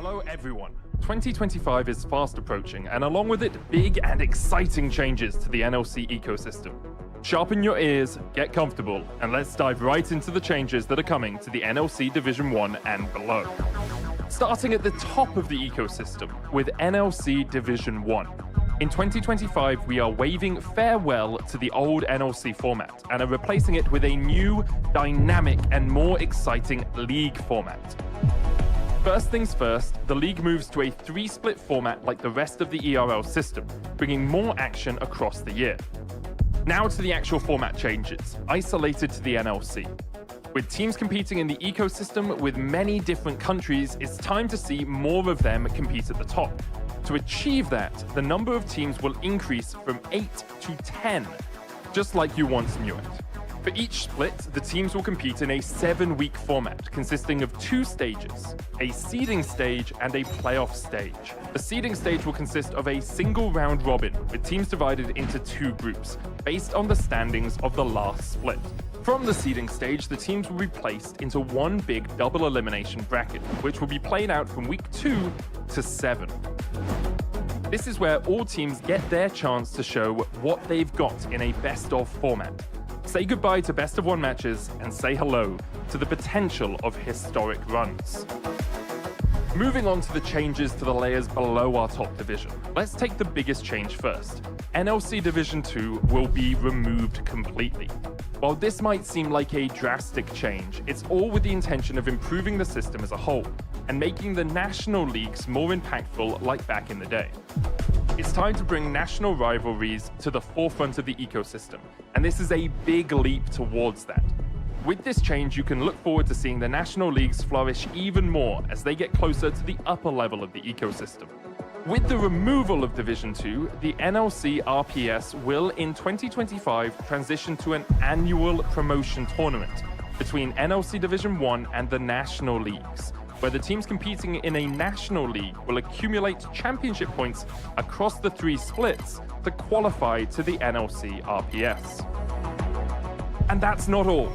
Hello everyone. 2025 is fast approaching, and along with it, big and exciting changes to the NLC ecosystem. Sharpen your ears, get comfortable, and let's dive right into the changes that are coming to the NLC Division 1 and below. Starting at the top of the ecosystem with NLC Division 1. In 2025, we are waving farewell to the old NLC format and are replacing it with a new, dynamic, and more exciting league format. First things first, the league moves to a 3-split format like the rest of the ERL system, bringing more action across the year. Now to the actual format changes, isolated to the NLC. With teams competing in the ecosystem with many different countries, it's time to see more of them compete at the top. To achieve that, the number of teams will increase from 8 to 10, just like you once knew it. For each split, the teams will compete in a 7-week format consisting of 2 stages, a seeding stage and a playoff stage. The seeding stage will consist of a single round robin with teams divided into 2 groups, based on the standings of the last split. From the seeding stage, the teams will be placed into one big double elimination bracket, which will be played out from week 2 to 7. This is where all teams get their chance to show what they've got in a best-of format. Say goodbye to best-of-1 matches and say hello to the potential of historic runs. Moving on to the changes to the layers below our top division. Let's take the biggest change first. NLC Division 2 will be removed completely. While this might seem like a drastic change, it's all with the intention of improving the system as a whole and making the national leagues more impactful like back in the day. It's time to bring national rivalries to the forefront of the ecosystem, and this is a big leap towards that. With this change, you can look forward to seeing the national leagues flourish even more as they get closer to the upper level of the ecosystem. With the removal of Division 2, the NLC RPS will in 2025 transition to an annual promotion tournament between NLC Division 1 and the national leagues, where the teams competing in a national league will accumulate championship points across the 3 splits to qualify to the NLC RPS. And that's not all.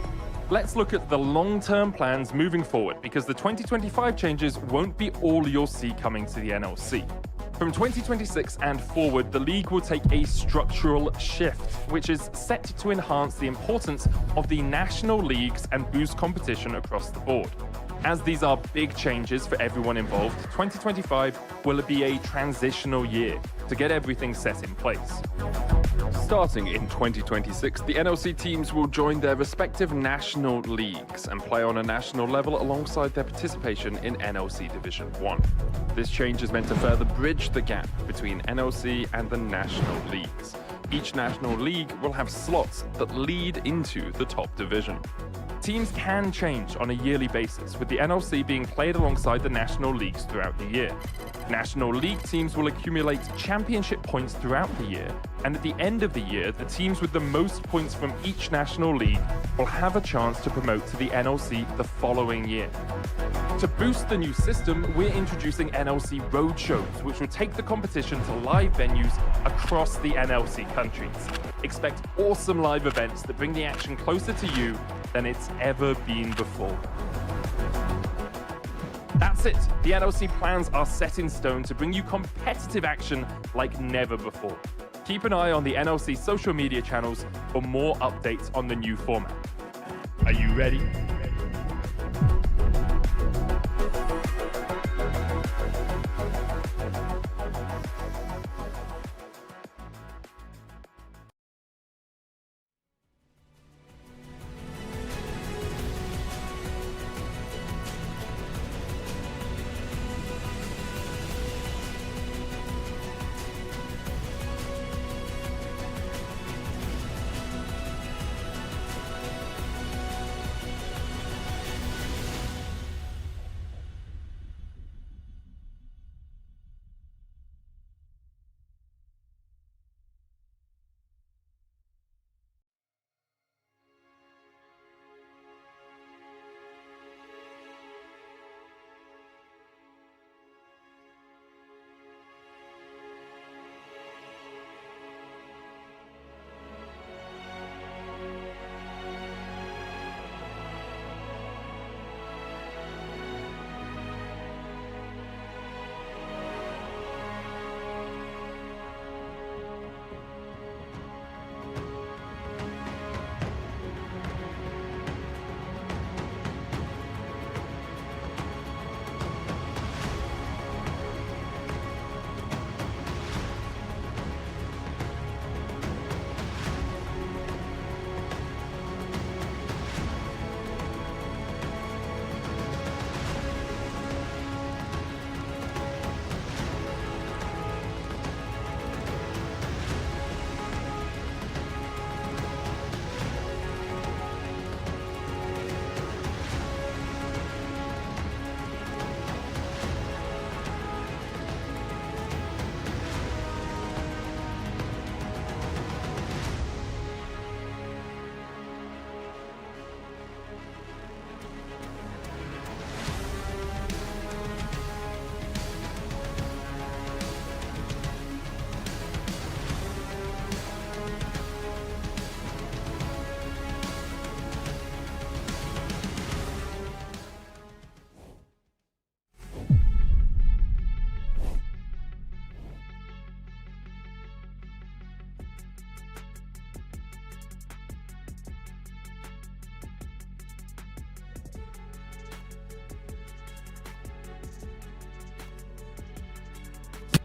Let's look at the long-term plans moving forward, because the 2025 changes won't be all you'll see coming to the NLC. From 2026 and forward, the league will take a structural shift, which is set to enhance the importance of the national leagues and boost competition across the board. As these are big changes for everyone involved, 2025 will be a transitional year to get everything set in place. Starting in 2026, the NLC teams will join their respective national leagues and play on a national level alongside their participation in NLC Division 1. This change is meant to further bridge the gap between NLC and the national leagues. Each national league will have slots that lead into the top division. Teams can change on a yearly basis, with the NLC being played alongside the national leagues throughout the year. National league teams will accumulate championship points throughout the year, and at the end of the year, the teams with the most points from each national league will have a chance to promote to the NLC the following year. To boost the new system, we're introducing NLC Roadshows, which will take the competition to live venues across the NLC countries. Expect awesome live events that bring the action closer to you than it's ever been before. That's it. The NLC plans are set in stone to bring you competitive action like never before. Keep an eye on the NLC social media channels for more updates on the new format. Are you ready?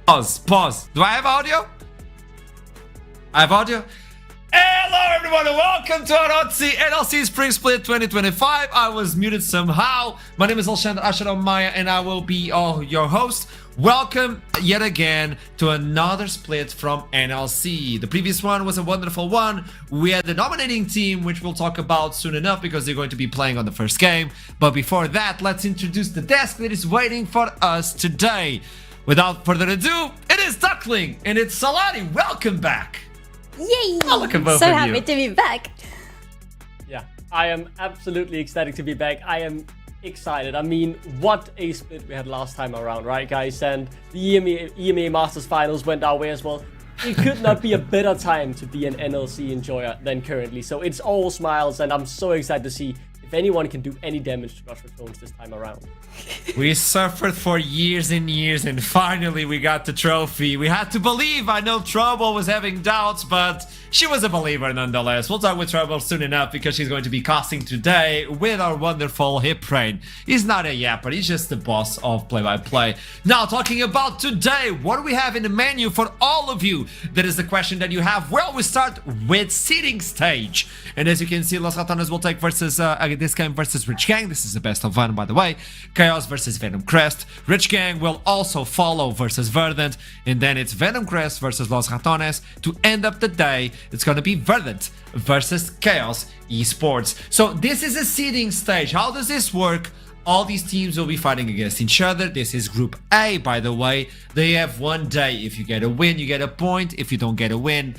Pause. Do I have audio? I have audio? Hello everyone and welcome to Arozzi NLC Spring Split 2025. I was muted somehow. My name is Alexander Maya and I will be your host. Welcome yet again to another split from NLC. The previous one was a wonderful one. We had the nominating team, which we'll talk about soon enough because they're going to be playing on the first game. But before that, let's introduce the desk that is waiting for us today. Without further ado, it is Duckling and it's Salani. Welcome back. Yay! Oh, look at both so of happy you. to be back. Yeah, I am absolutely ecstatic to be back. I am excited. I mean, what a split we had last time around, right, guys? And the EMA Masters Finals went our way as well. It could not be a better time to be an NLC enjoyer than currently. So it's all smiles, and I'm so excited to see if anyone can do any damage to Rush for Tones this time around. We suffered for years and years, and finally we got the trophy. We had to believe. I know Trouble was having doubts, but she was a believer nonetheless. We'll talk with Trouble soon enough because she's going to be casting today with our wonderful Hip Rain. He's not a yapper, he's just the boss of play-by-play. Now, talking about today, what do we have in the menu for all of you? That is the question that you have. Well, we start with seeding stage. And as you can see, Los Ratones will take versus this game versus Rich Gang. This is the best of one, by the way. Chaos versus Venom Crest. Rich Gang will also follow versus Verdant. And then it's Venom Crest versus Los Ratones. To end up the day, it's going to be Verdant versus Chaos Esports. So this is a seeding stage. How does this work? All these teams will be fighting against each other. This is Group A, by the way. They have one day. If you get a win, you get a point. If you don't get a win,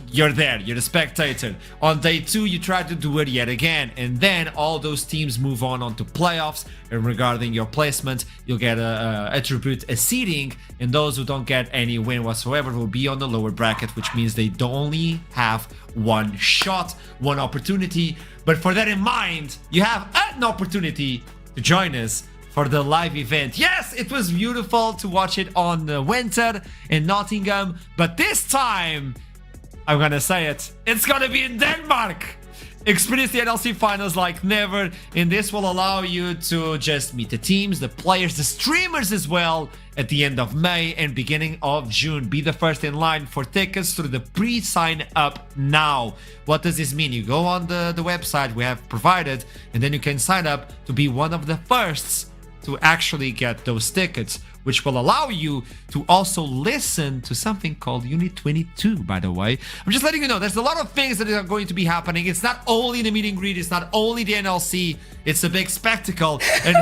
you're there, you're the spectator. On day 2, you try to do it yet again, and then all those teams move on to playoffs. And regarding your placement, you'll get attribute a seeding, and those who don't get any win whatsoever will be on the lower bracket, which means they only have one shot, one opportunity. But for that in mind, you have an opportunity to join us for the live event. Yes, it was beautiful to watch it on the winter in Nottingham, but this time, I'm gonna say it, it's gonna be in Denmark! Experience the NLC finals like never, and this will allow you to just meet the teams, the players, the streamers as well at the end of May and beginning of June. Be the first in line for tickets through the pre-sign up now. What does this mean? You go on the website we have provided, and then you can sign up to be one of the firsts to actually get those tickets, which will allow you to also listen to something called Unit 22, by the way. I'm just letting you know, there's a lot of things that are going to be happening. It's not only the meet and greet, it's not only the NLC, it's a big spectacle. And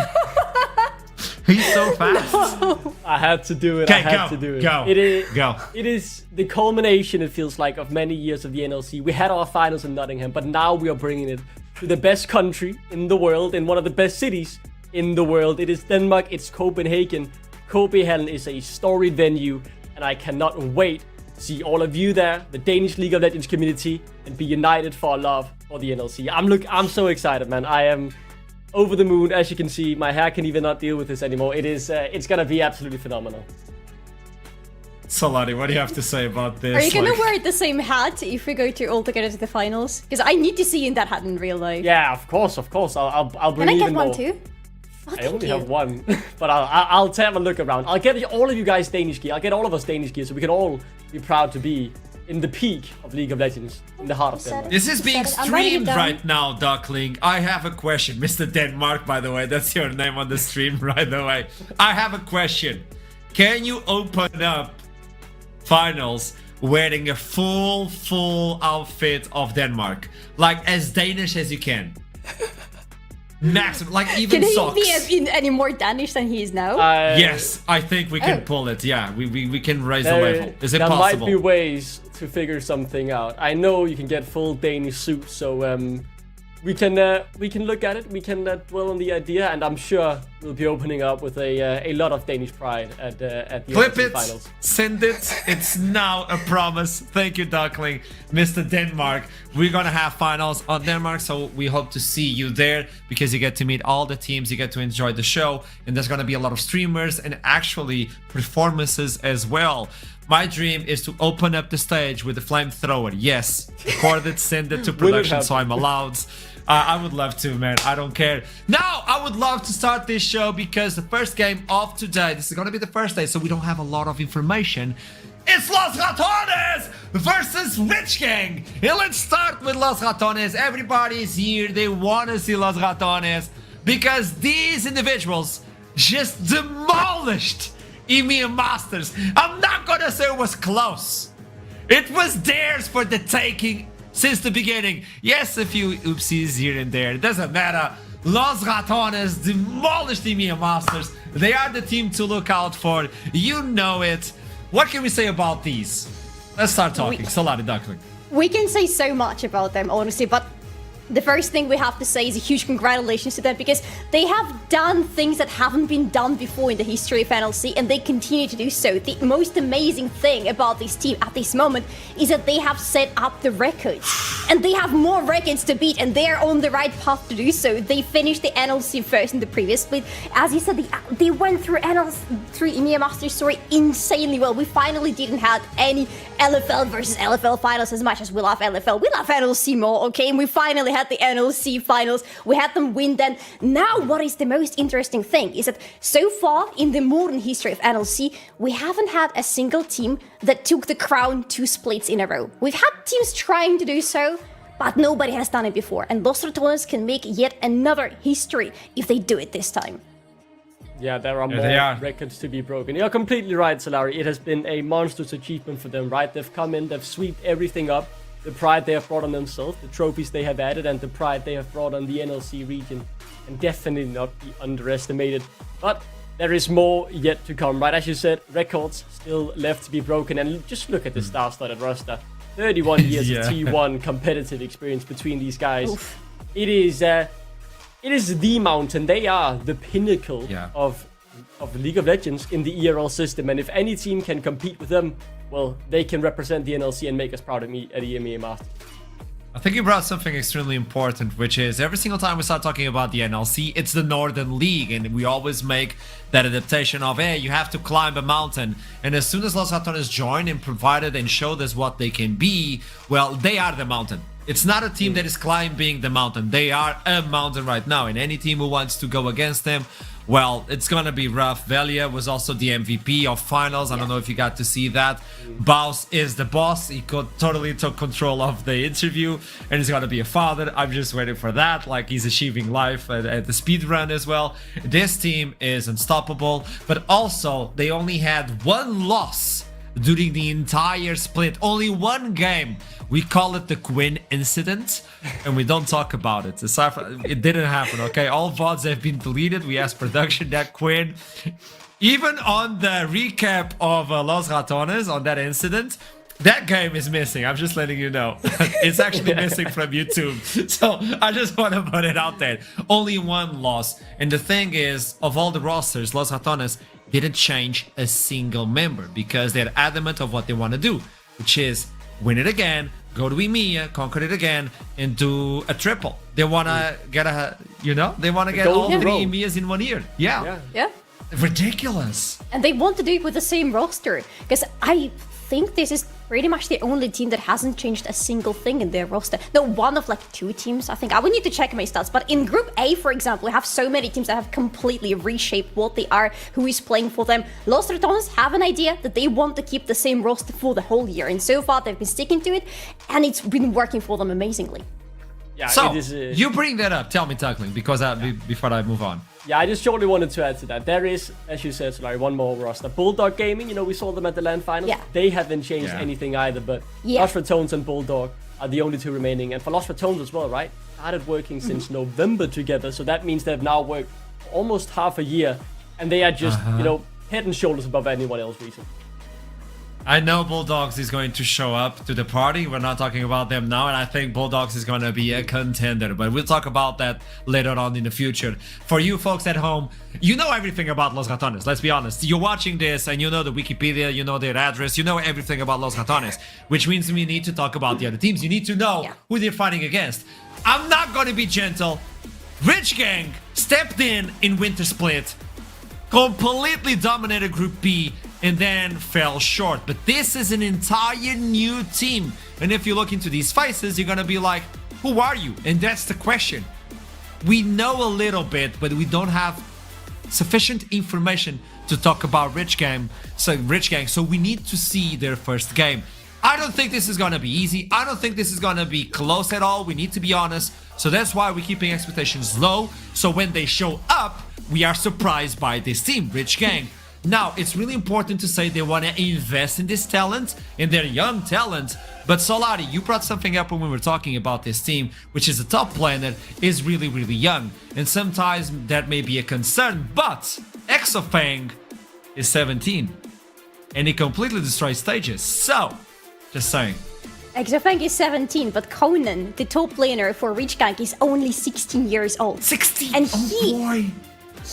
he's so fast. No. I had to do it. Okay, I had to do it. Go. It is the culmination, it feels like, of many years of the NLC. We had our finals in Nottingham, but now we are bringing it to the best country in the world, in one of the best cities in the world. It is Denmark, it's Copenhagen. Copenhagen is a storied venue, and I cannot wait to see all of you there, the Danish League of Legends community, and be united for our love for the NLC. I'm so excited, man. I am over the moon. As you can see, my hair can even not deal with this anymore. It's gonna be absolutely phenomenal. Salani, what do you have to say about this? Are you gonna wear the same hat if we go to all together to the finals? Because I need to see you in that hat in real life. Yeah, of course. I'll bring Can I even get one more. too? I only have one, but I'll have a look around. I'll get all of you guys Danish gear. I'll get all of us Danish gear so we can all be proud to be in the peak of League of Legends, in the heart of Denmark. This is being streamed right now, Duckling. I have a question. Mr. Denmark, by the way. That's your name on the stream, right away. I have a question. Can you open up finals wearing a full outfit of Denmark? Like as Danish as you can. Maximum, like even socks. Can he be any more Danish than he is now? Yes, I think we can pull it. Yeah, we can raise the level. Is it possible? There might be ways to figure something out. I know you can get full Danish suits, so we can look at it. We can dwell on the idea, and I'm sure we'll be opening up with a lot of Danish pride at the Flip it, finals. send it. It's now a promise. Thank you, Duckling. Mr. Denmark, we're gonna have finals on Denmark, so we hope to see you there because you get to meet all the teams, you get to enjoy the show, and there's gonna be a lot of streamers and actually performances as well. My dream is to open up the stage with a flamethrower. Yes, record it, send it to production so I'm allowed. I would love to, man. I don't care. Now, I would love to start this show because the first game of today, this is going to be the first day, so we don't have a lot of information. It's Los Ratones versus Rich Gang. And let's start with Los Ratones. Everybody's here. They want to see Los Ratones because these individuals just demolished EMEA Masters. I'm not going to say it was close. It was theirs for the taking since the beginning. Yes, a few oopsies here and there. It doesn't matter. Los Ratones demolished EMEA Masters. They are the team to look out for. You know it. What can we say about these? Let's start talking. Solari Duckling. We can say so much about them, honestly, but the first thing we have to say is a huge congratulations to them because they have done things that haven't been done before in the history of NLC and they continue to do so. The most amazing thing about this team at this moment is that they have set up the records and they have more records to beat and they're on the right path to do so. They finished the NLC first in the previous split. As you said, they went through EMEA Masters story insanely well. We finally didn't have any LFL versus LFL finals as much as we love LFL. We love NLC more, okay? And we finally had the NLC finals. We had them win then. Now, what is the most interesting thing is that so far in the modern history of NLC, we haven't had a single team that took the crown 2 splits in a row. We've had teams trying to do so, but nobody has done it before. And Los Ratones can make yet another history if they do it this time. Yeah, there are more records to be broken. You're completely right, Solari. It has been a monstrous achievement for them, right? They've come in, they've swept everything up. The pride they have brought on themselves, the trophies they have added, and the pride they have brought on the NLC region can definitely not be underestimated. But there is more yet to come, right? As you said, records still left to be broken. And just look at the star-studded roster. 31 years of T1 competitive experience between these guys. Oof. It is the mountain. They are the pinnacle of League of Legends in the ERL system. And if any team can compete with them, well, they can represent the NLC and make us proud of me at the EMEA Masters. I think you brought something extremely important, which is every single time we start talking about the NLC, it's the Northern League, and we always make that adaptation of, hey, you have to climb a mountain. And as soon as Los Ratones joined and provided and showed us what they can be, well, they are the mountain. It's not a team that is climbing the mountain. They are a mountain right now, and any team who wants to go against them, well, it's gonna be rough. Velia was also the MVP of finals. I don't know if you got to see that. Baus is the boss. He totally took control of the interview, and he's gonna be a father. I'm just waiting for that. Like, he's achieving life at the speed run as well. This team is unstoppable, but also they only had 1 loss during the entire split. Only 1 game. We call it the Quinn incident, and we don't talk about it. It didn't happen, okay? All VODs have been deleted. We asked production that Quinn. Even on the recap of Los Ratones, on that incident, that game is missing. I'm just letting you know. It's actually missing from YouTube. So I just want to put it out there. Only 1 loss. And the thing is, of all the rosters, Los Ratones didn't change a single member because they're adamant of what they want to do, which is win it again, go to EMEA, conquer it again, and do a triple. They want to get they want to get all 3 EMEAs in 1 year. Yeah. Ridiculous. And they want to do it with the same roster, because I think this is pretty much the only team that hasn't changed a single thing in their roster. No, one of like 2 teams, I think. I would need to check my stats, but in Group A, for example, we have so many teams that have completely reshaped what they are, who is playing for them. Los Ratones have an idea that they want to keep the same roster for the whole year, and so far they've been sticking to it, and it's been working for them amazingly. Yeah, so, you bring that up, tell me, Tuckling, because before I move on. Yeah, I just shortly wanted to add to that. There is, as you said, Solari, 1 more roster. Bulldog Gaming, we saw them at the LAN finals. Yeah. They haven't changed anything either, but Los Ratones and Bulldog are the only 2 remaining. And for Los Ratones as well, right? Started working since November together, so that means they've now worked almost half a year, and they are just, head and shoulders above anyone else recently. I know Bulldogs is going to show up to the party. We're not talking about them now, and I think Bulldogs is going to be a contender, but we'll talk about that later on in the future. For you folks at home, you know everything about Los Ratones, let's be honest. You're watching this and you know the Wikipedia, you know their address, you know everything about Los Ratones, which means we need to talk about the other teams. You need to know who they're fighting against. I'm not going to be gentle. Rich Gang stepped in Winter Split, completely dominated Group B, and then fell short. But this is an entire new team. And if you look into these faces, you're gonna be like, who are you? And that's the question. We know a little bit, but we don't have sufficient information to talk about Rich Gang. So we need to see their first game. I don't think this is gonna be easy. I don't think this is gonna be close at all. We need to be honest. So that's why we're keeping expectations low. So when they show up, we are surprised by this team, Rich Gang. Now, it's really important to say they want to invest in this talent, in their young talent. But Solari, you brought something up when we were talking about this team, which is the top planet, is really, really young. And sometimes that may be a concern, but Exofang is 17. And he completely destroys stages. So, just saying. Exofang is 17, but Conan, the top laner for Rich Gang, is only 16 years old. 16? And boy.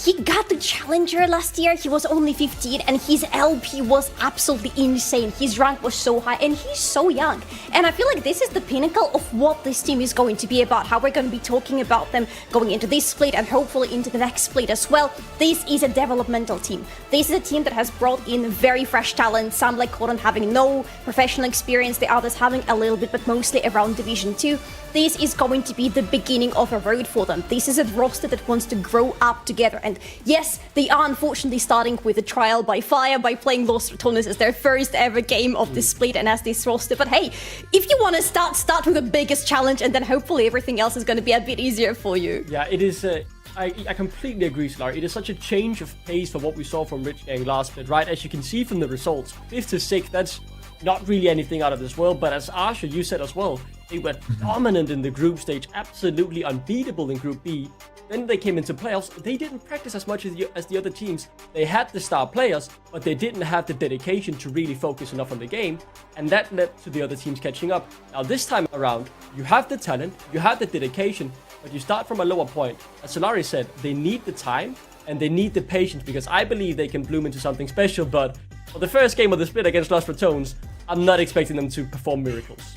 He got the challenger last year, he was only 15, and his LP was absolutely insane. His rank was so high, and he's so young. And I feel like this is the pinnacle of what this team is going to be about, how we're going to be talking about them going into this split and hopefully into the next split as well. This is a developmental team. This is a team that has brought in very fresh talent, some like Conan having no professional experience, the others having a little bit, but mostly around Division 2. This is going to be the beginning of a road for them. This is a roster that wants to grow up together. And yes, they are unfortunately starting with a trial by fire by playing Los Ratones as their first ever game of the split and as this roster. But hey, if you want to start with the biggest challenge, and then hopefully everything else is going to be a bit easier for you. Yeah, it is. I completely agree, Solar. It is such a change of pace from what we saw from Rich Gang last split, right? As you can see from the results, 5th to 6th, that's not really anything out of this world. But as Asha, you said as well, they were dominant in the group stage, absolutely unbeatable in Group B. Then they came into playoffs, they didn't practice as much as the other teams. They had the star players, but they didn't have the dedication to really focus enough on the game, and that led to the other teams catching up. Now this time around, you have the talent, you have the dedication, but you start from a lower point. As Solari said, they need the time, and they need the patience, because I believe they can bloom into something special, but for the first game of the split against Los Ratones, I'm not expecting them to perform miracles.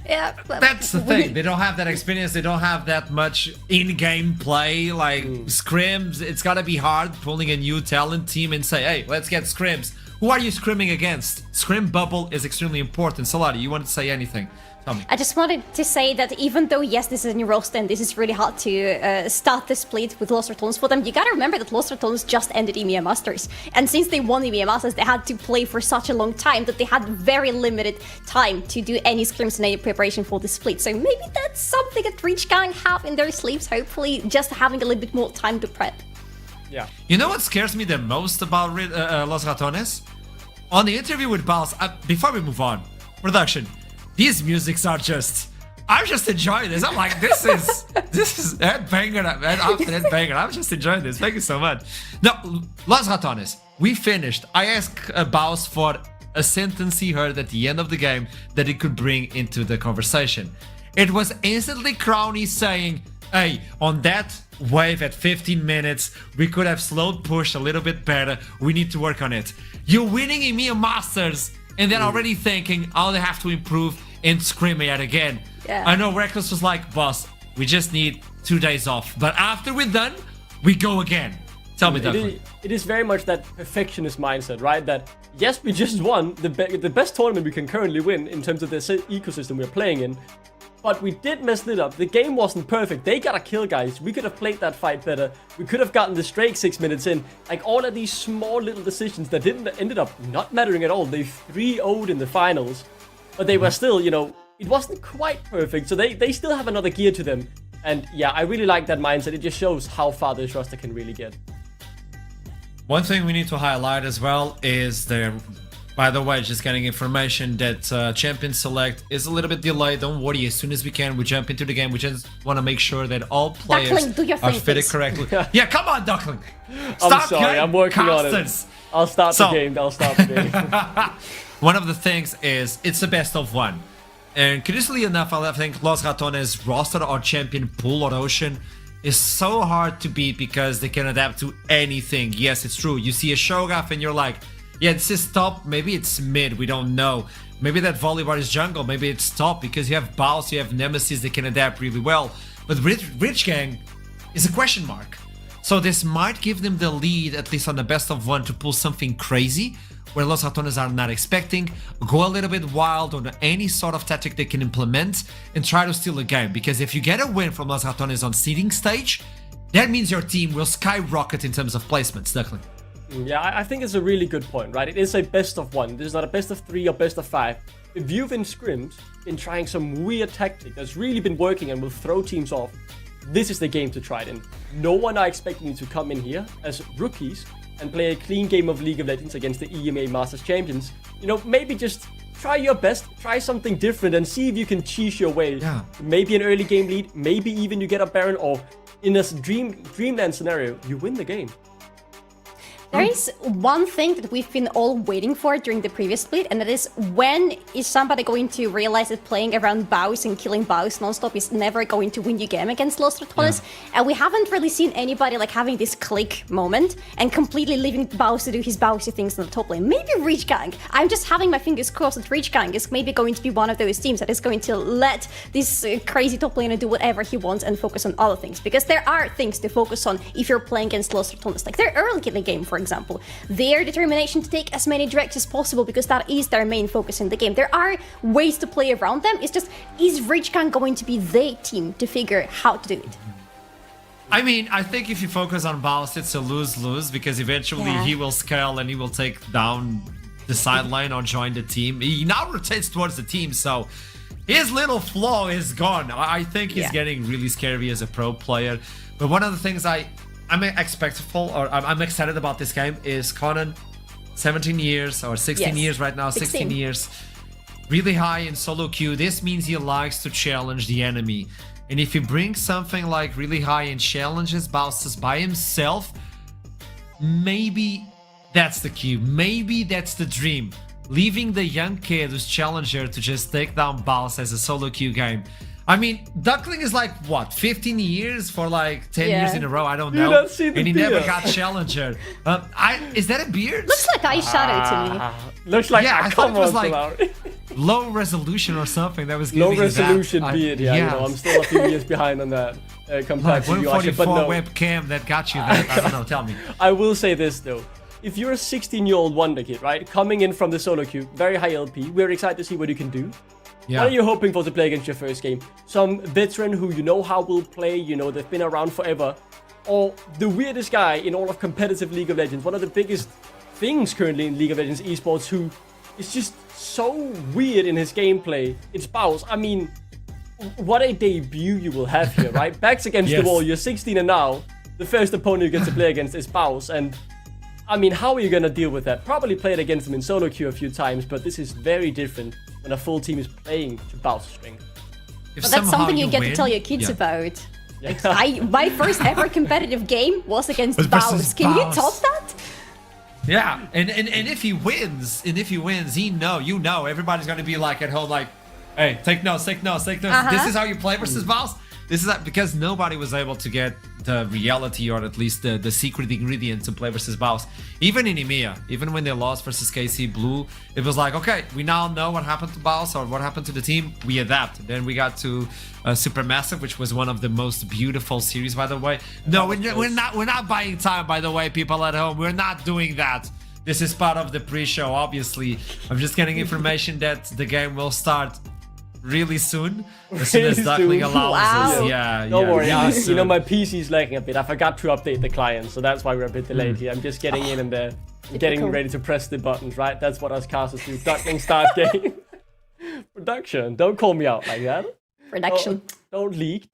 Yeah, that's the thing. They don't have that experience. They don't have that much in-game play, like scrims. It's gotta be hard pulling a new talent team and say, "Hey, let's get scrims." Who are you scrimming against? Scrim bubble is extremely important. Solari, you want to say anything? Tell me. I just wanted to say that even though, yes, this is a new roster and this is really hard to start the split with Los Ratones for them, you gotta remember that Los Ratones just ended EMEA Masters. And since they won EMEA Masters, they had to play for such a long time that they had very limited time to do any scrims and any preparation for the split. So maybe that's something that Rich Gang have in their sleeves, hopefully just having a little bit more time to prep. Yeah. You know what scares me the most about Los Ratones? On the interview with Baus, before we move on, production, these musics are just, I'm just enjoying this. I'm like, this is headbanger after headbanger. I'm just enjoying this. Thank you so much. Now, Los Ratones, we finished. I asked Baus for a sentence he heard at the end of the game that he could bring into the conversation. It was instantly Crowny saying, "Hey, on that wave at 15 minutes, we could have slowed push a little bit better. We need to work on it." You're winning EMEA Masters, and then already thinking, "Oh, they have to improve and scream yet again." Yeah. I know Reckless was like, "Boss, we just need 2 days off. But after we're done, we go again." Tell me, Declan. It is very much that perfectionist mindset, right? That, yes, we just won the best tournament we can currently win in terms of the ecosystem we're playing in. But we did mess it up. The game wasn't perfect. They got a kill, guys. We could have played that fight better. We could have gotten the Drake 6 minutes in. Like, all of these small little decisions that ended up not mattering at all. They 3-0'd in the finals. But they were still, you know, it wasn't quite perfect. So they still have another gear to them. And yeah, I really like that mindset. It just shows how far this roster can really get. One thing we need to highlight as well is by the way, just getting information that Champion Select is a little bit delayed. Don't worry, as soon as we can, we jump into the game. We just want to make sure that all players Duckling, do your are thing, fitted please. correctly. Yeah, come on, Duckling. I'm sorry, I'm working on it. I'll start the game. One of the things is, it's the best of one. And curiously enough, I think Los Ratones roster or champion pool or ocean is so hard to beat because they can adapt to anything. Yes, it's true. You see a Shogath and you're like, yeah, this is top. Maybe it's mid. We don't know. Maybe that Volibear is jungle. Maybe it's top because you have Baus, you have Nemesis that can adapt really well. But Rich Gang is a question mark. So this might give them the lead, at least on the best of one, to pull something crazy. where Los Ratones are not expecting, go a little bit wild on any sort of tactic they can implement, and try to steal a game. Because if you get a win from Los Ratones on seeding stage, that means your team will skyrocket in terms of placements, Duckling. Yeah, I think it's a really good point, right? It is a best of one. There's not a best of 3 or best of 5. If you've in scrims been trying some weird tactic that's really been working and will throw teams off, this is the game to try it in. No one are expecting you to come in here as rookies and play a clean game of League of Legends against the EMA Masters Champions. You know, maybe just try your best, try something different and see if you can cheese your way. Yeah. Maybe an early game lead, maybe even you get a Baron, or in a dreamland scenario, you win the game. There is one thing that we've been all waiting for during the previous split, and that is, when is somebody going to realize that playing around bows and killing bows nonstop is never going to win you game against Los Ratones? Yeah. And we haven't really seen anybody like having this click moment and completely leaving bows to do his bowsy things on the top lane. Maybe Reach Gang. I'm just having my fingers crossed that Reach Gang is maybe going to be one of those teams that is going to let this crazy top laner do whatever he wants and focus on other things. Because there are things to focus on if you're playing against Los Ratones, like their early killing game, for example, their determination to take as many directs as possible, because that is their main focus in the game. There are ways to play around them. It's just, is Rich Gang going to be the team to figure how to do it? I mean, I think if you focus on Baus, it's a lose-lose, because eventually he will scale and he will take down the sideline or join the team. He now rotates towards the team, so his little flaw is gone. I think he's getting really scary as a pro player. But one of the things I'm excited about this game is Conan, 17 years or 16 years right now, 16 years, really high in solo queue. This means he likes to challenge the enemy. And if he brings something like really high in challenges, bounces by himself, maybe that's the cue. Maybe that's the dream. Leaving the young kid who's challenger to just take down Baus as a solo queue game. I mean, Duckling is like, what, 15 years for like 10 years in a row? I don't know. Don't see the and he beard. never got challenger. Is that a beard? Looks like eyeshadow to me. Looks like I thought it was like Solari. low resolution or something that was Low giving resolution that. beard, yeah. You know, I'm still a few years behind on that compared to you, Asha, 144 but no. webcam that got you that. I don't know, tell me. I will say this though. If you're a 16-year-old wonder kid, right, coming in from the solo queue, very high LP, we're excited to see what you can do. Yeah. What are you hoping for to play against your first game? Some veteran who you know how will play, you know, they've been around forever. Or the weirdest guy in all of competitive League of Legends, one of the biggest things currently in League of Legends esports, who is just so weird in his gameplay. It's Baus. I mean, what a debut you will have here, right? Backs against the wall, you're 16 and now the first opponent you get to play against is Baus. And I mean, how are you going to deal with that? Probably played against him in solo queue a few times, but this is very different when a full team is playing to Baus Spring. But that's something you get to tell your kids about. Like, my first ever competitive game was against Baus. Can you top that? Yeah, and if he wins, you know, everybody's gonna be like at home, like, hey, take notes. This is how you play versus Baus. This is because nobody was able to get the reality, or at least the secret ingredient to play versus Baus. Even in EMEA, even when they lost versus KC Blue, it was like, okay, we now know what happened to Baus or what happened to the team. We adapt. Then we got to Supermassive, which was one of the most beautiful series, by the way. No, we're not buying time, by the way, people at home. We're not doing that. This is part of the pre-show, obviously. I'm just getting information that the game will start really soon, as soon as Duckling allows us. Yeah, Don't worry, really you know, my PC's lagging a bit. I forgot to update the client, so that's why we're a bit delayed here. I'm just getting in and there. I'm getting ready to press the buttons, right? That's what us casters do. Duckling start game. Production. Don't call me out like that. Production. Don't leak.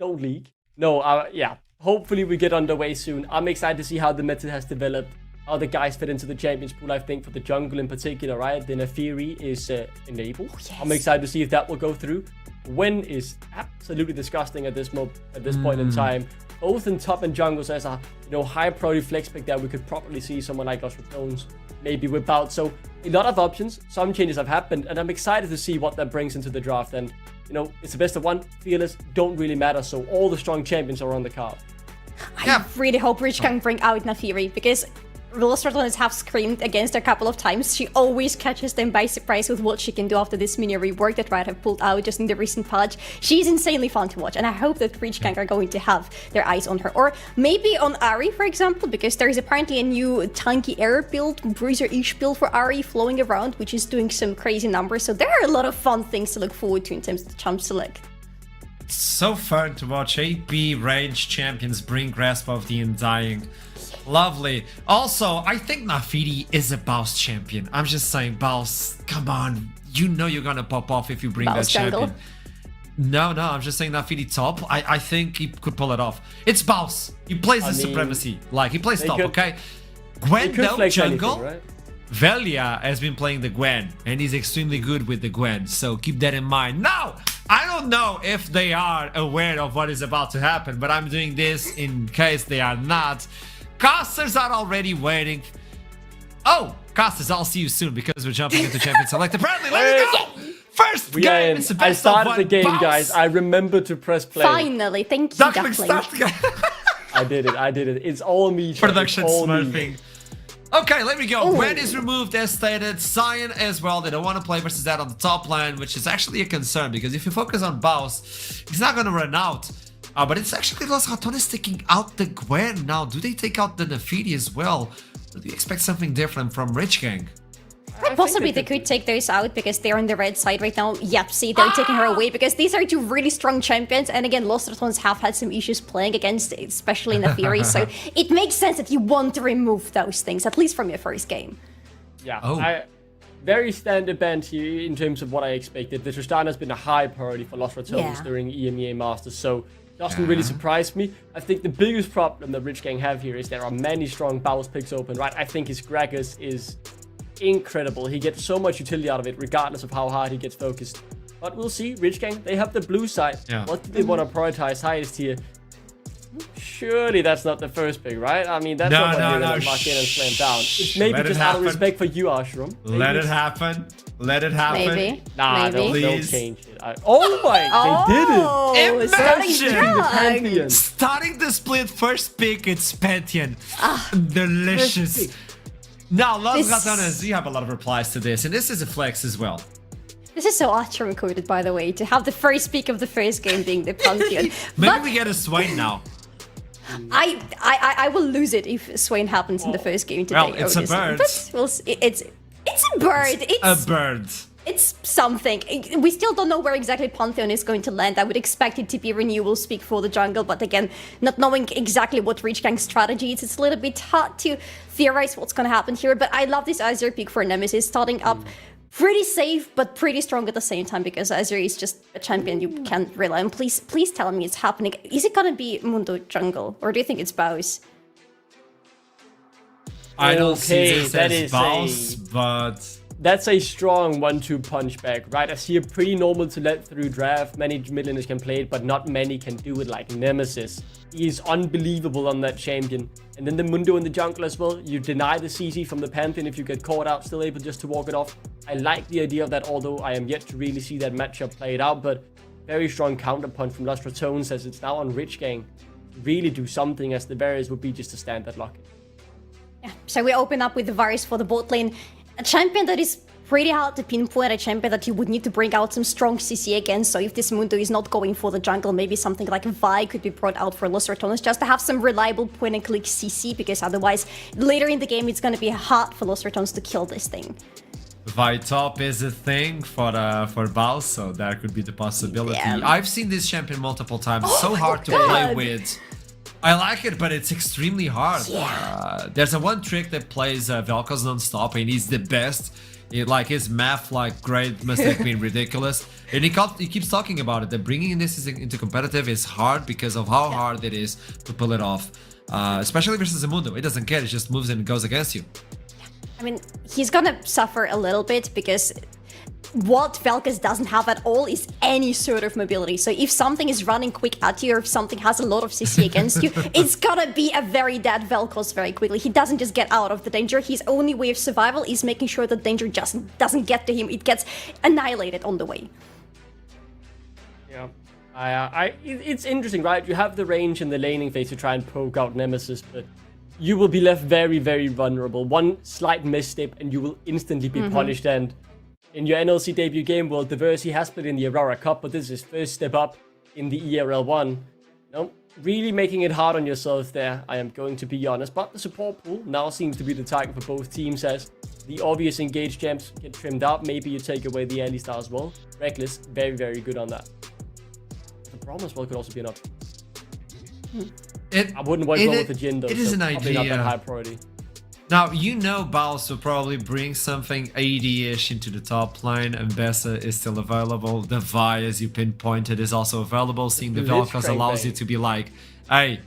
No, yeah. Hopefully we get underway soon. I'm excited to see how the meta has developed, how the guys fit into the champions pool. I think for the jungle in particular, right? The Nefiri is enabled. Yes. I'm excited to see if that will go through. Win is absolutely disgusting at this point in time. Both in top and jungle, so as a high priority flex pick that we could probably see someone like Los Ratones maybe whip out. So a lot of options, some changes have happened, and I'm excited to see what that brings into the draft. And it's the best of one. Fearless don't really matter, so all the strong champions are on the card. I really hope Rich can bring out Nefiri, because Rollers have screamed against her a couple of times. She always catches them by surprise with what she can do after this mini rework that Riot have pulled out just in the recent patch. She's insanely fun to watch, and I hope that Reach Gang are going to have their eyes on her. Or maybe on Ahri, for example, because there is apparently a new tanky air build, bruiser-ish build for Ahri flowing around, which is doing some crazy numbers. So there are a lot of fun things to look forward to in terms of the champ select. So fun to watch. AB range champions bring grasp of the Undying. Lovely. Also, I think Nafiri is a Baus champion. I'm just saying, Baus, come on. You know you're gonna pop off if you bring Baus that jungle? champion. No, I'm just saying Nafiri top. I think he could pull it off. It's Baus. He plays the supremacy. Like, he plays top, okay? Gwen, no jungle. Anything, right? Velia has been playing the Gwen, and he's extremely good with the Gwen, so keep that in mind. Now, I don't know if they are aware of what is about to happen, but I'm doing this in case they are not. Casters are already waiting. Oh, Casters, I'll see you soon because we're jumping into Champion Select. Apparently, let's go! First We game, are it's the in. best I started of the one. game, Bounce. guys. I remember to press play. Finally, thank you, Duckling, Duckling. start the game. I did it. It's all me. chat. Production It's all me. smurfing. Okay, let me go. Ooh. Gwen is removed as stated. Cyan as well. They don't want to play versus that on the top lane, which is actually a concern because if you focus on Baus, he's not going to run out. But it's actually Los Ratones taking out the Gwen. Now, do they take out the Nafiri as well? Or do you expect something different from Rich Gang? Possibly they could take those out because they're on the red side right now. Yep, see, they're taking her away because these are two really strong champions. And again, Lost Ratones have had some issues playing against, especially in the theory. So it makes sense that you want to remove those things, at least from your first game. Yeah. Oh. Very standard band here in terms of what I expected. The Tristana has been a high priority for Lost Ratones Yeah. during EMEA Masters, so doesn't really surprise me. I think the biggest problem that Rich Gang have here is there are many strong Baus picks open, right? I think his Gragas is incredible. He gets so much utility out of it, regardless of how hard he gets focused. But we'll see. Rich Gang, they have the blue side. Yeah. What do they want to prioritize highest here? Surely that's not the first pick, right? I mean, that's not what you're gonna lock in and slam down. It's maybe Let it just out of happen. respect for you, Ashram. Let it happen. Let it happen. Maybe. Nah, Maybe. they'll Please. change it. Oh my, they did it! Oh, starting Imagine! strong. Pantheon. Starting the split, first pick, it's Pantheon. Ah. Delicious. First Now, Los This- Ratones, you have a lot of replies to this, and this is a flex as well. This is so Archer coded, by the way, to have the first pick of the first game being the Pantheon. Maybe But we get a Swain now. I will lose it if Swain happens in the first game today. Well, it's a obviously. bird. But we'll see. It's a bird. A bird. It's something. We still don't know where exactly Pantheon is going to land. I would expect it to be renewal speak for the jungle, but again, not knowing exactly what Reach Gang's strategy is, it's a little bit hard to theorize what's going to happen here. But I love this Azure pick for Nemesis, starting up pretty safe, but pretty strong at the same time, because Azure is just a champion you can't rely on. Please tell me it's happening. Is it going to be Mundo jungle, or do you think it's Baus? I don't see Okay, this that as is Baus, but... That's a strong 1-2 punch back, right? I see a pretty normal to let through draft. Many mid laners can play it, but not many can do it like Nemesis. He is unbelievable on that champion. And then the Mundo in the jungle as well. You deny the CC from the Pantheon if you get caught out, still able just to walk it off. I like the idea of that, although I am yet to really see that matchup played out. But very strong counterpunch from Lost Ratones as it's now on Rich Gang. Really do something, as the barriers would be just a standard lock. Yeah. So we open up with the Varus for the bot lane. A champion that is pretty hard to pinpoint, a champion that you would need to bring out some strong CC against. So if this Mundo is not going for the jungle, maybe something like Vi could be brought out for Los Ratones just to have some reliable point-and-click CC, because otherwise, later in the game, it's going to be hard for Los Ratones to kill this thing. Vi top is a thing for Baus, so that could be the possibility. Yeah. I've seen this champion multiple times. so my hard to God. play with. I like it, but it's extremely hard. Yeah. There's a one trick that plays Vel'Koz non-stop, and he's the best. Like his math, like grade must have been ridiculous. And he keeps talking about it. That bringing this into competitive is hard because of how hard it is to pull it off. Especially versus Mundo. It doesn't care. It just moves and goes against you. I mean, he's gonna suffer a little bit because what Vel'Koz doesn't have at all is any sort of mobility. So if something is running quick at you, or if something has a lot of CC against you, it's gonna be a very dead Vel'Koz very quickly. He doesn't just get out of the danger. His only way of survival is making sure that danger just doesn't get to him. It gets annihilated on the way. Yeah. It's interesting, right? You have the range in the laning phase to try and poke out Nemesis, but you will be left very, very vulnerable. One slight misstep and you will instantly be punished. And in your NLC debut game, well, Diversi has played in the Aurora Cup, but this is his first step up in the ERL1. Really making it hard on yourself there, I am going to be honest. But the support pool now seems to be the target for both teams, as the obvious engaged champs get trimmed out. Maybe you take away the early star as well. Reckless, very, very good on that. The Braum as well could also be an option. I wouldn't worry well with the Jin though. It is an probably not that idea. high priority. Now, Baus will probably bring something 80-ish into the top line, and Bessa is still available. The Vi, as you pinpointed, is also available. Seeing the Vel'Koz allows you to be like, hey,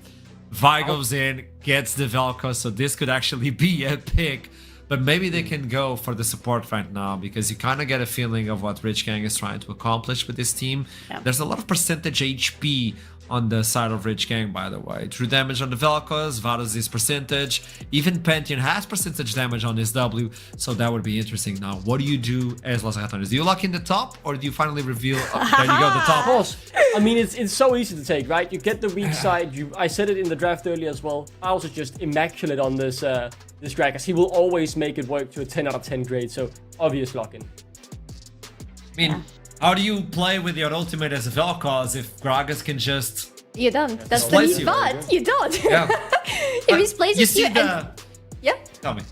Vi goes in, gets the Vel'Koz, so this could actually be a pick. But maybe they can go for the support right now, because you kind of get a feeling of what Rich Gang is trying to accomplish with this team. Yeah. There's a lot of percentage HP on the side of Rich Gang, by the way. True damage on the Vel'Koz, Varus is percentage. Even Pantheon has percentage damage on his W, so that would be interesting. Now, what do you do as Los Ratones? Do you lock in the top, or do you finally reveal... there you go, the top. Of course. I mean, it's so easy to take, right? You get the weak side. I said it in the draft earlier as well. Baus is just immaculate on this this Gragas. He will always make it work to a 10 out of 10 grade, so obvious lock-in. I mean... How do you play with your ultimate as a Vel'Koz if Gragas can just... You don't. That's the you. but you don't. Yeah. If he plays you see Yeah? Tell me.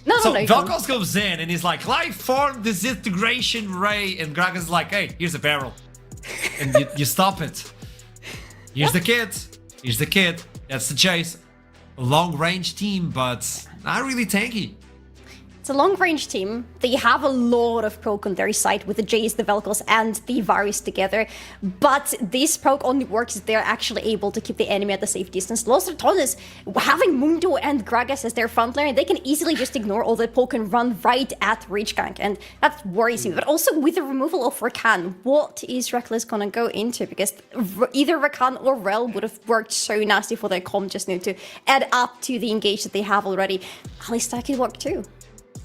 No, So no, Vel'Koz goes in and he's like, life form disintegration ray, and Gragas is like, hey, here's a barrel. And you stop it. Here's the kid. Here's the kid. That's the chase. A long range team, but not really tanky. It's a long-range team. They have a lot of poke on their side with the Jace, the Vel'Koz, and the Varus together. But this poke only works if they're actually able to keep the enemy at a safe distance. Los Ratones, having Mundo and Gragas as their frontline, they can easily just ignore all the poke and run right at Rich Gang. And that worries me. But also with the removal of Rakan, what is Reckless gonna go into? Because either Rakan or Rel would have worked so nasty for their comp just now to add up to the engage that they have already. At least that could work too.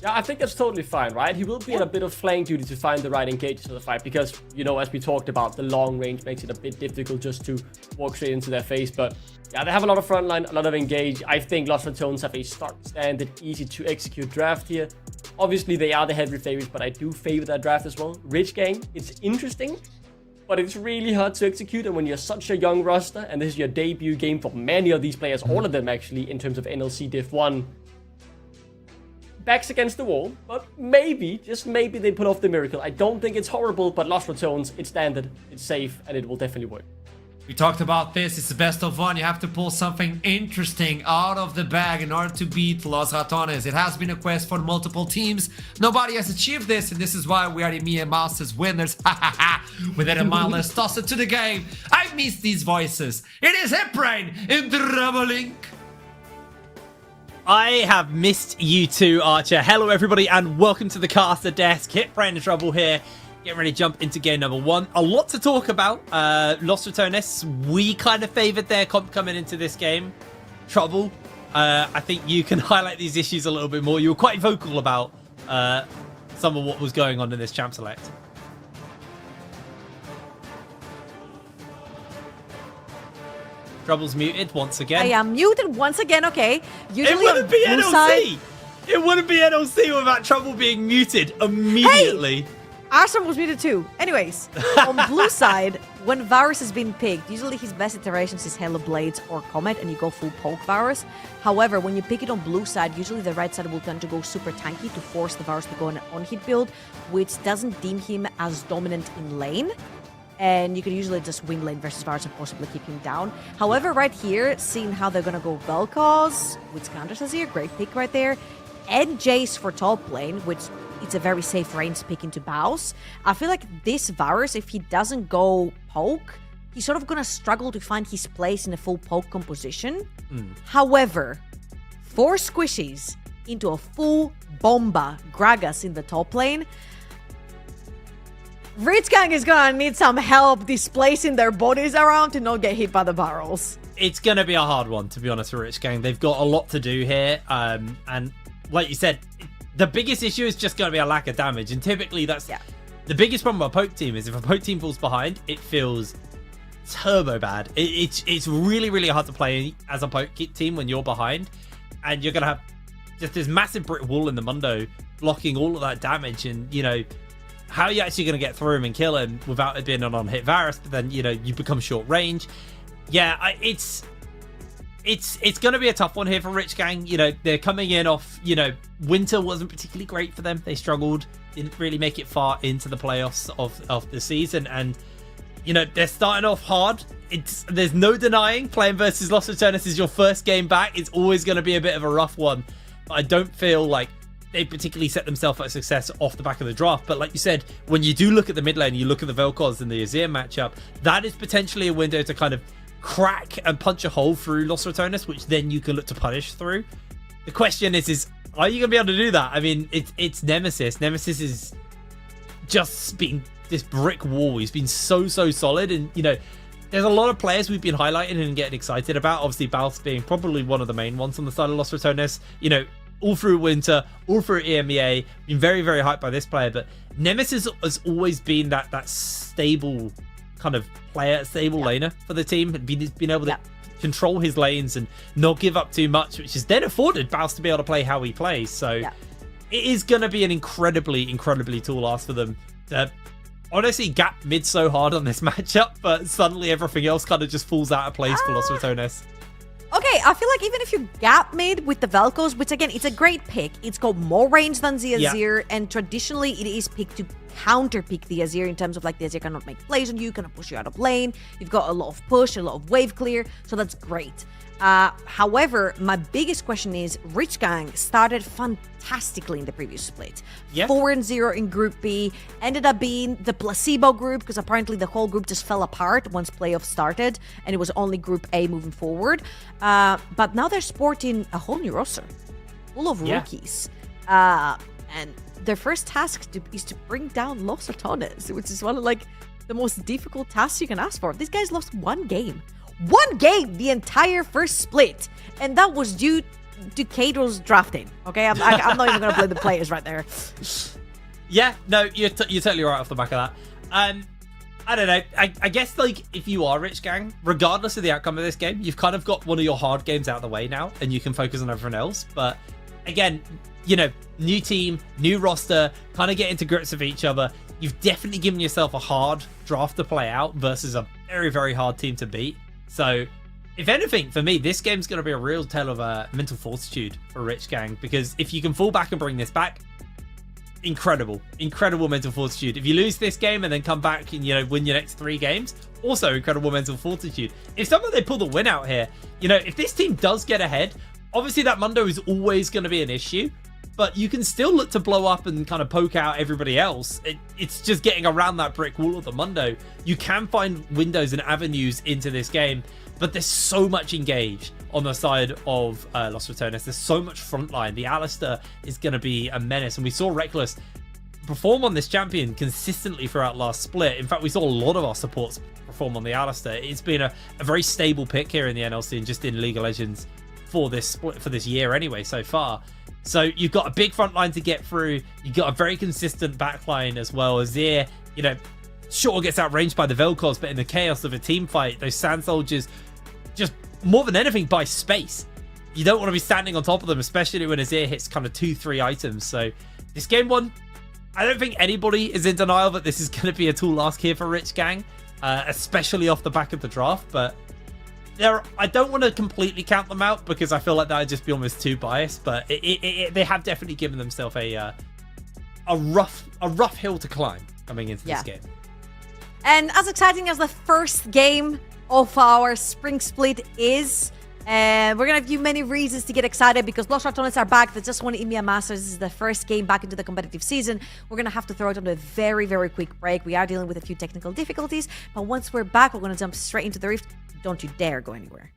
Yeah, I think that's totally fine, right? He will be in a bit of flank duty to find the right engages for the fight because, you know, as we talked about, the long range makes it a bit difficult just to walk straight into their face. But yeah, they have a lot of frontline, a lot of engage. I think Los Ratones have a standard, easy to execute draft here. Obviously, they are the heavy favorites, but I do favor that draft as well. Rich Gang, it's interesting, but it's really hard to execute. And when you're such a young roster, and this is your debut game for many of these players, all of them actually, in terms of NLC Div 1, backs against the wall, but maybe, just maybe they pull off the miracle. I don't think it's horrible, but Los Ratones, it's standard, it's safe, and it will definitely work. We talked about this, it's the best of one. You have to pull something interesting out of the bag in order to beat Los Ratones. It has been a quest for multiple teams. Nobody has achieved this, and this is why we are the Mia Masters winners. With that in mind, let's toss it to the game. I miss these voices. It is Hipbrain in Troubling. I have missed you too, Archer. Hello, everybody, and welcome to the caster desk. Hipbrain in Trouble here. Getting ready to jump into game number one. A lot to talk about. Los Ratones, we kind of favoured their comp coming into this game. Trouble, I think you can highlight these issues a little bit more. You were quite vocal about some of what was going on in this champ select. Trouble's muted once again. I am muted once again, okay. Usually it wouldn't be NLC! Side... It wouldn't be NLC without Trouble being muted immediately. Hey! Arsenal was muted too. Anyways, on blue side, when Varus has been picked, usually his best iterations is Halo Blades or Comet, and you go full poke Varus. However, when you pick it on blue side, usually the right side will tend to go super tanky to force the Varus to go on an on-hit build, which doesn't deem him as dominant in lane. And you can usually just win lane versus Varus and possibly keep him down. However, right here, seeing how they're gonna go Vel'Koz, which counters us here, great pick right there, and Jace for top lane, which it's a very safe range pick into Baus. I feel like this Varus, if he doesn't go poke, he's sort of gonna struggle to find his place in a full poke composition. However, 4 squishies into a full Bomba Gragas in the top lane, Rich Gang is gonna need some help displacing their bodies around to not get hit by the barrels. It's gonna be a hard one, to be honest, for Rich Gang. They've got a lot to do here, and like you said, the biggest issue is just gonna be a lack of damage, and typically that's the biggest problem with a poke team is if a poke team falls behind, it feels turbo bad. It's really, really hard to play as a poke team when you're behind. and you're going to have just this massive brick wall in the Mundo blocking all of that damage, and, you know, how are you actually going to get through him and kill him without it being an on-hit Varus? But then, you know, you become short range. Yeah, it's going to be a tough one here for Rich Gang. You know, they're coming in off, you know, winter wasn't particularly great for them. They struggled, didn't really make it far into the playoffs of the season. And, you know, they're starting off hard. There's no denying playing versus Los Eternos is your first game back. It's always going to be a bit of a rough one. But I don't feel like they particularly set themselves up for success off the back of the draft. But like you said, when you do look at the mid lane, you look at the Vel'Koz and the Azir matchup, that is potentially a window to kind of crack and punch a hole through Los Eternos, which then you can look to punish through. The question is are you going to be able to do that? I mean, it's Nemesis. Nemesis is just been this brick wall. He's been so solid, and, you know, there's a lot of players we've been highlighting and getting excited about. Obviously, Balth being probably one of the main ones on the side of Los Eternos. You know, all through winter, all through EMEA, been very hyped by this player. But Nemesis has always been that stable kind of player, stable laner for the team, and been able to control his lanes and not give up too much, which has then afforded Balth to be able to play how he plays. So it is going to be an incredibly tall ask for them to honestly gap mid so hard on this matchup, but suddenly everything else kind of just falls out of place for Los Eternos. Okay, I feel like even if you gap mid with the Vel'Koz, which again, it's a great pick. It's got more range than the Azir, and traditionally it is picked to counter pick the Azir in terms of like the Azir cannot make plays on you, cannot push you out of lane. You've got a lot of push, a lot of wave clear, so that's great. However, my biggest question is Rich Gang started fantastically in the previous split. 4-0 in Group B, ended up being the placebo group because apparently the whole group just fell apart once playoffs started and it was only Group A moving forward. But now they're sporting a whole new roster full of rookies. And their first task is to bring down Los Eternos, which is one of like the most difficult tasks you can ask for. These guys lost one game the entire first split, and that was due to Cato's drafting. Okay, I'm not even gonna blame the players right there. Yeah, no, you're totally right off the back of that. I don't know. I guess like if you are Rich Gang, regardless of the outcome of this game, you've kind of got one of your hard games out of the way now, and you can focus on everyone else. But again, you know, new team, new roster, kind of get into grips with each other. You've definitely given yourself a hard draft to play out versus a very hard team to beat. So, if anything, for me, this game's going to be a real tale of mental fortitude for Rich Gang, because if you can fall back and bring this back, incredible mental fortitude. If you lose this game and then come back and, you know, win your next 3 games, also incredible mental fortitude. If somehow they pull the win out here, you know, if this team does get ahead, obviously that Mundo is always going to be an issue, but you can still look to blow up and kind of poke out everybody else. It's just getting around that brick wall of the Mundo. You can find windows and avenues into this game, but there's so much engaged on the side of Los Eternos. There's so much frontline. The Alistar is going to be a menace, and we saw Reckless perform on this champion consistently throughout last split. In fact, we saw a lot of our supports perform on the Alistar. It's been a very stable pick here in the NLC and just in League of Legends for this split, for this year anyway so far. So you've got a big front line to get through. You've got a very consistent back line as well. Azir, you know, sure gets outranged by the Vel'Koz, but in the chaos of a team fight, those Sand Soldiers just more than anything buy space. You don't want to be standing on top of them, especially when Azir hits kind of 2-3 items. So this game one, I don't think anybody is in denial that this is going to be a tall ask here for Rich Gang, especially off the back of the draft. But I don't want to completely count them out because I feel like that would just be almost too biased. But they have definitely given themselves a rough hill to climb coming into this game. And as exciting as the first game of our spring split is, we're going to give you many reasons to get excited because Los Eternos are back. They just won EMEA Masters. This is the first game back into the competitive season. We're going to have to throw it on a very quick break. We are dealing with a few technical difficulties, but once we're back, we're going to jump straight into the Rift. Don't you dare go anywhere.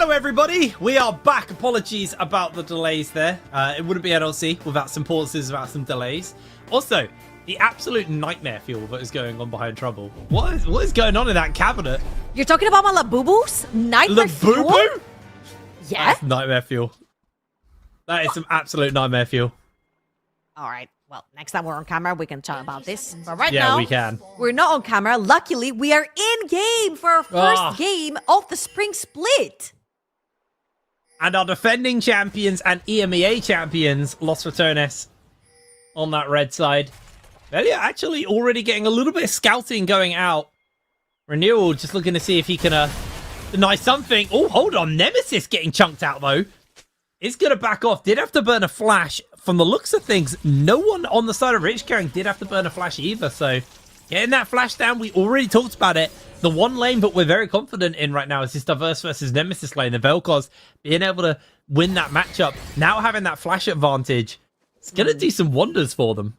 Hello, everybody. We are back. Apologies about the delays there. It wouldn't be NLC without some pauses, without some delays. Also, the absolute nightmare fuel that is going on behind Trouble. What is going on in that cabinet? You're talking about my Labubu's nightmare fuel? Labubu? Yeah. That's nightmare fuel. That is some absolute nightmare fuel. All right. Well, next time we're on camera, we can talk about this. But right Yeah, now, we can. we're not on camera. Luckily, we are in game for our first game of the spring split. And our defending champions and EMEA champions, Los Returnes, on that red side. Well, yeah, actually already getting a little bit of scouting going out. Renewal just looking to see if he can deny something. Oh, hold on. Nemesis getting chunked out, though. Is going to back off. Did have to burn a flash. From the looks of things, no one on the side of Rich Carrying did have to burn a flash either. So getting that flash down, we already talked about it. The one lane that we're very confident in right now is this Diverse versus Nemesis lane. The Vel'Koz being able to win that matchup. Now having that flash advantage, it's going to do some wonders for them.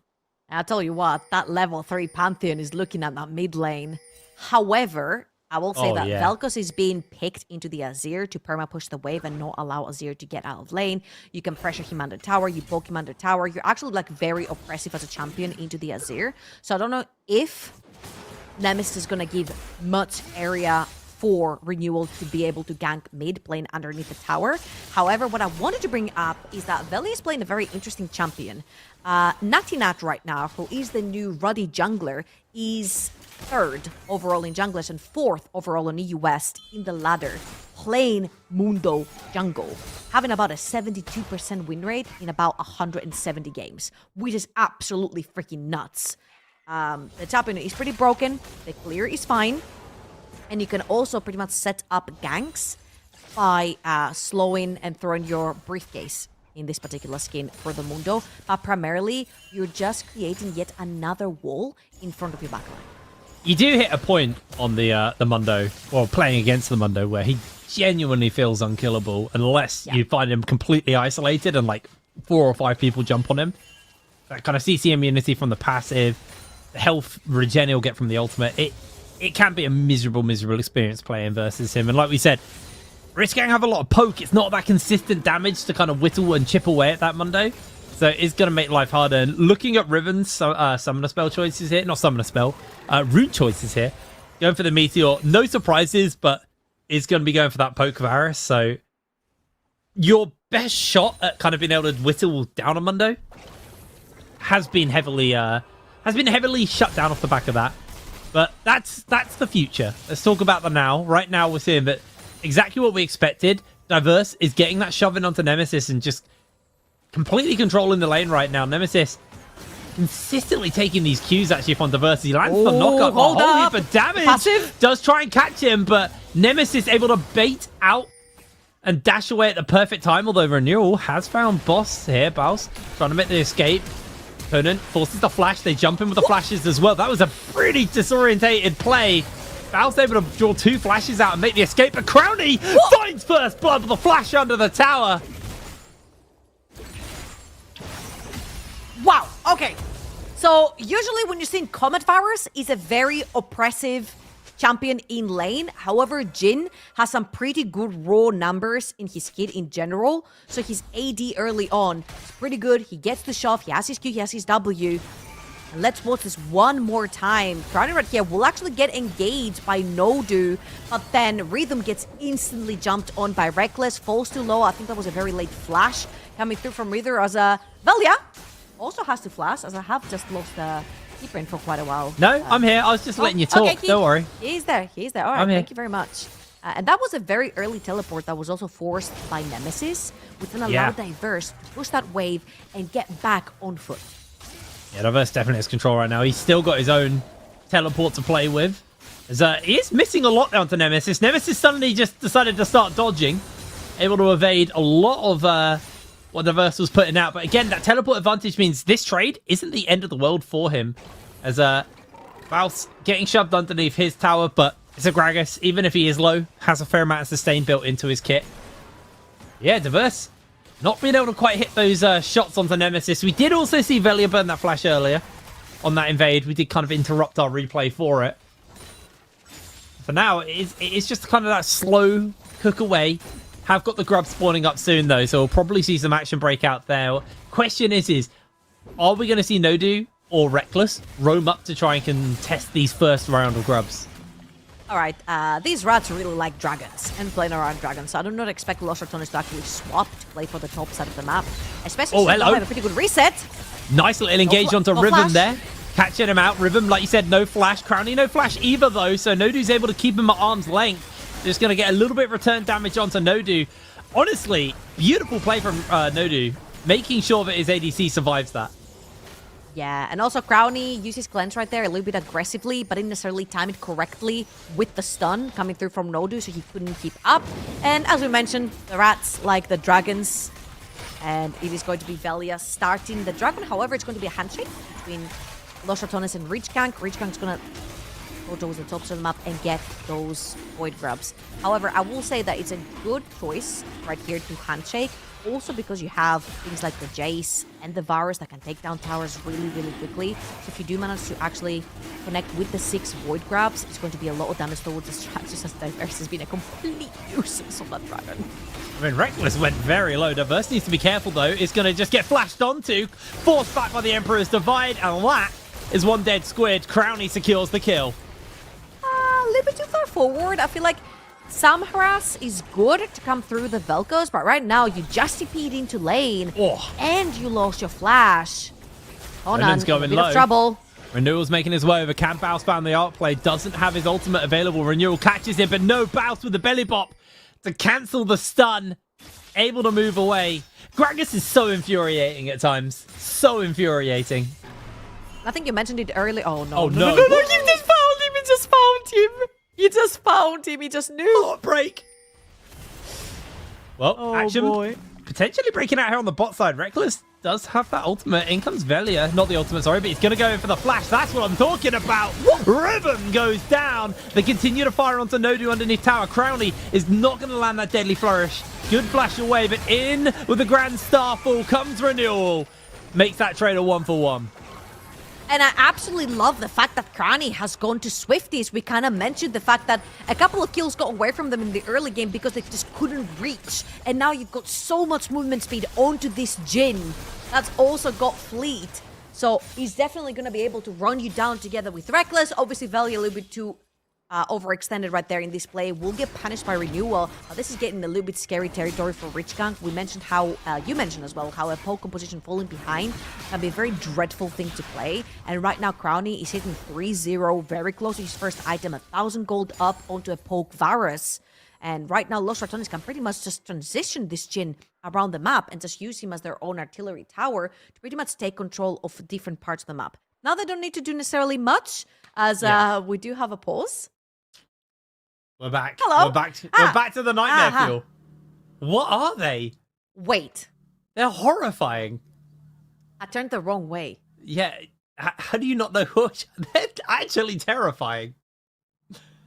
I'll tell you what, that level 3 Pantheon is looking at that mid lane. However, I will say that Vel'Koz is being picked into the Azir to perma-push the wave and not allow Azir to get out of lane. You can pressure him under tower, you poke him under tower. You're actually like very oppressive as a champion into the Azir. So I don't know if Nemesis is going to give much area for Renewal to be able to gank mid, playing underneath the tower. However, what I wanted to bring up is that Veli is playing a very interesting champion. Natinat right now, who is the new Ruddy jungler, is 3rd overall in junglers and 4th overall in EU West in the ladder, playing Mundo jungle, having about a 72% win rate in about 170 games, which is absolutely freaking nuts. The top unit is pretty broken, the clear is fine, and you can also pretty much set up ganks by slowing and throwing your briefcase in this particular skin for the Mundo, but primarily you're just creating yet another wall in front of your backline. You do hit a point on the Mundo, or playing against the Mundo, where he genuinely feels unkillable unless you find him completely isolated and like 4 or 5 people jump on him. That kind of CC immunity from the passive, the health regen he'll get from the ultimate. It can be a miserable experience playing versus him. And like we said, Riskgang have a lot of poke. It's not that consistent damage to kind of whittle and chip away at that Mundo. So it's going to make life harder. And looking at Riven's summoner spell choices here, not summoner spell, root choices here. Going for the Meteor. No surprises, but is going to be going for that poke Varus. So your best shot at kind of being able to whittle down a Mundo has been heavily shut down off the back of that. But that's the future. Let's talk about the now. Right now we're seeing that exactly what we expected. Diverse is getting that shoving onto Nemesis and just completely controlling the lane right now. Nemesis consistently taking these cues actually from Diverse. He lands the knockup. Hold up. For damage. Passive. Does try and catch him, but Nemesis able to bait out and dash away at the perfect time. Although Renewal has found Boss here. Baus trying to make the escape. Opponent forces the flash. They jump in with the flashes as well. That was a pretty disorientated play. Baus able to draw 2 flashes out and make the escape. But Crowny finds first blood with the flash under the tower. Wow, okay. So usually when you're seeing Comet Virus is a very oppressive champion in lane. However, Jhin has some pretty good raw numbers in his kit in general. So his AD early on is pretty good. He gets the shove, he has his Q, he has his W. And let's watch this one more time. Crowny right here will actually get engaged by Nodu, but then Rhythm gets instantly jumped on by Reckless, falls too low. I think that was a very late flash coming through from Rhythm as Velia also has to flash, as I have just lost the keeper in for quite a while. No, I'm here. I was just letting you talk. Okay, Don't worry. He's there. All right, I'm here. thank you very much. And that was a very early teleport that was also forced by Nemesis, which then allowed Diverse to push that wave and get back on foot. Yeah, Diverse definitely has control right now. He's still got his own teleport to play with. As, he is missing a lot down to Nemesis. Nemesis suddenly just decided to start dodging, able to evade a lot of what Diverse was putting out. But again, that teleport advantage means this trade isn't the end of the world for him. As Baus getting shoved underneath his tower, but it's a Gragas, even if he is low, has a fair amount of sustain built into his kit. Yeah, Diverse not being able to quite hit those shots onto Nemesis. We did also see Velia burn that flash earlier on that invade. We did kind of interrupt our replay for it. For now, it's just kind of that slow cook away. Have got the grub spawning up soon, though, so we'll probably see some action break out there. Question is are we going to see Nodu or Reckless roam up to try and contest these first round of grubs? All right, these rats really like dragons and playing around dragons, so I do not expect Los Ratones to actually swap to play for the top side of the map, especially since they have a pretty good reset. Nice little engage onto Rhythm there. Catching him out. Rhythm, like you said, no flash. Crowny, no flash either, though, so Nodu's able to keep him at arm's length. Just going to get a little bit of return damage onto Nodu. Honestly, beautiful play from Nodu, making sure that his ADC survives that. Yeah, and also Crowny uses cleanse right there a little bit aggressively, but didn't necessarily time it correctly with the stun coming through from Nodu, so he couldn't keep up. And as we mentioned, the rats like the dragons, and it is going to be Velia starting the dragon. However, it's going to be a handshake between Los Ratones and Richgang. Richgang's going to go towards the top of the map and get those void grabs. However, I will say that it's a good choice right here to handshake, also because you have things like the Jace and the Varus that can take down towers really, really quickly. So if you do manage to actually connect with the 6 void grabs, it's going to be a lot of damage towards the strat, just as Diverse has been a complete nuisance on that dragon. I mean, Reckless went very low. Diverse needs to be careful, though. It's going to just get flashed onto, forced back by the Emperor's Divide, and that is one dead squid. Crowny secures the kill. A little bit too far forward. I feel like some harass is good to come through the Velcos, but right now you just TP'd into lane and you lost your flash. Hold on, going a bit low. of trouble. Renewal's making his way over. Can Baus found the art play. Doesn't have his ultimate available. Renewal catches him, but no Baus with the belly bop to cancel the stun. Able to move away. Gragas is so infuriating at times. So infuriating. I think you mentioned it earlier. Oh, no. Oh, no. You just found him. You just found him. You just found him. He just knew. Heartbreak. Well, action potentially breaking out here on the bot side. Reckless does have that ultimate. In comes Velia. Not the ultimate, sorry, but he's going to go in for the flash. That's what I'm talking about. Ribbon goes down. They continue to fire onto Nodu underneath tower. Crowny is not going to land that deadly flourish. Good flash away, but in with the Grand Starfall comes Renewal. Makes that trade a 1-for-1. And I absolutely love the fact that Crowny has gone to Swifties. We kind of mentioned the fact that a couple of kills got away from them in the early game because they just couldn't reach. And now you've got so much movement speed onto this Jhin that's also got Fleet. So he's definitely going to be able to run you down together with Reckless. Obviously, Velia a little bit too overextended right there in this play. Will get punished by Renewal. This is getting a little bit scary territory for Richgang. We mentioned how, you mentioned as well, how a poke composition falling behind can be a very dreadful thing to play. And right now, Crowny is hitting 3-0, very close to his first item, 1,000 gold up onto a poke Varus. And right now, Los Ratones can pretty much just transition this Jhin around the map and just use him as their own artillery tower to pretty much take control of different parts of the map. Now they don't need to do necessarily much, as we do have a pause. We're back. Hello. We're back to the nightmare fuel. What are they? Wait. They're horrifying. I turned the wrong way. Yeah. How do you not know who? They're actually terrifying.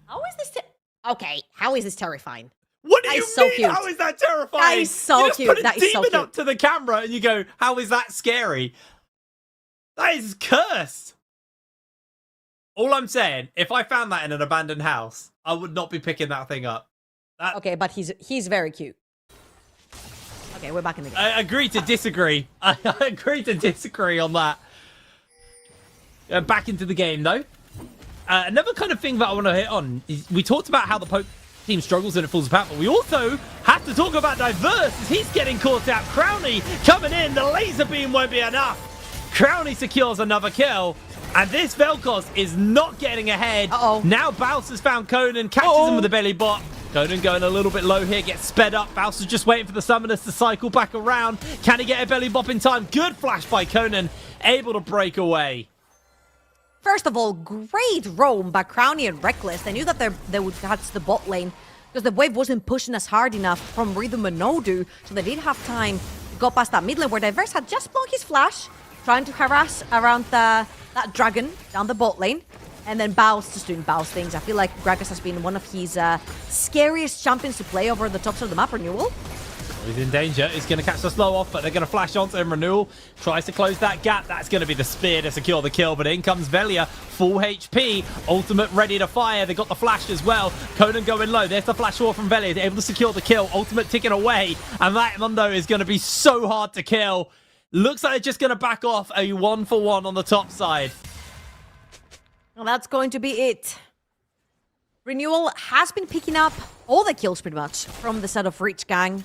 How is this? Okay, how is this terrifying? What do you so mean? cute. How is that terrifying? That is so you just cute. Put a That is so demon cute. up to the camera and you go, "How is that scary?" That is cursed. All I'm saying, if I found that in an abandoned house, I would not be picking that thing up. Okay, but he's very cute. Okay, we're back in the game. I agree to disagree. I agree to disagree on that. Back into the game, though. Another kind of thing that I want to hit on is we talked about how the poke team struggles and it falls apart, but we also have to talk about Diverse as he's getting caught out. Crowny coming in. The laser beam won't be enough. Crowny secures another kill. And this Vel'Koz is not getting ahead. Now Baus has found Conan, catches him with the belly bot. Conan going a little bit low here, gets sped up. Baus is just waiting for the summoners to cycle back around. Can he get a belly bop in time? Good flash by Conan, able to break away. First of all, great roam by Crowny and Reckless. They knew that they would catch the bot lane because the wave wasn't pushing us hard enough from Rhythm and Nodu, so they did have time to go past that mid lane where Diverse had just blocked his flash, trying to harass around that dragon down the bot lane. And then Baus just doing Baus things. I feel like Gragas has been one of his scariest champions to play over the tops of the map. Renewal. He's in danger. He's going to catch the slow off, but they're going to flash onto him. Renewal tries to close that gap. That's going to be the spear to secure the kill, but in comes Velia, full HP. Ultimate ready to fire. They got the flash as well. Conan going low. There's the flash war from Velia. They're able to secure the kill. Ultimate ticking away, and that Mundo is going to be so hard to kill. Looks like they're just going to back off a 1-for-1 on the top side. Well, that's going to be it. Renewal has been picking up all the kills pretty much from the side of Rich Gang.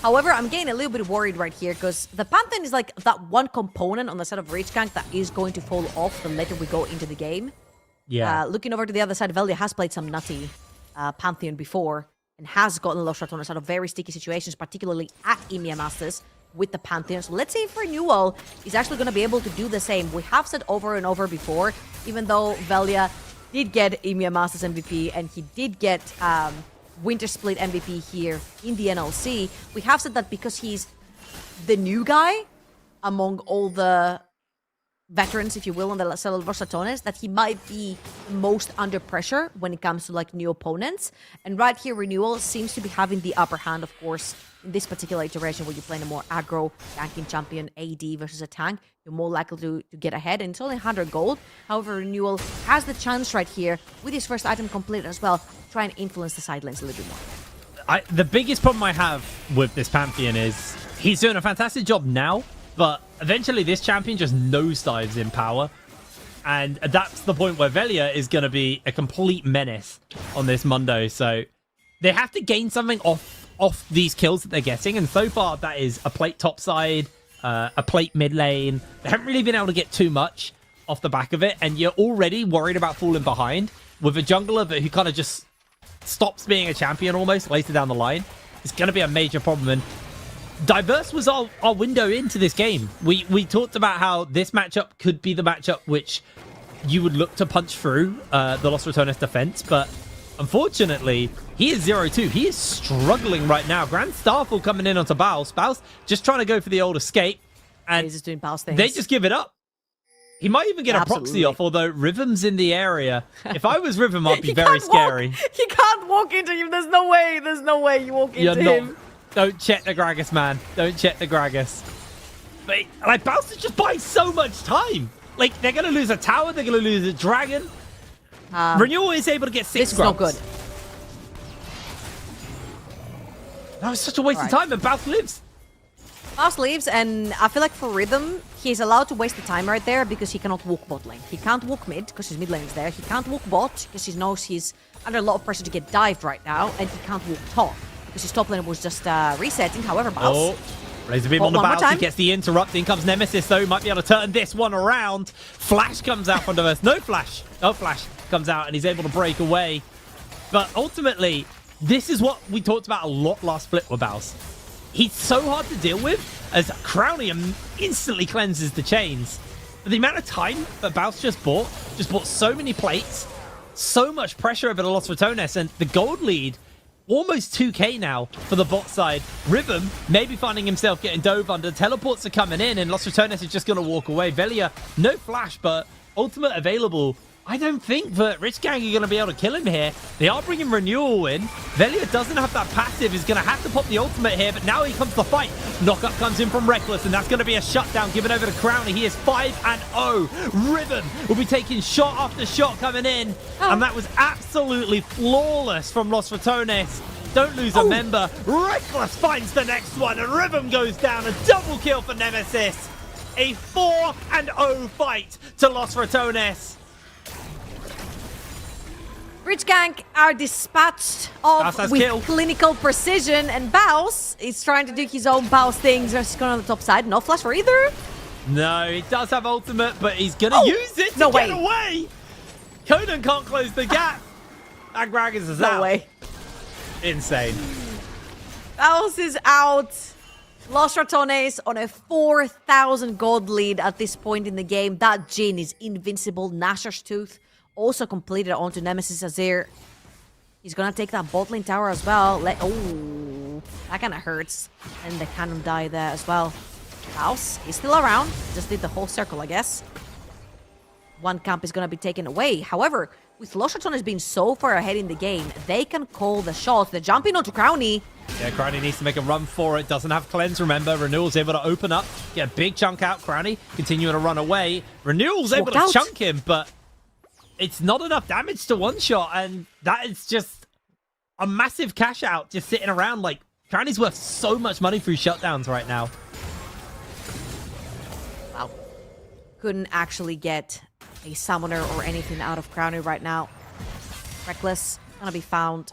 However, I'm getting a little bit worried right here because the Pantheon is like that one component on the side of Rich Gang that is going to fall off the later we go into the game. Yeah. Looking over to the other side, Velia has played some nutty Pantheon before and has gotten Lost Ratones out of very sticky situations, particularly at EMEA Masters with the Pantheon. So let's see if Renewal is actually going to be able to do the same. We have said over and over before, even though Velia did get EMEA Masters MVP and he did get Winter Split MVP here in the NLC, we have said that because he's the new guy among all the veterans, if you will, on the side of Los Ratones, that he might be the most under pressure when it comes to like new opponents. And right here, Renewal seems to be having the upper hand, of course, in this particular iteration where you're playing a more aggro tanking champion AD versus a tank. You're more likely to get ahead, and it's only 100 gold. However, Renewal has the chance right here with his first item completed as well to try and influence the side lanes a little bit more. The biggest problem I have with this Pantheon is he's doing a fantastic job now, but eventually this champion just nosedives in power. And that's the point where Velia is going to be a complete menace on this Mundo. So they have to gain something off these kills that they're getting. And so far, that is a plate top side, a plate mid lane. They haven't really been able to get too much off the back of it. And you're already worried about falling behind with a jungler who kind of just stops being a champion almost later down the line. It's going to be a major problem. And Diverse was our window into this game. We talked about how this matchup could be the matchup which you would look to punch through the Los Ratones defense, but unfortunately, he is 0-2. He is struggling right now. Grand Starfall coming in onto Baus. Baus just trying to go for the old escape, and He's just doing Baus things. they just give it up. He might even get a proxy off, although Rhythm's in the area. If I was Rhythm, I'd be very scary. He can't walk into him. There's no way you walk into him. Don't check the Gragas, man. Don't check the Gragas. But like, Baus is just buying so much time. Like, they're going to lose a tower. They're going to lose a dragon. Renewal is able to get 6 This is not grubs. good. That was such a waste of time, and Baus lives. Baus leaves, and I feel like for Rhythm, he's allowed to waste the time right there because he cannot walk bot lane. He can't walk mid because his mid lane is there. He can't walk bot because he knows he's under a lot of pressure to get dived right now, and he can't walk top because his top lane was just resetting. However, Baus... Laser beam on the one more Baus. He time. gets the interrupt. In comes Nemesis, though. Might be able to turn this one around. Flash comes out from Diverse. No Flash. No Flash comes out, and he's able to break away. But ultimately, this is what we talked about a lot last split with Baus. He's so hard to deal with, as Crowley instantly cleanses the chains. But the amount of time that Baus just bought so many plates, so much pressure over the Los Ratones, and the gold lead, almost 2k now for the bot side. Rhythm maybe finding himself getting dove under. Teleports are coming in, and Los Ratones is just going to walk away. Velia, no flash, but ultimate available. I don't think that Rich Gang are going to be able to kill him here. They are bringing Renewal in. Velia doesn't have that passive. He's going to have to pop the ultimate here, but now he comes to fight. Knockup comes in from Reckless, and that's going to be a shutdown given over to Crowley. He is 5-0. Rhythm will be taking shot after shot coming in, and that was absolutely flawless from Los Ratones. Don't lose a member. Reckless finds the next one, and Rhythm goes down. A double kill for Nemesis. A 4-0 fight to Los Ratones. Rich Gang are dispatched with kill. clinical precision, and Baus is trying to do his own Baus things. Just going on the top side. No flash for either. No, he does have ultimate, but he's going to use it to get away. Conan can't close the gap. That Gragas is out. No way. Insane. Baus is out. Los Ratones on a 4,000 gold lead at this point in the game. That Jhin is invincible. Nashor's Tooth also completed onto Nemesis Azir. He's gonna take that bot lane tower as well. Oh, that kind of hurts. And the cannon die there as well. Baus is still around. Just did the whole circle, I guess. One camp is gonna be taken away. However, with Los Ratones being so far ahead in the game, they can call the shots. They're jumping onto Crowny. Yeah, Crowny needs to make a run for it. Doesn't have cleanse, remember. Renewal's able to open up, get a big chunk out. Crowny continuing to run away. Renewal's able to chunk him, but it's not enough damage to one-shot, and that is just a massive cash out just sitting around. Like, Crowny's worth so much money through shutdowns right now. Wow. Couldn't actually get a summoner or anything out of Crowny right now. Reckless gonna be found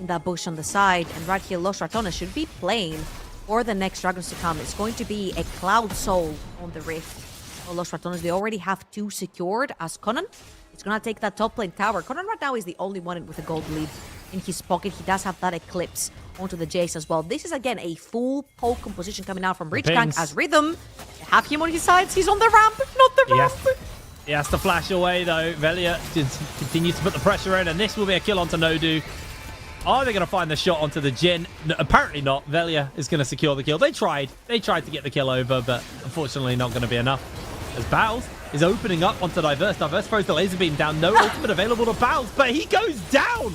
in that bush on the side, and right here Los Ratones should be playing for the next dragons to come. It's going to be a Cloud Soul on the Rift. So Los Ratones, they already have 2 secured as Conan. It's gonna take that top lane tower. Conan right now is the only one with a gold lead in his pocket. He does have that Eclipse onto the Jace as well. This is again a full poke composition coming out from Rich Gang as Rhythm. They have him on his sides. He's on the ramp, not the ramp. He has to flash away though. Velia continues to put the pressure in, and this will be a kill onto Nodu. Are they going to find the shot onto the Jhin? No, apparently not. Velia is going to secure the kill. They tried to get the kill over, but unfortunately not going to be enough. As Bowles is opening up onto Diverse. Diverse throws the laser beam down. No ultimate available to Bowles, but he goes down.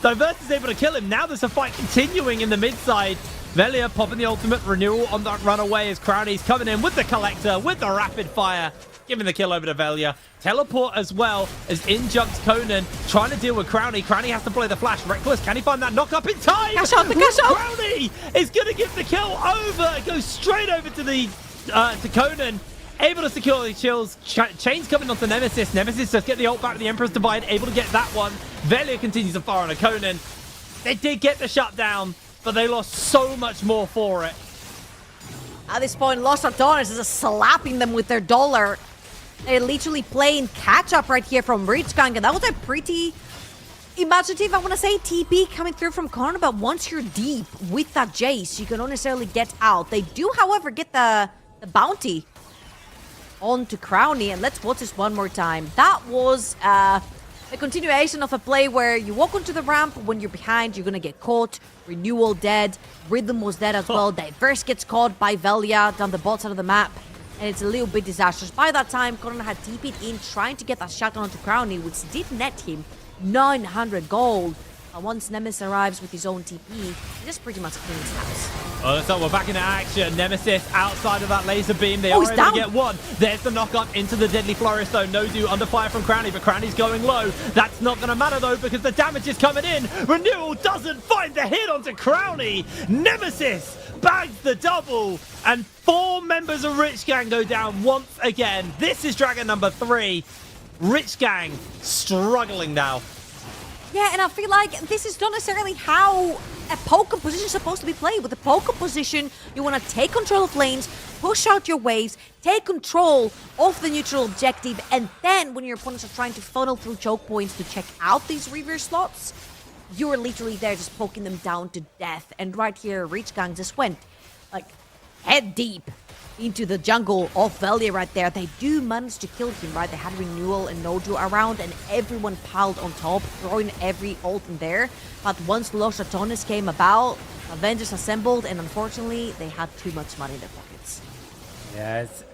Diverse is able to kill him. Now there's a fight continuing in the mid side. Velia popping the ultimate. Renewal on that runaway as Crowny's coming in with the collector, with the rapid fire. Giving the kill over to Velia. Teleport as well as in jumps Conan, trying to deal with Crowny. Crowny has to play the flash. Reckless, can he find that knock up in time? Cash out, the cash out. Crowny is going to give the kill over. It goes straight over to the to Conan. Able to secure the chills. Chain's coming onto Nemesis. Nemesis just get the ult back with the Emperor's Divide. Able to get that one. Velia continues to fire on a Conan. They did get the shutdown, but they lost so much more for it. At this point, Los Ratones is just slapping them with their dollar. They're literally playing catch-up right here from Rich Gang, and that was a pretty imaginative, I want to say, TP coming through from Conan, but once you're deep with that Jace, you can not necessarily get out. They do, however, get the bounty onto Crowny, and let's watch this one more time. That was a continuation of a play where you walk onto the ramp, when you're behind, you're going to get caught. Renewal dead, Rhythm was dead as well. Diverse gets caught by Velia down the bot side of the map. And it's a little bit disastrous. By that time, Conan had TP'd in, trying to get that shot onto Crowny, which did net him 900 gold. And once Nemesis arrives with his own TP, he just pretty much cleans house. Oh, so we're back into action. Nemesis outside of that laser beam. They Oh, are he's able down. to get one. There's the knock up into the Deadly Flourish, though. Nodu under fire from Crowny, but Crowny's going low. That's not going to matter, though, because the damage is coming in. Renewal doesn't find the hit onto Crowny. Nemesis bags the double, and 4 members of Rich Gang go down once again. This is Dragon number 3. Rich Gang struggling now. Yeah, and I feel like this is not necessarily how a poke composition is supposed to be played. With a poke composition, you want to take control of lanes, push out your waves, take control of the neutral objective, and then when your opponents are trying to funnel through choke points to check out these reverse slots, you're literally there just poking them down to death. And right here, Rich Gang just went like head deep into the jungle of Velia right there. They do manage to kill him, right? They had Renewal and Nodu around, and everyone piled on top, throwing every ult in there. But once Los Ratones came about, Avengers assembled, and unfortunately, they had too much money in their pockets. Yes.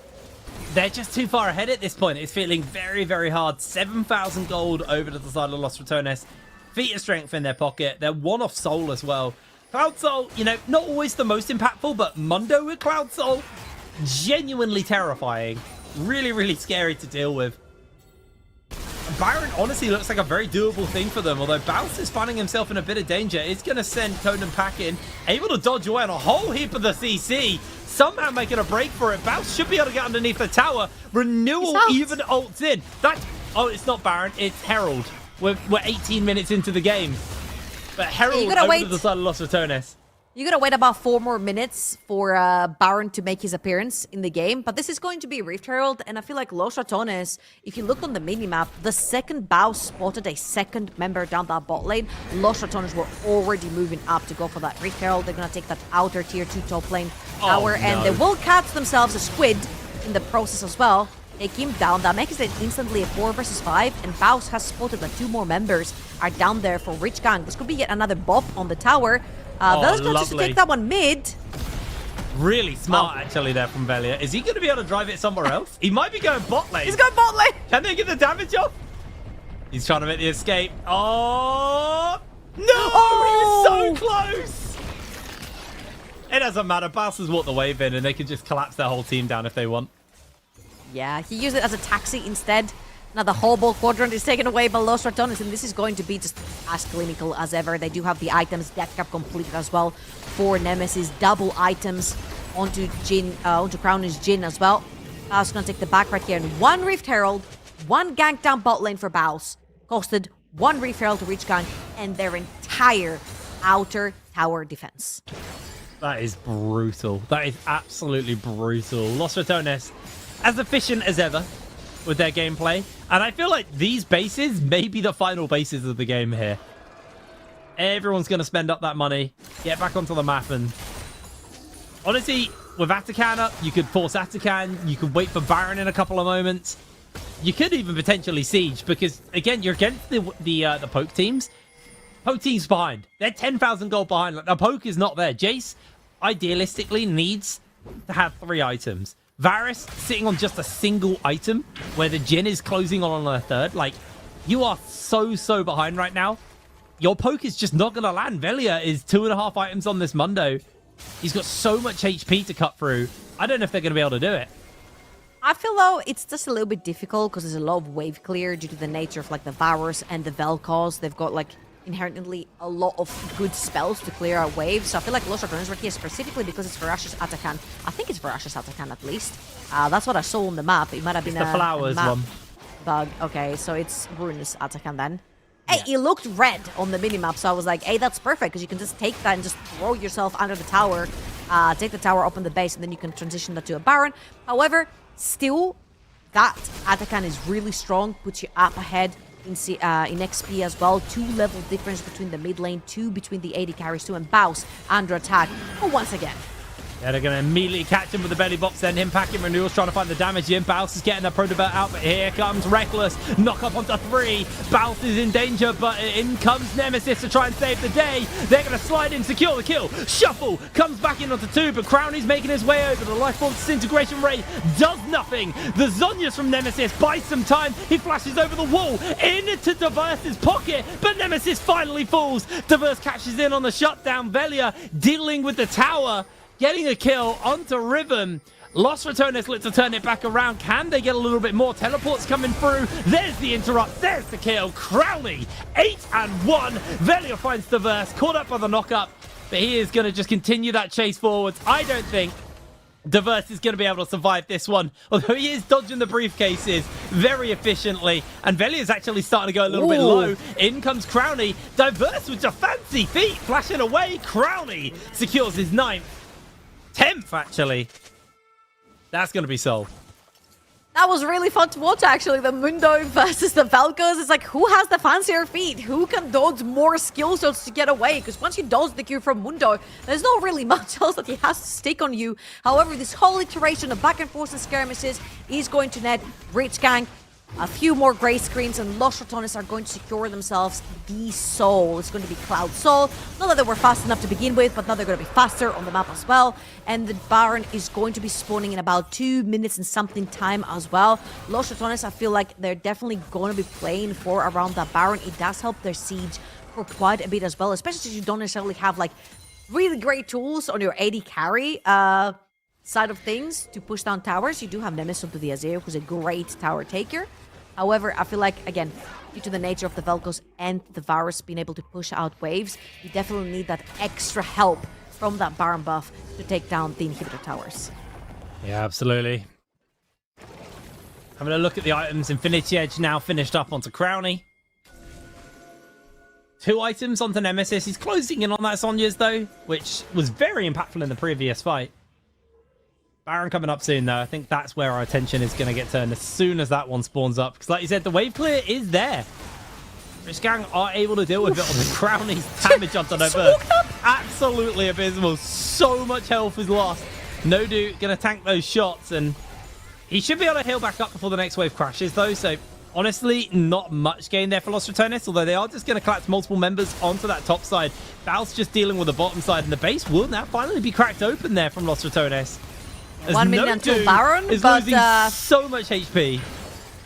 They're just too far ahead at this point. It's feeling very, very hard. 7,000 gold over to the side of Los Ratones. Feet of strength in their pocket. They're one off Soul as well. Cloud Soul, you know, not always the most impactful, but Mundo with Cloud Soul, genuinely terrifying. Really, really scary to deal with. Byron honestly looks like a very doable thing for them, although Bounce is finding himself in a bit of danger. It's going to send Conan packing, able to dodge away on a whole heap of the CC. Somehow making a break for it. Bounce should be able to get underneath the tower. Renewal even ults in. Oh, it's not Baron, it's Herald. We're 18 minutes into the game. But Herald over to the side of Los Ratones. You gotta wait about 4 more minutes for Baron to make his appearance in the game, but this is going to be Rift Herald, and I feel like Los Ratones, if you look on the minimap, the second Bao spotted a second member down that bot lane, Los Ratones were already moving up to go for that Rift Herald. They're gonna take that outer tier 2 top lane tower, and they will catch themselves a squid in the process as well. Take him down. That makes it instantly a 4 versus 5, and Baus has spotted that 2 more members are down there for Rich Gang. This could be yet another bop on the tower. Vella's going to take that one mid. Really smart, actually, there from Velia. Is he going to be able to drive it somewhere else? He might be going bot lane. He's going bot lane. Can they get the damage off? He's trying to make the escape. Oh! No! He was so close! It doesn't matter. Baus has walked the wave in, and they can just collapse their whole team down if they want. Yeah, he used it as a taxi instead. Now the whole ball quadrant is taken away by Los Ratones, and this is going to be just as clinical as ever. They do have the items, death cap completed as well for Nemesis. Double items onto Jin, onto Crown's Jin as well. Baus gonna take the back right here, and one Rift Herald, one gank down bot lane for Baus. Costed one Rift Herald to reach gank, and their entire outer tower defense. That is brutal. That is absolutely brutal. Los Ratones, as efficient as ever with their gameplay. And I feel like these bases may be the final bases of the game here. Everyone's going to spend up that money, get back onto the map, and honestly, with Atakan up, you could force Atakan, you could wait for Baron in a couple of moments. You could even potentially siege, because again, you're against the poke teams. Poke team's behind. They're 10,000 gold behind. Now, poke is not there. Jace, idealistically, needs to have 3 items. Varus sitting on just a single item where the Jin is closing on a third. Like, you are so behind right now. Your poke is just not going to land. Velia is 2.5 items on this Mundo. He's got so much HP to cut through. I don't know if they're going to be able to do it. I feel though it's just a little bit difficult because there's a lot of wave clear due to the nature of like the Varus and the Vel'Koz. They've got like inherently a lot of good spells to clear out waves. So I feel like Los Ratones right here specifically because it's Varash's Atakan. I think it's Varash's Atakan at least. That's what I saw on the map. It might have been the flowers map one. bug. Okay, so it's Rune's Atakan then. Hey, it looked red on the minimap, so I was like, hey, that's perfect, because you can just take that and just throw yourself under the tower, take the tower up on the base, and then you can transition that to a Baron. However, still, that Atakan is really strong, puts you up ahead in XP as well. 2-level difference between the mid lane, 2 between the AD carries, 2, and Baus under attack. But once again, Yeah, they're going to immediately catch him with the belly box, then him packing renewals, trying to find the damage in. Baus is getting that Protobert out, but here comes Reckless. Knock up onto 3. Baus is in danger, but in comes Nemesis to try and save the day. They're going to slide in, secure the kill. Shuffle comes back in onto 2, but Crowny's making his way over. The Lifeform disintegration ray does nothing. The Zonias from Nemesis buys some time. He flashes over the wall into Diverse's pocket, but Nemesis finally falls. Diverse catches in on the shutdown. Velia dealing with the tower. Getting a kill onto Riven. Los Ratones look to turn it back around. Can they get a little bit more? Teleports coming through. There's the interrupt. There's the kill. Crowley, 8-1. Velia finds Diverse. Caught up by the knock-up. But he is going to just continue that chase forwards. I don't think Diverse is going to be able to survive this one. Although he is dodging the briefcases very efficiently. And Velia is actually starting to go a little bit low. In comes Crowley. Diverse with a fancy feet. Flashing away. Crowley secures his 9th. 10th, actually. That's going to be solved. that was really fun to watch, actually. The Mundo versus the Vel'Koz. It's like, who has the fancier feet? Who can dodge more skill shots to get away? Because once you dodge the Q from Mundo, there's not really much else that he has to stick on you. However, this whole iteration of back and forth and skirmishes is going to net Rich Gang a few more gray screens, and Los Ratones are going to secure themselves the Soul. It's going to be Cloud Soul. Not that they were fast enough to begin with, but now they're going to be faster on the map as well. And the Baron is going to be spawning in about 2 minutes and something time as well. Los Ratones, I feel like they're definitely going to be playing for around that Baron. It does help their siege for quite a bit as well, especially since you don't necessarily have like really great tools on your AD carry side of things to push down towers. You do have Nemesis to the Azir, who's a great tower taker. However, I feel like, again, due to the nature of the Vel'Koz and the Varus being able to push out waves, you definitely need that extra help from that Baron buff to take down the inhibitor towers. Yeah, absolutely. Having a look at the items, Infinity Edge now finished up onto Crowny. 2 items onto Nemesis. He's closing in on that Sonya's though, which was very impactful in the previous fight. Baron coming up soon, though. I think that's where our attention is going to get turned as soon as that one spawns up. Because like you said, the wave clear is there. Rich Gang are able to deal with it on the Crowny's damage onto Diverse. Absolutely abysmal. So much health is lost. Nodu going to tank those shots, and he should be able to heal back up before the next wave crashes, though. So, honestly, not much gain there for Los Ratones, although they are just going to collapse multiple members onto that top side. Baus just dealing with the bottom side, and the base will now finally be cracked open there from Los Ratones. 1 minute until Baron, is but losing so much HP.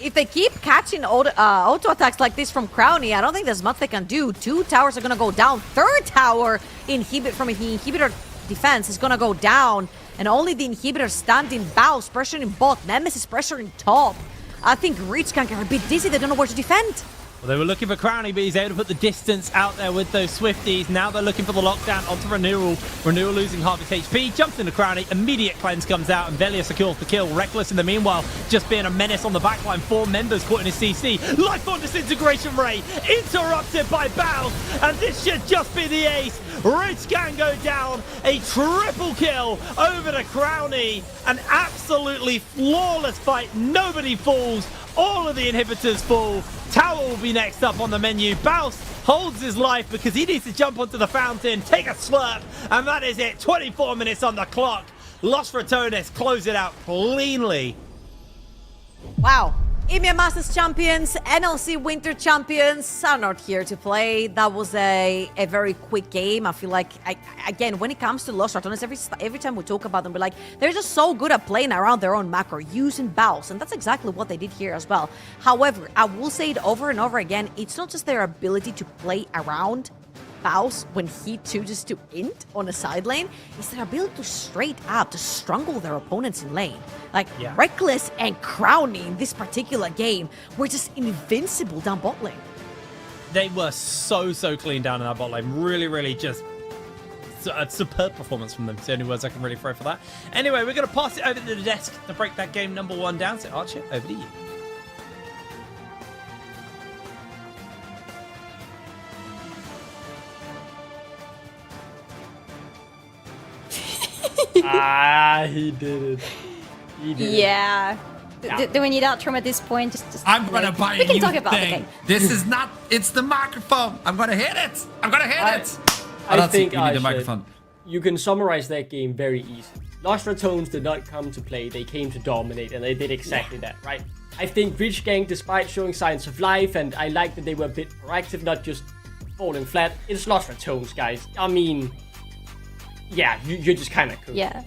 if they keep catching auto attacks like this from Crowny, I don't think there's much they can do. 2 towers are gonna go down. 3rd tower from the inhibitor defense is gonna go down, and only the inhibitor standing. Baus pressuring bot, Nemesis pressuring top. I think Reach can get a bit dizzy. They don't know where to defend. Well, they were looking for Crowny, but he's able to put the distance out there with those Swifties. Now they're looking for the lockdown onto Renewal. Renewal losing half his HP, jumps into Crowny, immediate cleanse comes out, and Velia secures the kill. Reckless in the meanwhile, just being a menace on the backline. 4 members caught in his CC. Life on disintegration ray, interrupted by Baus, and this should just be the ace. Rich Gang go down, a triple kill over to Crowny. An absolutely flawless fight, nobody falls. All of the inhibitors fall. Tower will be next up on the menu. Baus holds his life because he needs to jump onto the fountain, take a slurp, and that is it. 24 minutes on the clock. Los Ratones close it out cleanly. Wow. EMEA Masters champions, NLC Winter champions are not here to play. That was a very quick game. I feel like, again, when it comes to Los Ratones, every time we talk about them, we're like, they're just so good at playing around their own macro, using Baus, and that's exactly what they did here as well. However, I will say it over and over again, it's not just their ability to play around Baus when he chooses to int on a side lane, is their ability to straight up to strangle their opponents in lane. Like, Reckless and Crowny in this particular game were just invincible down bot lane. They were so clean down in that bot lane. Really just a superb performance from them. It's the only words I can really throw for that. Anyway, we're going to pass it over to the desk to break that game number 1 down. So Archer, over to you. He did it. He did it. Yeah. Do we need outro at this point? Just I'm gonna buy we a can new talk about the thing. game. This is not. It's the microphone. I'm gonna hit it. I'm gonna hit it. I think you need the microphone. You can summarize that game very easily. Los Ratones did not come to play, they came to dominate, and they did exactly that, right? I think Rich Gang, despite showing signs of life, and I like that they were a bit proactive, not just falling flat, it's Los Ratones, guys. I mean, yeah, you're just kind of cool. Yeah.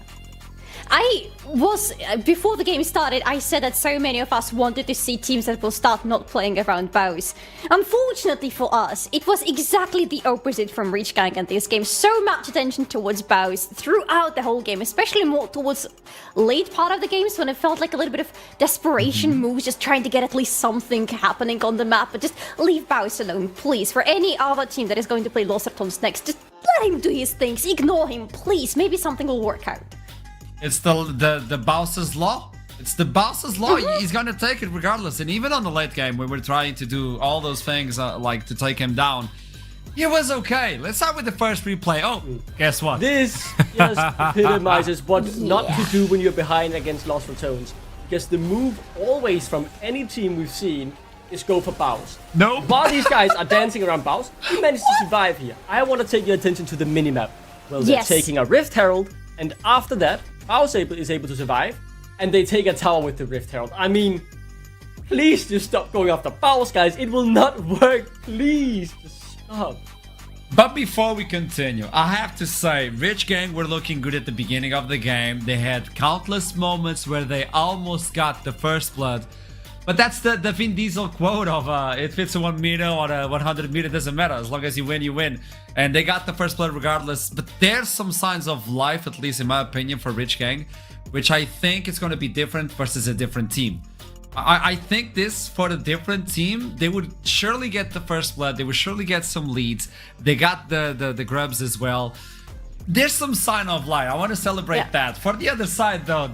Before the game started, I said that so many of us wanted to see teams that will start not playing around Baus. Unfortunately for us, it was exactly the opposite from Reach Gang in this game. So much attention towards Baus throughout the whole game, especially more towards late part of the games when it felt like a little bit of desperation moves, just trying to get at least something happening on the map. But just leave Baus alone, please. For any other team that is going to play Los Ratones next, just let him do his things. Ignore him, please. Maybe something will work out. It's the Baus's law. It's the Baus's law. He's gonna take it regardless. And even on the late game, when we're trying to do all those things like to take him down, he was okay. Let's start with the first replay. Oh, guess what? This just epitomizes what not to do when you're behind against Los Ratones. Because the move always from any team we've seen is go for Baus. No. While these guys are dancing around Baus, he managed to survive here. I want to take your attention to the minimap. Well, they're taking a Rift Herald, and after that, Baus is able to survive, and they take a tower with the Rift Herald. I mean, please just stop going after Baus, guys. It will not work. Please, just stop. But before we continue, I have to say, Rich Gang were looking good at the beginning of the game. They had countless moments where they almost got the first blood. But that's the Vin Diesel quote of if it's a 1 meter or a 100 meter, doesn't matter. As long as you win, you win. And they got the first blood regardless. But there's some signs of life, at least in my opinion, for Rich Gang, which I think is going to be different versus a different team. I think this, for the different team, they would surely get the first blood. They would surely get some leads. They got the grubs as well. There's some sign of life. I want to celebrate that. For the other side, though,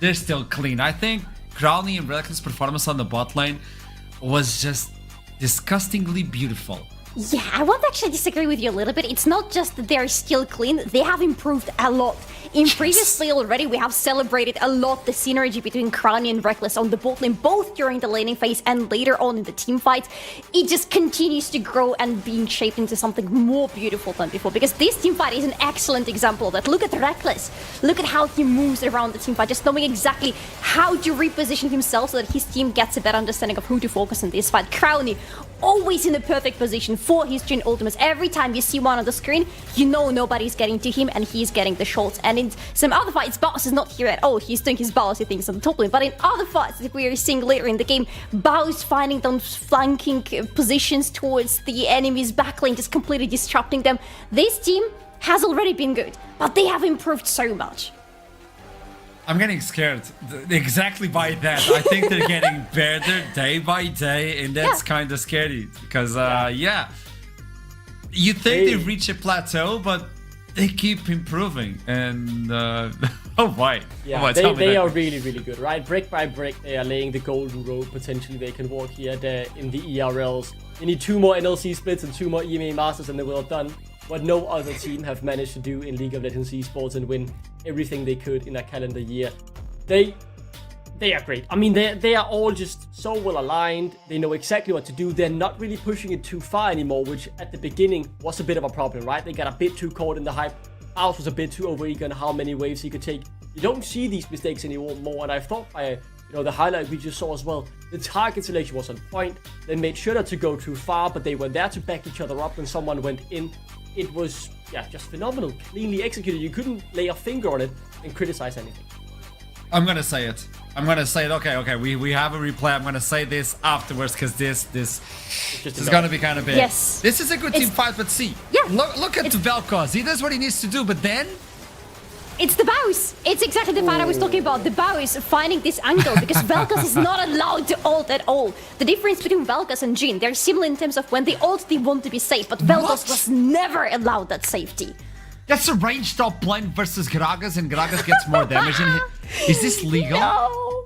they're still clean. I think Crowny and Reckless performance on the bot lane was just disgustingly beautiful. Yeah, I want to actually disagree with you a little bit. It's not just that they're still clean, they have improved a lot. In previously already, we have celebrated a lot the synergy between Crowny and Reckless on the bot lane, both during the laning phase and later on in the team fights. It just continues to grow and being shaped into something more beautiful than before, because this team fight is an excellent example of that. Look at Reckless. Look at how he moves around the team fight, just knowing exactly how to reposition himself so that his team gets a better understanding of who to focus in this fight. Crowny, always in the perfect position for his Jhin ultimates. Every time you see one on the screen, you know nobody's getting to him and he's getting the shots. And in some other fights, Baus is not here at all. He's doing his Bausy things on the top lane. But in other fights that we are seeing later in the game, Baus finding those flanking positions towards the enemy's backlane, just completely disrupting them. This team has already been good, but they have improved so much. I'm getting scared exactly by that. I think they're getting better day by day, and that's kind of scary because, you think they reach a plateau, but they keep improving. And oh boy, yeah, they are really, really good, right? Brick by brick, they are laying the golden road. Potentially, they can walk here in the ERLs. They need 2 more NLC splits and 2 more EMA Masters, and they will have done what no other team have managed to do in League of Legends esports and win everything they could in a calendar year. They are great. I mean, they are all just so well aligned. They know exactly what to do. They're not really pushing it too far anymore, which at the beginning was a bit of a problem, right? They got a bit too caught in the hype. Baus was a bit too overeager on how many waves he could take. You don't see these mistakes anymore, and I thought by the highlight we just saw as well, the target selection was on point. They made sure not to go too far, but they were there to back each other up when someone went in. It was, just phenomenal, cleanly executed. You couldn't lay a finger on it and criticize anything. I'm gonna say it. Okay. We have a replay. I'm gonna say this afterwards because this is gonna be kind of big. Yes. This is a good team fight, but see, look at Vel'Koz. He does what he needs to do, but then it's the Baus. It's exactly the fight I was talking about. The Baus finding this angle because Vel'Koz is not allowed to ult at all. The difference between Vel'Koz and Jhin, they're similar in terms of when they ult, they want to be safe, but Vel'Koz was never allowed that safety. That's a ranged top lane versus Gragas, and Gragas gets more damage in hit. Is this legal? No.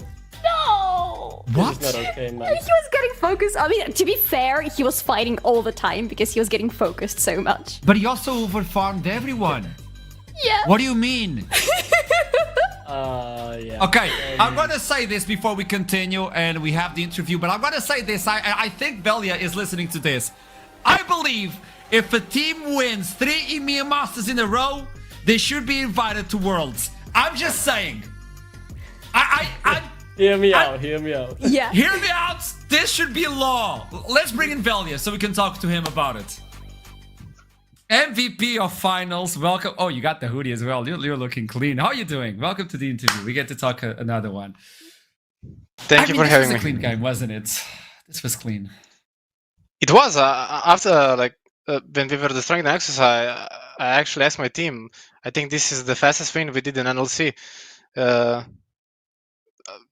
What? This is not okay, man. He was getting focused. I mean, to be fair, he was fighting all the time because he was getting focused so much. But he also overfarmed everyone. Yeah. What do you mean? Yeah. Okay, I'm gonna say this before we continue and we have the interview, but I'm gonna say this. I think Velia is listening to this. I believe if a team wins 3 EMEA Masters in a row, they should be invited to Worlds. I'm just saying. Hear me out. Yeah. Hear me out. This should be law. Let's bring in Velia so we can talk to him about it. MVP of finals. Welcome. Oh, you got the hoodie as well. You're looking clean. How are you doing? Welcome to the interview. We get to talk another one. Thank you for having me. This was a clean game, wasn't it? This was clean. It was after when we were destroying the Nexus. I actually asked my team. I think this is the fastest win we did in NLC.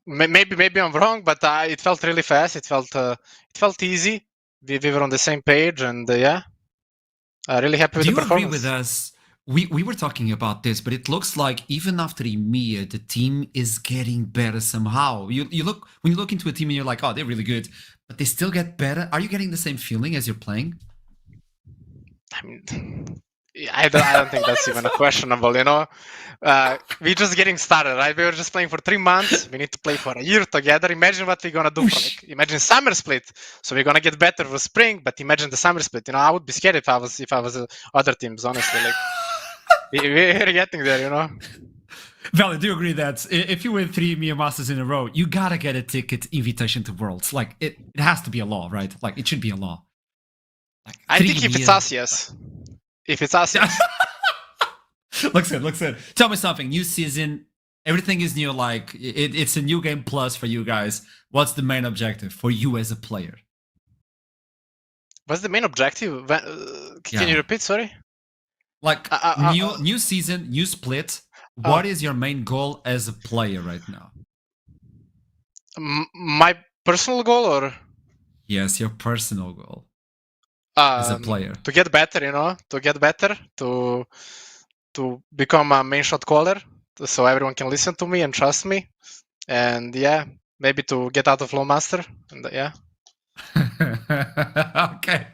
Maybe I'm wrong, but it felt really fast. It felt easy. We were on the same page, and really happy with the performance. Do you agree with us? We were talking about this, but it looks like even after EMEA, the team is getting better somehow. When you look into a team and you're like, oh, they're really good, but they still get better. Are you getting the same feeling as you're playing? I mean, I don't think that's even a questionable, We're just getting started, right? We were just playing for 3 months. We need to play for a year together. Imagine what we're gonna do for imagine summer split. So we're gonna get better for spring, but imagine the summer split. I would be scared if I was other teams, honestly. We're getting there, Valen, do you agree that if you win 3 EMEA Masters in a row, you gotta get a ticket invitation to Worlds? Like it has to be a law, right? Like it should be a law. Like, I think if it's us, yes. If it's us, yes. Looks good. Tell me something. New season, everything is new. Like it's a new game plus for you guys. What's the main objective for you as a player? What's the main objective? Can you repeat? Sorry. Like new season, new split. What is your main goal as a player right now? My personal goal, or yes, your personal goal as a player. To get better, to get better, to become a main shot caller, so everyone can listen to me and trust me, and maybe to get out of Flow Master, and Okay.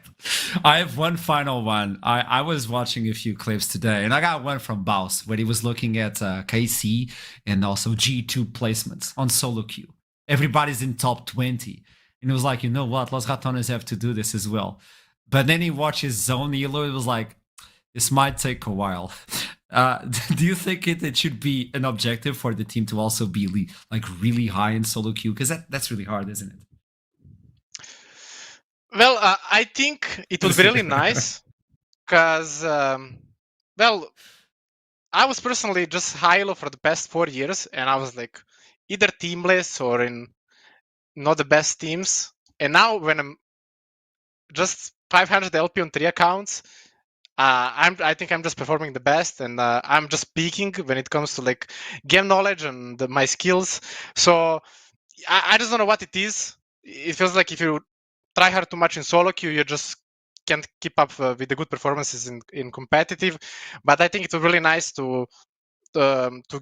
I have one final one. I was watching a few clips today, and I got one from Baus where he was looking at KC and also G2 placements on solo queue. Everybody's in top 20. And it was like, you know what? Los Ratones have to do this as well. But then he watches Zone Elo. It was like, this might take a while. Do you think it should be an objective for the team to also be really high in solo queue? Because that's really hard, isn't it? Well, I think it would be really nice because, I was personally just high-elo for the past 4 years, and I was like either teamless or in not the best teams. And now when I'm just 500 LP on 3 accounts, I think I'm just performing the best, and I'm just peaking when it comes to like game knowledge and my skills. So I just don't know what it is. It feels like if you try hard too much in solo queue, you just can't keep up with the good performances in competitive. But I think it's really nice to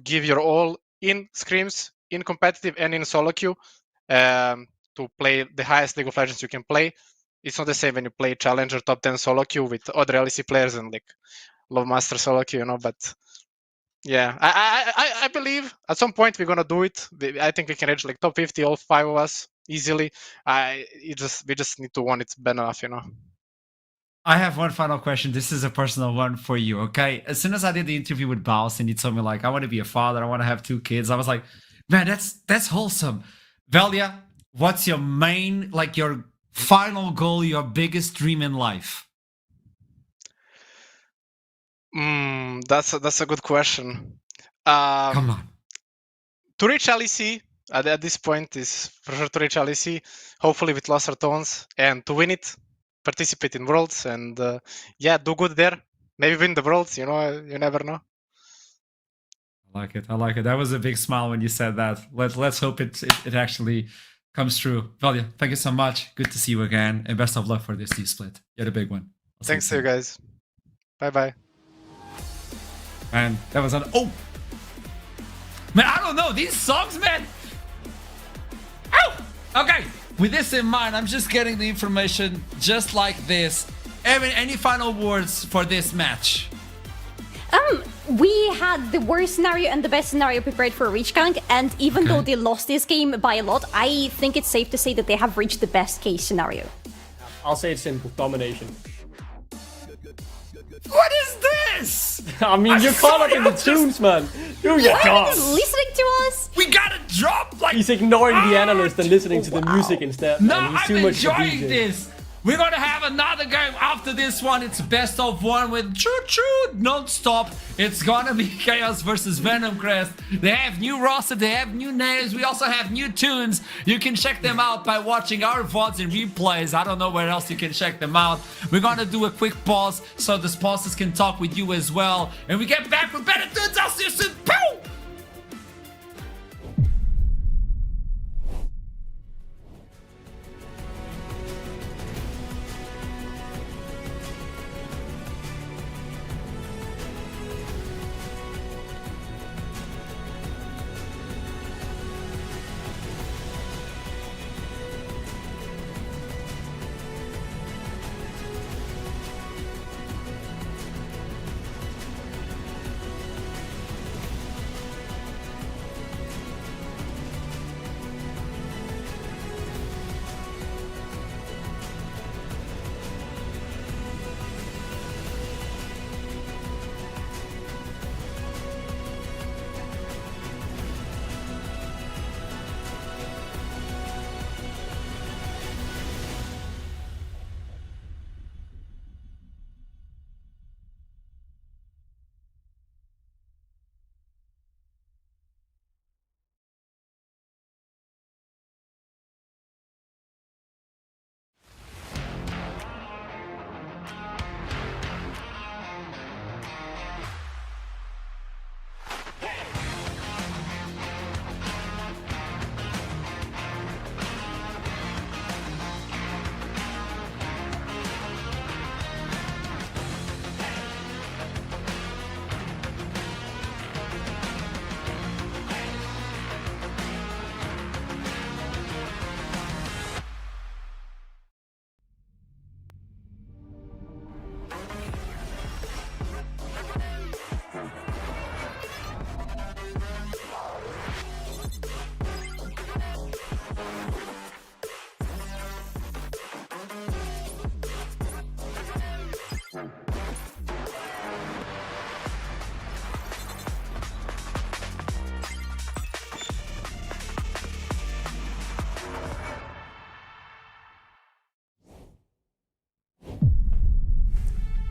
give your all in scrims, in competitive, and in solo queue to play the highest League of Legends you can play. It's not the same when you play Challenger top 10 solo queue with other LEC players and like Love Master solo queue, But yeah, I believe at some point we're gonna do it. I think we can reach like top 50, all 5 of us easily. We just need to want it bad enough, I have one final question. This is a personal one for you, okay? As soon as I did the interview with Baus and he told me like, I want to be a father, I want to have 2 kids, I was like, man, that's wholesome. Velia, what's your main, like your final goal, your biggest dream in life? That's a good question. Come on. To reach LEC at this point is for sure to reach LEC, hopefully with lesser tones, and to win it, participate in worlds, and do good there. Maybe win the worlds. You never know. I like it. That was a big smile when you said that. Let's hope it actually comes true. Velia, thank you so much. Good to see you again, and best of luck for this new split. You're the big one. Thanks to you guys. Bye. Man, that was oh! Man, I don't know, these songs, man! Ow! Okay, with this in mind, I'm just getting the information just like this. Evan, any final words for this match? We had the worst scenario and the best scenario prepared for Reach Gang, and even though they lost this game by a lot, I think it's safe to say that they have reached the best case scenario. I'll say it's simple: domination. What is this? I mean, you're caught up in the tunes, man. Do your job. Listening to us? We gotta drop like... He's ignoring the analyst and listening to the music instead. No, Man. He's I'm too much of a enjoying DJ. this. We're gonna have another game after this one. It's best of 1 with choo-choo non-stop. It's gonna be Chaos versus Venom Crest. They have new roster, they have new names. We also have new tunes. You can check them out by watching our VODs and replays. I don't know where else you can check them out. We're gonna do a quick pause so the sponsors can talk with you as well. And we get back with better tunes. I'll see you soon. Boom!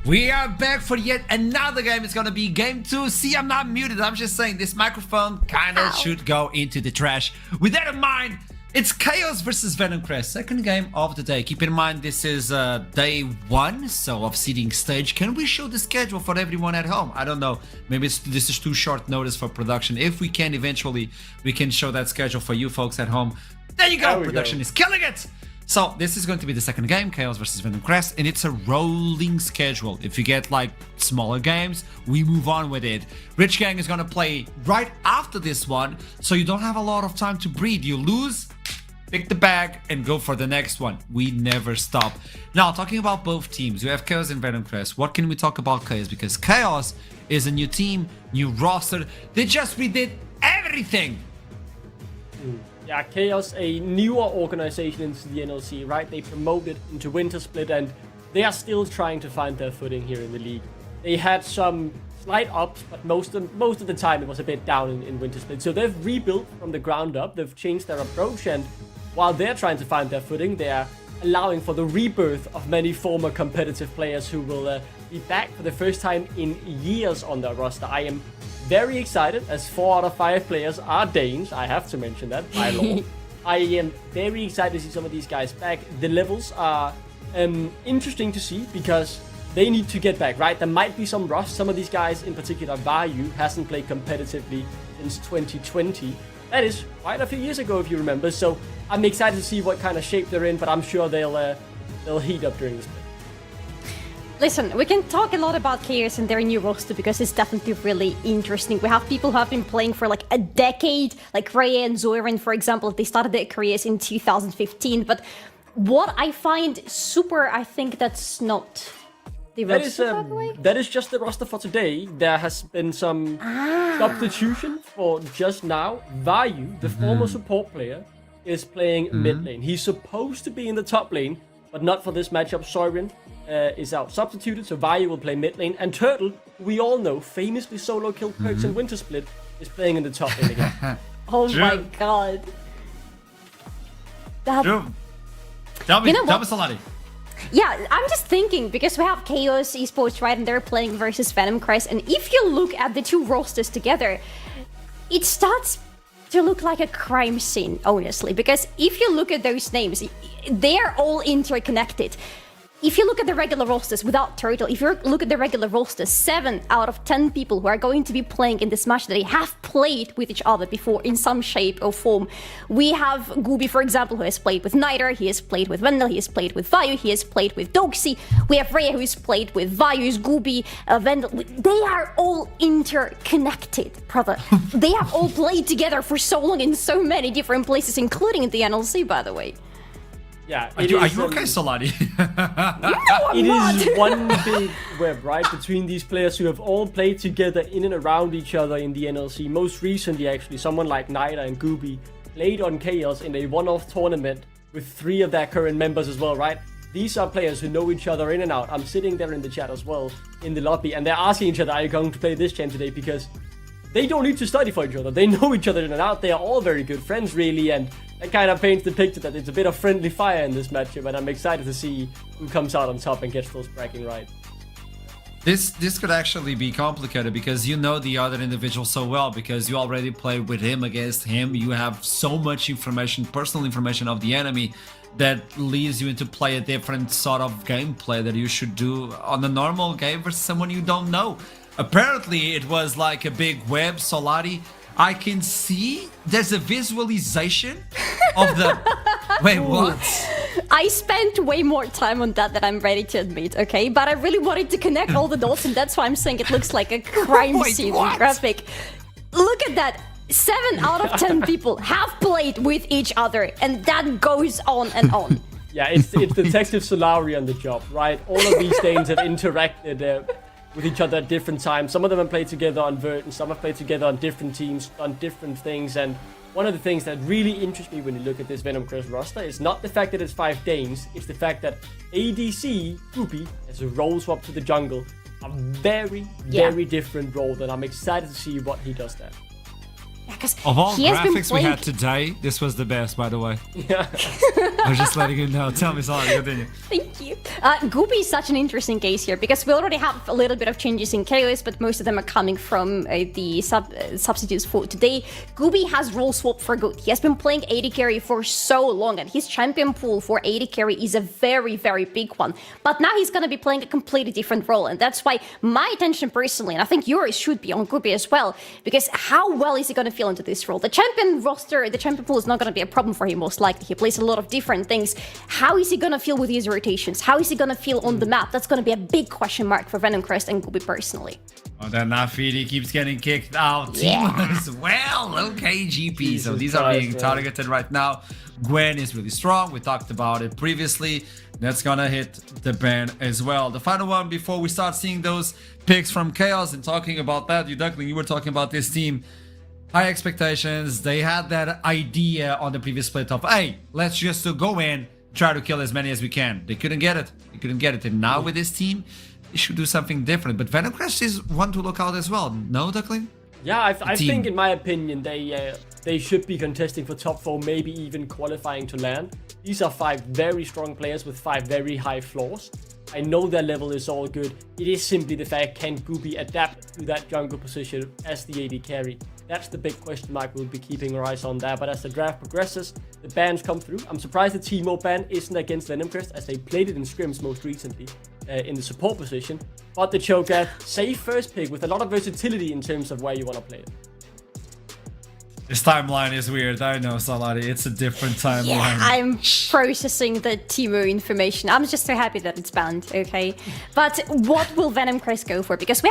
We are back for yet another game. It's gonna be game 2. See, I'm not muted. I'm just saying this microphone kinda should go into the trash. With that in mind, it's Chaos versus Venom Crest. Second game of the day. Keep in mind this is day 1, so of seeding stage. Can we show the schedule for everyone at home? I don't know. Maybe this is too short notice for production. If we can, eventually, we can show that schedule for you folks at home. There you go. Production is killing it. So this is going to be the second game, Chaos versus Venom Crest, and it's a rolling schedule. If you get like smaller games, we move on with it. Rich Gang is going to play right after this one, so you don't have a lot of time to breathe. You lose, pick the bag, and go for the next one. We never stop. Now, talking about both teams, we have Chaos and Venom Crest. What can we talk about Chaos? Because Chaos is a new team, new roster. They just redid everything. Yeah, Chaos, a newer organization into the NLC, right? They promoted into Winter Split, and they are still trying to find their footing here in the league. They had some slight ups, but most of the time it was a bit down in Winter Split. So they've rebuilt from the ground up. They've changed their approach, and while they're trying to find their footing, they're allowing for the rebirth of many former competitive players who will be back for the first time in years on their roster. I am very excited, as 4 out of 5 players are Danes. I have to mention that by law. I am very excited to see some of these guys back. The levels are interesting to see because they need to get back, right? There might be some rust. Some of these guys, in particular, Vayu, hasn't played competitively since 2020. That is quite a few years ago, if you remember. So I'm excited to see what kind of shape they're in, but I'm sure they'll heat up during this play. Listen, we can talk a lot about Chaos and their new roster because it's definitely really interesting. We have people who have been playing for like a decade, like Rhea and Zoran, for example. They started their careers in 2015. But what I find super, I think that's not the roster, by the way. That is just the roster for today. There has been some substitution for just now. Vayu, the former support player, is playing mid lane. He's supposed to be in the top lane, but not for this matchup. Zoran is out substituted, so Vayu will play mid lane. And Turtle, we all know, famously solo killed Perks in Winter Split, is playing in the top lane again. Oh my god. That... Tell me Solari. Yeah, I'm just thinking, because we have Chaos Esports, right, and they're playing versus Venom Crest, and if you look at the two rosters together, it starts to look like a crime scene, honestly, because if you look at those names, they're all interconnected. If you look at the regular rosters without Turtle, if you look at the regular rosters, 7 out of 10 people who are going to be playing in this match, they have played with each other before in some shape or form. We have Gooby, for example, who has played with Niter, he has played with Vendel, he has played with Vayu, he has played with Doxy. We have Rhea, who has played with Vayu, Gooby, Vendel. They are all interconnected, brother. They have all played together for so long in so many different places, including in the NLC, by the way. Yeah, are you okay, Solari? It is one big web, right, between these players who have all played together in and around each other in the NLC. Most recently, actually, someone like Nida and Gooby played on Chaos in a one-off tournament with 3 of their current members as well, right? These are players who know each other in and out. I'm sitting there in the chat as well, in the lobby, and they're asking each other, are you going to play this champ today? Because they don't need to study for each other. They know each other in and out. They are all very good friends, really, and that kind of paints the picture that it's a bit of friendly fire in this matchup, and I'm excited to see who comes out on top and gets those bragging right. This could actually be complicated because you know the other individual so well, because you already played with him, against him. You have so much information, personal information of the enemy, that leads you into play a different sort of gameplay that you should do on a normal game versus someone you don't know. Apparently, it was like a big web, Solari. I can see there's a visualization of the... Wait, what? I spent way more time on that than I'm ready to admit, okay? But I really wanted to connect all the dots, and that's why I'm saying it looks like a crime scene graphic. Look at that. 7 out of 10 people have played with each other, and that goes on and on. Yeah, it's Detective Solari on the job, right? All of these things have interacted with each other at different times. Some of them have played together on Verdant, some have played together on different teams, on different things, and one of the things that really interests me when you look at this Venom Crest roster is not the fact that it's 5 Danes, it's the fact that ADC, Goopy, has a role swap to the jungle, a very different role, that I'm excited to see what he does there. Yeah, of all graphics we had today, this was the best, by the way. Yeah. I was just letting you know. Tell me something. Continue. Thank Thank you. Gooby is such an interesting case here because we already have a little bit of changes in Chaos, but most of them are coming from the substitutes for today. Gooby has role swap for good. He has been playing AD carry for so long, and his champion pool for AD carry is a very, very big one. But now he's going to be playing a completely different role, and that's why my attention personally, and I think yours should be on Gooby as well, because how well is he going to feel into this role? The champion roster, the champion pool is not going to be a problem for him, most likely. He plays a lot of different things. How is he gonna feel with his rotations? How is he gonna feel on the map? That's gonna be a big question mark for Venom Crest and Gooby personally. Oh, then Nafidi keeps getting kicked out. Yeah. As well. Okay, GP. Jesus so these are being Christ, targeted right now. Gwen is really strong. We talked about it previously. That's gonna hit the ban as well. The final one before we start seeing those picks from Chaos and talking about that, you were talking about this team. High expectations. They had that idea on the previous split of, hey, let's just go in, try to kill as many as we can. They couldn't get it. And now with this team, they should do something different. But Venom Crash is one to look out as well. No, Duckling? Yeah, I think, in my opinion, they should be contesting for top 4, maybe even qualifying to land. These are 5 very strong players with 5 very high floors. I know their level is all good. It is simply the fact, can Gooby adapt to that jungle position as the AD carry? That's the big question mark. We'll be keeping our eyes on that. But as the draft progresses, the bans come through. I'm surprised the Teemo ban isn't against Venom Crest, as they played it in scrims most recently in the support position. But the Cho'Gath, safe first pick with a lot of versatility in terms of where you want to play it. This timeline is weird. I know, Salari. It's a different timeline. Yeah, I'm processing the Teemo information. I'm just so happy that it's banned, okay? But what will Venom Crest go for? Because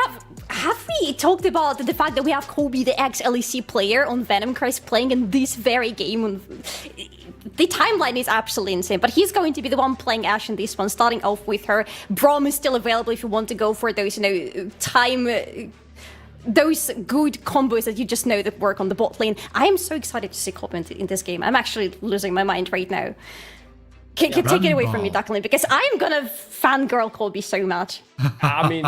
have we talked about the fact that we have Kobe, the ex-LEC player, on Venom Crest playing in this very game? The timeline is absolutely insane, but he's going to be the one playing Ashe in this one, starting off with her. Braum is still available if you want to go for those, those good combos that you just know that work on the bot lane. I am so excited to see Kobe in this game. I'm actually losing my mind right now. Take it away from me, Duckling, because I'm gonna fangirl Kobe so much. I mean,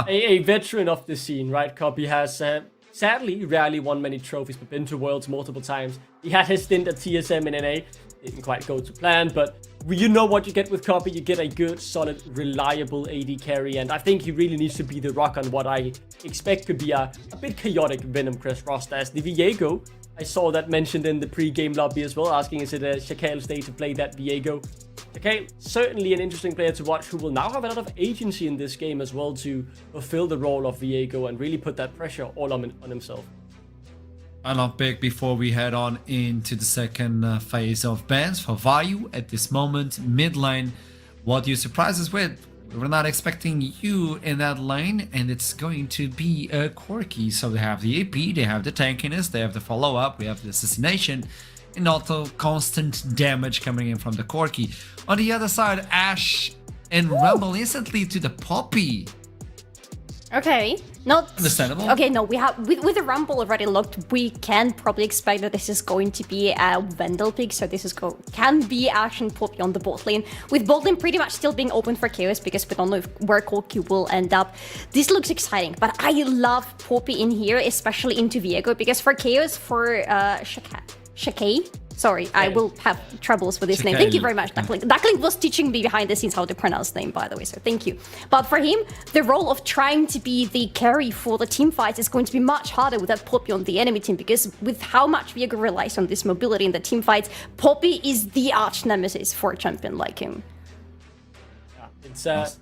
a veteran of the scene, right? Kobe has sadly rarely won many trophies, but been to Worlds multiple times. He had his stint at TSM in NA. Didn't quite go to plan, but you know what you get with Kobe. You get a good, solid, reliable AD carry, and I think he really needs to be the rock on what I expect could be a bit chaotic Venom Crest roster. As the Viego, I saw that mentioned in the pre-game lobby as well, asking is it a Shakal's day to play that Viego. Shakal, certainly an interesting player to watch, who will now have a lot of agency in this game as well to fulfill the role of Viego and really put that pressure all on himself. Final pick before we head on into the second phase of bans for Vayu at this moment. Mid lane, what you surprise us with? We were not expecting you in that lane, and it's going to be a Corki. So they have the AP, they have the tankiness, they have the follow-up, we have the assassination, and also constant damage coming in from the Corki. On the other side, Ashe and Rumble instantly to the Poppy. Okay, not understandable. Okay, no, we have with the Rumble already locked. We can probably expect that this is going to be a Vandal pick, so this is can be Ashe and Poppy on the bot lane, with bot lane pretty much still being open for Chaos because we don't know where Corki will end up. This looks exciting, but I love Poppy in here, especially into Viego, because for Chaos, for Shakay. Sorry, I will have troubles with his name. Thank you very much, Duckling. Duckling was teaching me behind the scenes how to pronounce name, by the way, so thank you. But for him, the role of trying to be the carry for the team fights is going to be much harder with that Poppy on the enemy team, because with how much Viego relies on this mobility in the team fights, Poppy is the arch nemesis for a champion like him. Yeah, it's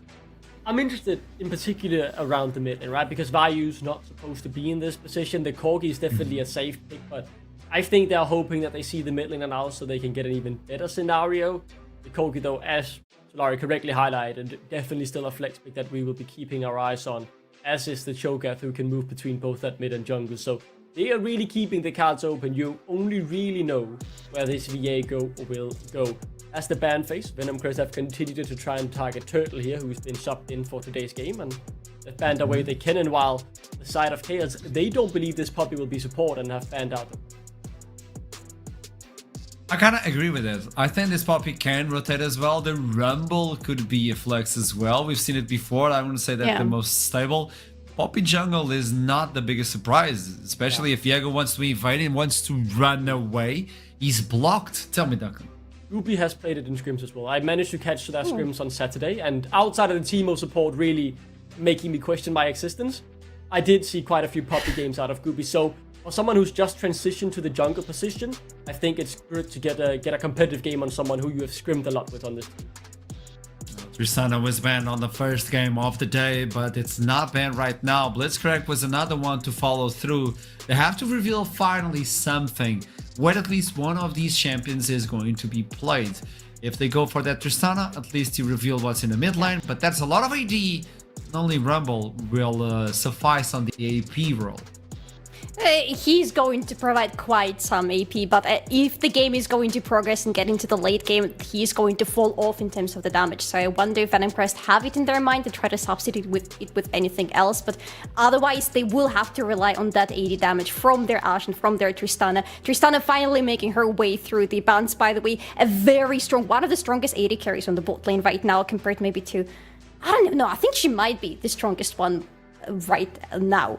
I'm interested in particular around the mid lane, right? Because Vayu's not supposed to be in this position. The Corgi is definitely a safe pick, but I think they're hoping that they see the mid lane now so they can get an even better scenario. The Corgi, though, as Solari correctly highlighted, definitely still a flex pick that we will be keeping our eyes on, as is the Cho'Gath, who can move between both that mid and jungle. So they are really keeping the cards open. You only really know where this Viego will go. As the ban phase, Venom Crest have continued to try and target Turtle here, who's been subbed in for today's game, and they've banned away the Kennen, while the side of Chaos, they don't believe this Poppy will be support and have banned out. I kind of agree with it. I think this Poppy can rotate as well. The Rumble could be a flex as well. We've seen it before. I wouldn't say that the most stable. Poppy jungle is not the biggest surprise, especially if Viego wants to invade and wants to run away. He's blocked. Tell me, Duncan. Goopy has played it in scrims as well. I managed to catch their scrims on Saturday, and outside of the Teemo support really making me question my existence, I did see quite a few puppy games out of Goopy. So for someone who's just transitioned to the jungle position, I think it's good to get a competitive game on someone who you have scrimmed a lot with on this team. Tristana was banned on the first game of the day, but it's not banned right now. Blitzcrank was another one to follow through. They have to reveal finally something, where at least one of these champions is going to be played. If they go for that Tristana, at least you reveal what's in the mid lane, but that's a lot of AD. Only Rumble will suffice on the AP role. He's going to provide quite some AP, but if the game is going to progress and get into the late game, he's going to fall off in terms of the damage. So I wonder if Venom Crest have it in their mind to try to substitute with anything else, but otherwise they will have to rely on that 80 damage from their Ashe and from their Tristana. Tristana finally making her way through the bounce, by the way, a very strong, one of the strongest 80 carries on the bot lane right now compared maybe to, I don't even know, I think she might be the strongest one right now.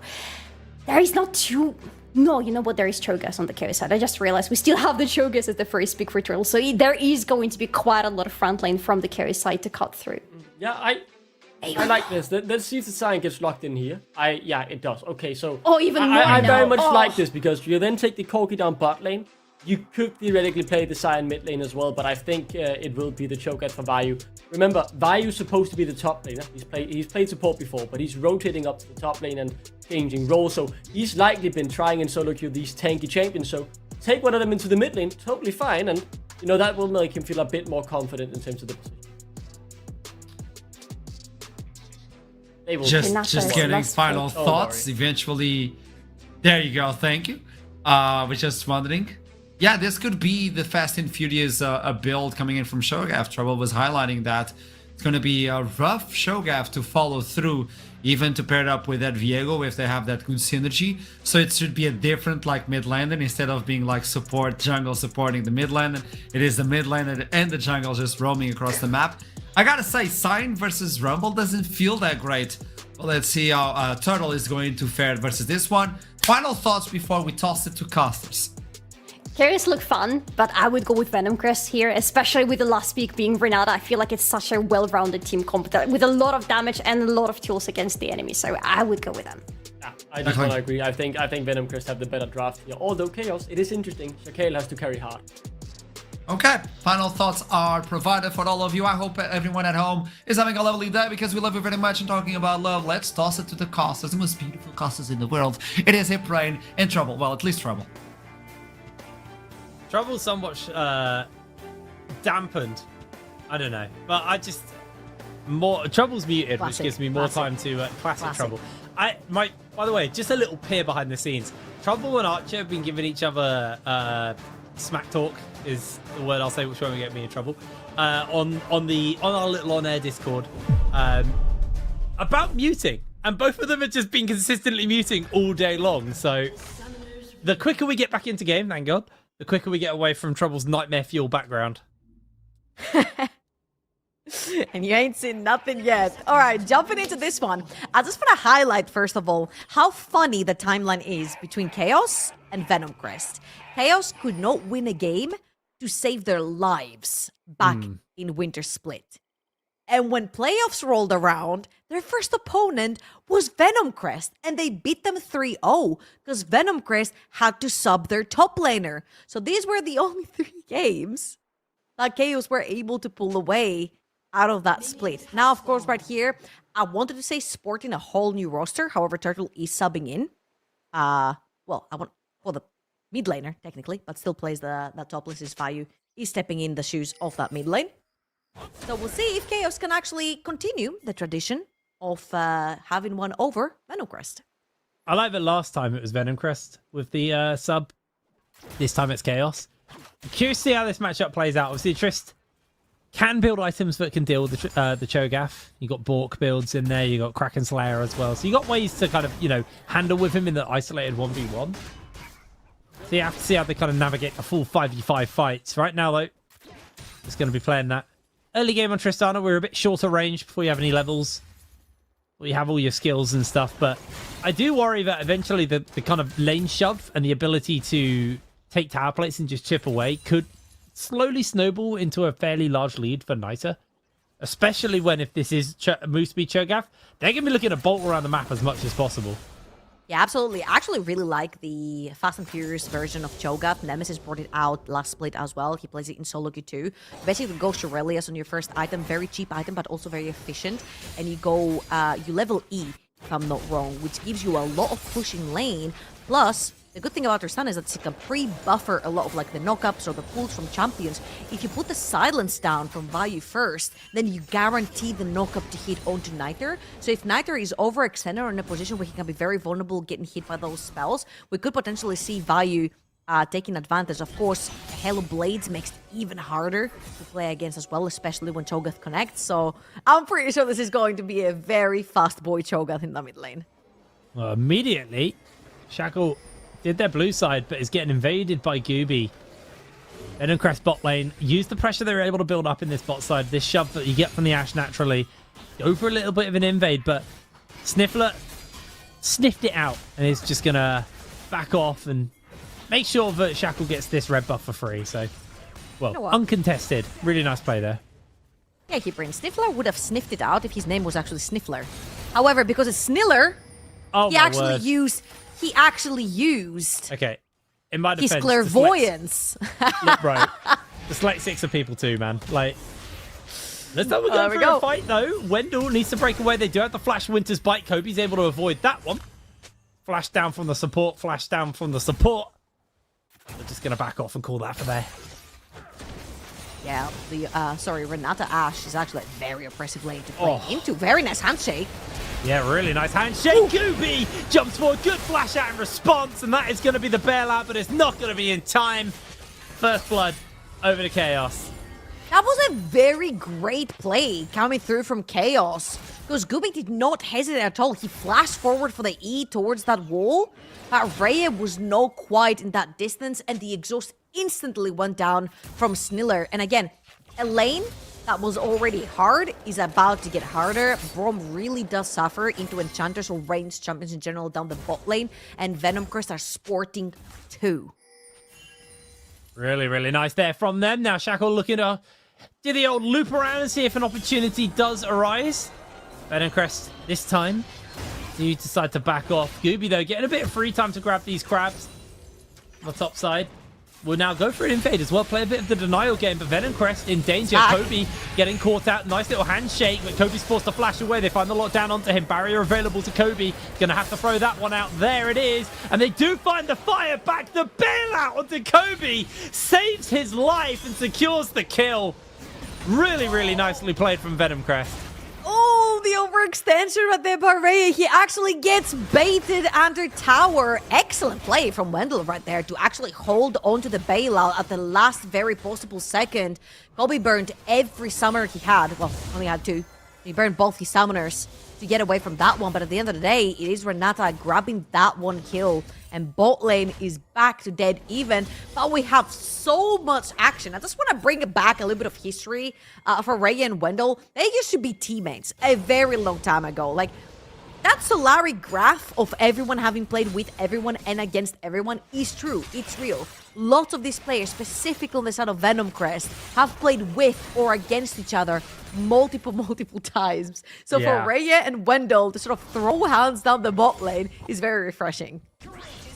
There is not too... No, you know what? There is Cho'Gath on the carry side. I just realized we still have the Cho'Gath as the first pick for Turtle. So there is going to be quite a lot of front lane from the carry side to cut through. Yeah, I like this. Let's see if the sign gets locked in here. Yeah, it does. Okay, so... Oh, even more I very now. much Oh. like this because you then take the Corki down bot lane. You could theoretically play the Sion mid lane as well, but I think it will be the Cho'Gath for Vayu. Remember, Vayu's supposed to be the top laner. He's played support before, but he's rotating up to the top lane and changing roles. So he's likely been trying and solo queue these tanky champions. So take one of them into the mid lane, totally fine, and you know that will make him feel a bit more confident in terms of the position. They will Just getting final thoughts. Eventually, there you go. Thank you. Was just wondering. Yeah, this could be the Fast and Furious build coming in from Cho'Gath. Trouble was highlighting that it's going to be a rough Cho'Gath to follow through, even to pair it up with that Viego if they have that good synergy. So it should be a different like mid laner instead of being like support jungle supporting the mid laner. It is the mid laner and the jungle just roaming across the map. I gotta say, Sign versus Rumble doesn't feel that great. Well, let's see how Turtle is going to fare versus this one. Final thoughts before we toss it to casters. Carries look fun, but I would go with Venom Crest here, especially with the last pick being Renata. I feel like it's such a well-rounded team comp with a lot of damage and a lot of tools against the enemy, so I would go with them. Yeah, I just want to agree. I think Venom Crest have the better draft here. Although Chaos, it is interesting. Shaquille has to carry hard. Okay, final thoughts are provided for all of you. I hope everyone at home is having a lovely day because we love you very much and talking about love. Let's toss it to the casters, the most beautiful casters in the world. It is Hip Rain and Trouble. Well, at least Trouble. Trouble's somewhat dampened. I don't know, but I just Trouble's muted, Classic, which gives me more time to classic Trouble. By the way, just a little peer behind the scenes. Trouble and Archer have been giving each other smack talk is the word I'll say, which won't get me in trouble. On our little on-air Discord about muting, and both of them have just been consistently muting all day long. So the quicker we get back into game, thank God, the quicker we get away from Trouble's nightmare fuel background. And you ain't seen nothing yet. All right, jumping into this one. I just want to highlight, first of all, how funny the timeline is between Chaos and Venom Crest. Chaos could not win a game to save their lives back in Winter Split. And when playoffs rolled around, their first opponent was Venom Crest, and they beat them 3-0 because Venom Crest had to sub their top laner. So these were the only 3 games that Chaos were able to pull away out of that split. Now, of course, right here, I wanted to say sporting a whole new roster. However, Turtle is subbing in. Well, I want the mid laner, technically, but still plays that topless is Vayu. He's stepping in the shoes of that mid lane. So we'll see if Chaos can actually continue the tradition of having one over Venom Crest. I like that last time it was Venom Crest with the sub. This time it's Chaos. I'm curious to see how this matchup plays out. Obviously, Trist can build items that can deal with the Cho'Gath. You got Bork builds in there. You got Kraken Slayer as well. So you got ways to kind of handle with him in the isolated 1v1. So you have to see how they kind of navigate a full 5v5 fights. Right now, though, it's going to be playing that early game on Tristana. We're a bit shorter range before you have any levels. Well, you have all your skills and stuff, but I do worry that eventually the kind of lane shove and the ability to take tower plates and just chip away could slowly snowball into a fairly large lead for Niter. Especially when if this is Moose Speed Cho'Gath, they're going to be looking to bolt around the map as much as possible. Yeah, absolutely. I actually really like the Fast and Furious version of Cho'Gath. Nemesis brought it out last split as well. He plays it in solo queue too. Basically, go Shurelias on your first item. Very cheap item, but also very efficient. And you go, you level E, if I'm not wrong, which gives you a lot of pushing lane. Plus, the good thing about her stun is that she can pre-buffer a lot of like the knockups or the pulls from champions. If you put the silence down from Vayu first, then you guarantee the knockup to hit onto Niter. So if Niter is overextended or in a position where he can be very vulnerable getting hit by those spells, we could potentially see Vayu taking advantage. Of course, Halo Blades makes it even harder to play against as well, especially when Cho'Gath connects. So I'm pretty sure this is going to be a very fast boy Cho'Gath in the mid lane. Well, immediately, Shackle did their blue side, but is getting invaded by Gooby. Venom Crest bot lane. Use the pressure they were able to build up in this bot side. This shove that you get from the Ashe naturally. Go for a little bit of an invade, but Sniffler sniffed it out and is just going to back off and make sure that Shackle gets this red buff for free. So, well, You know what? uncontested. Really nice play there. Yeah, Keeper, Sniffler would have sniffed it out if his name was actually Sniffler. However, because it's Sniller, Oh, he my actually word. used Okay. In my his defense, clairvoyance. right. Dyslexics are people too, man. Like, let's not There go we for go. a fight, though. Wendell needs to break away. They do have the Flash Winter's Bite. Kobe's able to avoid that one. Flash down from the support. Flash down from the support. They're just going to back off and call that for there. Yeah, Renata Ashe is actually a very oppressive lane to play Oh. into. Very nice handshake. Yeah, really nice handshake. Gooby jumps for a good flash out in response, and that is going to be the bailout, but it's not going to be in time. First blood over to Chaos. That was a very great play coming through from Chaos. Because Gooby did not hesitate at all. He flashed forward for the E towards that wall. But Rhea was not quite in that distance, and the exhaust instantly went down from Sniller. And again, a lane that was already hard is about to get harder. Braum really does suffer into enchanters or ranged champions in general down the bot lane, and Venom Crest are sporting too. Really, really nice there from them. Now Shackle looking to do the old loop around and see if an opportunity does arise. Venom Crest this time. You decide to back off. Gooby, though, getting a bit of free time to grab these crabs on the top side. Will now go for an invade as well. Play a bit of the denial game, but Venom Crest in danger. Kobe getting caught out. Nice little handshake, but Kobe's forced to flash away. They find the lockdown onto him. Barrier available to Kobe. Gonna have to throw that one out. There it is. And they do find the fire back. The bailout onto Kobe saves his life and secures the kill. Really, really nicely played from Venom Crest. Oh, the overextension right there by Rhea. He actually gets baited under tower. Excellent play from Wendell right there to actually hold onto the bailout at the last very possible second. Kobe burned every summoner he had. Well, only had two. He burned both his summoners to get away from that one. But at the end of the day, it is Renata grabbing that one kill. And bot lane is back to dead even. But we have so much action. I just want to bring back a little bit of history for Rhea and Wendell. They used to be teammates a very long time ago. Like, that Solari graph of everyone having played with everyone and against everyone is true. It's real. Lots of these players, specifically on the side of Venom Crest, have played with or against each other multiple times. So Yeah. for Rhea and Wendell to sort of throw hands down the bot lane is very refreshing.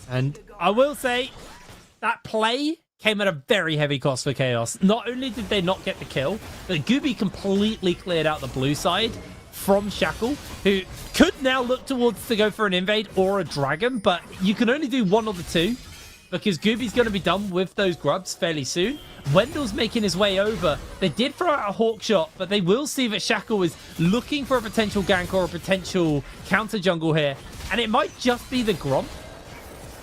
And I will say that play came at a very heavy cost for Chaos. Not only did they not get the kill, but Gooby completely cleared out the blue side from Shackle, who could now look towards to go for an invade or a dragon, but you can only do one of the two because Gooby's going to be done with those grubs fairly soon. Wendell's making his way over. They did throw out a hawk shot, but they will see that Shackle is looking for a potential gank or a potential counter jungle here, and it might just be the Gromp.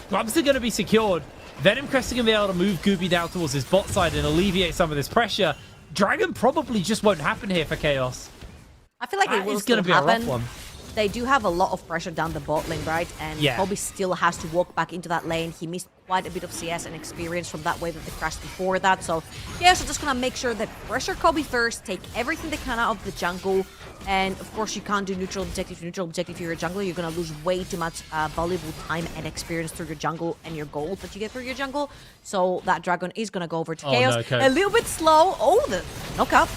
Grubs are going to be secured. Venom Crest are going to be able to move Gooby down towards his bot side and alleviate some of this pressure. Dragon probably just won't happen here for Chaos. I feel like it will It's still going to be a rough happen. one. they do have a lot of pressure down the bot lane, right? And Yeah. Kobe still has to walk back into that lane. He missed quite a bit of CS and experience from that wave of the crash before that. So, yeah, so just gonna make sure that pressure Kobe first, take everything they can out of the jungle. And, of course, you can't do neutral objective to neutral objective if you're a jungler. You're gonna lose way too much valuable time and experience through your jungle and your gold that you get through your jungle. So that dragon is gonna go over to Oh, Chaos. no, Kobe. A little bit slow. Oh, the knockup.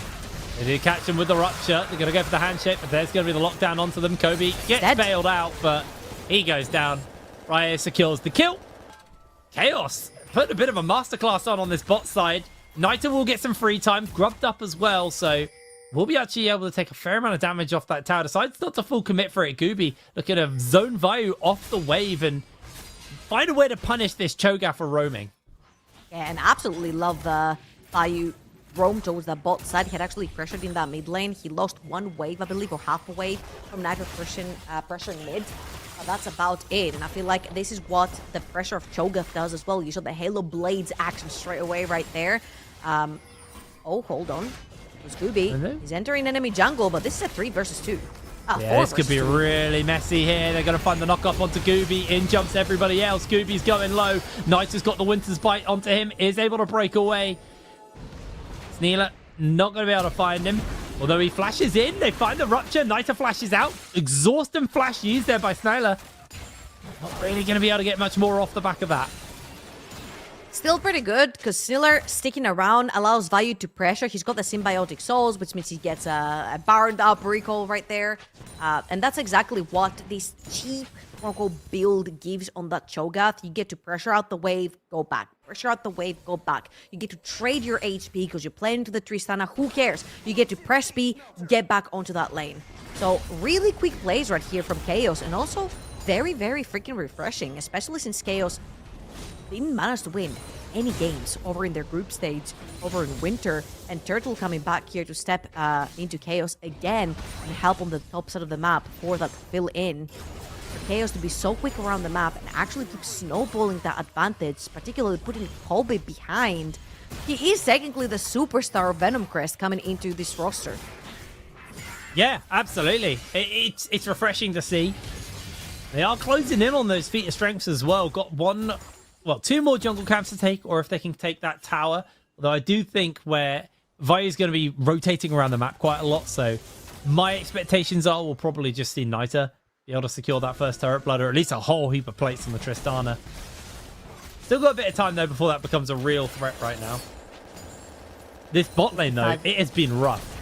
They did catch him with the rupture. They're going to go for the handshake, but there's going to be the lockdown onto them. Kobe gets Dead. bailed out, but he goes down. Raya secures the kill. Chaos put a bit of a masterclass on this bot side. Nita will get some free time, grubbed up as well, so we'll be actually able to take a fair amount of damage off that tower. Decides not to full commit for it. Gooby looking to zone Vayu off the wave and find a way to punish this Cho'Gath for roaming. Yeah, and absolutely love the Vayu roam towards that bot side. He had actually pressured in that mid lane. He lost one wave, I believe, or half a wave from Nitro pressuring mid. That's about it. And I feel like this is what the pressure of Cho'Gath does as well. You saw the Halo Blades action straight away right there. Oh, hold on. It was Gooby. He's entering enemy jungle, but this is a 3 versus 2. Yeah, this could be really messy here. They're going to find the knock-up onto Gooby. In jumps everybody else. Gooby's going low. Knight has got the Winter's Bite onto him. Is able to break away. Snealer not going to be able to find him. Although he flashes in. They find the rupture. Nita flashes out. Exhaust and flash used there by Snyler. Not really going to be able to get much more off the back of that. Still pretty good, because Sniller sticking around allows Vayu to pressure. He's got the Symbiotic Souls, which means he gets a barred up recall right there. And that's exactly what this cheap quote-unquote build gives on that Cho'Gath. You get to pressure out the wave, go back. Pressure out the wave, go back. You get to trade your HP because you're playing to the Tristana. Who cares? You get to press B, get back onto that lane. So really quick plays right here from Chaos, and also very, very freaking refreshing, especially since Chaos didn't manage to win any games over in their group stage over in winter, and Turtle coming back here to step into Chaos again and help on the top side of the map for that fill in. For Chaos to be so quick around the map and actually keep snowballing that advantage, particularly putting Kobe behind. He is technically the superstar of Venom Crest coming into this roster. Yeah, absolutely. It's refreshing to see. They are closing in on those feat of strengths as well. Got two more jungle camps to take, or if they can take that tower. Although I do think where Vayu is going to be rotating around the map quite a lot, so my expectations are we'll probably just see Nita be able to secure that first turret blood, or at least a whole heap of plates on the Tristana. Still got a bit of time, though, before that becomes a real threat right now. This bot lane, though, it has been rough.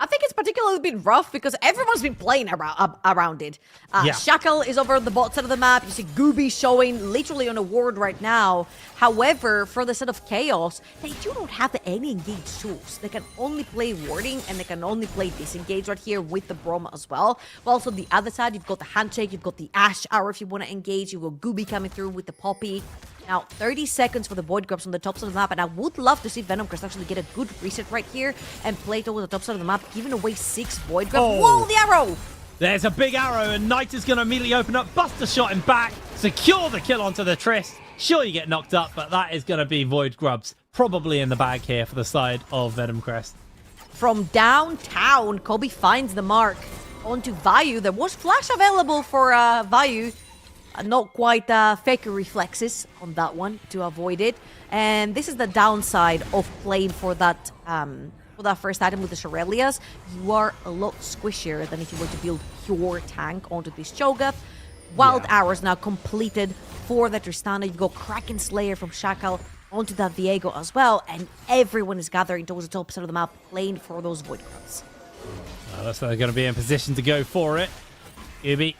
I think it's particularly been rough because everyone's been playing around it. Yeah. Shackle is over the bot side of the map. You see Gooby showing literally on a ward right now. However, for the set of Chaos, they do not have any engaged tools. They can only play warding and they can only play disengage right here with the Brom as well. But also the other side, you've got the Handshake, you've got the Ash Hour if you want to engage. You've got Gooby coming through with the Poppy. Now, 30 seconds for the Void Grubs on the top side of the map, and I would love to see Venom Crest actually get a good reset right here and play towards the top side of the map, giving away 6 Void Grubs. Oh. Whoa, the arrow! There's a big arrow, and Knight is going to immediately open up, bust a shot him back, secure the kill onto the Trist. Sure, you get knocked up, but that is going to be Void Grubs probably in the bag here for the side of Venom Crest. From downtown, Kobe finds the mark onto Vayu. There was flash available for Vayu. Not quite faker reflexes on that one to avoid it. And this is the downside of playing for that first item with the Shurelias. You are a lot squishier than if you were to build pure tank onto this Cho'Gath. Wild Hours now completed for the Tristana. You go Kraken Slayer from Shackle onto that Viego as well. And everyone is gathering towards the top side of the map playing for those Void Grubs. Well, so they're going to be in position to go for it. Ubi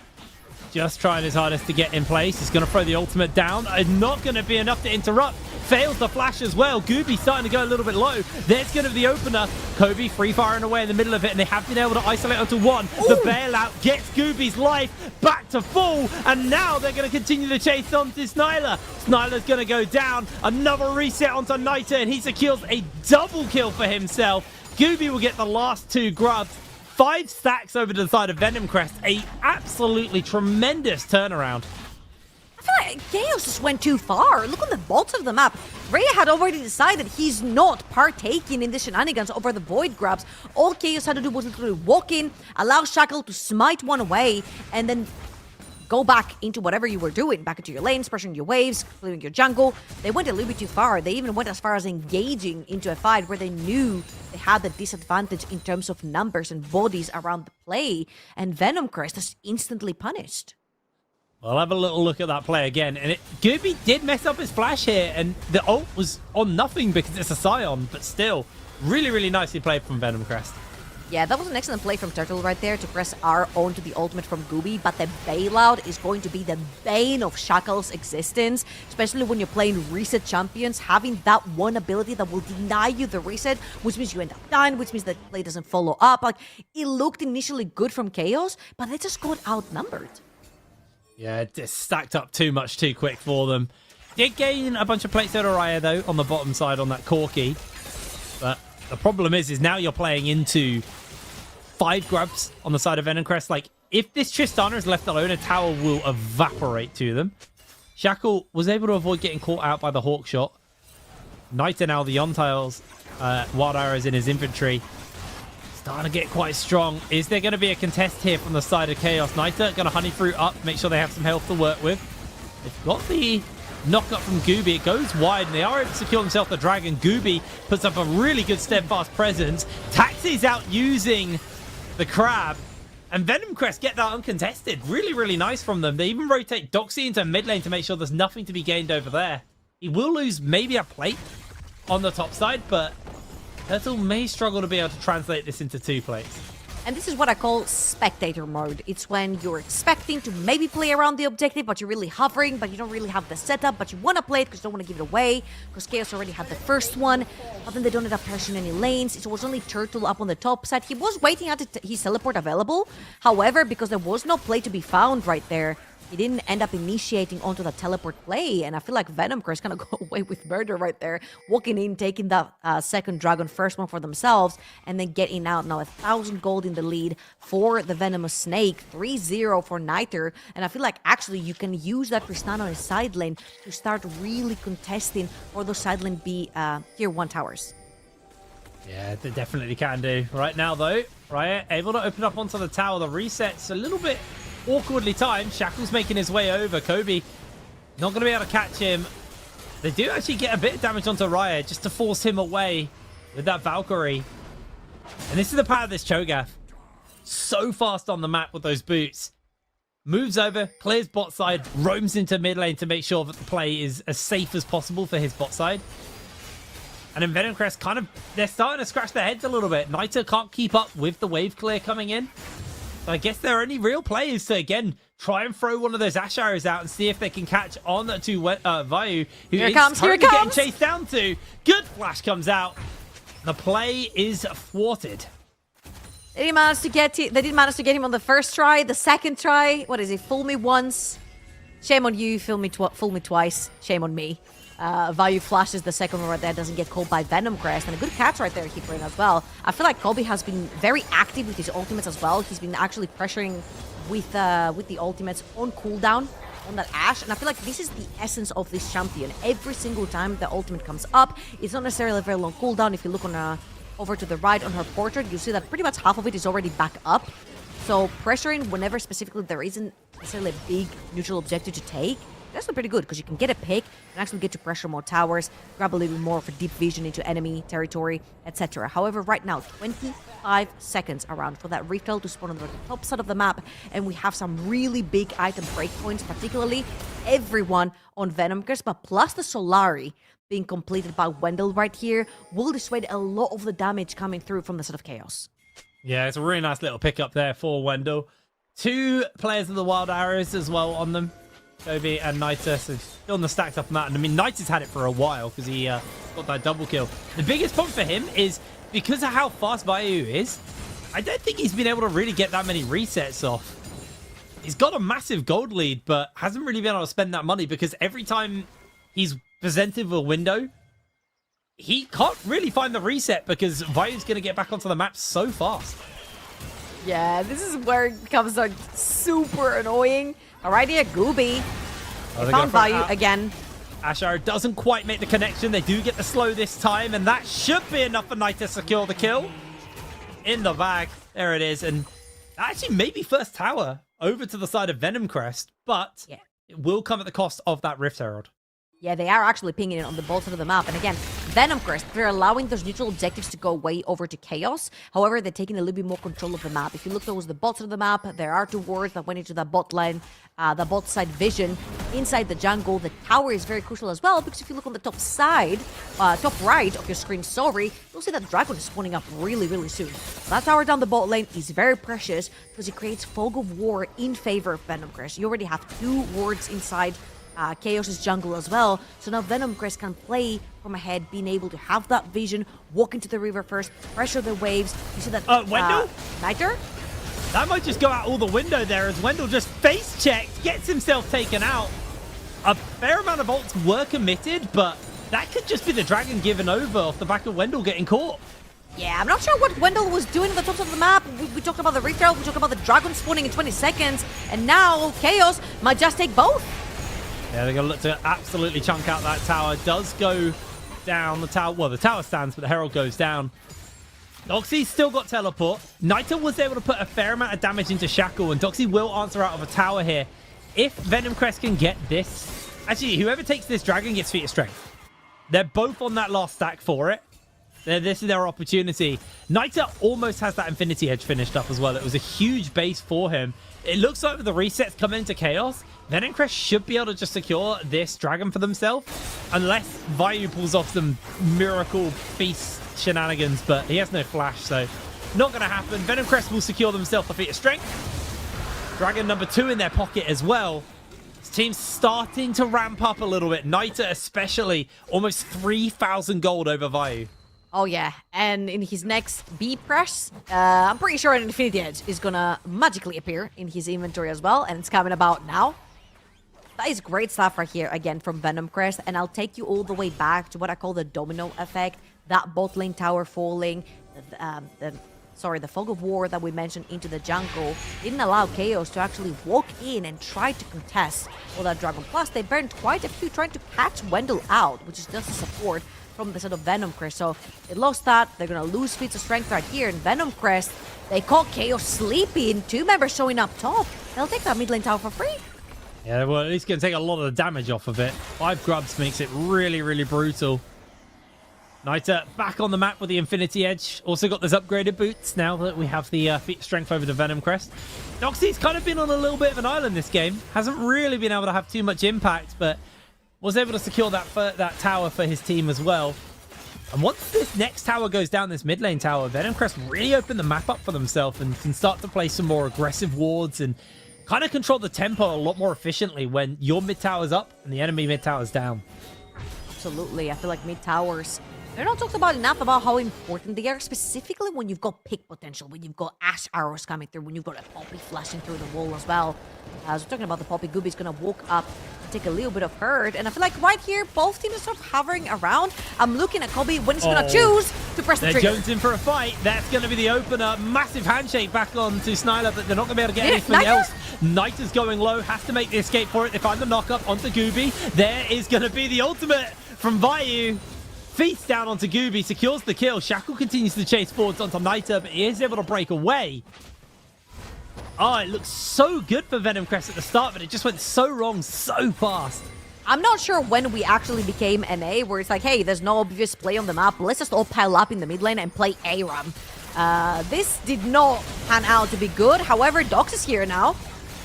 just trying his hardest to get in place. He's going to throw the ultimate down. Not going to be enough to interrupt. Fails the flash as well. Gooby starting to go a little bit low. There's going to be the opener. Kobe free firing away in the middle of it, and they have been able to isolate onto one. Ooh. The bailout gets Gooby's life back to full, and now they're going to continue the chase on to Snyler. Snyler's going to go down. Another reset onto Nita, and he secures a double kill for himself. Gooby will get the last 2 grubs. 5 stacks over to the side of Venom Crest. A absolutely tremendous turnaround. I feel like Chaos just went too far. Look on the bottom of the map. Rhea had already decided he's not partaking in the shenanigans over the void grabs. All Chaos had to do was literally walk in, allow Shackle to smite one away, and then go back into whatever you were doing, back into your lanes, pressuring your waves, clearing your jungle. They went a little bit too far. They even went as far as engaging into a fight where they knew they had the disadvantage in terms of numbers and bodies around the play, and Venom Crest is instantly punished. I'll have a little look at that play again, and Gooby did mess up his flash here, and the ult was on nothing because it's a Scion, but still, really, really nicely played from Venom Crest. Yeah, that was an excellent play from Turtle right there to press R onto the ultimate from Gooby, but the bailout is going to be the bane of Shackle's existence, especially when you're playing reset champions. Having that one ability that will deny you the reset, which means you end up dying, which means the play doesn't follow up. Like, it looked initially good from Chaos, but they just got outnumbered. Yeah, it just stacked up too much too quick for them. Did gain a bunch of plates out of Raya, though, on the bottom side on that Corki. But the problem is now you're playing into 5 grabs on the side of Venom Crest. Like, if this Tristana is left alone, a tower will evaporate to them. Shackle was able to avoid getting caught out by the Hawk shot. Niter now, the on-tiles, wild arrows in his inventory. Starting to get quite strong. Is there going to be a contest here from the side of Chaos? Niter going to honey fruit up, make sure they have some health to work with. They've got the knock up from Gooby. It goes wide, and they are able to secure themselves the dragon. Gooby puts up a really good steadfast presence. Taxi's out using the crab, and Venom Crest get that uncontested. Really, really nice from them. They even rotate Doxy into mid lane to make sure there's nothing to be gained over there. He will lose maybe a plate on the top side, but Turtle may struggle to be able to translate this into 2 plates. And this is what I call spectator mode. It's when you're expecting to maybe play around the objective, but you're really hovering, but you don't really have the setup, but you want to play it because you don't want to give it away, because Chaos already had the first one, but then they don't end up pressuring any lanes. It was only Turtle up on the top side. He was waiting at his teleport available. However, because there was no play to be found right there, he didn't end up initiating onto the teleport play, and I feel like Venom Crest kind of go away with murder right there, walking in, taking that second dragon, first one for themselves, and then getting out. Now 1,000 gold in the lead for the Venomous Snake, 3-0 for Niter, and I feel like actually you can use that Tristana on his side lane to start really contesting for those side lane B tier 1 towers. Yeah, they definitely can do. Right now, though, Raya able to open up onto the tower. The reset's a little bit awkwardly timed. Shackle's making his way over. Kobe not going to be able to catch him. They do actually get a bit of damage onto Raya just to force him away with that Valkyrie. And this is the power of this Cho'Gath. So fast on the map with those boots. Moves over, clears bot side, roams into mid lane to make sure that the play is as safe as possible for his bot side. And then Venom Crest they're starting to scratch their heads a little bit. Niter can't keep up with the wave clear coming in. So I guess their only real play is to, again, try and throw one of those Ash Arrows out and see if they can catch on to Vayu, who is currently getting chased down to. Good flash comes out. The play is thwarted. They didn't manage to get him on the first try. The second try, what is it? Fool me once. Shame on you. Fool me twice. Shame on me. Vayu flashes the second one right there, doesn't get caught by Venom Crest, and a good catch right there, Keeper as well. I feel like Kobe has been very active with his ultimates as well. He's been actually pressuring with the ultimates on cooldown on that Ashe, and I feel like this is the essence of this champion. Every single time the ultimate comes up, it's not necessarily a very long cooldown. If you look on over to the right on her portrait, you see that pretty much half of it is already back up. So pressuring whenever specifically there isn't necessarily a big neutral objective to take, that's pretty good because you can get a pick and actually get to pressure more towers, grab a little bit more of a deep vision into enemy territory, etc. However, right now, 25 seconds around for that Rift to spawn on the top side of the map, and we have some really big item breakpoints, particularly everyone on Venom Crest, but plus the Solari being completed by Wendell right here will dissuade a lot of the damage coming through from the side of Chaos. Yeah, it's a really nice little pickup there for Wendell. 2 players of the Wild Arrows as well on them. Kobe and Niter, so still on the stacked up amount. And I mean, Niter's had it for a while because he got that double kill. The biggest problem for him is because of how fast Vayu is, I don't think he's been able to really get that many resets off. He's got a massive gold lead, but hasn't really been able to spend that money because every time he's presented with a window, he can't really find the reset because Vayu's going to get back onto the map so fast. Yeah, this is where it becomes like super annoying. Alright here, Gooby Oh, Found value again. Ash Arrow doesn't quite make the connection. They do get the slow this time, and that should be enough for Knight to secure the kill. In the bag. There it is. And actually, maybe first tower over to the side of Venom Crest, but it will come at the cost of that Rift Herald. Yeah, they are actually pinging it on the both side of the map. And again, Venom Crest, they're allowing those neutral objectives to go way over to Chaos. However, they're taking a little bit more control of the map. If you look towards the bot side of the map, there are 2 wards that went into the bot lane, the bot side vision. Inside the jungle, the tower is very crucial as well, because if you look on the top side, top right of your screen, you'll see that dragon is spawning up really, really soon. That tower down the bot lane is very precious because it creates fog of war in favor of Venom Crest. You already have 2 wards inside Chaos's jungle as well. So now Venom Crest can play from ahead, being able to have that vision, walk into the river first, pressure the waves. You see that Wendell? Niter? That might just go out all the window there as Wendell just face checked, gets himself taken out. A fair amount of ults were committed, but that could just be the dragon given over off the back of Wendell getting caught. Yeah, I'm not sure what Wendell was doing at the top of the map. We talked about the Rift Herald, we talked about the dragon spawning in 20 seconds, and now Chaos might just take both. Yeah, they're going to look to absolutely chunk out that tower. Does go down the tower. Well, the tower stands, but the Herald goes down. Doxy's still got teleport. Niter was able to put a fair amount of damage into Shackle, and Doxy will answer out of a tower here. If Venom Crest can get this... Actually, whoever takes this dragon gets Feat of Strength. They're both on that last stack for it. This is their opportunity. Niter almost has that Infinity Edge finished up as well. It was a huge base for him. It looks like with the resets coming into Chaos, Venom Crest should be able to just secure this dragon for themselves. Unless Vayu pulls off some miracle feast shenanigans, but he has no flash, so not going to happen. Venom Crest will secure themselves a Feat of Strength. Dragon number 2 in their pocket as well. This team's starting to ramp up a little bit. Niter especially, almost 3,000 gold over Vayu. Oh yeah, and in his next B press, I'm pretty sure an Infinity Edge is gonna magically appear in his inventory as well, and it's coming about now. That is great stuff right here, again, from Venom Crest, and I'll take you all the way back to what I call the domino effect. That bot lane tower falling, the fog of war that we mentioned into the jungle didn't allow Chaos to actually walk in and try to contest all that dragon. Plus, they burned quite a few trying to catch Wendell out, which is just a support from the side of Venom Crest. So they lost that. They're gonna lose Feats of Strength right here. And Venom Crest, they caught Chaos sleeping. 2 members showing up top. They'll take that mid lane tower for free. Yeah, well, at least going to take a lot of the damage off of it. 5 grubs makes it really, really brutal. Niter back on the map with the Infinity Edge. Also got those upgraded boots now that we have the Feat of Strength over the Venom Crest. Doxy's kind of been on a little bit of an island this game. Hasn't really been able to have too much impact, but was able to secure that tower for his team as well. And once this next tower goes down, this mid lane tower, Venom Crest really opened the map up for themselves and can start to play some more aggressive wards and kind of control the tempo a lot more efficiently when your mid tower's up and the enemy mid tower's down. Absolutely. I feel like mid towers, they're not talked about enough about how important they are, specifically when you've got pick potential, when you've got Ash arrows coming through, when you've got a Poppy flashing through the wall as well. As we're talking about the Poppy, Gooby's going to walk up and take a little bit of hurt. And I feel like right here, both teams are sort of hovering around. I'm looking at Kobe when he's going to choose to press the trigger. They're jonesing for a fight. That's going to be the opener. Massive handshake back on to Snyla, but they're not going to be able to get anything else. Niter's going low, has to make the escape for it. They find the knock-up onto Gooby. There is going to be the ultimate from Vayu. Feast down onto Gooby, secures the kill. Shackle continues to chase forwards onto Niter, but he is able to break away. Oh, it looks so good for Venom Crest at the start, but it just went so wrong so fast. I'm not sure when we actually became NA, where it's like, hey, there's no obvious play on the map. Let's just all pile up in the mid lane and play ARAM. This did not pan out to be good. However, Dox is here now.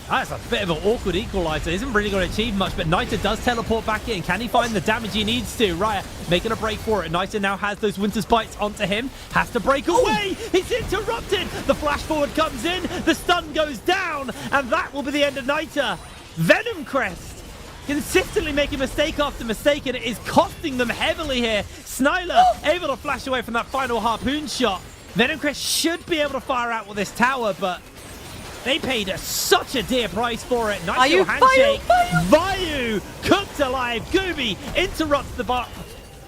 That's a bit of an awkward equalizer. Isn't really going to achieve much, but Niter does teleport back in. Can he find the damage he needs to? Raya making a break for it. Niter now has those Winter Spites onto him. Has to break away. He's interrupted. The flash forward comes in. The stun goes down. And that will be the end of Niter. Venom Crest consistently making mistake after mistake, and it is costing them heavily here. Snyla able to flash away from that final harpoon shot. Venom Crest should be able to fire out with this tower, but they paid such a dear price for it. Nice little handshake. Vayu cooked alive. Gooby interrupts the bot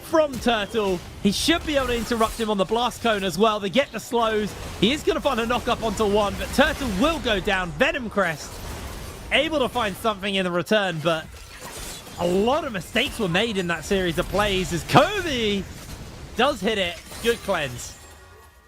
from Turtle. He should be able to interrupt him on the blast cone as well. They get the slows. He is going to find a knock up onto one, but Turtle will go down. Venom Crest able to find something in the return, but A lot of mistakes were made in that series of plays as Kobe does hit it. Good cleanse.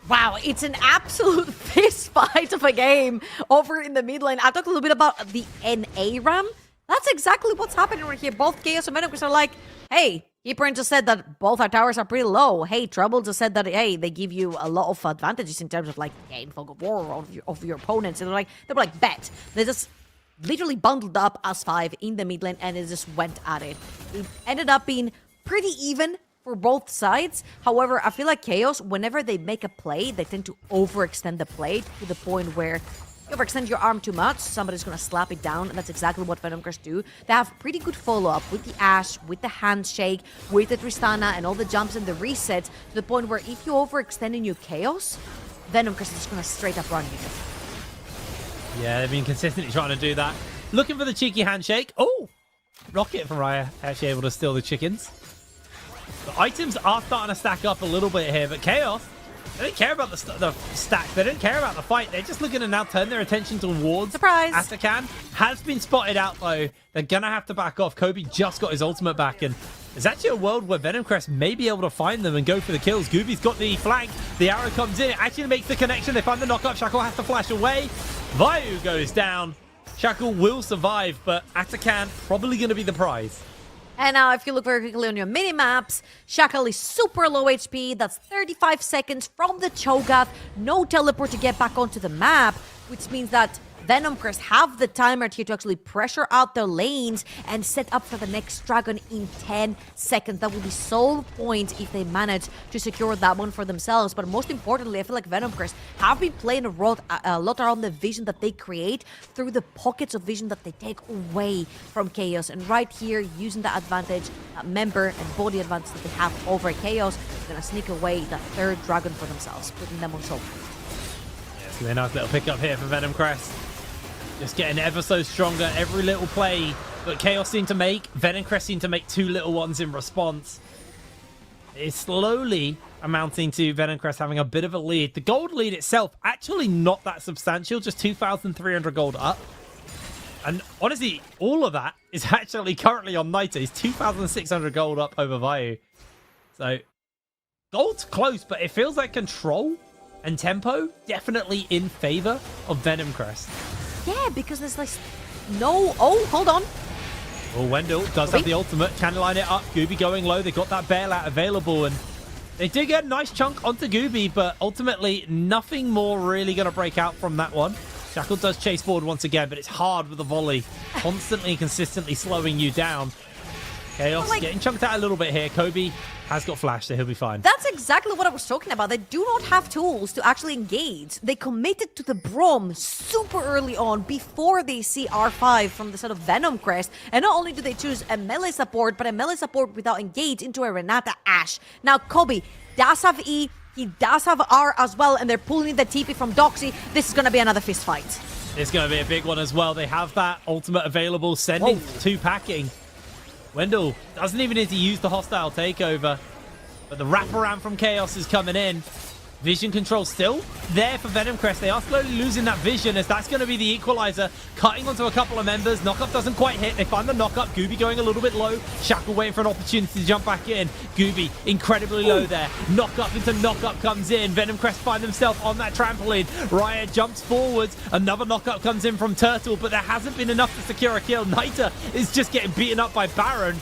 Wow, it's an absolute fist fight of a game over in the mid lane. I talked a little bit about the NA RAM. That's exactly what's happening right here. Both Chaos and Venom are like, hey, Keeper just said that both our towers are pretty low. Hey, Trouble just said that, hey, they give you a lot of advantages in terms of like gain fog of war of your opponents. And they were like, bet. They just literally bundled up as 5 in the mid lane and it just went at it. It ended up being pretty even for both sides. However, I feel like Chaos, whenever they make a play, they tend to overextend the play to the point where you overextend your arm too much, somebody's gonna slap it down, and that's exactly what Venomcrest do. They have pretty good follow-up with the Ashe, with the handshake, with the Tristana, and all the jumps and the resets, to the point where if you overextend in your Chaos, Venomcrest is gonna straight up run you. Yeah, they've been consistently trying to do that. Looking for the cheeky handshake. Oh! Rocket from Raya, actually able to steal the chickens. The items are starting to stack up a little bit here, but Chaos, they don't care about the stack. They don't care about the fight. They're just looking to now turn their attention towards Surprise! Atakan. Has been spotted out, though. They're going to have to back off. Kobe just got his ultimate back, and there's actually a world where Venomcrest may be able to find them and go for the kills. Gooby's got the flank. The arrow comes in. It actually makes the connection. They find the knockup. Shackle has to flash away. Vayu goes down. Shackle will survive, but Atakan probably going to be the prize. And now, if you look very quickly on your mini-maps, Shackle is super low HP. That's 35 seconds from the Cho'Gath. No teleport to get back onto the map, which means that Venomcrest have the timer here to actually pressure out their lanes and set up for the next dragon in 10 seconds. That will be sole point if they manage to secure that one for themselves. But most importantly, I feel like Venomcrest have been playing a lot around the vision that they create through the pockets of vision that they take away from Chaos. And right here, using the advantage, member and body advantage that they have over Chaos, they're going to sneak away that third dragon for themselves, putting them on sole point. Yeah, it's going to be a nice little pickup here for Venomcrest. Just getting ever so stronger. Every little play that Chaos seem to make, Venomcrest seem to make 2 little ones in response. It's slowly amounting to Venomcrest having a bit of a lead. The gold lead itself, actually not that substantial, just 2,300 gold up. And honestly, all of that is actually currently on Naita. He's 2,600 gold up over Vayu. So, gold's close, but it feels like control and tempo definitely in favor of Venomcrest. Yeah, because there's like no... Oh, hold on. Well, Wendell does have the ultimate. Can line it up. Gooby going low. They got that bailout available, and they did get a nice chunk onto Gooby, but ultimately nothing more really going to break out from that one. Shackle does chase forward once again, but it's hard with the volley. Constantly and consistently slowing you down. Chaos getting chunked out a little bit here. Kobe has got flash, so he'll be fine. That's exactly what I was talking about. They do not have tools to actually engage. They committed to the Braum super early on before they see R5 from the side of Venomcrest. And not only do they choose a melee support, but a melee support without engage into a Renata Ashe. Now, Kobe does have E, he does have R as well, and they're pulling the TP from Doxy. This is going to be another fist fight. It's going to be a big one as well. They have that ultimate available, sending 2 packing. Wendell doesn't even need to use the hostile takeover, but the wraparound from Chaos is coming in. Vision control still there for Venomcrest. They are slowly losing that vision as that's going to be the equalizer. Cutting onto a couple of members. Knockup doesn't quite hit. They find the knockup. Gooby going a little bit low. Shackle waiting for an opportunity to jump back in. Gooby incredibly low there. Knockup into knockup comes in. Venomcrest find themselves on that trampoline. Raya jumps forwards. Another knockup comes in from Turtle, but there hasn't been enough to secure a kill. Naita is just getting beaten up by Baron.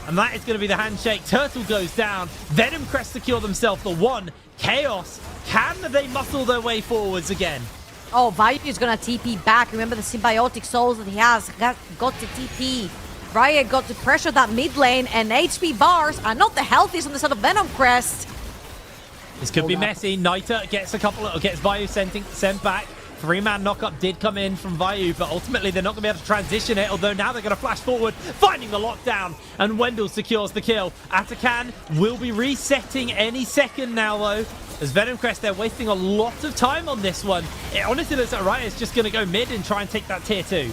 And that is going to be the handshake. Turtle goes down. Venomcrest secure themselves the 1. Chaos, can they muscle their way forwards again? Oh, Vayu is gonna TP back. Remember the symbiotic souls that he has. Got to TP. Raya got to pressure that mid lane, and HP bars are not the healthiest on the side of Venomcrest. This could be messy. Naita gets gets Vayu sent back. 3-man knockup did come in from Vayu, but ultimately they're not going to be able to transition it, although now they're going to flash forward, finding the lockdown, and Wendell secures the kill. Atakan will be resetting any second now, though. As Venomcrest, they're wasting a lot of time on this one. It honestly looks like Riot's just going to go mid and try and take that tier 2.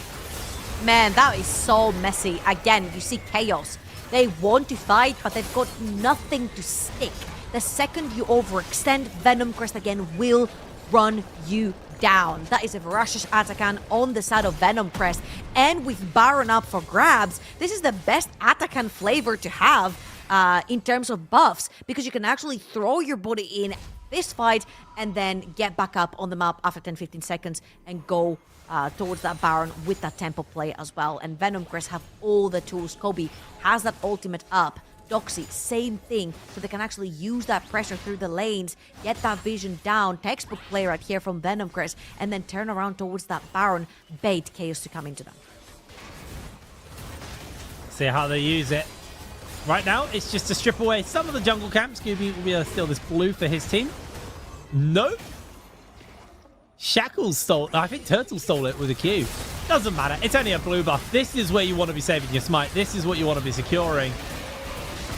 Man, that is so messy. Again, you see Chaos. They want to fight, but they've got nothing to stick. The second you overextend, Venom Crest again will run you down. That is a ferocious Atakan on the side of Venom Crest. And with Baron up for grabs, this is the best Atakan flavor to have in terms of buffs, because you can actually throw your body in this fight and then get back up on the map after 10-15 seconds and go towards that Baron with that tempo play as well. And Venom Crest have all the tools. Kobe has that ultimate up. Doxy, same thing, so they can actually use that pressure through the lanes, get that vision down, textbook play right here from Venom Crest, and then turn around towards that Baron, bait Chaos to come into them. See how they use it. Right now, it's just to strip away some of the jungle camps. Scooby will be steal this blue for his team. No. Shackles stole. I think Turtle stole it with a Q. Doesn't matter. It's only a blue buff. This is where you want to be saving your smite. This is what you want to be securing.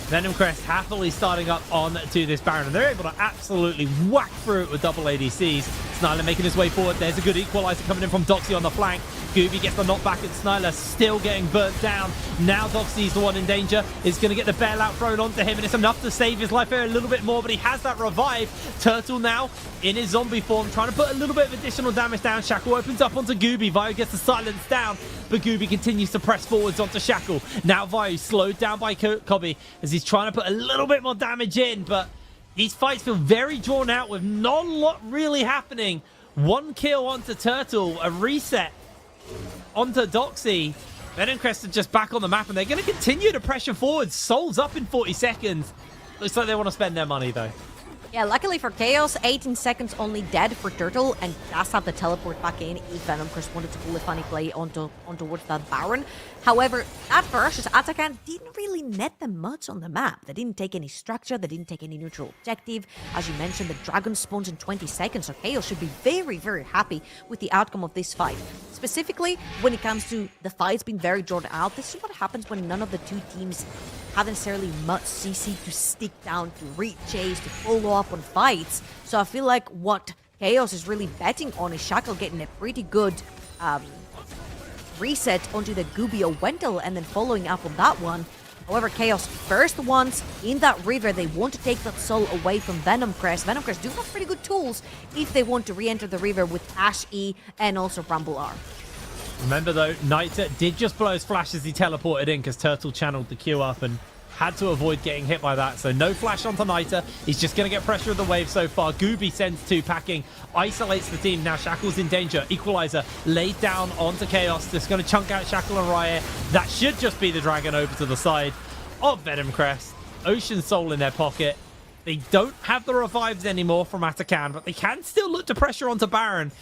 Venom Crest happily starting up on to this Baron, and they're able to absolutely whack through it with double ADCs. Snyler making his way forward. There's a good equalizer coming in from Doxy on the flank. Gooby gets the knockback, and Snyler still getting burnt down. Now Doxy's the one in danger. Is going to get the bailout thrown onto him, and it's enough to save his life here a little bit more, but he has that revive. Turtle now in his zombie form, trying to put a little bit of additional damage down. Shackle opens up onto Gooby. Vayu gets the silence down, but Gooby continues to press forwards onto Shackle. Now Vayu slowed down by Kobe as he's trying to put a little bit more damage in, but these fights feel very drawn out with not a lot really happening. One kill onto Turtle, a reset onto Doxy. Venom Crest are just back on the map, and they're going to continue to pressure forward. Souls up in 40 seconds. Looks like they want to spend their money, though. Yeah, luckily for Chaos, 18 seconds only dead for Turtle, and that's how the teleport back in if Venom Crest wanted to pull a funny play towards that Baron. However, that ferocious Atakan didn't really net them much on the map. They didn't take any structure, they didn't take any neutral objective. As you mentioned, the Dragon spawns in 20 seconds, so Chaos should be very, very happy with the outcome of this fight. Specifically, when it comes to the fights being very drawn out, this is what happens when none of the two teams have necessarily much CC to stick down, to re-chase, to follow up on fights. So I feel like what Chaos is really betting on is Shackle getting a pretty good reset onto the Gubio Wendell and then following up on that one. However, Chaos first once in that river, they want to take that soul away from Venom Crest. Venom Crest do have pretty good tools if they want to re-enter the river with Ash E and also Rumble R. Remember though, Niter did just blow his flash as he teleported in because Turtle channeled the Q up and had to avoid getting hit by that. So no flash onto Niter. He's just going to get pressure of the wave so far. Gooby sends two packing, isolates the team. Now Shackle's in danger. Equalizer laid down onto Chaos. Just going to chunk out Shackle and Riot. That should just be the dragon over to the side of Venom Crest. Ocean Soul in their pocket. They don't have the revives anymore from Atakan, but they can still look to pressure onto Baron.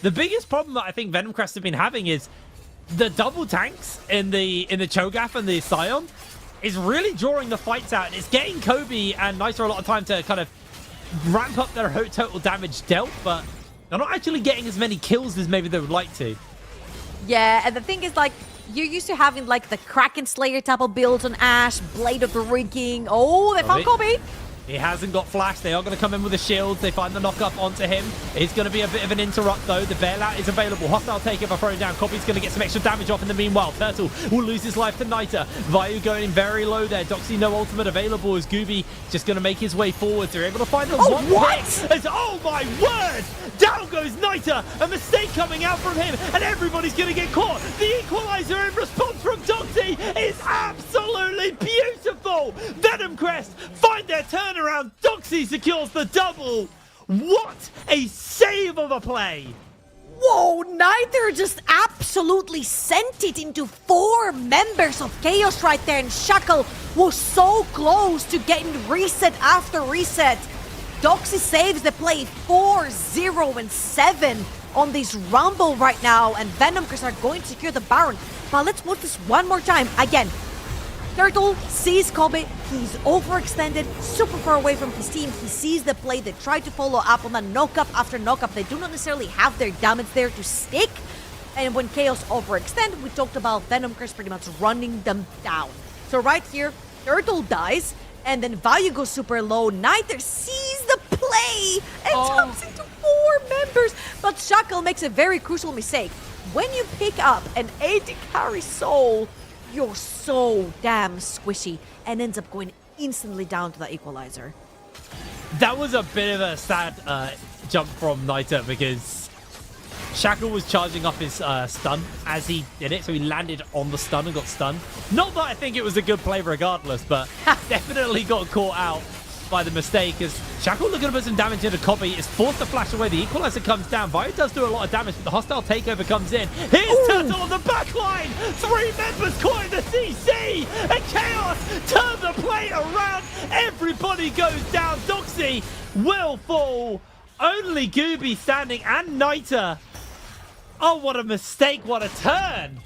The biggest problem that I think Venom Crest have been having is the double tanks in the Cho'Gath and the Scion is really drawing the fights out, and it's getting Kobe and Niter a lot of time to kind of ramp up their total damage dealt, but they're not actually getting as many kills as maybe they would like to. Yeah, and the thing is, like, you're used to having, like, the Kraken Slayer type of builds on Ash, Blade of the Rigging. Oh, they found Kobe! He hasn't got flash. They are going to come in with the shields. They find the knock-up onto him. It's going to be a bit of an interrupt, though. The bailout is available. Hostile takeover thrown down. Kobe's going to get some extra damage off in the meanwhile. Turtle will lose his life to Niter. Vayu going very low there. Doxy no ultimate available as Gooby just going to make his way forward. They're able to find the one hit. As, oh my word! Down goes Niter. A mistake coming out from him, and everybody's going to get caught. The equalizer in response from Doxy is absolutely beautiful. Venom Crest find their turnaround. Doxy secures the double. What a save of a play. Whoa, Niter just absolutely sent it into 4 members of Chaos right there, and Shackle was so close to getting reset after reset. Doxy saves the play 4-0-7 on this Rumble right now, and Venom Crest are going to secure the Baron. But let's watch this one more time. Again, Turtle sees Kobe, he's overextended, super far away from his team, he sees the play, they try to follow up on that knock-up after knock-up, they do not necessarily have their damage there to stick, and when Chaos overextend, we talked about Venom Crest pretty much running them down. So right here, Turtle dies, and then Vayu goes super low, Niter sees the play, and jumps into 4 members, but Shackle makes a very crucial mistake. When you pick up an 80 carry soul, you're so damn squishy and ends up going instantly down to the equalizer. That was a bit of a sad jump from Niter because Shackle was charging up his stun as he did it, so he landed on the stun and got stunned. Not that I think it was a good play regardless, but definitely got caught out by the mistake as Shackle looking to put some damage into Cobby is forced to flash away. The equalizer comes down. Vayu does do a lot of damage, but the hostile takeover comes in. Here's Turtle on the back line. 3 members caught in the CC, and Chaos turn the play around. Everybody goes down. Doxy will fall. Only Gooby standing and Niter. Oh, what a mistake. What a turn.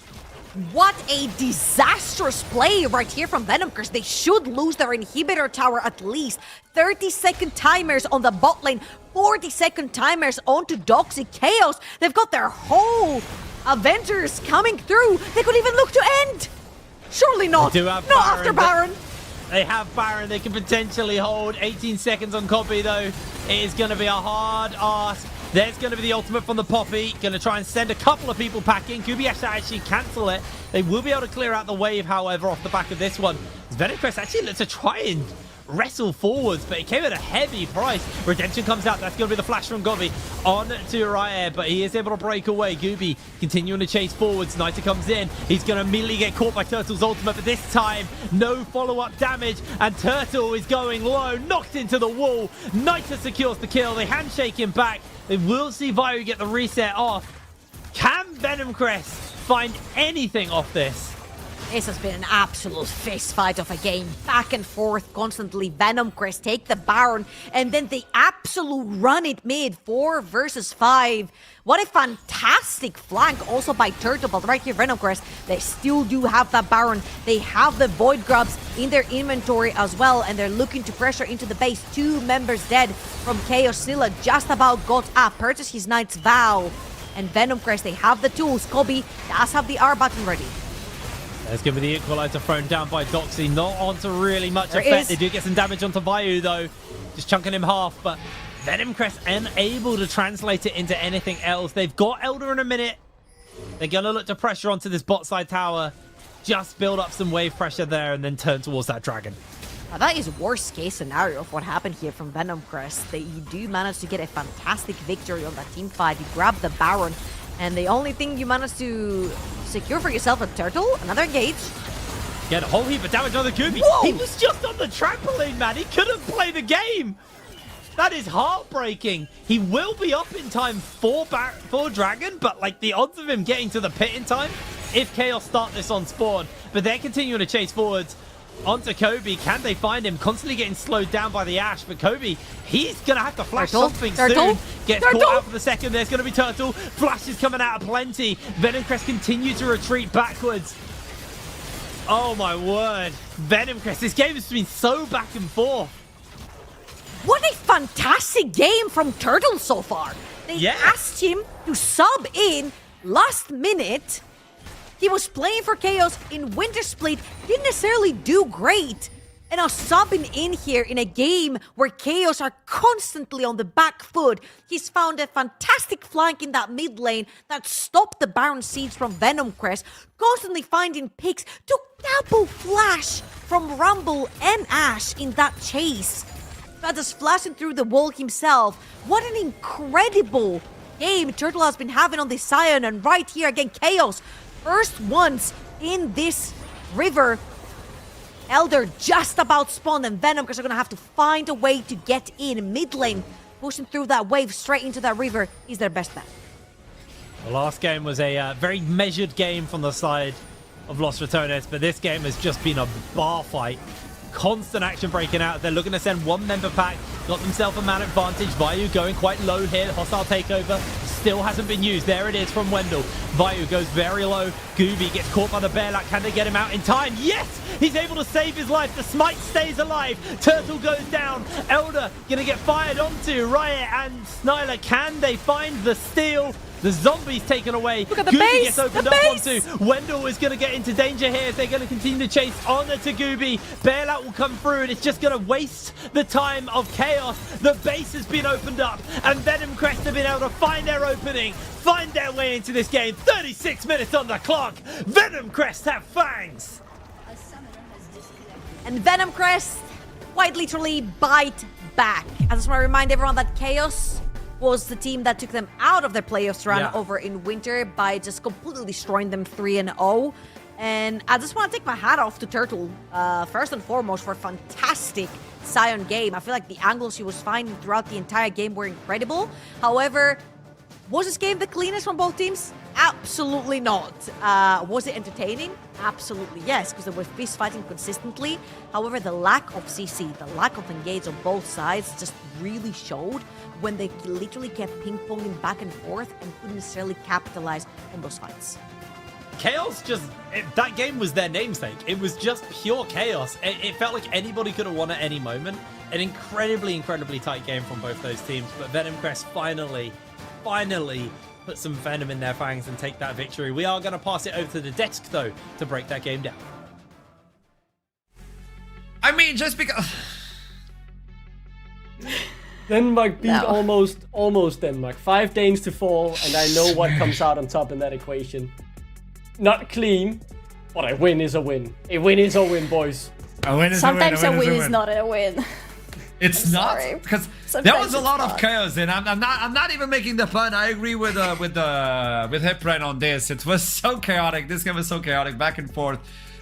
What a disastrous play right here from Venom, because they should lose their inhibitor tower at least. 30-second timers on the bot lane, 40-second timers onto Doxy. Chaos, they've got their whole Avengers coming through. They could even look to end. Surely not. Not after Baron. They have Baron. They can potentially hold 18 seconds on Copy, though. It is going to be a hard ask. There's going to be the ultimate from the Poppy. Going to try and send a couple of people packing. Kubi has to actually cancel it. They will be able to clear out the wave, however, off the back of this one. Venom actually looks to try and wrestle forwards, but it came at a heavy price. Redemption comes out. That's going to be the flash from Gobi on to Raya, but he is able to break away. Gooby continuing to chase forwards. Niter comes in. He's going to immediately get caught by Turtle's ultimate, but this time, no follow-up damage, and Turtle is going low, knocked into the wall. Niter secures the kill. They handshake him back. They will see Vayu get the reset off. Can Venom find anything off this? This has been an absolute fist fight of a game. Back and forth constantly. Venom take the Baron, and then they absolute run it mid. 4 versus 5. What a fantastic flank also by Turtle. But right here, Venom they still do have that Baron. They have the Void Grubs in their inventory as well, and they're looking to pressure into the base. 2 members dead from Chaos. Scylla just about got up. Purchase his Knight's Vow. And Venom they have the tools. Kobe does have the R button ready. There's going to be the equalizer thrown down by Doxy. Not onto really much effect. They do get some damage onto Vayu, though. Just chunking him half, but Venom unable to translate it into anything else. They've got Elder in a minute. They're going to look to pressure onto this bot side tower. Just build up some wave pressure there and then turn towards that dragon. Now that is worst case scenario of what happened here from Venom They do manage to get a fantastic victory on that team fight. You grab the Baron, and the only thing you managed to secure for yourself a Turtle, another engage. Get a whole heap of damage on the Gooby. He was just on the trampoline, man. He couldn't play the game. That is heartbreaking. He will be up in time for Dragon, but like the odds of him getting to the pit in time, if Chaos start this on spawn, but they're continuing to chase forwards. Onto Kobe. Can they find him? Constantly getting slowed down by the Ash, but Kobe, he's going to have to flash something soon. Gets caught out for the second. There's going to be Turtle. Flash is coming out of plenty. Venom continue to retreat backwards. Oh my word. Venom this game has been so back and forth. What a fantastic game from Turtle so far. They asked him to sub in last minute. He was playing for Chaos in Winter Split, didn't necessarily do great. And now subbing in here in a game where Chaos are constantly on the back foot. He's found a fantastic flank in that mid lane that stopped the Baron Siege from Venom constantly finding picks to double flash from Rumble and Ash in that chase. That is flashing through the wall himself. What an incredible game Turtle has been having on this Sion, and right here again, Chaos. First ones in this river. Elder just about spawned, and Venom are going to have to find a way to get in mid lane. Pushing through that wave straight into that river is their best bet. The last game was a very measured game from the side of Los Ratones, but this game has just been a bar fight. Constant action breaking out. They're looking to send 1 member pack. Got themselves a man advantage. Vayu going quite low here. Hostile takeover still hasn't been used. There it is from Wendell. Vayu goes very low. Gooby gets caught by the Bearlac. Can they get him out in time? Yes! He's able to save his life. The smite stays alive. Turtle goes down. Elder gonna get fired onto. Riot and Snyler. Can they find the steal? The zombie's taken away. Look at the Gooby base! gets opened up onto. Wendell is going to get into danger here if they're going to continue to chase Honor to Gooby. Bailout will come through, and it's just going to waste the time of Chaos. The base has been opened up, and Venom have been able to find their opening, find their way into this game. 36 minutes on the clock. Venom have fangs. And Venom quite literally bite back. I just want to remind everyone that Chaos was the team that took them out of their playoffs run over in winter by just completely destroying them 3-0. And I just want to take my hat off to Turtle, first and foremost, for a fantastic Sion game. I feel like the angles he was finding throughout the entire game were incredible. However, was this game the cleanest from both teams? Absolutely not. Was it entertaining? Absolutely yes, because they were fist fighting consistently. However, the lack of CC, the lack of engage on both sides just really showed when they literally kept ping-ponging back and forth and couldn't necessarily capitalize on those fights. Chaos that game was their namesake. It was just pure chaos. It felt like anybody could have won at any moment. An incredibly, incredibly tight game from both those teams. But Venom Crest finally put some venom in their fangs and take that victory. We are going to pass it over to the desk, though, to break that game down. I mean, just because... Denmark beat almost Denmark. 5 Danes to 4, and I know what comes out on top in that equation. Not clean, but a win is a win. A win is a win, boys. A win is Sometimes a win. a win is not a win. It's I'm not, sorry. because there Sometimes was a it's lot of not. chaos, and I'm not even making the pun. I agree with Hipren on this. It was so chaotic. This game was so chaotic, back and forth.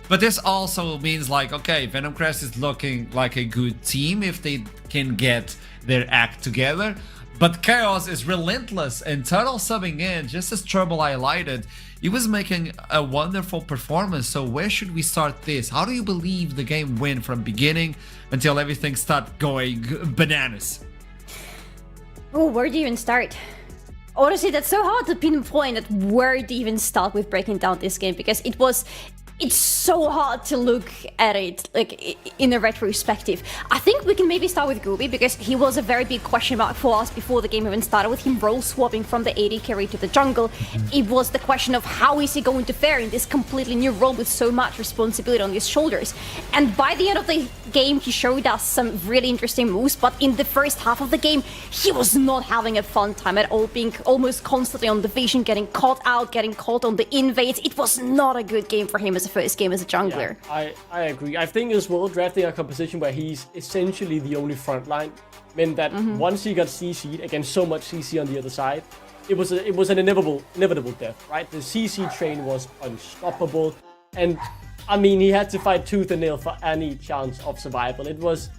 But this also means, like, okay, Venom Crest is looking like a good team if they can get their act together. But Chaos is relentless, and Turtle subbing in, just as Trouble highlighted, he was making a wonderful performance. So where should we start this? How do you believe the game went from beginning until everything started going bananas? Oh, where do you even start? Honestly, that's so hard to pinpoint at where to even start with breaking down this game, because it's so hard to look at it like in a retrospective. I think we can maybe start with Gooby, because he was a very big question mark for us before the game even started, with him role swapping from the AD carry to the jungle. It was the question of how is he going to fare in this completely new role with so much responsibility on his shoulders. And by the end of the game, he showed us some really interesting moves, but in the first half of the game, he was not having a fun time at all, being almost constantly on the vision, getting caught out, getting caught on the invades. It was not a good game for him as a first game as a jungler. Yeah, I agree. I think as well, drafting a composition where he's essentially the only frontline meant that once he got CC'd against so much CC on the other side, it was an inevitable death, right? The CC train was unstoppable, and I mean, he had to fight tooth and nail for any chance of survival. It was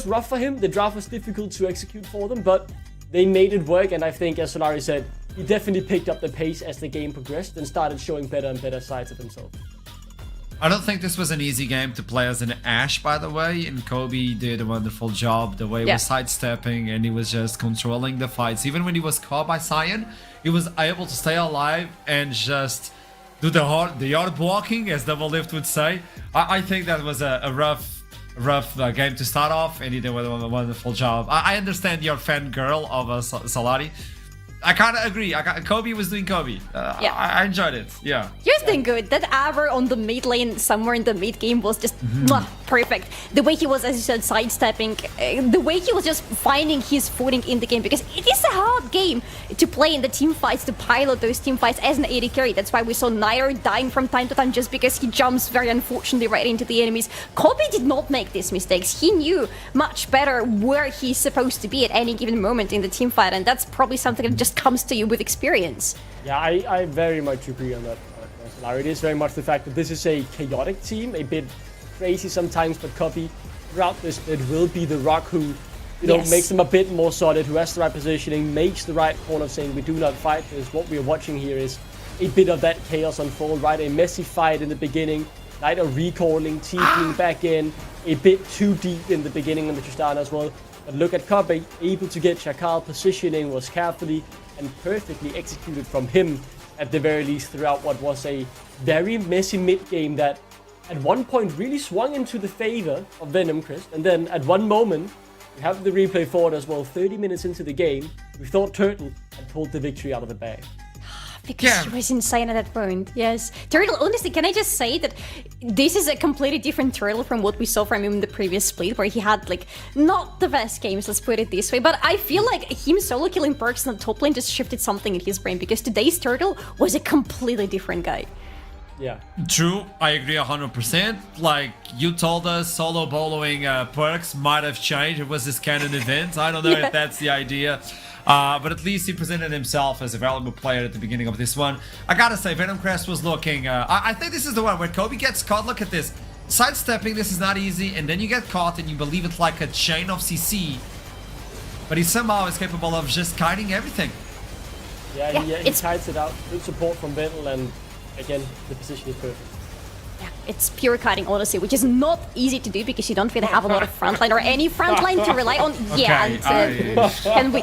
rough for him. The draft was difficult to execute for them, but they made it work, and I think, as Solari said, he definitely picked up the pace as the game progressed and started showing better and better sides of himself. I don't think this was an easy game to play as an Ashe, by the way, and Kobe did a wonderful job. The way he was sidestepping, and he was just controlling the fights. Even when he was caught by Sion, he was able to stay alive and just do the yard blocking, as Double Lift would say. I think that was a rough game to start off, and he did a wonderful job. I understand you're fangirl of Solari. I kind of agree. Kobe was doing Kobe. I enjoyed it. Yeah. He was doing good. That hour on the mid lane, somewhere in the mid game, was just perfect. The way he was, as you said, sidestepping, the way he was just finding his footing in the game, because it is a hard game to play in the team fights, to pilot those team fights as an AD carry. That's why we saw Nair dying from time to time, just because he jumps very unfortunately right into the enemies. Kobe did not make these mistakes. He knew much better where he's supposed to be at any given moment in the team fight, and that's probably something that just comes to you with experience. Yeah, I very much agree on that, Larry. It is very much the fact that this is a chaotic team, a bit crazy sometimes, but Kobe throughout this bit will be the rock who, you know, makes them a bit more solid, who has the right positioning, makes the right corner of saying we do not fight this. What we are watching here is a bit of that chaos unfold, right? A messy fight in the beginning, right? A recalling, TPing back in, a bit too deep in the beginning of the Tristana as well. But look at Kobe, able to get Chacal positioning, was carefully and perfectly executed from him, at the very least, throughout what was a very messy mid-game that at one point really swung into the favor of Venom Crest. And then at one moment, we have the replay for it as well, 30 minutes into the game, we thought Turtle had pulled the victory out of the bag. Because he was insane at that point, yes. Turtle, honestly, can I just say that this is a completely different Turtle from what we saw from him in the previous split, where he had, like, not the best games, let's put it this way, but I feel like him solo killing perks on the top lane just shifted something in his brain, because today's Turtle was a completely different guy. Yeah. True, I agree 100%. Like, you told us solo boloing perks might have changed. It was this canon event. I don't know if that's the idea. But at least he presented himself as a valuable player at the beginning of this one. I gotta say, Venom Crest was looking... I think this is the one where Kobe gets caught. Look at this. Sidestepping, this is not easy. And then you get caught and you believe it's like a chain of CC. But he somehow is capable of just kiting everything. Yeah, he kites it out. Good support from Venom, and again, the position is perfect. Yeah, it's pure kiting, honestly, which is not easy to do because you don't really have a lot of frontline or any frontline to rely on. Yeah, and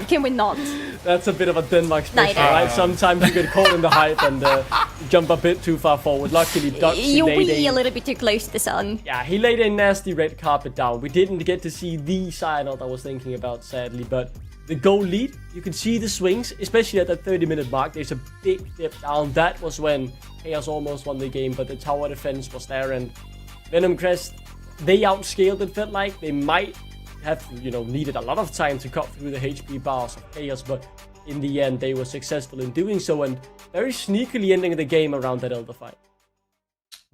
can we not? That's a bit of a Denmark special, right? Sometimes you get caught in the hype and jump a bit too far forward. Luckily, you be a little bit too close to the sun. Yeah, he laid a nasty red carpet down. We didn't get to see the Cyanide I was thinking about, sadly, but the goal lead, you can see the swings, especially at that 30-minute mark. There's a big dip down. That was when Chaos almost won the game, but the tower defense was there, and Venom Crest, they outscaled it, felt like. They might have, needed a lot of time to cut through the HP bars of Chaos, but in the end, they were successful in doing so, and very sneakily ending the game around that Elder fight.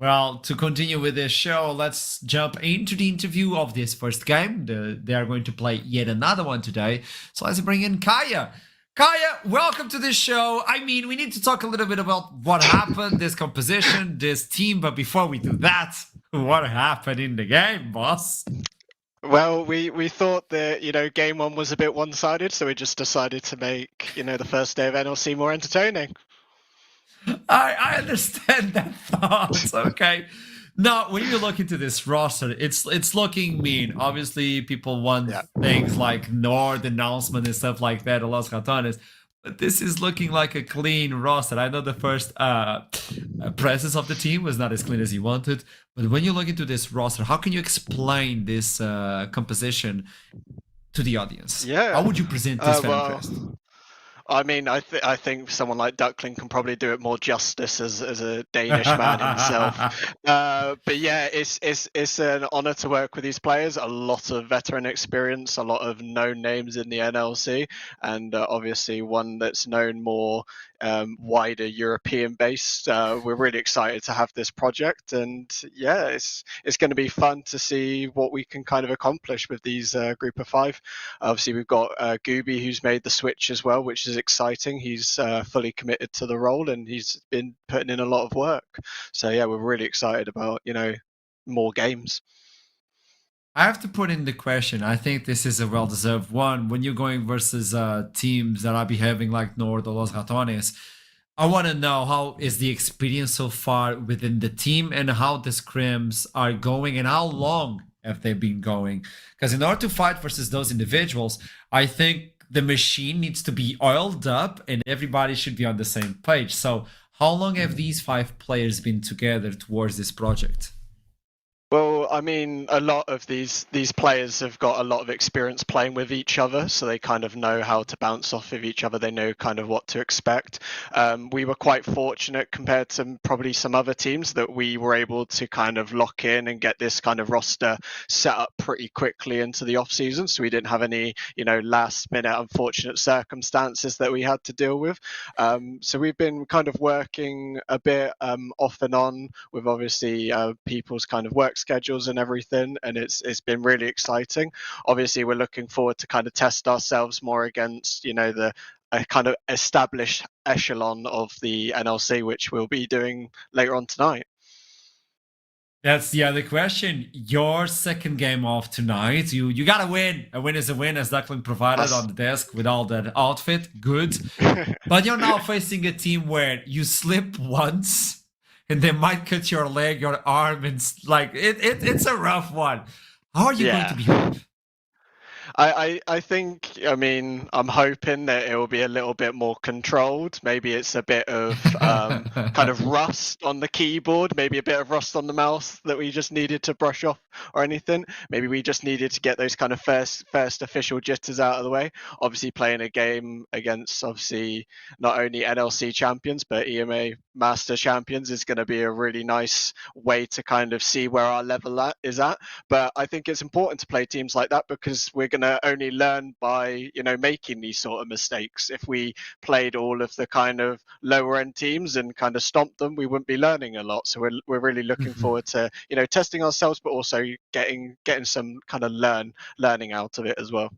Well, to continue with this show, let's jump into the interview of this first game. They are going to play yet another one today. So let's bring in Kaya. Kaya, welcome to this show. I mean, we need to talk a little bit about what happened, this composition, this team. But before we do that, what happened in the game, boss? Well, we thought that, game one was a bit one-sided, so we just decided to make, the first day of NLC more entertaining. I understand that thought. Okay. Now, when you look into this roster, it's looking mean. Obviously, people want things like Nord announcement and stuff like that, Los Ratones. But this is looking like a clean roster. I know the first presence of the team was not as clean as you wanted. But when you look into this roster, how can you explain this composition to the audience? Yeah. How would you present this Venom Crest? I mean, I think someone like Duckling can probably do it more justice as a Danish man himself. But yeah, it's an honor to work with these players. A lot of veteran experience, a lot of known names in the NLC, and obviously one that's known more wider European based. We're really excited to have this project, and yeah, it's going to be fun to see what we can kind of accomplish with these group of five. Obviously, we've got Gooby, who's made the switch as well, which is exciting. He's fully committed to the role, and he's been putting in a lot of work. So yeah, we're really excited about more games. I have to put in the question. I think this is a well-deserved one. When you're going versus teams that are behaving like Nord or Los Ratones, I want to know how is the experience so far within the team and how the scrims are going and how long have they been going? Because in order to fight versus those individuals, I think the machine needs to be oiled up and everybody should be on the same page. So how long have these 5 players been together towards this project? Well, I mean, a lot of these players have got a lot of experience playing with each other, so they kind of know how to bounce off of each other. They know kind of what to expect. We were quite fortunate compared to probably some other teams that we were able to kind of lock in and get this kind of roster set up pretty quickly into the off season. So we didn't have any, last minute unfortunate circumstances that we had to deal with. So we've been kind of working a bit off and on with obviously people's kind of work schedules and everything, and it's been really exciting. Obviously, we're looking forward to kind of test ourselves more against the kind of established echelon of the NLC, which we'll be doing later on tonight. That's the other question. Your second game off tonight, you gotta win. A win is a win, as Duckling provided on the desk with all that outfit. Good. But you're now facing a team where you slip once and they might cut your leg, your arm, and like it's a rough one. How are you going to behave? I think, I'm hoping that it will be a little bit more controlled. Maybe it's a bit of kind of rust on the keyboard, maybe a bit of rust on the mouse that we just needed to brush off or anything. Maybe we just needed to get those kind of first official jitters out of the way. Obviously playing a game against obviously not only NLC champions, but EMA Master champions is going to be a really nice way to kind of see where our level is at. But I think it's important to play teams like that because we're going to to only learn by, making these sort of mistakes. If we played all of the kind of lower end teams and kind of stomped them, we wouldn't be learning a lot. So we're really looking forward to, testing ourselves, but also getting some kind of learning out of it as well.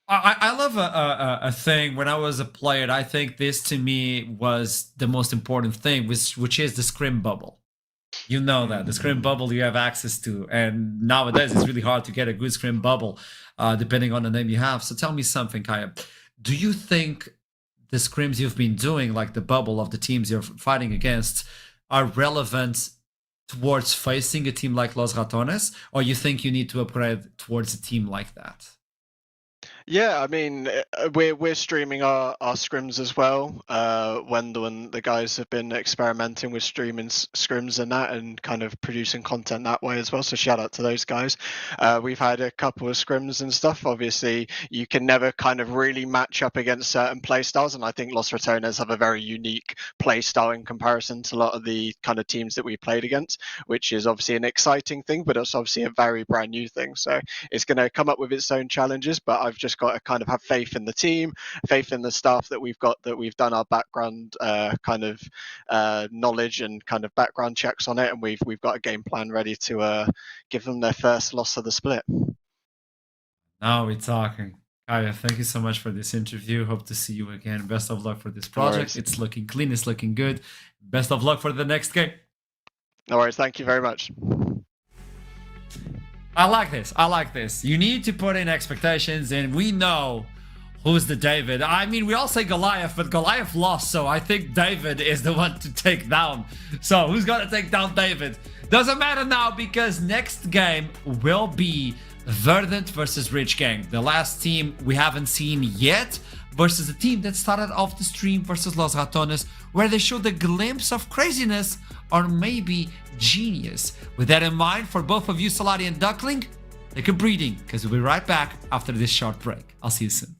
I love a thing. When I was a player, I think this to me was the most important thing, which is the scrim bubble. You know that the scrim bubble you have access to, and nowadays it's really hard to get a good scrim bubble, depending on the name you have. So tell me something, Kaya. Do you think the scrims you've been doing, like the bubble of the teams you're fighting against, are relevant towards facing a team like Los Ratones, or you think you need to upgrade towards a team like that? Yeah, I mean, we're streaming our scrims as well. Wendell and the guys have been experimenting with streaming scrims and that, and kind of producing content that way as well. So shout out to those guys. We've had a couple of scrims and stuff. Obviously, you can never kind of really match up against certain play styles, and I think Los Ratones have a very unique play style in comparison to a lot of the kind of teams that we played against, which is obviously an exciting thing, but it's obviously a very brand new thing. So it's going to come up with its own challenges, but I've just got to kind of have faith in the team, faith in the staff that we've got, that we've done our background knowledge and kind of background checks on it, and we've got a game plan ready to give them their first loss of the split. Now we're talking. Kaya, thank you so much for this interview. Hope to see you again. Best of luck for this project. It's looking clean, it's looking good. Best of luck for the next game. No worries, thank you very much. I like this. I like this. You need to put in expectations, and we know who's the David. I mean, we all say Goliath, but Goliath lost, so I think David is the one to take down. So who's going to take down David? Doesn't matter now, because next game will be Verdant versus Rich Gang. The last team we haven't seen yet, versus a team that started off the stream versus Los Ratones, where they showed a glimpse of craziness or maybe genius. With that in mind, for both of you, Solari and Duckling, take a breathing, because we'll be right back after this short break. I'll see you soon.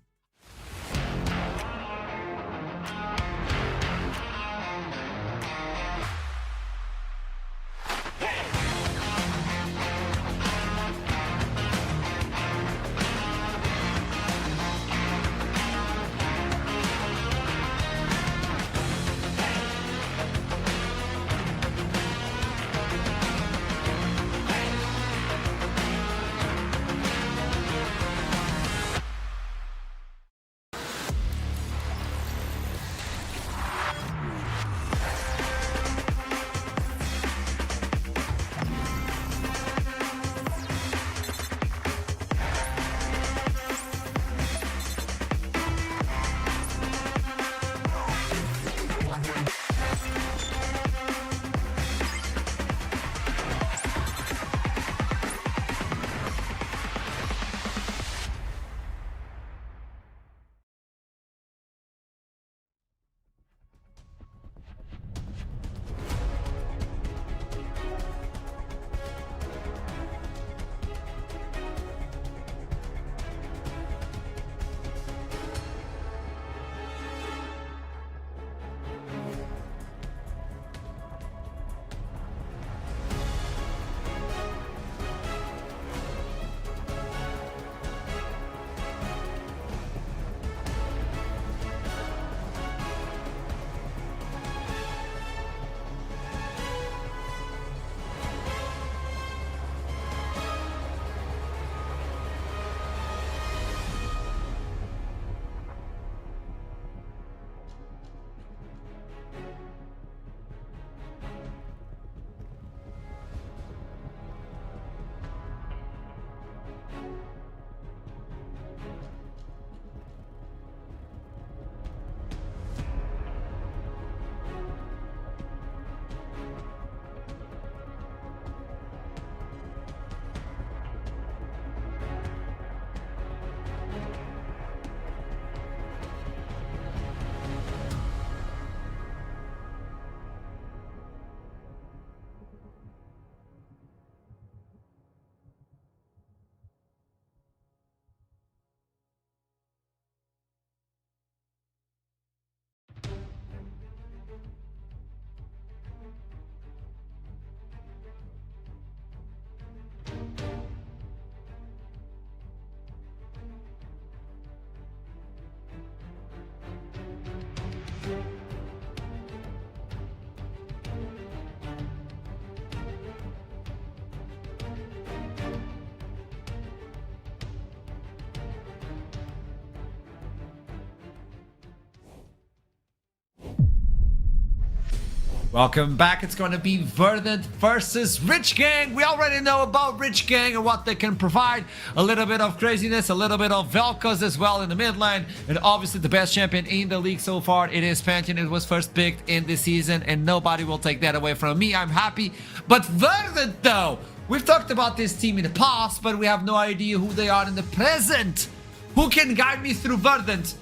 Welcome back. It's going to be Verdant versus Rich Gang. We already know about Rich Gang and what they can provide. A little bit of craziness, a little bit of Vel'Koz as well in the mid lane. And obviously the best champion in the league so far. It is Pantheon. It was first picked in this season and nobody will take that away from me. I'm happy. But Verdant though, we've talked about this team in the past, but we have no idea who they are in the present. Who can guide me through Verdant?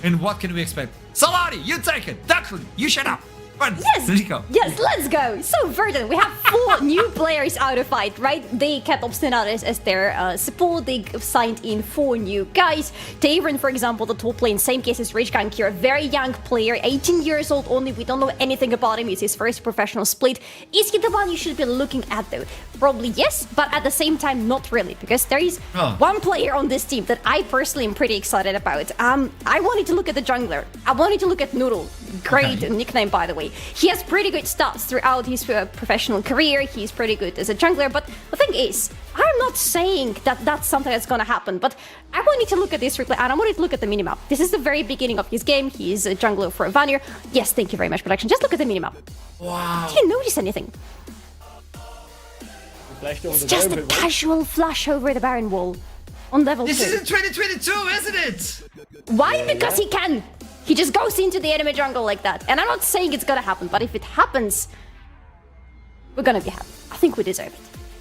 And what can we expect? Salari, you take it. Duckling, you shut up. Yes, Rico. yes, let's go. So Verdant, we have 4 new players out of fight, right? They kept Obstinates as their support. They signed in 4 new guys. Tavern, for example, the top lane, same case as Rich Gang here, a very young player, 18 years old only. We don't know anything about him. It's his first professional split. Is he the one you should be looking at though? Probably yes, but at the same time, not really, because there is one player on this team that I personally am pretty excited about. I wanted to look at the jungler. I wanted to look at Noodle. Great nickname, by the way. He has pretty good stats throughout his professional career. He's pretty good as a jungler, but the thing is, I'm not saying that that's something that's gonna happen, but I wanted to look at this replay and I wanted to look at the minimap. This is the very beginning of his game. He is a jungler for Vanir. Yes, thank you very much, production. Just look at the minimap. Wow. Did you notice anything? It's just a casual flash over the Baron wall on level 2. This is in 2022, isn't it? Why? Because he can. He just goes into the enemy jungle like that. And I'm not saying it's gonna happen, but if it happens, we're gonna be happy. I think we deserve it.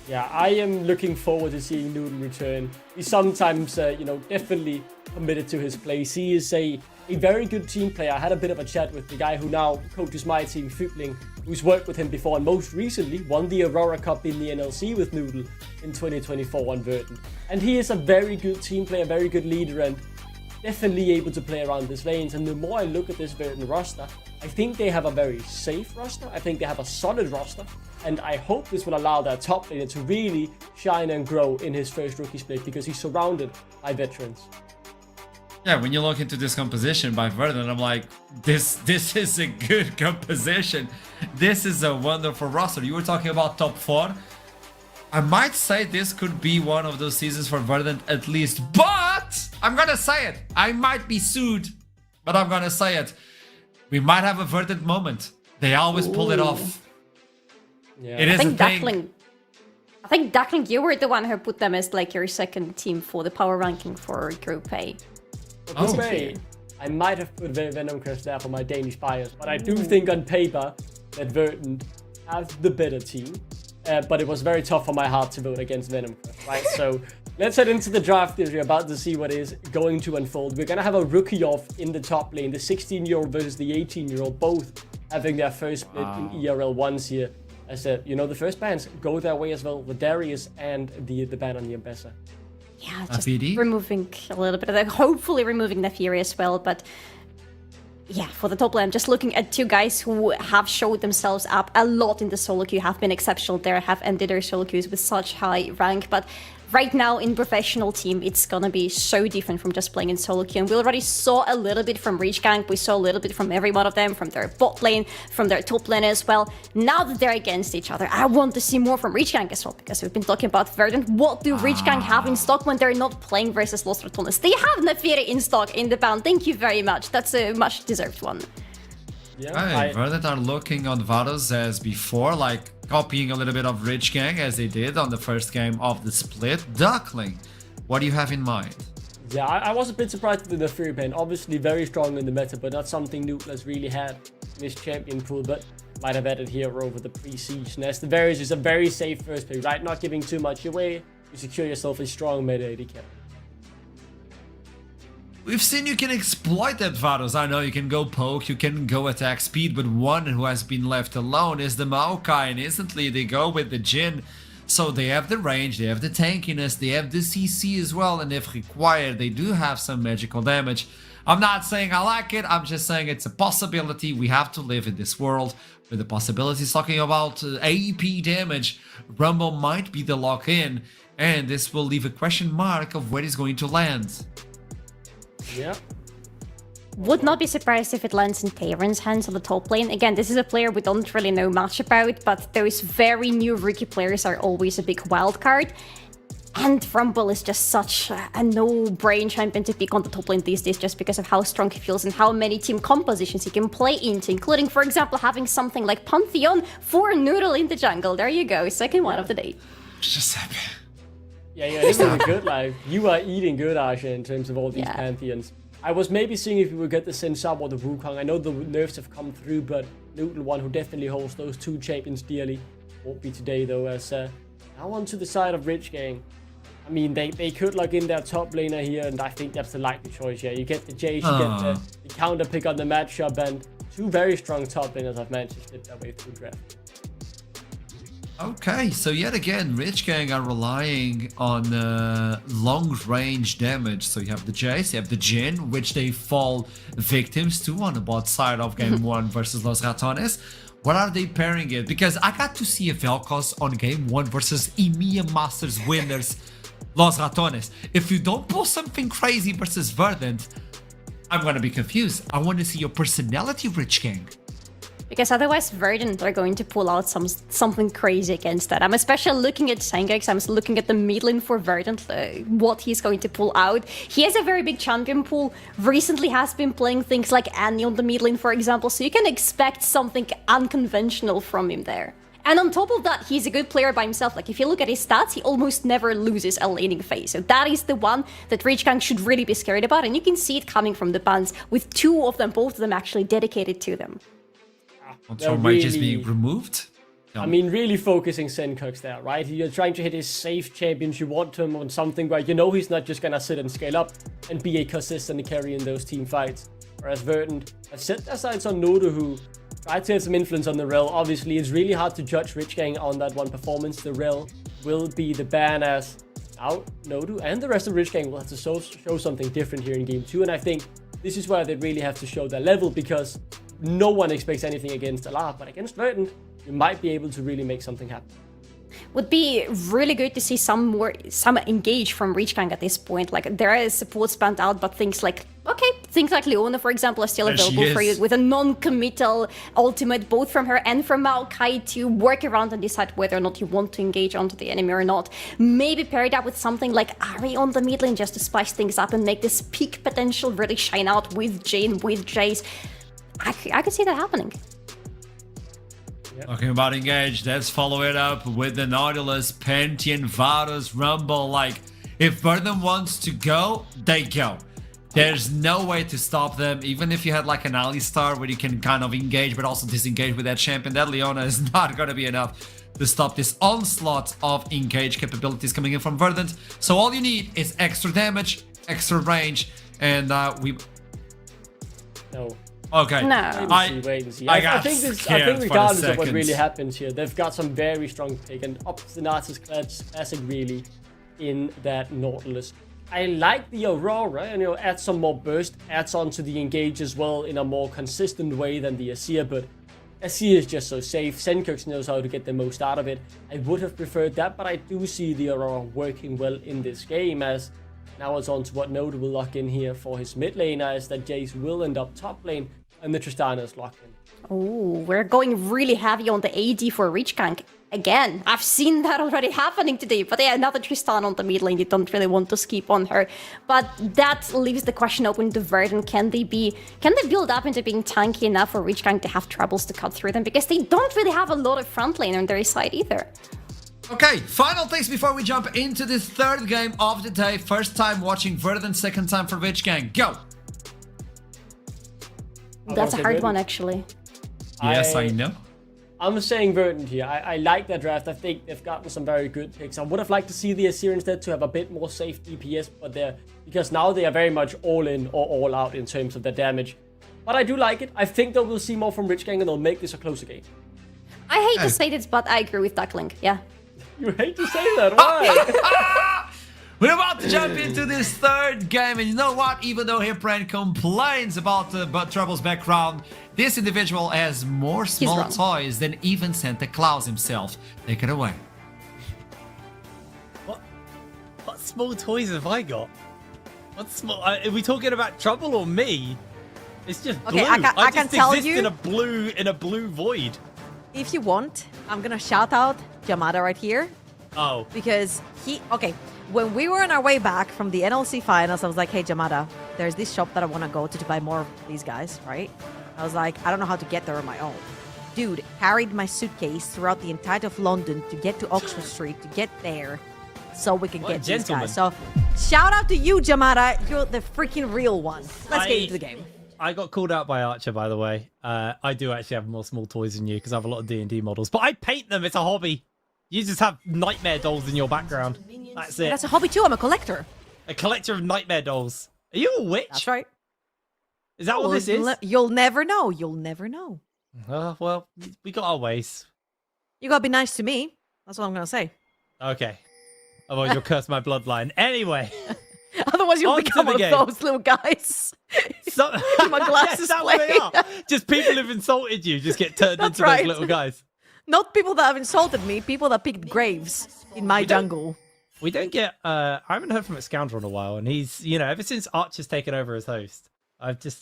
Yeah, I am looking forward to seeing Noodle return. He's sometimes, definitely committed to his place. He is a very good team player. I had a bit of a chat with the guy who now coaches my team, Futling, who's worked with him before and most recently won the Aurora Cup in the NLC with Noodle in 2024 on Verdant. And he is a very good team player, very good leader, and definitely able to play around these lanes. And the more I look at this Verdant roster, I think they have a very safe roster. I think they have a solid roster. And I hope this will allow their top laner to really shine and grow in his first rookie split because he's surrounded by veterans. Yeah, when you look into this composition by Verdant, I'm like, this is a good composition. This is a wonderful roster. You were talking about top 4. I might say this could be one of those seasons for Verdant at least, but I'm gonna say it. I might be sued, but I'm gonna say it. We might have a Verdant moment. They always pull it off. Yeah. It is a thing. I think Duckling, you were the one who put them as like your second team for the power ranking for Group A. Group A, I might have put Venom Crest there for my Danish bias, but I do think on paper that Verdant has the better team. But it was very tough for my heart to vote against Venom Crest, right? So let's head into the draft as we're about to see what is going to unfold. We're going to have a rookie off in the top lane, the 16-year-old versus the 18-year-old, both having their first split in ERL 1s here. As the first bans go their way as well, the Darius and the ban on the Ambessa. Yeah, just removing a little bit of that, hopefully removing the Fury as well, but yeah, for the top lane, I'm just looking at 2 guys who have showed themselves up a lot in the solo queue, have been exceptional there, have ended their solo queues with such high rank, but right now in professional team, it's gonna be so different from just playing in solo queue. And we already saw a little bit from Rich Gang, we saw a little bit from every one of them, from their bot lane, from their top lane as well. Now that they're against each other, I want to see more from Rich Gang as well, because we've been talking about Verdant. What do Rich Gang have in stock when they're not playing versus Los Ratones? They have Nefiri in stock in the ban. Thank you very much. That's a much deserved one. Yeah, Verdant are looking on Varus as before, like copying a little bit of Rich Gang as they did on the first game of the split. Duckling, what do you have in mind? Yeah, I was a bit surprised with the Fury ban. Obviously very strong in the meta, but not something Noodle has really had in his champion pool, but might have added here over the pre-siege. As the Varus is a very safe first pick, right? Not giving too much away. You secure yourself a strong meta AD carry. We've seen you can exploit that Varus. I know you can go poke, you can go attack speed, but one who has been left alone is the Maokai, and instantly they go with the Jhin. So they have the range, they have the tankiness, they have the CC as well, and if required, they do have some magical damage. I'm not saying I like it, I'm just saying it's a possibility. We have to live in this world with the possibilities. Talking about AP damage, Rumble might be the lock-in, and this will leave a question mark of where it's going to land. Yeah. Would not be surprised if it lands in Tavern's hands on the top lane. Again, this is a player we don't really know much about, but those very new rookie players are always a big wild card. And Rumble is just such a no-brain champion to pick on the top lane these days just because of how strong he feels and how many team compositions he can play into, including, for example, having something like Pantheon for Noodle in the jungle. There you go, second one of the day. Just happy. Yeah, this is good. Like, you are eating good, Asha, in terms of all these Pantheons. I was maybe seeing if we would get the Sin Sub or the Wukong. I know the nerfs have come through, but Noodle, one who definitely holds those two champions dearly, won't be today, though, as now onto the side of Rich Gang. I mean, they could log in their top laner here, and I think that's the likely choice. Yeah, you get the Jace, you get the counter pick on the matchup, and two very strong top laners have managed to slip their way through draft. Okay, so yet again, Rich Gang are relying on long-range damage. So you have the Jace, you have the Jhin, which they fall victims to on the bot side of Game 1 versus Los Ratones. What are they pairing it? Because I got to see a Vel'Koz on Game 1 versus EMEA Masters winners Los Ratones. If you don't pull something crazy versus Verdant, I'm gonna be confused. I want to see your personality, Rich Gang. Because otherwise Verdant are going to pull out something crazy against that. I'm especially looking at Sengex, I'm looking at the mid lane for Verdant, what he's going to pull out. He has a very big champion pool, recently has been playing things like Annie on the mid lane, for example, so you can expect something unconventional from him there. And on top of that, he's a good player by himself. Like, if you look at his stats, he almost never loses a laning phase. So that is the one that Rich Gang should really be scared about, and you can see it coming from the bans, with two of them, both of them actually dedicated to them. So might just be removed? I mean, really focusing Sengex there, right? You're trying to hit his safe champions. You want him on something where you know he's not just gonna sit and scale up and be a consistent carry in those team fights. Whereas Verdant has set their sights on Nodu, who tried to have some influence on the Rel. Obviously, it's really hard to judge Rich Gang on that one performance. The Rel will be the ban, as now Nodu and the rest of Rich Gang will have to show something different here in Game 2. And I think this is where they really have to show their level, because no one expects anything against Alar, but against Verdant, you might be able to really make something happen. Would be really good to see some engage from Rich Gang at this point. Like, there is support spanned out, but things like Leona, for example, are still available for you with a non-committal ultimate, both from her and from Maokai, to work around and decide whether or not you want to engage onto the enemy or not. Maybe pair it up with something like Ahri on the mid lane just to spice things up and make this peak potential really shine out with Jhin, with Jace. I could see that happening. Yep. Talking about engage, let's follow it up with the Nautilus, Pantheon, Varus, Rumble. Like, if Verdant wants to go, they go. There's no way to stop them. Even if you had like an Alistar where you can kind of engage but also disengage with that champion, that Leona is not going to be enough to stop this onslaught of engage capabilities coming in from Verdant. So all you need is extra damage, extra range, and we... No. Okay. No. Wait and see. I I think regardless of what really happens here, they've got some very strong pick, and Obstinatus classic really in that Nautilus. I like the Aurora, and add some more burst, adds on to the engage as well in a more consistent way than the Azir, but Azir is just so safe. Sengex knows how to get the most out of it. I would have preferred that, but I do see the Aurora working well in this game, as now it's on to what Node will lock in here for his mid lane, as that Jace will end up top lane, and the Tristana is locked in. Oh, we're going really heavy on the AD for Rich Gang. Again, I've seen that already happening today, but yeah, another Tristana on the mid lane. They don't really want to skip on her. But that leaves the question open to Verdant. Can they build up into being tanky enough for Rich Gang to have troubles to cut through them? Because they don't really have a lot of front lane on their side either. Okay, final things before we jump into this third game of the day. First time watching Verdant, second time for Rich Gang. Go! That's a hard one, actually. Yes, I know. I'm saying Verdant here. I like that draft. I think they've gotten some very good picks. I would have liked to see the Azir instead to have a bit more safe DPS, but because now they are very much all in or all out in terms of their damage. But I do like it. I think that we'll see more from Rich Gang, and they'll make this a closer game. I hate to say this, but I agree with Duckling. Yeah. You hate to say that. Why? We're about to jump into this third game, and you know what? Even though Hipran complains about Trouble's background, this individual has more small toys than even Santa Claus himself. Take it away. What small toys have I got? What small? Are we talking about Trouble or me? It's just blue. Okay, I can just tell exist you in a blue void. if you want. I'm gonna shout out Yamada right here. Oh. Because when we were on our way back from the NLC finals, I was like, hey, Jamada, there's this shop that I want to go to buy more of these guys, right? I was like, I don't know how to get there on my own. Dude, carried my suitcase throughout the entirety of London to get to Oxford Street, to get there, so we can What a get these gentleman. guys. So, shout out to you, Jamada. You're the freaking real one. Let's get into the game. I got called out by Archer, by the way. I do actually have more small toys than you because I have a lot of D&D models, but I paint them. It's a hobby. You just have nightmare dolls in your background. That's it. That's a hobby too. I'm a collector. A collector of nightmare dolls. Are you a witch? That's right. Is that what this is? You'll never know. You'll never know. Well, we got our ways. You gotta be nice to me. That's what I'm gonna say. Okay. Otherwise, you'll curse my bloodline. Anyway. Otherwise, you'll On to become the one game. of those little guys. So, My glasses that's what they play. are. Just people who've insulted you just get turned That's into right. those little guys. Not people that have insulted me, people that picked graves in my jungle. We don't get. I haven't heard from Scoundrel in a while, and he's, ever since Archer's taken over as host, is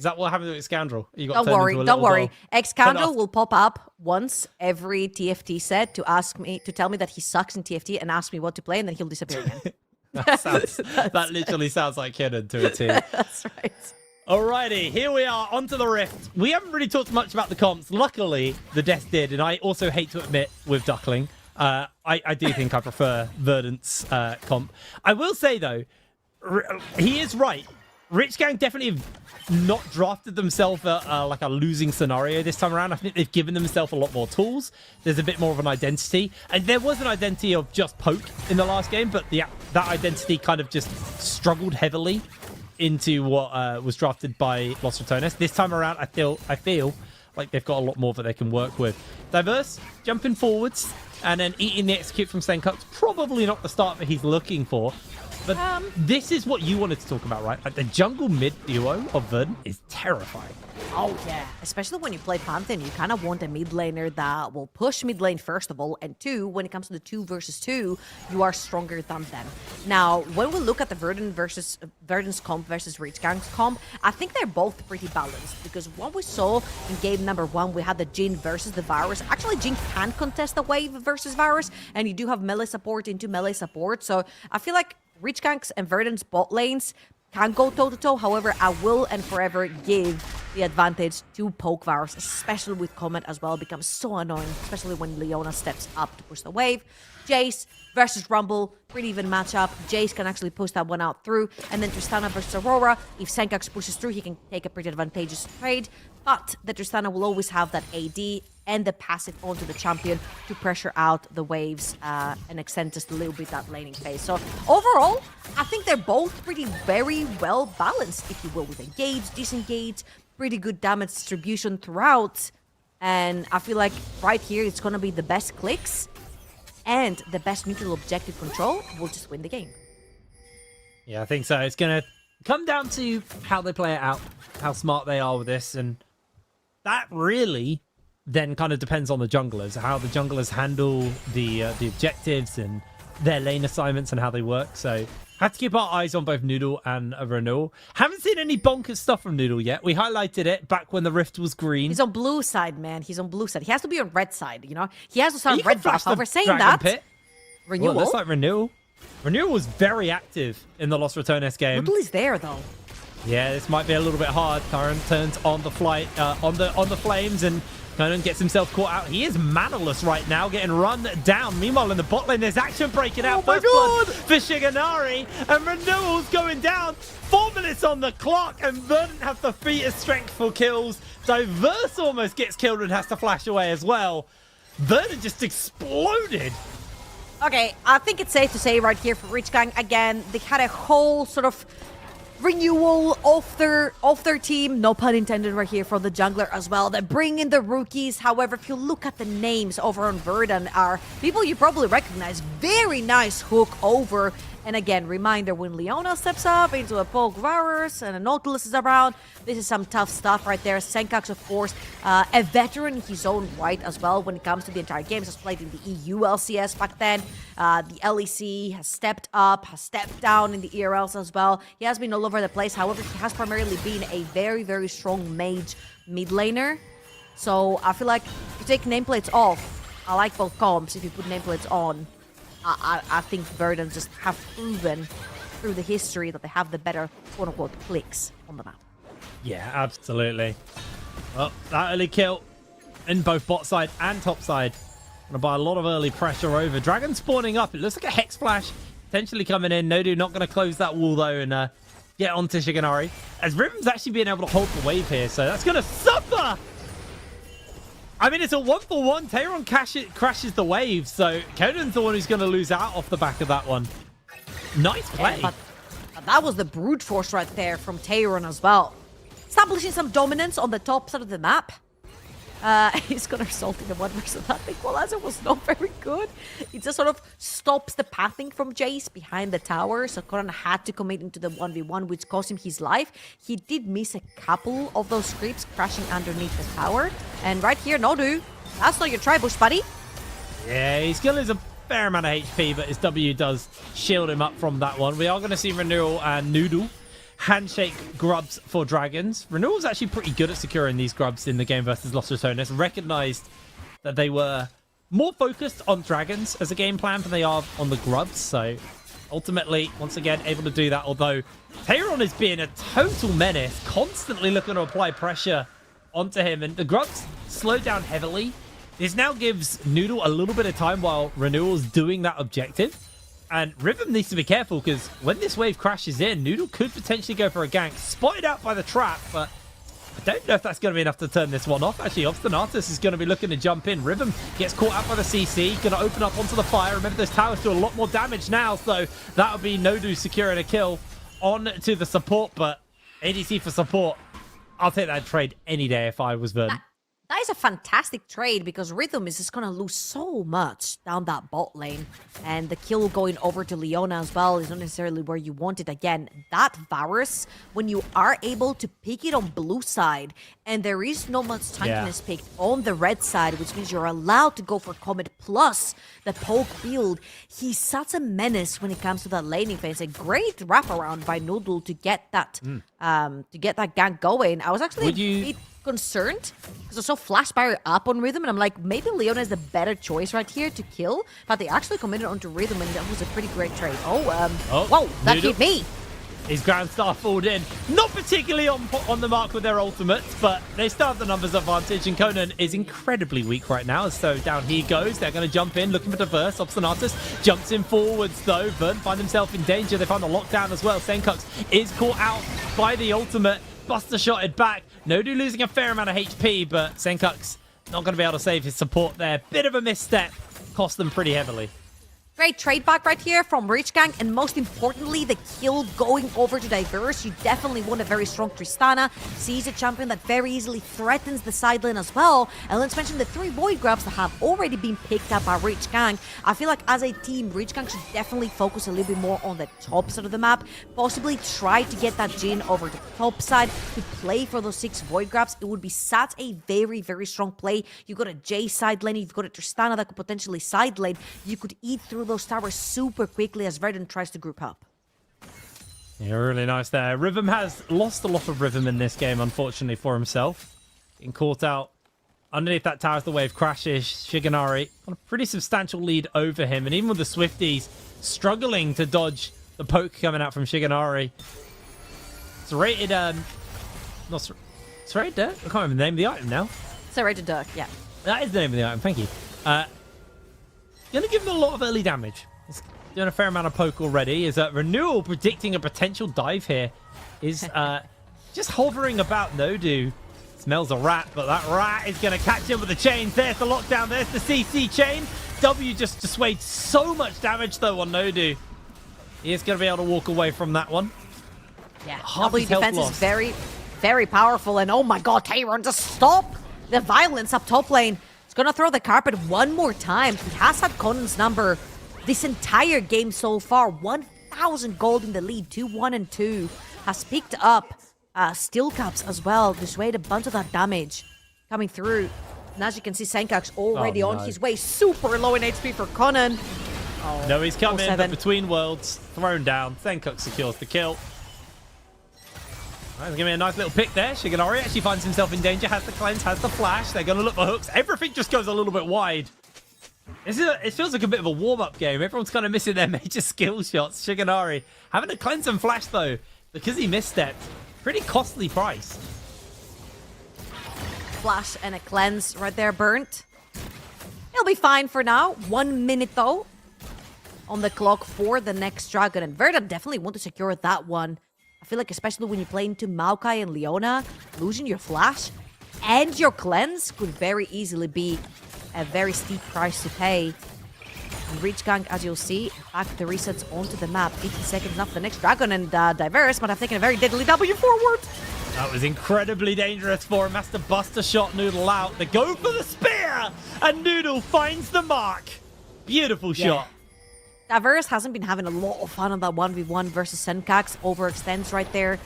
that what happened with Scoundrel? You got Don't turned worry, into a don't little worry. doll. Ex-Scoundrel off. will pop up once every TFT set to tell me that he sucks in TFT and ask me what to play, and then he'll disappear again. That literally sounds like Kenan to a T. That's right. Alrighty, here we are, onto the Rift. We haven't really talked much about the comps. Luckily, the Death did, and I also hate to admit with Duckling, I do think I prefer Verdant's comp. I will say, though, he is right. Rich Gang definitely have not drafted themselves like a losing scenario this time around. I think they've given themselves a lot more tools. There's a bit more of an identity. And there was an identity of just poke in the last game, but that identity kind of just struggled heavily into what was drafted by Los Ratones. This time around, I feel like they've got a lot more that they can work with. Diverse, jumping forwards, and then eating the execute from Senkuk's probably not the start that he's looking for. But this is what you wanted to talk about, right? Like the jungle mid duo of Verdant is terrifying. Oh, yeah. Especially when you play Pantheon, you kind of want a mid laner that will push mid lane, first of all, and two, when it comes to the 2 versus 2, you are stronger than them. Now, when we look at the Verdant's comp versus Rich Gang's comp, I think they're both pretty balanced, because what we saw in game number 1, we had the Jhin versus the Varus. Actually, Jhin can contest the wave versus Varus, and you do have melee support into melee support, so I feel like Rich Gang's and Verdant's bot lanes can go toe-to-toe. However, I will and forever give the advantage to Poke Varus, especially with Comet as well. It becomes so annoying, especially when Leona steps up to push the wave. Jace versus Rumble, pretty even matchup. Jace can actually push that one out through. And then Tristana versus Aurora. If Senkux pushes through, he can take a pretty advantageous trade. But the Tristana will always have that AD and the passive onto the champion to pressure out the waves and extend just a little bit that laning phase. So overall, I think they're both very well balanced, if you will, with engage, disengage, pretty good damage distribution throughout. And I feel like right here, it's going to be the best clicks and the best mutual objective control will just win the game. Yeah, I think so. It's going to come down to how they play it out, how smart they are with this, and that really then kind of depends on the junglers, how the junglers handle the objectives and their lane assignments and how they work. So have to keep our eyes on both Noodle and Renewal. Haven't seen any bonkers stuff from Noodle yet. We highlighted it back when the Rift was green. He's on blue side, man. He's on blue side. He has to be on red side, you know? He has to start You red can flash buff. the However, saying Dragon that, Pit. Renewal, Well, looks like Renewal. Renewal was very active in the Los Ratones game. Noodle is there, though. Yeah, this might be a little bit hard. Curran turns on the flight, on the flames, and Conan gets himself caught out. He is manaless right now, getting run down. Meanwhile, in the bot lane, there's action breaking out. Oh my First blood God! for Shiganari, and Renewal's going down. 4 minutes on the clock, and Verdant have the featest strength for kills. Diverse almost gets killed and has to flash away as well. Verdant just exploded. Okay, I think it's safe to say right here for Rich Gang, again, they had a whole sort of renewal of their team, no pun intended right here for the jungler as well. They bring in the rookies. However, if you look at the names over on Verdant, are people you probably recognize. Very nice hook over. And again, reminder, when Leona steps up into a Poke Varus and a Nautilus is around, this is some tough stuff right there. Senkux, of course, a veteran in his own right as well when it comes to the entire games. Has played in the EU LCS back then. The LEC has stepped up, has stepped down in the ERLs as well. He has been all over the place. However, he has primarily been a very strong mage mid laner. So I feel like if you take nameplates off, I like both comps. If you put nameplates on, I think Verdant just have proven through the history that they have the better quote-unquote clicks on the map. Yeah, absolutely. Well, that early kill in both bot side and top side. Gonna buy a lot of early pressure over. Dragon spawning up. It looks like a Hex Flash potentially coming in. Nodu not going to close that wall though and get onto Shiganari. As Rhythm's actually being able to hold the wave here, so that's going to suffer! I mean, it's a 1-for-1. Tayron crashes the wave, so Conan's the one who's going to lose out off the back of that one. Nice play. Yeah, but that was the brute force right there from Tayron as well. Establishing some dominance on the top side of the map. He's gonna result in the 1 versus that equalizer was not very good. It just sort of stops the pathing from Jace behind the tower, so Conan had to commit into the 1v1, which cost him his life. He did miss a couple of those creeps crashing underneath the tower. And right here, Nodu, that's not your tri-bush, buddy. Yeah, he's gonna lose a fair amount of HP, but his W does shield him up from that one. We are gonna see Renewal and Noodle handshake grubs for dragons. Renewal's actually pretty good at securing these grubs in the game versus Lost Returners. Recognized that they were more focused on dragons as a game plan than they are on the grubs. So ultimately, once again, able to do that. Although Tayron is being a total menace, constantly looking to apply pressure onto him. And the grubs slow down heavily. This now gives Noodle a little bit of time while Renewal's doing that objective. And Rhythm needs to be careful because when this wave crashes in, Noodle could potentially go for a gank. Spotted out by the trap, but I don't know if that's going to be enough to turn this one off. Actually, Obstinatus is going to be looking to jump in. Rhythm gets caught out by the CC. Going to open up onto the fire. Remember, those towers do a lot more damage now, so that would be Nodu securing a kill on to the support. But ADC for support, I'll take that trade any day if I was Verdant. That is a fantastic trade because Rhythm is just going to lose so much down that bot lane. And the kill going over to Leona as well is not necessarily where you want it. Again, that Varus, when you are able to pick it on blue side and there is no much tankiness picked on the red side, which means you're allowed to go for Comet plus the poke build. He's such a menace when it comes to that laning phase. A great wraparound by Noodle to get that gank going. I was actually a bit concerned because I saw Flash Barrier up on Rhythm and I'm like, maybe Leona is the better choice right here to kill, but they actually committed onto Rhythm and that was a pretty great trade. Whoa, that hit me. His Grand Star falled in. Not particularly on the mark with their ultimates, but they still have the numbers advantage, and Conan is incredibly weak right now, so down he goes. They're going to jump in, looking for Diverse. Obstinatus jumps in forwards, though. Verdant find himself in danger. They find the lockdown as well. Senkux is caught out by the ultimate. Buster shotted back. Nodu losing a fair amount of HP, but Senkux not going to be able to save his support there. Bit of a misstep. Cost them pretty heavily. Great trade back right here from Rich Gang, and most importantly, the kill going over to Diverse. You definitely want a very strong Tristana. Sees a champion that very easily threatens the side lane as well. And let's mention the 3 void grabs that have already been picked up by Rich Gang. I feel like as a team, Rich Gang should definitely focus a little bit more on the top side of the map. Possibly try to get that Jhin over to the top side to play for those 6 void grabs. It would be such a very, very strong play. You've got a Jay side lane, you've got a Tristana that could potentially side lane. You could eat through those towers super quickly as Verdant tries to group up. Yeah, really nice there. Rhythm has lost a lot of rhythm in this game, unfortunately for himself. Getting caught out underneath that tower as the wave crashes. Shiganari on a pretty substantial lead over him, and even with the Swifties struggling to dodge the poke coming out from Shiganari. It's rated, it's rated Dirk? I can't remember the name of the item now. So rated Dirk, yeah. That is the name of the item, thank you. Gonna give him a lot of early damage. He's doing a fair amount of poke already. Is Renewal predicting a potential dive here? Is just hovering about Nodu. Smells a rat, but that rat is going to catch him with the chains. There's the lockdown. There's the CC chain. W just dissuades so much damage, though, on Nodu. He is going to be able to walk away from that one. Yeah, Half W his health defense is lost. very, very powerful. And oh my god, Tayron, just stop the violence up top lane. He's going to throw the carpet one more time. He has had Conan's number this entire game so far. 1,000 gold in the lead, 2-1 and 2. Has picked up steel caps as well. Dissuade a bunch of that damage coming through. And as you can see, Senkux already on his way. Super low in HP for Conan. Oh, No, he's coming, 4-7. but between worlds, thrown down. Senkux secures the kill. Right, give me a nice little pick there. Shiganori actually finds himself in danger, has the cleanse, has the flash. They're going to look for hooks. Everything just goes a little bit wide. It feels like a bit of a warm-up game. Everyone's kind of missing their major skill shots. Shigenari having a cleanse and flash, though, because he misstepped. Pretty costly price. Flash and a cleanse right there, burnt. He'll be fine for now. 1 minute, though, on the clock for the next dragon. And Verdant definitely want to secure that one. I feel like especially when you play into Maokai and Leona, losing your flash and your cleanse could very easily be a very steep price to pay. And Reach Gang, as you'll see, back the resets onto the map. 18 seconds after the next dragon, and Diverse might have taken a very deadly W forward. That was incredibly dangerous for him. Has to bust a shot Noodle out. They go for the spear, and Noodle finds the mark. Beautiful shot. Diverse hasn't been having a lot of fun on that 1v1 versus Senkax. Overextends right there.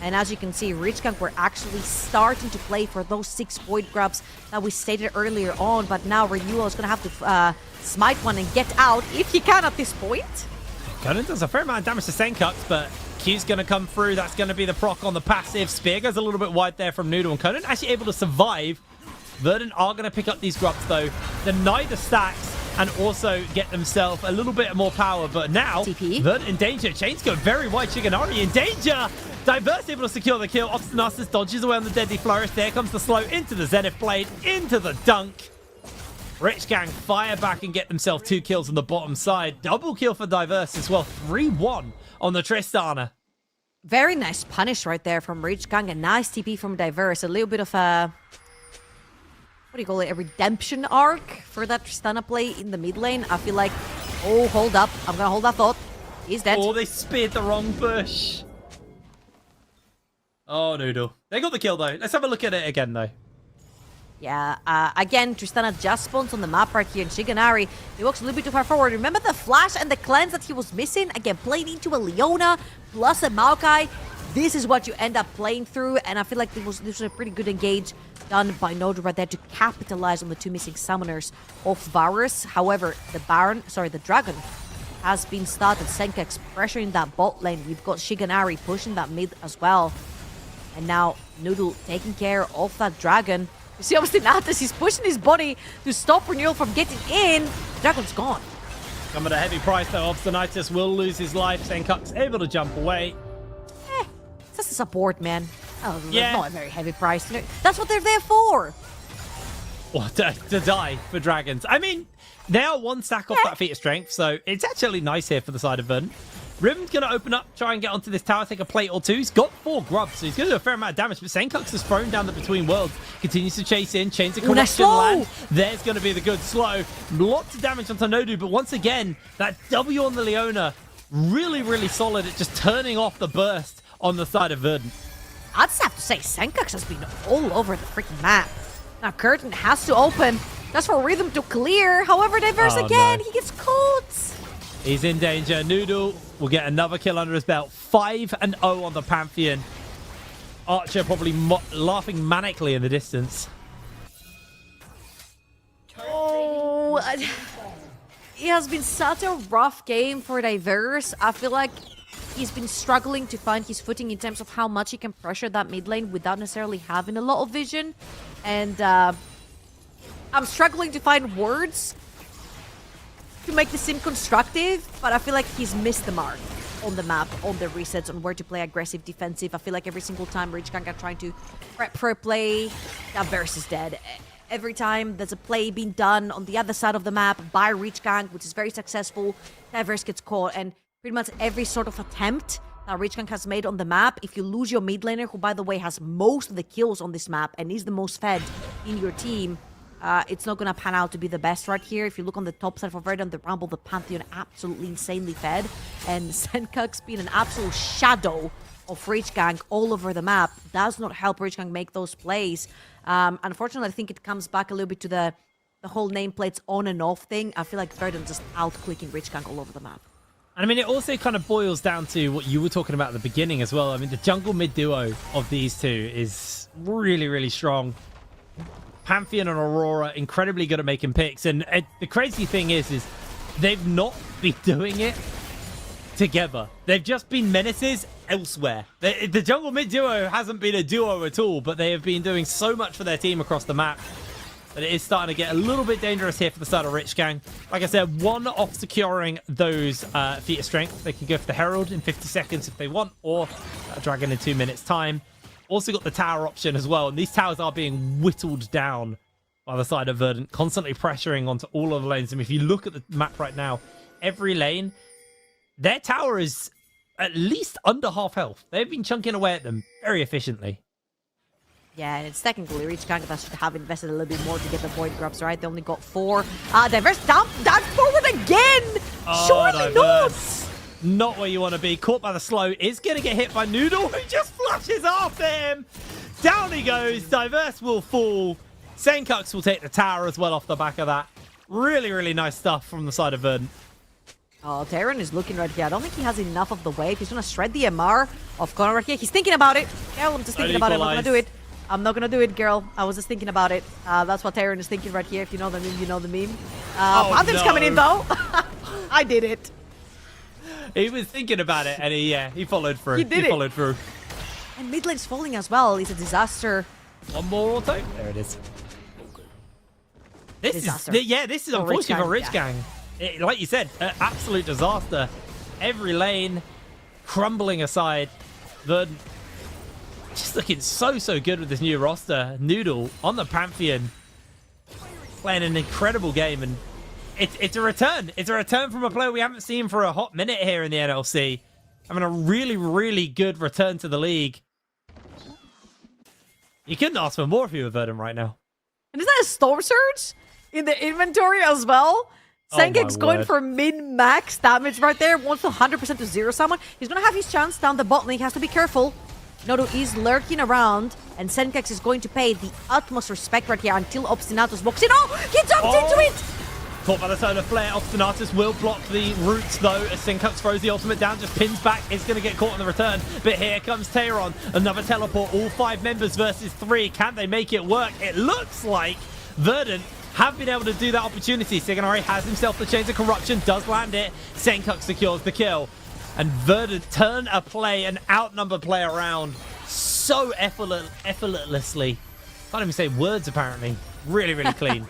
And as you can see, Reach Gang were actually starting to play for those 6 void grabs that we stated earlier on. But now Renewal is going to have to smite one and get out if he can at this point. Conan does a fair amount of damage to Senkax, but Q's going to come through. That's going to be the proc on the passive. Spear goes a little bit wide there from Noodle. And Conan actually able to survive. Verdant are going to pick up these grubs, though. Deny the stacks and also get themselves a little bit more power. But now, TP. Verdant in danger. Chains go very wide. Shigenari in danger. Diverse able to secure the kill. Obstinatus dodges away on the Deadly Flourish. There comes the slow into the Zenith Blade, into the dunk. Rich Gang fire back and get themselves 2 kills on the bottom side. Double kill for Diverse as well. 3-1 on the Tristana. Very nice punish right there from Reach Gang. A nice TP from Diverse. A little bit of a... what do you call it? A redemption arc for that Tristana play in the mid lane. I feel like... oh, hold up. I'm going to hold that thought. He's dead. Oh, they speared the wrong bush. Oh, Noodle. They got the kill, though. Let's have a look at it again, though. Yeah, again, Tristana just spawns on the map right here, and Shigenari, he walks a little bit too far forward. Remember the flash and the cleanse that he was missing? Again, playing into a Leona plus a Maokai. This is what you end up playing through, and I feel like this was a pretty good engage done by Nodu right there to capitalize on the 2 missing summoners of Varus. However, the Dragon has been started. Senkax pressuring that bot lane. We've got Shigenari pushing that mid as well. And now Noodle taking care of that Dragon. You see, Obstinatus, he's pushing his body to stop Renewal from getting in. Dragon's gone. Come at a heavy price, though. Obstinatus will lose his life. Senkax able to jump away. It's just a support, man. Oh, Yeah. not a very heavy price. That's what they're there for. What, to die for dragons? I mean, they are 1 stack off that feat of strength, so it's actually nice here for the side of Verdant. Riven's going to open up, try and get onto this tower, take a plate or 2. He's got 4 grubs, so he's going to do a fair amount of damage. But Senkax has thrown down the Between Worlds. Continues to chase in. Chains of Corruption land. There's going to be the good slow. Lots of damage onto Nodu, but once again, that W on the Leona, really, really solid at just turning off the burst on the side of Verdant. I'd just have to say, Senkax has been all over the freaking map. Now, Curtain has to open. That's for Rhythm to clear. However, Diverse again, he gets caught. He's in danger. Noodle will get another kill under his belt. 5-0 on the Pantheon. Archer probably laughing manically in the distance. Oh, it has been such a rough game for Diverse. I feel like he's been struggling to find his footing in terms of how much he can pressure that mid lane without necessarily having a lot of vision. And I'm struggling to find words to make this seem constructive, but I feel like he's missed the mark on the map, on the resets, on where to play aggressive, defensive. I feel like every single time Reach Gang are trying to prep for a play, Diverse is dead. Every time there's a play being done on the other side of the map by Reach Gang, which is very successful, Diverse gets caught. And pretty much every sort of attempt that Reach Gang has made on the map, if you lose your mid laner, who by the way has most of the kills on this map and is the most fed in your team, it's not going to pan out to be the best right here. If you look on the top side for Verdant, the Rumble, the Pantheon, absolutely insanely fed. And Senkax being an absolute shadow of Reach Gang all over the map does not help Reach Gang make those plays. Unfortunately, I think it comes back a little bit to the whole nameplates on and off thing. I feel like Verdant just out-clicking Reach Gang all over the map. And I mean, it also kind of boils down to what you were talking about at the beginning as well. I mean, the jungle mid duo of these two is really, really strong. Pantheon and Aurora incredibly good at making picks, and the crazy thing is they've not been doing it together. They've just been menaces elsewhere. The jungle mid duo hasn't been a duo at all, but they have been doing so much for their team across the map. But it is starting to get a little bit dangerous here for the side of Rich Gang. Like I said, one off securing those feat of strength. They can go for the Herald in 50 seconds if they want, or a Dragon in 2 minutes time. Also got the tower option as well, and these towers are being whittled down by the side of Verdant, constantly pressuring onto all of the lanes. And if you look at the map right now, every lane, their tower is at least under half health. They've been chunking away at them very efficiently. Yeah, and it's technically Rich Gang that should have invested a little bit more to get the void grubs, right? They only got 4. Diverse down forward again! Surely Diverse. Not where you want to be. Caught by the slow. Is going to get hit by Noodle, who just flushes after him. Down he goes. Diverse will fall. Senkux will take the tower as well off the back of that. Really, really nice stuff from the side of Verdant. Oh, Terran is looking right here. I don't think he has enough of the wave. He's going to shred the MR of Connor right here. He's thinking about it. Yeah, I'm just thinking about it. I'm not going to do it. I'm not going to do it, girl. I was just thinking about it. That's what Terran is thinking right here. If you know the meme, you know the meme. Phantom's coming in, though. I did it. He was thinking about it, and he followed through. He followed through. And mid lane's falling as well. It's a disaster. One more auto. There it is. This Disaster. this is unfortunate for Rich Gang. Like you said, an absolute disaster. Every lane crumbling aside. Verdant just looking so good with this new roster. Noodle on the Pantheon playing an incredible game, and it's a return. It's a return from a player we haven't seen for a hot minute here in the NLC. Having a really, really good return to the league. You couldn't ask for more if you were Verdant right now. And is that a Storm Surge in the inventory as well? Senkek's going word. for min-max damage right there. Wants to 100% to zero someone. He's going to have his chance down the bot lane. He has to be careful. Nodo is lurking around, and Senkex is going to pay the utmost respect right here until Obstinatus walks in. Oh, he jumped into it! Caught by the solar flare. Obstinatus will block the roots though as Senkux throws the ultimate down, just pins back. It's going to get caught on the return. But here comes Tayron. Another teleport. All 5 members versus 3. Can they make it work? It looks like Verdant have been able to do that opportunity. Signori has himself the Chains of Corruption, does land it. Senkux secures the kill. And Verdant turn a play, an outnumbered play around so effortlessly. Can't even say words apparently. Really, really clean.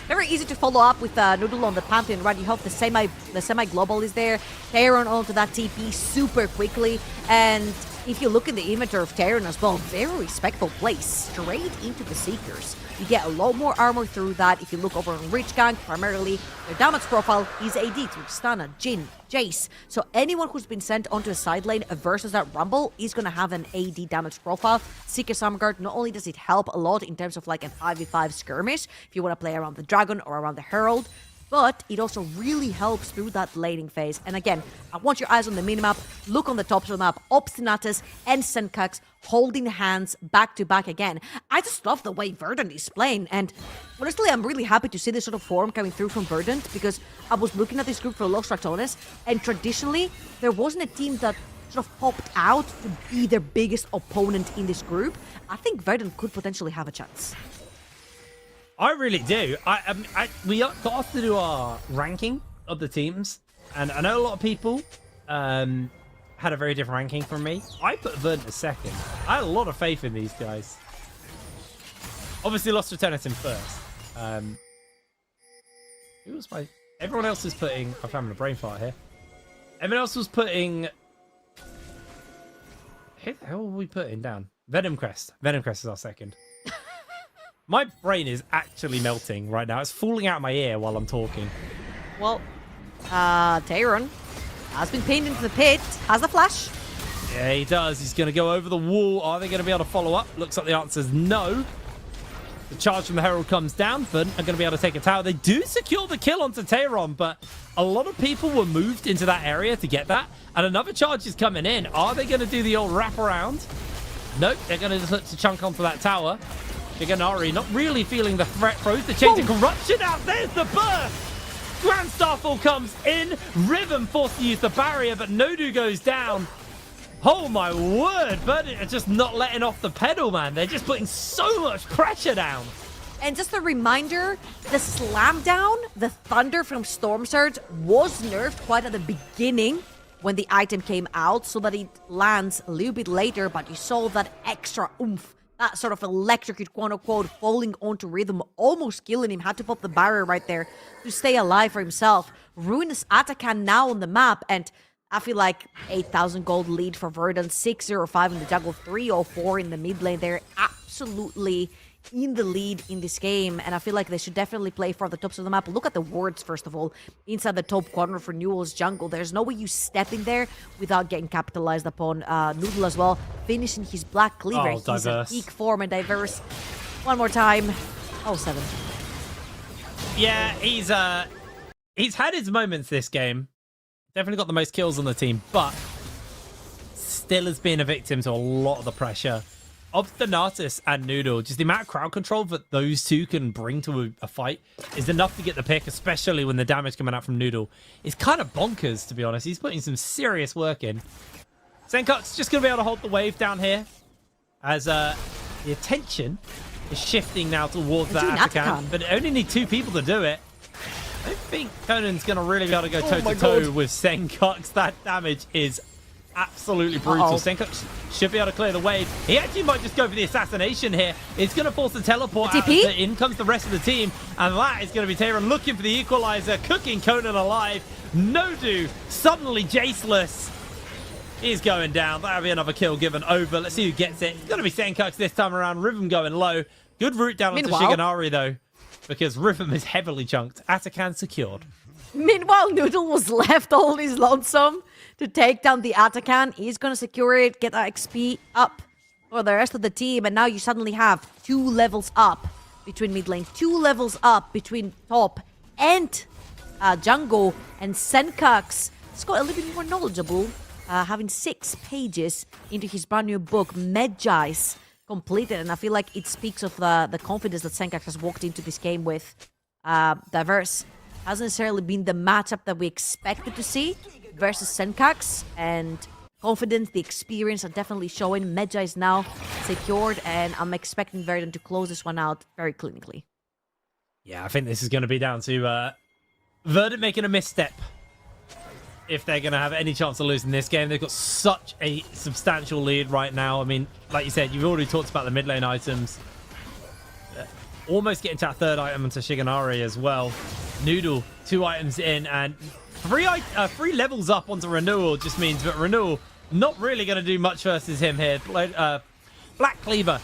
Very easy to follow up with Noodle on the Pantheon, right? You hope the semi-global is there. Tayron onto that TP super quickly. And if you look in the inventory of Tayron as well, very respectful place. Straight into the Seekers. You get a lot more armor through that. If you look over on Rich Gang, primarily their damage profile is AD through Stana, Jhin, Jace. So anyone who's been sent onto a side lane versus that Rumble is going to have an AD damage profile. Seeker Summerguard, not only does it help a lot in terms of like an 5v5 skirmish, if you want to play around the Dragon or around the Herald, but it also really helps through that laning phase. And again, I want your eyes on the minimap. Look on the top of the map. Obstinatus and Senkux holding hands back to back again. I just love the way Verdant is playing. And honestly, I'm really happy to see this sort of form coming through from Verdant, because I was looking at this group for Los Ratones, and traditionally, there wasn't a team that sort of popped out to be their biggest opponent in this group. I think Verdant could potentially have a chance. I really do. We got asked to do our ranking of the teams, and I know a lot of people had a very different ranking from me. I put Verdant as second. I had a lot of faith in these guys. Obviously, lost to tennis in first. Who was my? Everyone else is putting. I'm having a brain fart here. Everyone else was putting. Who the hell were we putting down? Venom Crest. Venom Crest is our second. My brain is actually melting right now. It's falling out of my ear while I'm talking. Well, Tayron has been pinned into the pit. Has the flash. Yeah, he does. He's going to go over the wall. Are they going to be able to follow up? Looks like the answer is no. The charge from the Herald comes down. Verdant are going to be able to take a tower. They do secure the kill onto Tayron, but a lot of people were moved into that area to get that. And another charge is coming in. Are they going to do the old wraparound? Nope. They're going to just look to chunk onto that tower. Shiganari not really feeling the threat. Throws the Chains of Corruption out. There's the burst. Grand Starfall comes in. Riven forced to use the barrier, but Nodu goes down. Oh my word. Verdant are just not letting off the pedal, man. They're just putting so much pressure down. And just a reminder, the slam down, the thunder from Storm Surge was nerfed quite at the beginning when the item came out, so that it lands a little bit later, but you saw that extra oomph that sort of electrocute, quote-unquote, falling onto Rhythm, almost killing him. Had to pop the barrier right there to stay alive for himself. Ruinous Atakan now on the map, and I feel like 8,000 gold lead for Verdant, 605 in the jungle, 304 in the mid lane. They're absolutely in the lead in this game, and I feel like they should definitely play for the tops of the map. Look at the wards, first of all, inside the top corner for Newell's jungle. There's no way you step in there without getting capitalized upon. Noodle as well, finishing his Black Cleaver. Oh, He's in diverse. peak form and diverse. One more time. Oh, 7. Yeah, he's had his moments this game. Definitely got the most kills on the team, but still has been a victim to a lot of the pressure. Obstinatus and Noodle, just the amount of crowd control that those two can bring to a fight is enough to get the pick, especially when the damage coming out from Noodle is kind of bonkers, to be honest. He's putting some serious work in. Senkok's just going to be able to hold the wave down here as the attention is shifting now towards that Atakan, but only need 2 people to do it. I don't think Conan's going to really be able to go toe-to-toe with Senkox. That damage is absolutely brutal. Senkox should be able to clear the wave. He actually might just go for the assassination here. It's going to force the teleport out. In comes the rest of the team, and that is going to be Taron looking for the equalizer, cooking Conan alive. Nodu suddenly Jaceless is going down. That'll be another kill given over. Let's see who gets it. It's going to be Senkox this time around. Rhythm going low. Good route down onto Shiganari, though, because Rhythm is heavily chunked. Atakan secured. Meanwhile, Noodle was left all on his lonesome to take down the Atakan. He's going to secure it, get that XP up for the rest of the team. And now you suddenly have 2 levels up between mid lane, 2 levels up between top and jungle. And Senkox has got a little bit more knowledgeable, having 6 pages into his brand new book, Medjai's completed. And I feel like it speaks of the confidence that Senkox has walked into this game with. Diverse hasn't necessarily been the matchup that we expected to see versus Senkox, and confidence, the experience are definitely showing. Medjai is now secured, and I'm expecting Verdant to close this one out very clinically. Yeah, I think this is going to be down to Verdant making a misstep if they're going to have any chance of losing this game. They've got such a substantial lead right now. I mean, like you said, you've already talked about the mid lane items. Almost getting to that 3rd item onto Shiganari as well. Noodle, 2 items in, and 3 levels up onto Renewal just means that Renewal not really going to do much versus him here. Black Cleaver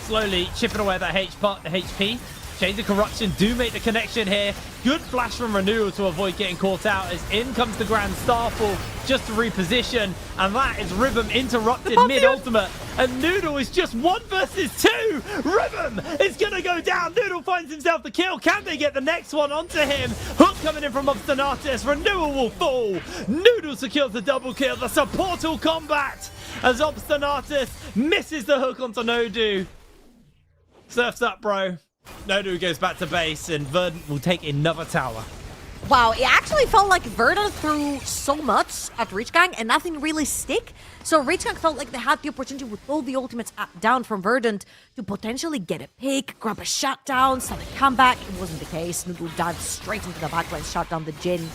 slowly chipping away at that HP. Chains of Corruption do make the connection here. Good flash from Renewal to avoid getting caught out as in comes the Grand Starfall just to reposition. And that is Rhythm interrupted mid-ultimate. And Noodle is just 1 versus 2. Rhythm is going to go down. Noodle finds himself the kill. Can they get the next one onto him? Hook coming in from Obstinatus. Renewal will fall. Noodle secures the double kill. The supportal combat as Obstinatus misses the hook onto Nodu. Surf's up, bro. Nodu goes back to base, and Verdant will take another tower. Wow, it actually felt like Verdant threw so much at Rich Gang and nothing really stick. So Rich Gang felt like they had the opportunity with all the ultimates down from Verdant to potentially get a pick, grab a shutdown, start a comeback. It wasn't the case. Noodle dived straight into the backline, shut down the Jhin,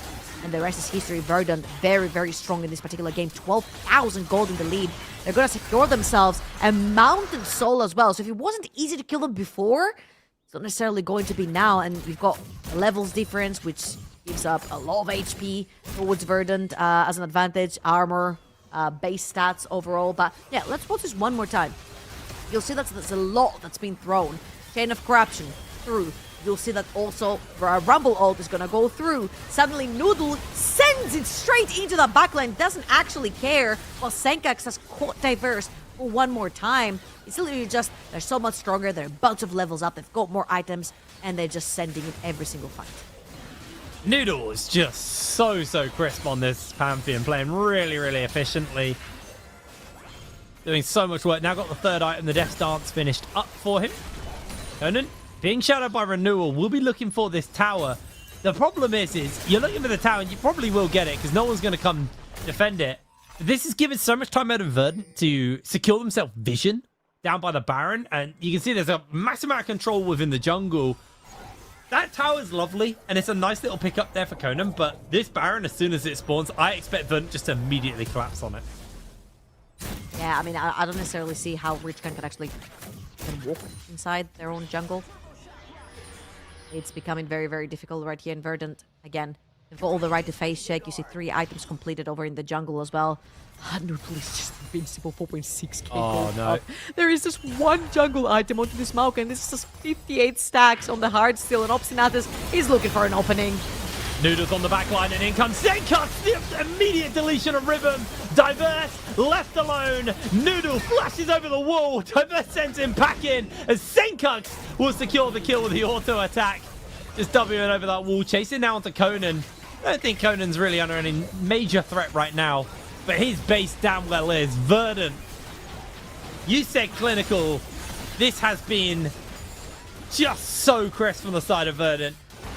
and the rest is history. Verdant very, very strong in this particular game. 12,000 gold in the lead. They're going to secure themselves a Mountain Soul as well. So if it wasn't easy to kill them before, it's not necessarily going to be now. And you've got a levels difference, which gives up a lot of HP towards Verdant as an advantage. Armor, base stats overall. But yeah, let's watch this one more time. You'll see that there's a lot that's been thrown. Chain of Corruption through. You'll see that also Rumble ult is going to go through. Suddenly Noodle sends it straight into the backline. Doesn't actually care. While Senkox has caught Diverse for one more time. It's literally just, they're so much stronger. They're a bunch of levels up. They've got more items. And they're just sending it every single fight. Noodle is just so crisp on this Pantheon. Playing really, really efficiently. Doing so much work. Now got the 3rd item. The Death Dance finished up for him. Conan, being shadowed by Renewal, we'll be looking for this tower. The problem is you're looking for the tower and you probably will get it because no one's going to come defend it. This is giving so much time out of Verdant to secure themselves vision down by the Baron. And you can see there's a massive amount of control within the jungle. That tower is lovely and it's a nice little pick up there for Conan. But this Baron, as soon as it spawns, I expect Verdant just to immediately collapse on it. Yeah, I mean, I don't necessarily see how Rich Gang can actually can walk inside their own jungle. It's becoming very, very difficult right here in Verdant. Again, they've got all the right to face check. You see 3 items completed over in the jungle as well. Noodle is just invincible, 4.6k. Oh, no. There is just 1 jungle item onto this Smoke, and this is just 58 stacks on the hard steel, and Obstinatus is looking for an opening. Noodles on the back line, and in comes Zencut. The immediate deletion of Rhythm. Divert left alone. Noodle flashes over the wall. Divert sends him packing as Senkux will secure the kill with the auto attack. Just Wing over that wall, chasing now onto Conan. I don't think Conan's really under any major threat right now, but his base damn well is. Verdant, you said clinical. This has been just so crisp from the side of Verdant.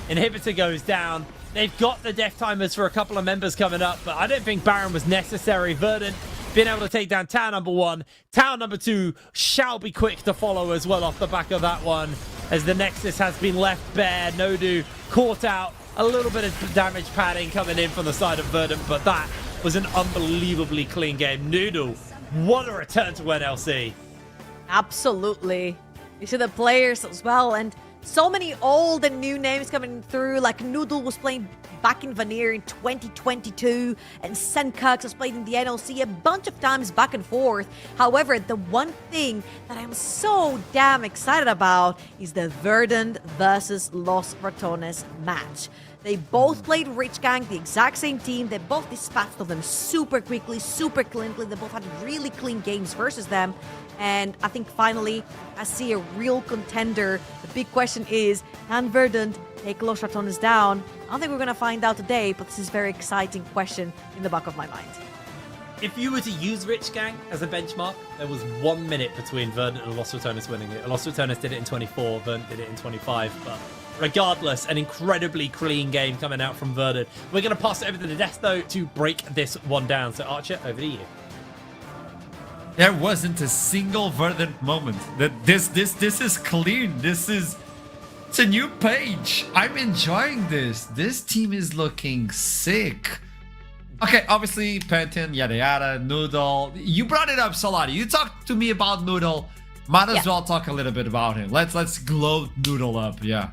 Inhibitor goes down. They've got the death timers for a couple of members coming up, but I don't think Baron was necessary. Verdant being able to take down tower number 1. Tower number 2 shall be quick to follow as well off the back of that one, as the Nexus has been left bare. Nodu caught out. A little bit of damage padding coming in from the side of Verdant, but that was an unbelievably clean game. Noodle, what a return to NLC. Absolutely. You see the players as well, and so many old and new names coming through. Like Noodle was playing back in Vanir in 2022, and Senkux was played in the NLC a bunch of times back and forth. However, the one thing that I'm so damn excited about is the Verdant versus Los Ratones match. They both played Rich Gang, the exact same team. They both dispatched of them super quickly, super cleanly. They both had really clean games versus them. And I think finally, I see a real contender. The big question is, can Verdant take Los Ratones down? I don't think we're going to find out today, but this is a very exciting question in the back of my mind. If you were to use Rich Gang as a benchmark, there was 1 minute between Verdant and Los Ratones winning it. Los Ratones did it in 24, Verdant did it in 25, but regardless, an incredibly clean game coming out from Verdant. We're going to pass it over to the desk, though, to break this one down. So, Archer, over to you. There wasn't a single Verdant moment. This is clean. It's a new page. I'm enjoying this. This team is looking sick. Okay, obviously Pantheon, yada yada, Noodle. You brought it up, Solari. You talked to me about Noodle. Might as well talk a little bit about him. Let's glow Noodle up. Yeah.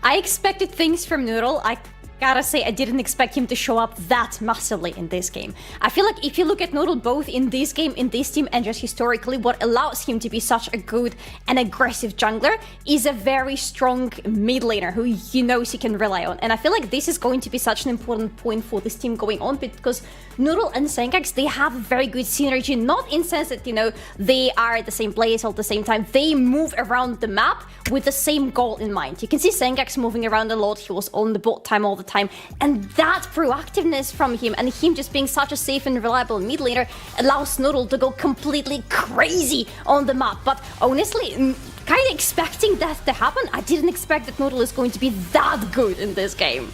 I expected things from Noodle. I gotta say, I didn't expect him to show up that massively in this game. I feel like if you look at Noodle both in this game, in this team, and just historically, what allows him to be such a good and aggressive jungler is a very strong mid laner who he knows he can rely on. And I feel like this is going to be such an important point for this team going on, because Noodle and Senkax, they have a very good synergy, not in sense that, you know, they are at the same place all at the same time. They move around the map with the same goal in mind. You can see Senkax moving around a lot. He was on the bot time all the time. And that proactiveness from him and him just being such a safe and reliable mid laner allows Noodle to go completely crazy on the map. But honestly, kind of expecting that to happen, I didn't expect that Noodle is going to be that good in this game.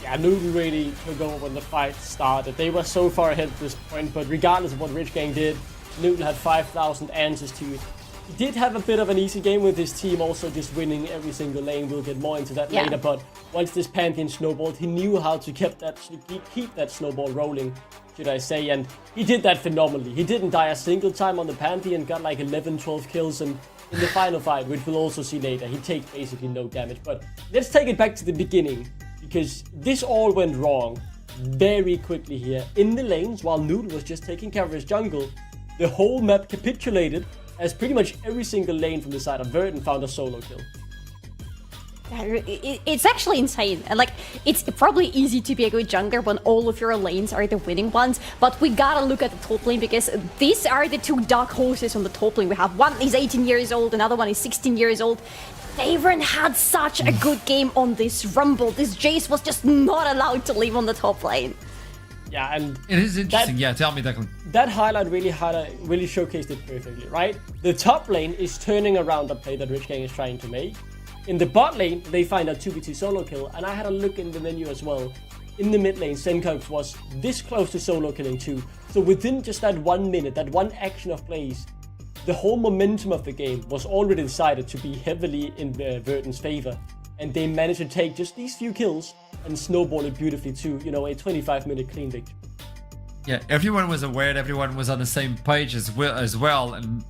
Yeah, Noodle really took over when the fight started. They were so far ahead at this point, but regardless of what Rich Gang did, Noodle had 5,000 answers to it. He did have a bit of an easy game with his team, also just winning every single lane. We'll get more into that later, but once this Pantheon snowballed, he knew how to keep that snowball rolling, should I say, and he did that phenomenally. He didn't die a single time on the Pantheon, got like 11, 12 kills, and in the final fight, which we'll also see later, he takes basically no damage. But let's take it back to the beginning, because this all went wrong very quickly here. In the lanes, while Noodle was just taking care of his jungle, the whole map capitulated, as pretty much every single lane from the side of Verdant found a solo kill. It's actually insane, and like, it's probably easy to be a good jungler when all of your lanes are the winning ones, but we gotta look at the top lane, because these are the two dark horses on the top lane. We have one is 18 years old, another one is 16 years old. Favorn had such a good game on this Rumble. This Jace was just not allowed to leave on the top lane. Yeah, and it is interesting. Tell me, Declan. That highlight really showcased it perfectly, right? The top lane is turning around the play that Rich Gang is trying to make. In the bot lane, they find a 2v2 solo kill, and I had a look in the menu as well. In the mid lane, Senkux was this close to solo killing too. So within just that 1 minute, that one action of plays, the whole momentum of the game was already decided to be heavily in Verdant's favor. And they managed to take just these few kills and snowball it beautifully to, you know, a 25-minute clean victory. Yeah, everyone was aware, everyone was on the same page as well, and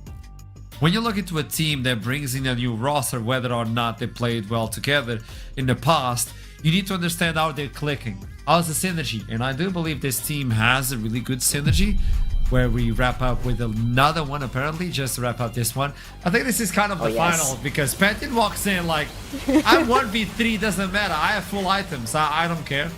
when you look into a team that brings in a new roster, whether or not they played well together in the past, you need to understand how they're clicking. How's the synergy? And I do believe this team has a really good synergy, where we wrap up with another one, apparently, just to wrap up this one. I think this is kind of the final, because Pentin walks in like, I'm 1v3, doesn't matter. I have full items. I don't care.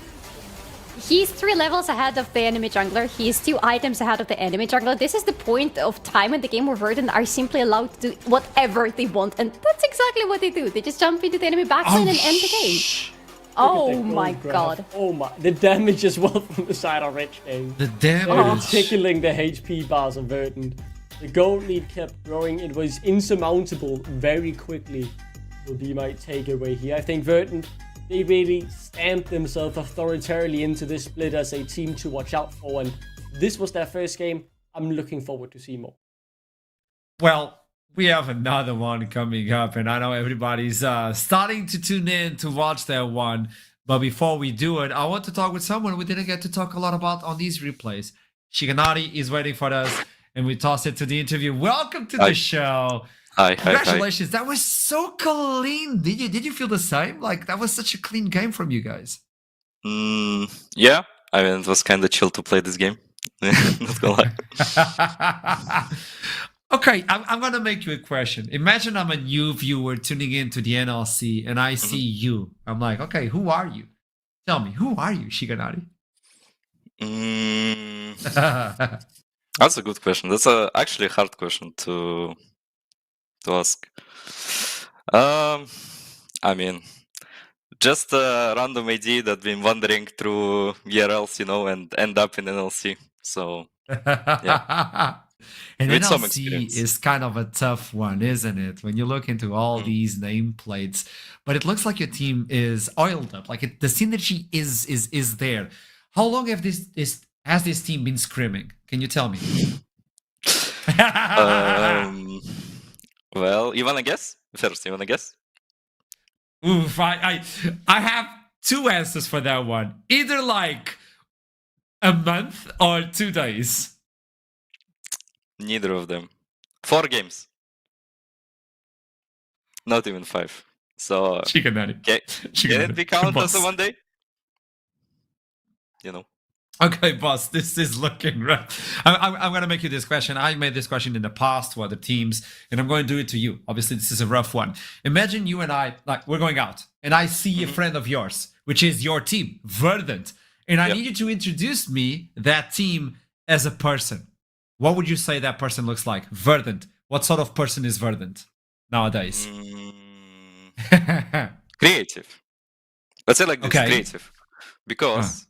He's 3 levels ahead of the enemy jungler. He's 2 items ahead of the enemy jungler. This is the point of time in the game where Verdant are simply allowed to do whatever they want. And that's exactly what they do. They just jump into the enemy backline and end the game. Oh my god. Oh my. The damage as well from the side of Rich King. The They're damage. tickling the HP bars of Verdant. The gold lead kept growing. It was insurmountable very quickly. Will be my takeaway here. I think Verdant, they really stamped themselves authoritarily into this split as a team to watch out for. And this was their first game. I'm looking forward to see more. Well, we have another one coming up, and I know everybody's starting to tune in to watch that one. But before we do it, I want to talk with someone we didn't get to talk a lot about on these replays. Shiganari is waiting for us, and we toss it to the interview. Welcome to the show. Hi. Congratulations. That was so clean. Did you feel the same? Like, that was such a clean game from you guys. Yeah. I mean, it was kind of chill to play this game. Not gonna lie. Okay, I'm going to make you a question. Imagine I'm a new viewer tuning into the NLC and I see you. I'm like, okay, who are you? Tell me, who are you, Shiganari? That's a good question. That's actually a hard question to ask. I mean, just a random idea that been wandering through VRLs, and end up in NLC. So, yeah. And With some NLC experience. is kind of a tough one, isn't it? When you look into all these nameplates, but it looks like your team is oiled up. Like the synergy is there. How long has this team been scrimming? Can you tell me? Well, you wanna guess? First, you wanna guess? Oof, I have 2 answers for that one. Either like a month or 2 days. Neither of them. 4 games. Not even 5. So, Shiganari. can it be counted as a 1 day? Okay, boss, this is looking rough. I'm going to make you this question. I made this question in the past to other teams, and I'm going to do it to you. Obviously, this is a rough one. Imagine you and I, like, we're going out, and I see a friend of yours, which is your team, Verdant, and I need you to introduce me, that team, as a person. What would you say that person looks like? Verdant. What sort of person is Verdant nowadays? Creative. Let's say like this, Okay. creative. Because,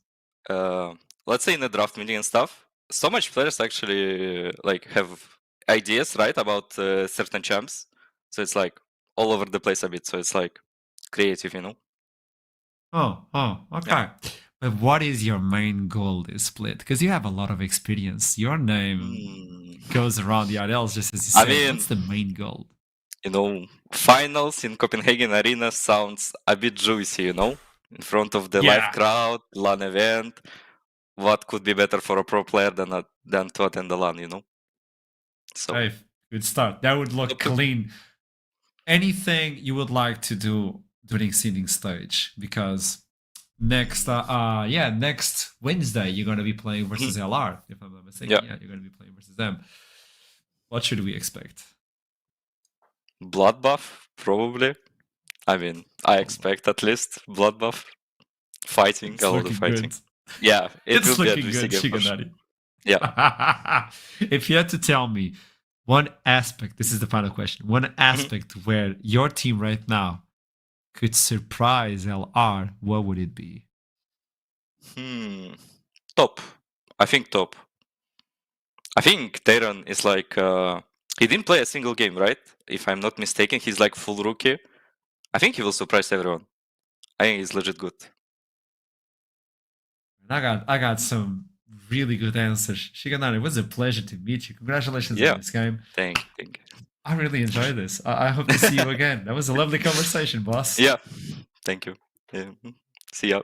let's say in the draft meeting and stuff, so much players actually like have ideas, right, about certain champs. So it's like all over the place a bit. So it's like creative, Oh, okay. But what is your main goal this split? Because you have a lot of experience. Your name goes around the RLs, just as you I said. mean- What's the main goal? Finals in Copenhagen Arena sounds a bit juicy, in front of the Yeah. live crowd, LAN event. What could be better for a pro player than to attend the LAN, So Hey, good start. That would look clean. Anything you would like to do during seeding stage? Because next Wednesday you're going to be playing versus LR, if I'm not mistaken. Yeah. You're going to be playing versus them. What should we expect? blood buff, probably. I mean, I expect at least blood buff. Fighting, a lot of fighting. Good. Yeah, it It's will be a looking juicy good, game for sure. Shiganari. Yeah. If you had to tell me one aspect, this is the final question, one aspect where your team right now could surprise LR, what would it be? Top. I think top. I think Taron is like he didn't play a single game, right? If I'm not mistaken, he's like full rookie. I think he will surprise everyone. I think he's legit good. I got some really good answers. Shiganari, it was a pleasure to meet you. Congratulations Yeah. on this game. Thank you. I really enjoyed this. I hope to see you again. That was a lovely conversation, boss. Yeah. Thank you. Yeah. See ya.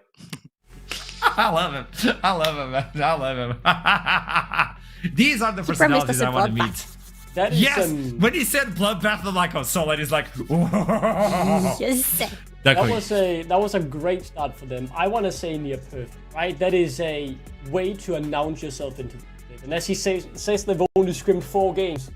I love him. I love him, man. I love him. These are the He promised personalities us a I want to bloodbath. meet. That is Yes! When he said bloodbath, I'm like, oh, Solid is like, Yes. that was a great start for them. I want to say near perfect, right? That is a way to announce yourself into the game. And as he says they've only scrimmed 4 games.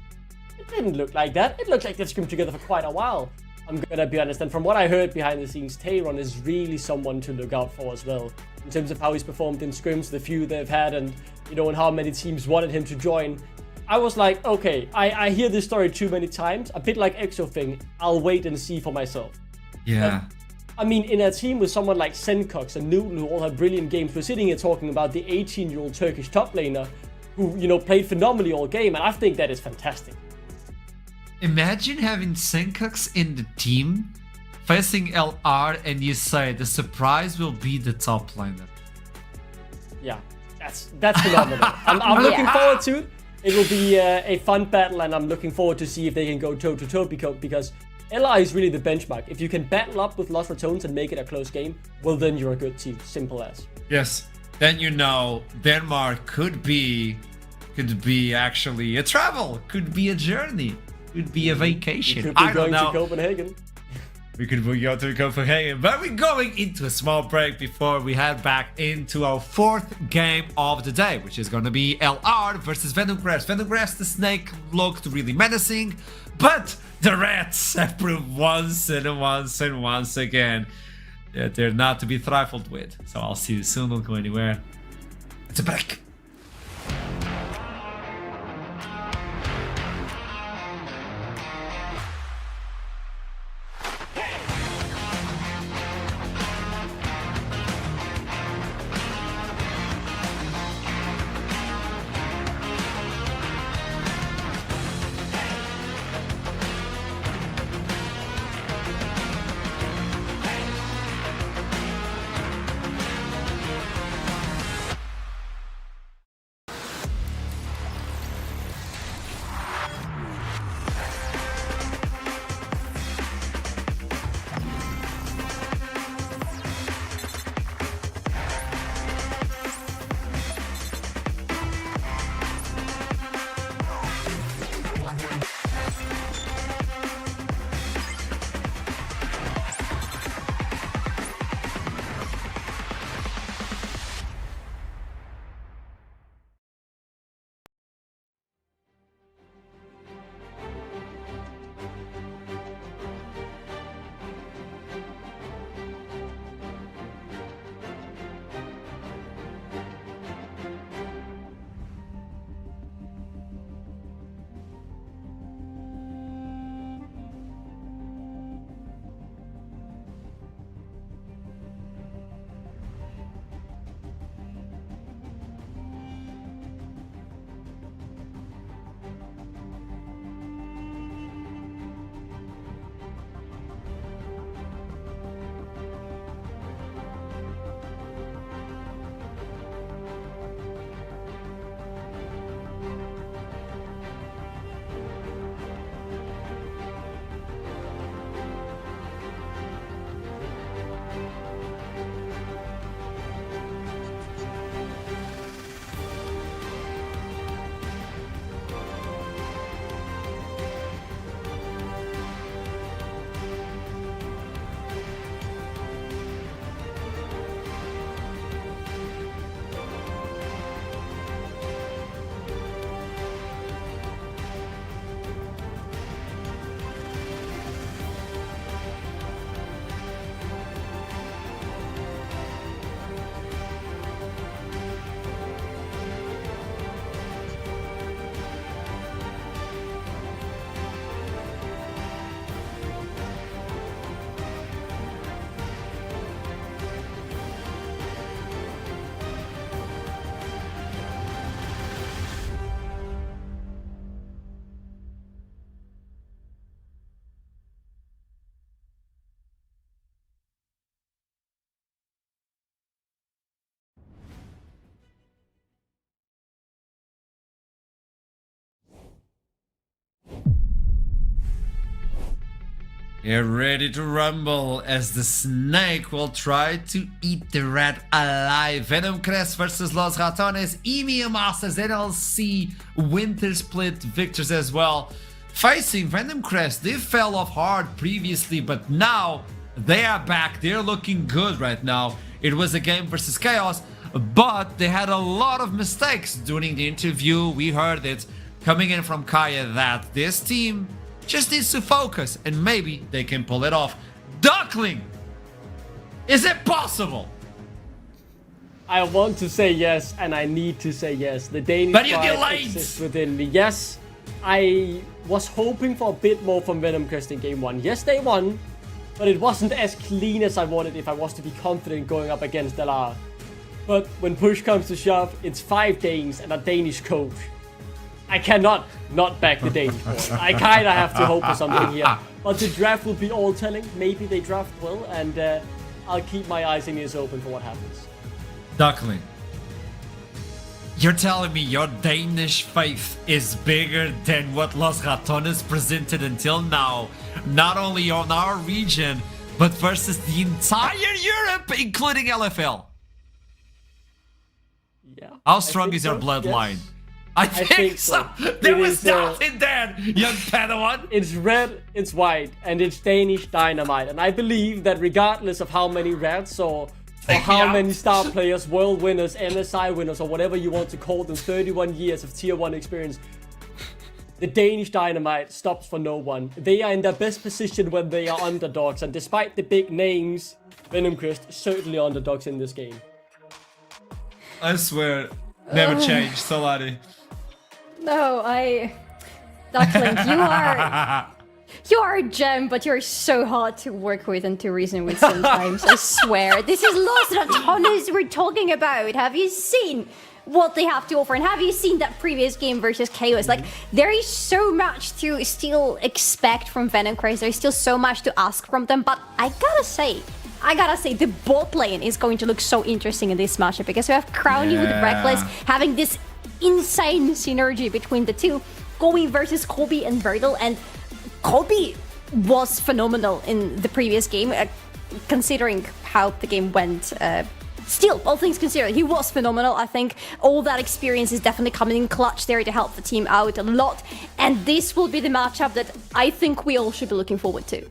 It didn't look like that. It looked like they've scrimmed together for quite a while. I'm gonna be honest, and from what I heard behind the scenes, Tayron is really someone to look out for as well. In terms of how he's performed in scrims, the few they've had, and and how many teams wanted him to join. I was like, okay, I hear this story too many times, a bit like Exo thing. I'll wait and see for myself. yeah. I mean, in a team with someone like Senkox and Noodle, who all have brilliant games, we're sitting here talking about the 18-year-old Turkish top laner who, played phenomenally all game, and I think that is fantastic. Imagine having Senkox in the team, facing LR, and you say the surprise will be the top laner. Yeah, that's phenomenal. I'm looking forward to it. It will be a fun battle, and I'm looking forward to see if they can go toe-to-toe, because LR is really the benchmark. If you can battle up with Lost Ratones and make it a close game, well, then you're a good team. Simple as. Yes. Then Denmark could be actually a travel, could be a journey, could be a vacation. You could be I don't going know. to Copenhagen. We could go to Copenhagen, but we're going into a small break before we head back into our 4th game of the day, which is going to be LR versus Venom. Venom, the snake, looked really menacing, but the rats have proved once again that they're not to be trifled with. So I'll see you soon. Don't go anywhere. It's a break. Get ready to rumble as the snake will try to eat the rat alive. Venom Crest versus Los Ratones. EMEA Masters NLC Winter Split victors as well. Facing Venom Crest, they fell off hard previously, but now they are back. They're looking good right now. It was a game versus Chaos, but they had a lot of mistakes during the interview. We heard it coming in from Kaya that this team just needs to focus and maybe they can pull it off. Duckling! Is it possible? I want to say yes, and I need to say yes. The Danish But you get pride late. exists within me. Yes, I was hoping for a bit more from Venom Crest in game 1. Yes, they won, but it wasn't as clean as I wanted if I was to be confident going up against Dalar. But when push comes to shove, it's 5 Danes and a Danish coach. I cannot not back the Danish board. I kinda have to hope for something here. But the draft will be all telling. Maybe they draft well, and I'll keep my eyes and ears open for what happens. Duckling, you're telling me your Danish faith is bigger than what Los Ratones presented until now, not only on our region, but versus the entire Europe, including LFL. Yeah. How strong think is your so, bloodline? yes. I think so. There It was is, nothing there, young Padawan. It's red, it's white, and it's Danish dynamite. And I believe that regardless of how many rats or how Yeah. many star players, world winners, MSI winners, or whatever you want to call them, 31 years of tier 1 experience, the Danish dynamite stops for no one. They are in their best position when they are underdogs. And despite the big names, Venom Crest certainly underdogs in this game. I swear, never change, Solari. No, Duckling, you are a gem, but you're so hard to work with and to reason with sometimes, I swear. This is Los Ratones we're talking about. Have you seen what they have to offer? And have you seen that previous game versus Chaos? Like, there is so much to still expect from Venom Crest. There's still so much to ask from them, but I gotta say, the bot lane is going to look so interesting in this matchup because we have Crowny with Reckless having this insane synergy between the two, going versus Kobe and Verdant, and Kobe was phenomenal in the previous game, considering how the game went. Still, all things considered, he was phenomenal. I think all that experience is definitely coming in clutch there to help the team out a lot, and this will be the matchup that I think we all should be looking forward to.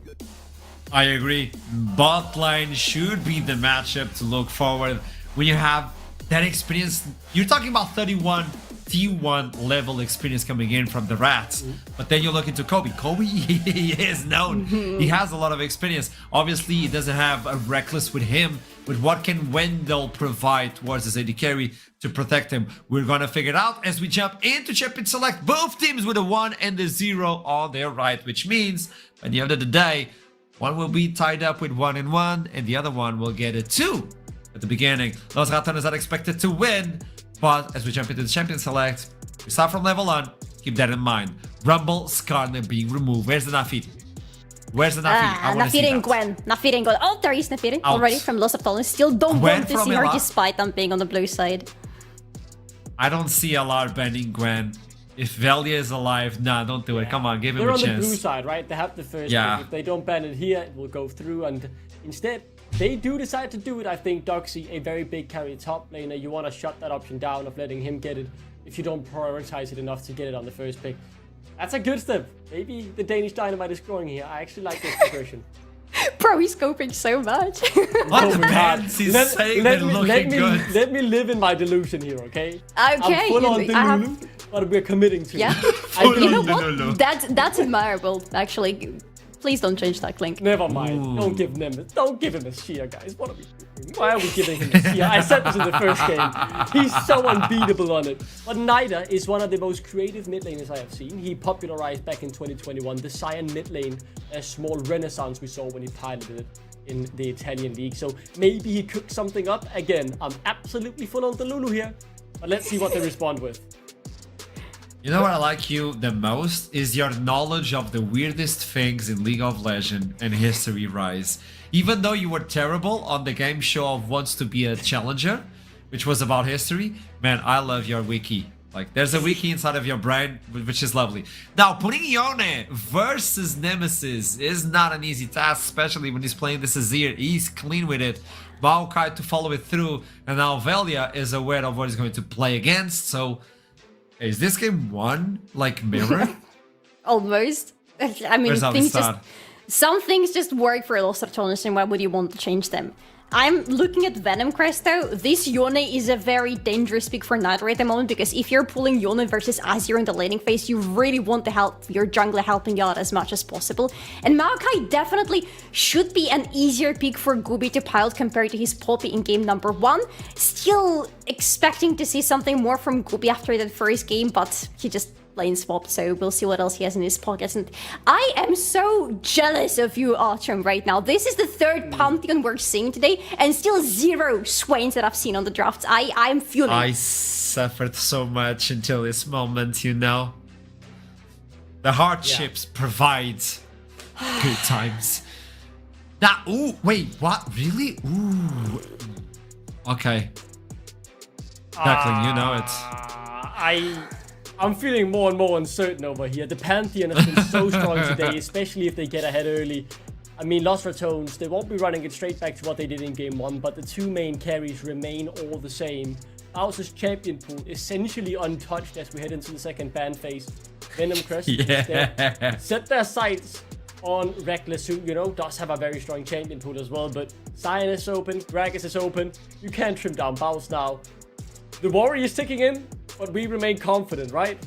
I agree. Bot line should be the matchup to look forward when you have that experience. You're talking about 31 T1 level experience coming in from the Rats, but then you look into Kobe. Kobe he is known. He has a lot of experience. Obviously, he doesn't have a Reckless with him, but what can Wendell provide towards his AD carry to protect him? We're gonna figure it out as we jump into Champion Select. Both teams with a 1 and a 0 on their right, which means at the end of the day, one will be tied up with 1 and 1, and the other one will get a 2 at the beginning. Los Ratones are expected to win, but as we jump into the Champion Select, we start from level 1. Keep that in mind. Rumble, Skarner being removed. Where's the Nafiri? Where's the Nafiri? I want to see Nafiri and that. Gwen. Nafiri and Gwen. Oh, there is Nafiri already from Los Ratones. Still don't Gwen want to from see her Ela? despite them being on the blue side. I don't see a lot banning Gwen. If Velia is alive, nah, don't do it. Come on, give him They're a on the chance. blue side, right? They have the first Yeah. pick. If they don't ban it here, it will go through. And instead, they do decide to do it. I think Doxy, a very big carry top laner, you want to shut that option down of letting him get it if you don't prioritize it enough to get it on the first pick. That's a good step. Maybe the Danish Dynamite is growing here. I actually like this progression. Bro, he's scoping so much. What the Oh my God. bands he's saying they're looking good. Let me live in my delusion here, okay? Okay, I'm full on I have- Delulu, but we're committing to Yeah. it. I You know believe- what? That's admirable, actually. Please don't change that, Clink. Never mind. Don't give him a shear, guys. What are we doing? Why are we giving him a shear? I said this in the first game. He's so unbeatable on it. But Nida is one of the most creative mid laners I have seen. He popularized back in 2021 the Cyan mid lane, a small renaissance we saw when he piloted it in the Italian league. So maybe he cooked something up. Again, I'm absolutely full on Delulu here. But let's see what they respond with. You know what I like you the most is your knowledge of the weirdest things in League of Legends and History Rise. Even though you were terrible on the game show of Wants to Be a Challenger, which was about history, man, I love your wiki. Like, there's a wiki inside of your brain, which is lovely. Now, putting Yone versus Nemesis is not an easy task, especially when he's playing this Azir. He's clean with it. Maokai to follow it through, and now Velia is aware of what he's going to play against. So, is this game one, like, mirror? Almost. I mean, Where's some things just work for Lost Artonis, and why would you want to change them? I'm looking at Venom Crest though. This Yone is a very dangerous pick for Nitro at the moment, because if you're pulling Yone versus Azir in the laning phase, you really want to help your jungler helping you out as much as possible. And Maokai definitely should be an easier pick for Gubi to pilot compared to his Poppy in game number 1. Still expecting to see something more from Gubi after that first game, but he just lane swapped, so we'll see what else he has in his pockets. And I am so jealous of you, Artyom, right now. This is the third Pantheon we're seeing today, and still 0 Swains that I've seen on the drafts. I'm feeling. I suffered so much until this moment, you know. The hardships provide good times. Now, ooh, wait, what? Really? Ooh. Okay. Duckling, you know it. I'm feeling more and more uncertain over here. The Pantheon has been so strong today, especially if they get ahead early. I mean, Lost Ratones, they won't be running it straight back to what they did in game 1, but the 2 main carries remain all the same. Bowser's champion pool essentially untouched as we head into the second ban phase. Venom Crest set their sights on Reckless, who, you know, does have a very strong champion pool as well, but Sion is open, Gragas is open. You can't trim down Bows now. The Warrior is ticking in, but we remain confident, right?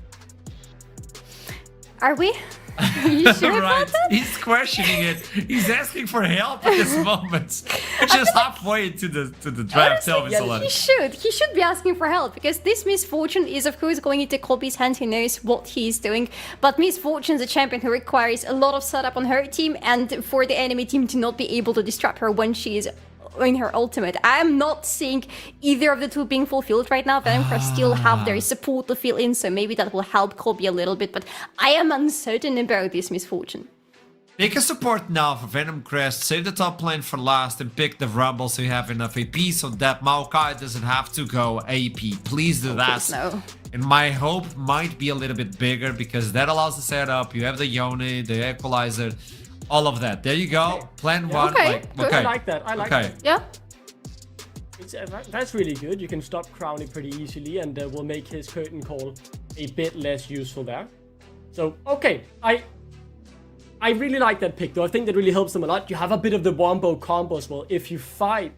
Are we? Are you sure about that? He's questioning it. He's asking for help at this moment. We're just halfway into the draft. Tell me, Solana. He should be asking for help, because this Misfortune is of course going into Kobe's hands. He knows what he's doing, but Misfortune is a champion who requires a lot of setup on her team, and for the enemy team to not be able to disrupt her when she is in her ultimate. I am not seeing either of the two being fulfilled right now. Venom Crest still have their support to fill in, so maybe that will help Kobe a little bit, but I am uncertain about this Misfortune. Pick a support now for Venom Crest, save the top lane for last, and pick the Rumble so you have enough AP so that Maokai doesn't have to go AP. Please do that. No. And my hope might be a little bit bigger, because that allows the setup. You have the Yone, the Equalizer, all of that. There you go. Plan 1. Okay, good. I like that. I like that. Yeah. That's really good. You can stop Crowley pretty easily, and we'll make his curtain call a bit less useful there. So, okay. I really like that pick, though. I think that really helps them a lot. You have a bit of the wombo combo as well. If you find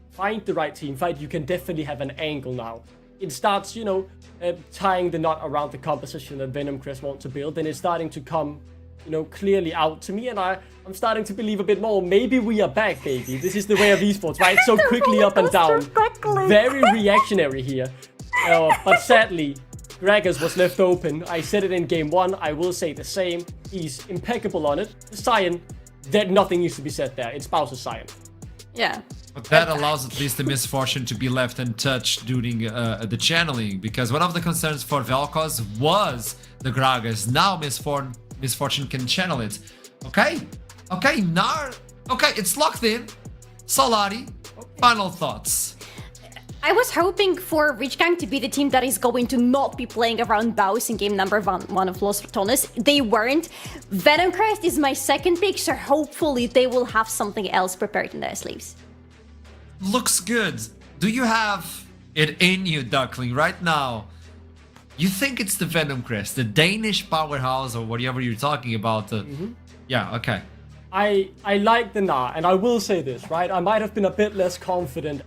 the right team fight, you can definitely have an angle now. It starts, you know, tying the knot around the composition that Venom Crest want to build, and it's starting to come, you know, clearly out to me, and I'm starting to believe a bit more. Maybe we are back, baby. This is the way of esports, right? So quickly up and down. Very reactionary here. But sadly, Gragas was left open. I said it in game 1. I will say the same. He's impeccable on it. Sion, nothing needs to be said there. It's Bowser's Sion. Yeah. But that allows at least the Misfortune to be left untouched during the channeling, because one of the concerns for Vel'Koz was the Gragas. Now Misfortune can channel it. Okay, it's locked in. Solari, final thoughts. I was hoping for Rich Gang to be the team that is going to not be playing around Bows in game number 1 of Los Ratones. They weren't. Venom Crest is my second pick, so hopefully they will have something else prepared in their sleeves. Looks good. Do you have it in you, Duckling, right now? You think it's the Venom Crest, the Danish powerhouse, or whatever you're talking about? Yeah, okay. I like the nah, and I will say this, right? I might have been a bit less confident.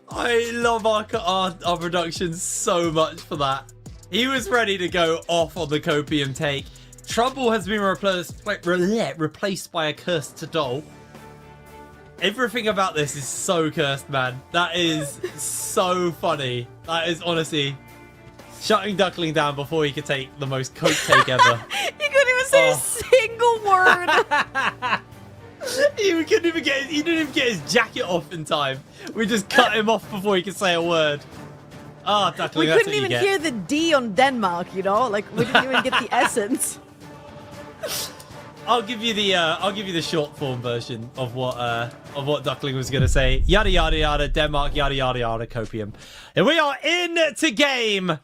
I love our production so much for that. He was ready to go off on the copium take. Trouble has been replaced by a cursed doll. Everything about this is so cursed, man. That is so funny. That is honestly shutting Duckling down before he could take the most coke take ever. You couldn't even say a single word. He didn't even get his jacket off in time. We just cut him off before he could say a word. Oh, Duckling, We that's couldn't what you even get. hear the D on Denmark, you know? Like, we didn't even get the essence. I'll give you the short form version of what Duckling was gonna say. Yada yada yada, Denmark, yada yada yada, copium. And we are into game.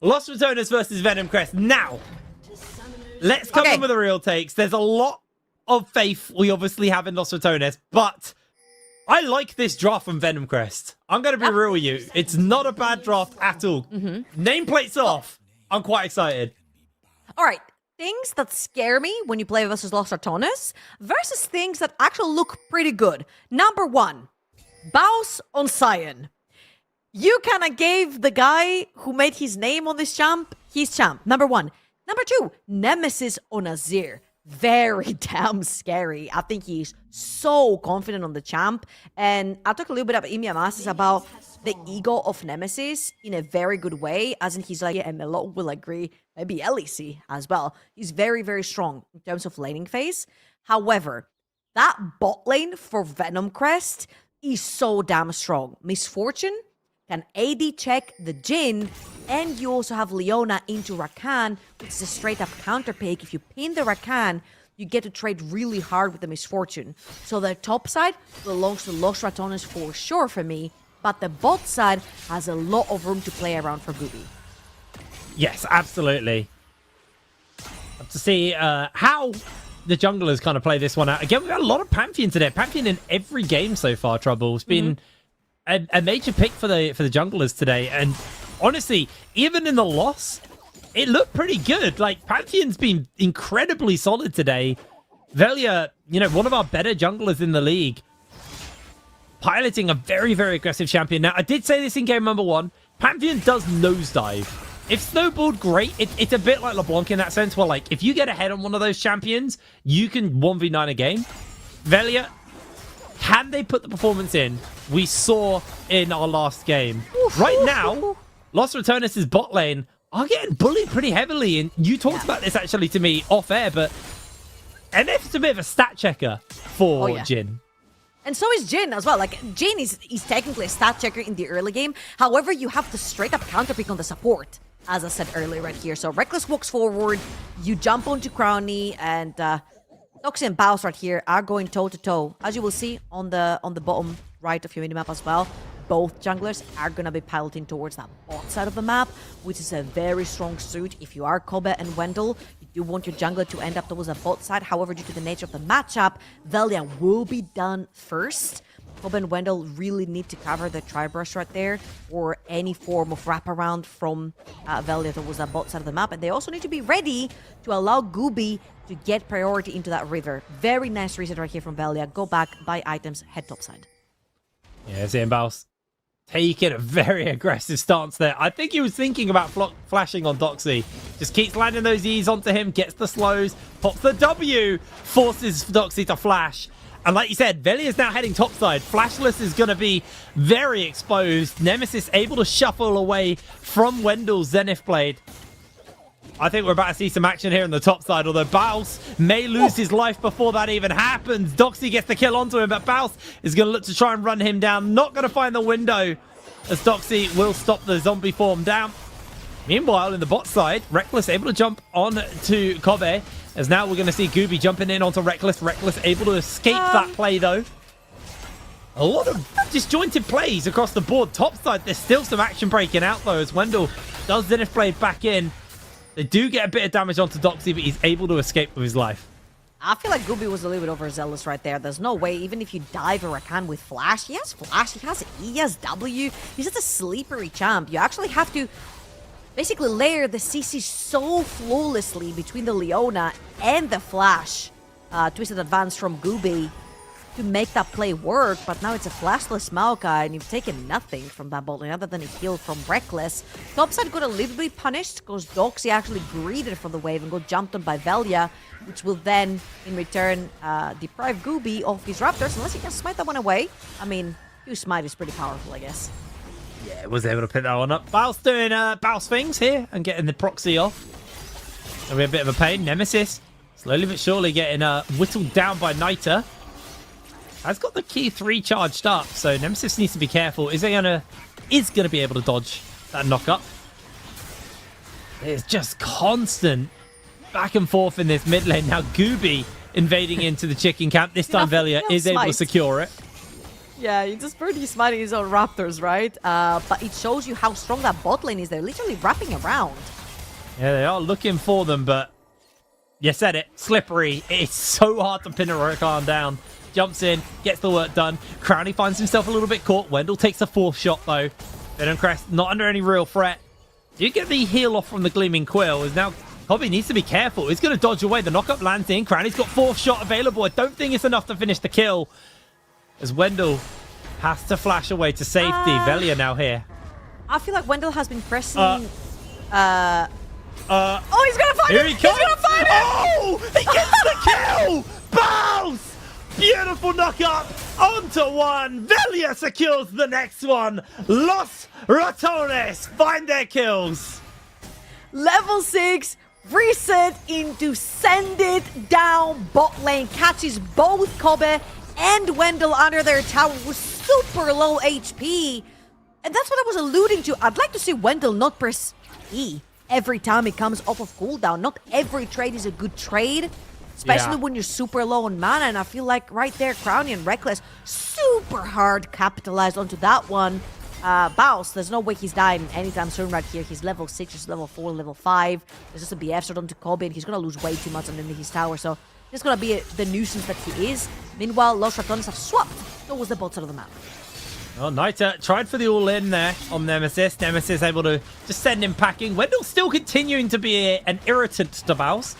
Lost Returners versus Venom Crest. Now, let's come in with the real takes. There's a lot of faith we obviously have in Lost Returners, but I like this draft from Venom Crest. I'm going to be real with you. It's not a bad draft at all. Nameplates off. I'm quite excited. All right. Things that scare me when you play versus Lost Artonis versus things that actually look pretty good. Number 1, Baus on Cyan. You kind of gave the guy who made his name on this champ, his champ. Number 1. Number 2, Nemesis on Azir. Very damn scary. I think he's so confident on the champ. And I'll talk a little bit about Imi Amasis about the ego of Nemesis in a very good way. As in, he's like, yeah, and Melo will agree, maybe LEC as well. He's very, very strong in terms of laning phase. However, that bot lane for Venom Crest is so damn strong. Misfortune can AD check the Jhin, and you also have Leona into Rakan, which is a straight-up counter pick. If you pin the Rakan, you get to trade really hard with the Misfortune. So the top side belongs to Lost Ratonis for sure for me, but the bot side has a lot of room to play around for Gooby. Yes, absolutely. Up to see how the junglers kind of play this one out. Again, we've had a lot of Pantheon today. Pantheon in every game so far, Trouble. It's been a major pick for the junglers today. And honestly, even in the loss, it looked pretty good. Like, Pantheon's been incredibly solid today. Velia, one of our better junglers in the league, piloting a very, very aggressive champion. Now, I did say this in game number 1. Pantheon does nosedive. If snowballed, great. It's a bit like LeBlanc in that sense, where, like, if you get ahead on one of those champions, you can 1v9 a game. Velia, can they put the performance in we saw in our last game? Right now, Lost Returnus' bot lane are getting bullied pretty heavily, and you talked about this actually to me off air, but NF's a bit of a stat checker for Jhin. And so is Jhin as well. Like, Jhin is technically a stat checker in the early game. However, you have the straight up counter pick on the support, as I said earlier right here. So Reckless walks forward, you jump onto Crowny, and Doxy and Baus right here are going toe to toe. As you will see on the bottom right of your minimap as well, both junglers are gonna be piloting towards that bot side of the map, which is a very strong suit. If you are Kobe and Wendell, you do want your jungler to end up towards the bot side. However, due to the nature of the matchup, Velia will be done first. Kobe and Wendell really need to cover the tri-brush right there, or any form of wraparound from Velia towards that bot side of the map. And they also need to be ready to allow Gooby to get priority into that river. Very nice reset right here from Velia. Go back, buy items, head top side. Yeah, Zian Baus taking a very aggressive stance there. I think he was thinking about flashing on Doxy. Just keeps landing those E's onto him, gets the slows, pops the W, forces Doxy to flash. And like you said, Velia is now heading topside. Flashless is going to be very exposed. Nemesis able to shuffle away from Wendell's Zenith Blade. I think we're about to see some action here on the top side, although Baus may lose his life before that even happens. Doxy gets the kill onto him, but Baus is going to look to try and run him down. Not going to find the window, as Doxy will stop the zombie form down. Meanwhile, in the bot side, Reckless able to jump on to Kobe, as now we're going to see Gooby jumping in onto Reckless. Reckless able to escape that play, though. A lot of disjointed plays across the board. Top side, there's still some action breaking out, though, as Wendell does Zenith Blade back in. They do get a bit of damage onto Doxy, but he's able to escape with his life. I feel like Gooby was a little bit overzealous right there. There's no way, even if you dive a Rakan with Flash, he has Flash, he has E, he has W. He's just a sleepery champ. You actually have to basically layer the CC so flawlessly between the Leona and the Flash. Twisted advance from Gooby to make that play work, but now it's a flashless Maokai, and you've taken nothing from that bot lane other than a heal from Reckless. Topside got a little bit punished because Doxy actually greeted for the wave and got jumped on by Velia, which will then, in return, deprive Gooby of his Raptors, unless he can smite that one away. I mean, Q smite is pretty powerful, I guess. Yeah, was able to pick that one up. Baus doing Baus things here and getting the proxy off. It'll be a bit of a pain. Nemesis slowly but surely getting whittled down by Nita. has got the key 3 charged up, so Nemesis needs to be careful. Is gonna be able to dodge that knock-up. It's just constant back and forth in this mid lane. Now Gooby invading into the chicken camp. This time Velia is able to secure it. Yeah, you just he's smiting his own Raptors, right? But it shows you how strong that bot lane is. They're literally wrapping around. Yeah, they are looking for them, but you said it. Slippery. It's so hard to pin a Rakan down. Jumps in, gets the work done. Crownie finds himself a little bit caught. Wendell takes a 4th shot, though. Venom Crest not under any real threat. You get the heal off from the Gleaming Quill. Is now Hobby needs to be careful. He's going to dodge away. The knockup lands in. Crownie's got 4th shot available. I don't think it's enough to finish the kill. As Wendell has to flash away to safety. Velia now here. I feel like Wendell has been pressing... oh, he's going to find Here it! he comes! He's going to find it! Oh! He gets the kill! Bounce! Beautiful knock-up onto 1. Velia secures the next one. Los Ratones find their kills. Level 6, reset into send it down bot lane. Catches both Kobe and Wendell under their tower with super low HP. And that's what I was alluding to. I'd like to see Wendell not press E every time it comes off of cooldown. Not every trade is a good trade. Especially when you're super low on mana, and I feel like right there, Crownie and Reckless super hard capitalized onto that one. Baus, there's no way he's dying anytime soon right here. He's level 6, he's level 4, level 5. There's just a BF sword onto Kobe, and he's going to lose way too much underneath his tower, so he's going to be the nuisance that he is. Meanwhile, Los Ratones have swapped towards the bot side of the map. Well, Nita tried for the all-in there on Nemesis. Nemesis able to just send him packing. Wendell still continuing to be an irritant to Baus.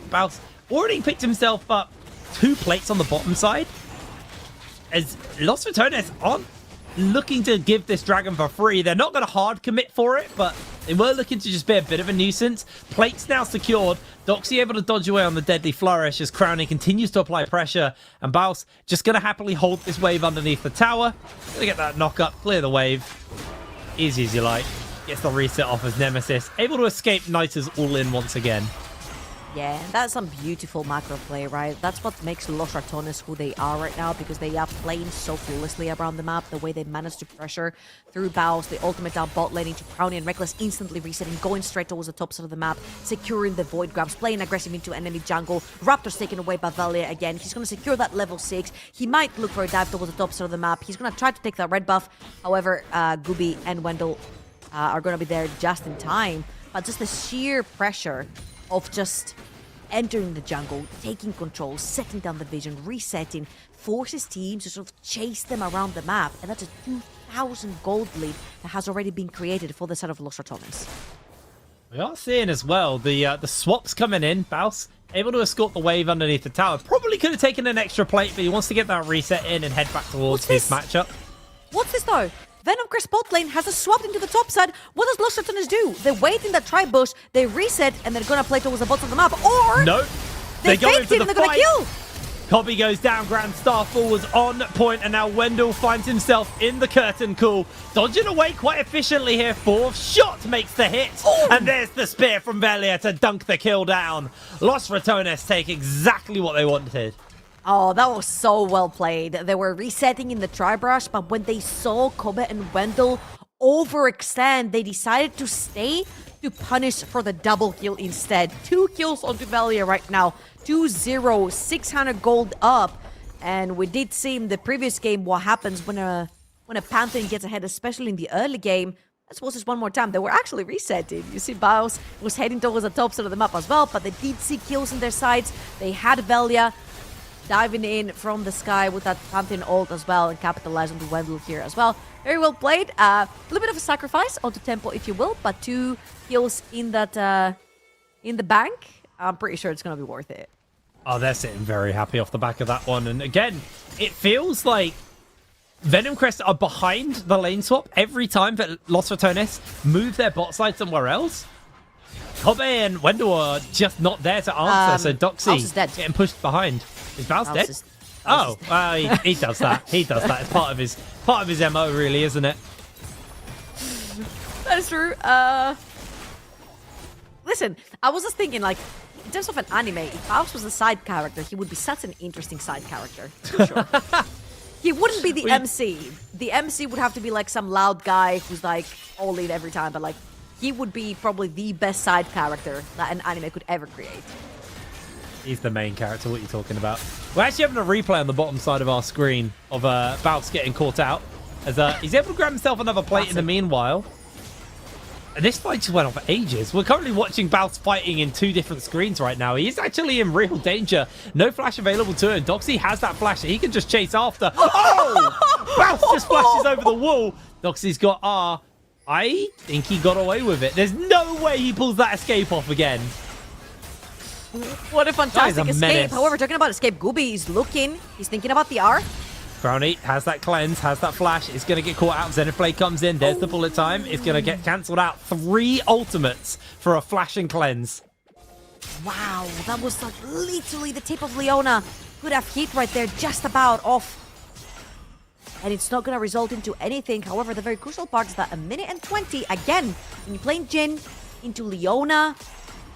Baus already picked himself up 2 plates on the bottom side. As Los Ratones aren't looking to give this dragon for free. They're not going to hard commit for it, but they were looking to just be a bit of a nuisance. Plates now secured. Doxy able to dodge away on the deadly flourish as Crownie continues to apply pressure. And Baus just going to happily hold this wave underneath the tower. Going to get that knock up, clear the wave. Easy as you like. Gets the reset off as Nemesis. Able to escape Nita's all-in once again. Yeah, and that's some beautiful macro play, right? That's what makes Los Ratones who they are right now, because they are playing so flawlessly around the map, the way they managed to pressure through Baus, the ultimate down bot lane into Crownie and Reckless, instantly resetting, going straight towards the top side of the map, securing the Void Grabs, playing aggressive into enemy jungle. Raptor's taken away by Velia again. He's going to secure that level 6. He might look for a dive towards the top side of the map. He's going to try to take that red buff. However, Gooby and Wendell are going to be there just in time. But just the sheer pressure of just entering the jungle, taking control, setting down the vision, resetting, forces teams to sort of chase them around the map. And that's a 2,000 gold lead that has already been created for the side of Los Ratones. We are seeing as well the swaps coming in. Baus able to escort the wave underneath the tower. Probably could have taken an extra plate, but he wants to get that reset in and head back towards his matchup. What's this though? Venom Crest bot lane has a swap into the top side. What does Los Ratones do? They wait in that tribe bush, they reset, and they're gonna play towards the bottom of the map. Or no, they faked it and they're gonna kill. Cobby goes down, Grand Star forwards on point, and now Wendell finds himself in the curtain call. Dodging away quite efficiently here. 4th shot makes the hit. Ooh. And there's the spear from Velia to dunk the kill down. Los Ratones take exactly what they wanted. Oh, that was so well played. They were resetting in the tribe rush, but when they saw Kobe and Wendell overextend, they decided to stay to punish for the double kill instead. 2 kills onto Velia right now. 2-0, 600 gold up. And we did see in the previous game what happens when a Pantheon gets ahead, especially in the early game. Let's watch this one more time. They were actually resetting. You see Baus was heading towards the top side of the map as well, but they did see kills in their sides. They had Velia diving in from the sky with that Pantheon ult as well and capitalizing on the Wendell here as well. Very well played. A little bit of a sacrifice onto tempo, if you will, but 2 kills in that in the bank. I'm pretty sure it's going to be worth it. Oh, they're sitting very happy off the back of that one. And again, it feels like Venom Crest are behind the lane swap every time that Los Ratones move their bot side somewhere else. Kobe and Wendell are just not there to answer, so Doxy getting pushed behind. Is Baus dead? He does that. He does that. It's part of his MO, really, isn't it? That is true. Listen, I was just thinking, like, in terms of an anime, if Baus was a side character, he would be such an interesting side character, for sure. He wouldn't be the MC. The MC would have to be like some loud guy who's like all in every time, but like he would be probably the best side character that an anime could ever create. He's the main character. What are you talking about? We're actually having a replay on the bottom side of our screen of Baus getting caught out. As he's able to grab himself another plate in the meanwhile. And this fight just went on for ages. We're currently watching Baus fighting in 2 different screens right now. He is actually in real danger. No flash available to him. Doxy has that flash that he can just chase after. Oh! Baus just flashes over the wall. Doxy's got R. I think he got away with it. There's no way he pulls that escape off again. What a fantastic escape. Menace. However, talking about escape, Gooby is looking. He's thinking about the R. Crowny has that cleanse, has that flash. It's going to get caught out. Xenoblade comes in. There's the bullet time. It's going to get cancelled out. 3 ultimates for a flash and cleanse. Wow, that was like literally the tip of Leona. Could have hit right there, just about off. And it's not going to result into anything. However, the very crucial part is that 1:20, again, when you're playing Jin into Leona,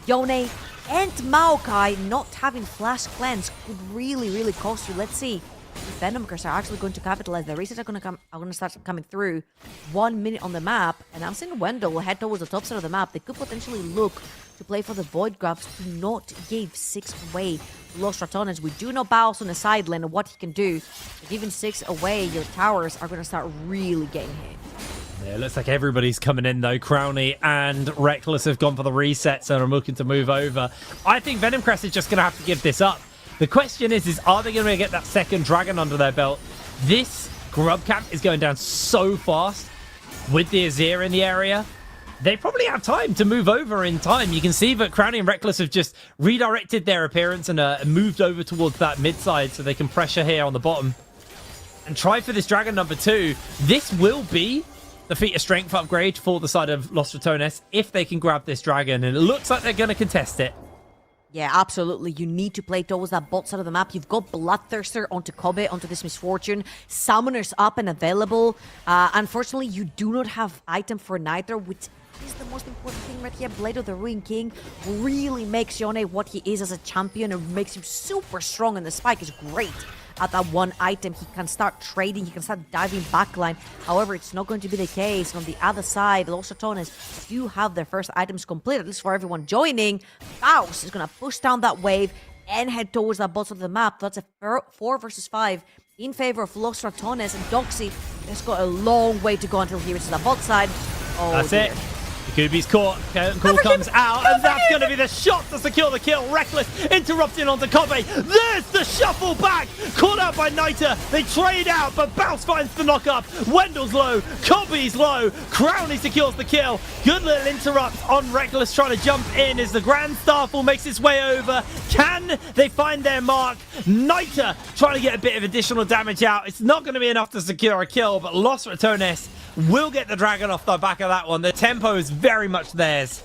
Yone, and Maokai, not having flash cleanse could really, really cost you. Let's see if Venom are actually going to capitalize. The resets are going to start coming through. 1 minute on the map, and I'm seeing Wendell head towards the top side of the map. They could potentially look to play for the Void Grabs to not give 6 away to Los Ratones. We do know Baus on the side lane and what he can do. But giving 6 away, your towers are going to start really getting hit. Yeah, it looks like everybody's coming in though. Crowny and Reckless have gone for the resets and are looking to move over. I think Venom Crest is just going to have to give this up. The question is are they going to get that second dragon under their belt? This grub camp is going down so fast with the Azir in the area. They probably have time to move over in time. You can see that Crowny and Reckless have just redirected their appearance and moved over towards that mid side so they can pressure here on the bottom and try for this dragon number 2. This will be the feat of strength upgrade for the side of Los Ratones if they can grab this dragon, and it looks like they're going to contest it. Yeah, absolutely. You need to play towards that bot side of the map. You've got Bloodthirster onto Kobe, onto this Misfortune. Summoners up and available. Unfortunately, you do not have item for Nitro, which is the most important thing right here. Blade of the Ruin King really makes Yone what he is as a champion and makes him super strong, and the spike is great. At that one item, he can start trading, he can start diving backline. However, it's not going to be the case. On the other side, Los Ratones do have their first items complete, at least for everyone joining. Baus is going to push down that wave and head towards that bottom of the map. That's a 4 versus 5 in favor of Los Ratones, and Doxy has got a long way to go until he reaches the bot side. Oh, that's dear. it. Kubi's caught. Call comes out, and that's going to be the shot to secure the kill. Reckless interrupting onto Kobe. There's the shuffle back. Caught out by Nita. They trade out, but Baus finds the knock up. Wendell's low. Kobe's low. Crowny secures the kill. Good little interrupt on Reckless trying to jump in as the Grand Starfall makes its way over. Can they find their mark? Nita trying to get a bit of additional damage out. It's not going to be enough to secure a kill, but Los Ratones will get the dragon off the back of that one. The tempo is very much theirs.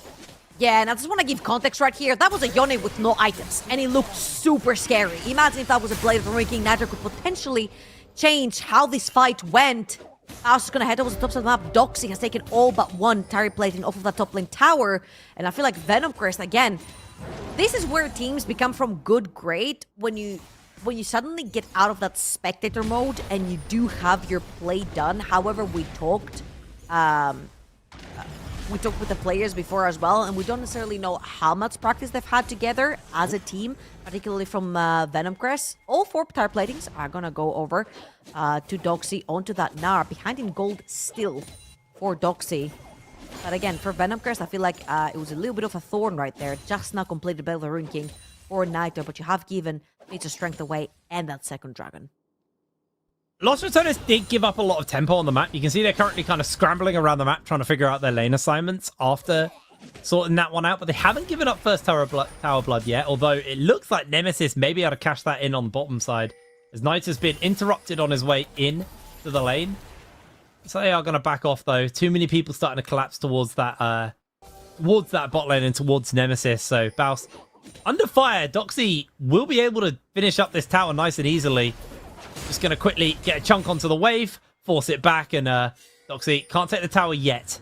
Yeah, and I just want to give context right here. That was a Yone with no items, and it looked super scary. Imagine if that was a Blade of the Ruin King. Nitro could potentially change how this fight went. I was just going to head over the top of the map. Doxy has taken all but one turret plating off of that top lane tower, and I feel like Venom Crest, again, this is where teams become from good, great, when you suddenly get out of that spectator mode and you do have your play done. However, we talked with the players before as well, and we don't necessarily know how much practice they've had together as a team, particularly from Venom Crest. All 4 tire platings are gonna go over to Doxy onto that Gnar. Behind in gold still for Doxy. But again, for Venom Crest, I feel like it was a little bit of a thorn right there. Just now completed Blade of the Ruin King or Nitro, but you have given Feats of Strength away and that second dragon. Los Ratones did give up a lot of tempo on the map. You can see they're currently kind of scrambling around the map trying to figure out their lane assignments after sorting that one out, but they haven't given up first tower blood yet, although it looks like Nemesis may be able to cash that in on the bottom side as Knight has been interrupted on his way in to the lane. So they are going to back off though. Too many people starting to collapse towards that bot lane and towards Nemesis. So Baus under fire. Doxy will be able to finish up this tower nice and easily. Just going to quickly get a chunk onto the wave, force it back, and Doxy can't take the tower yet.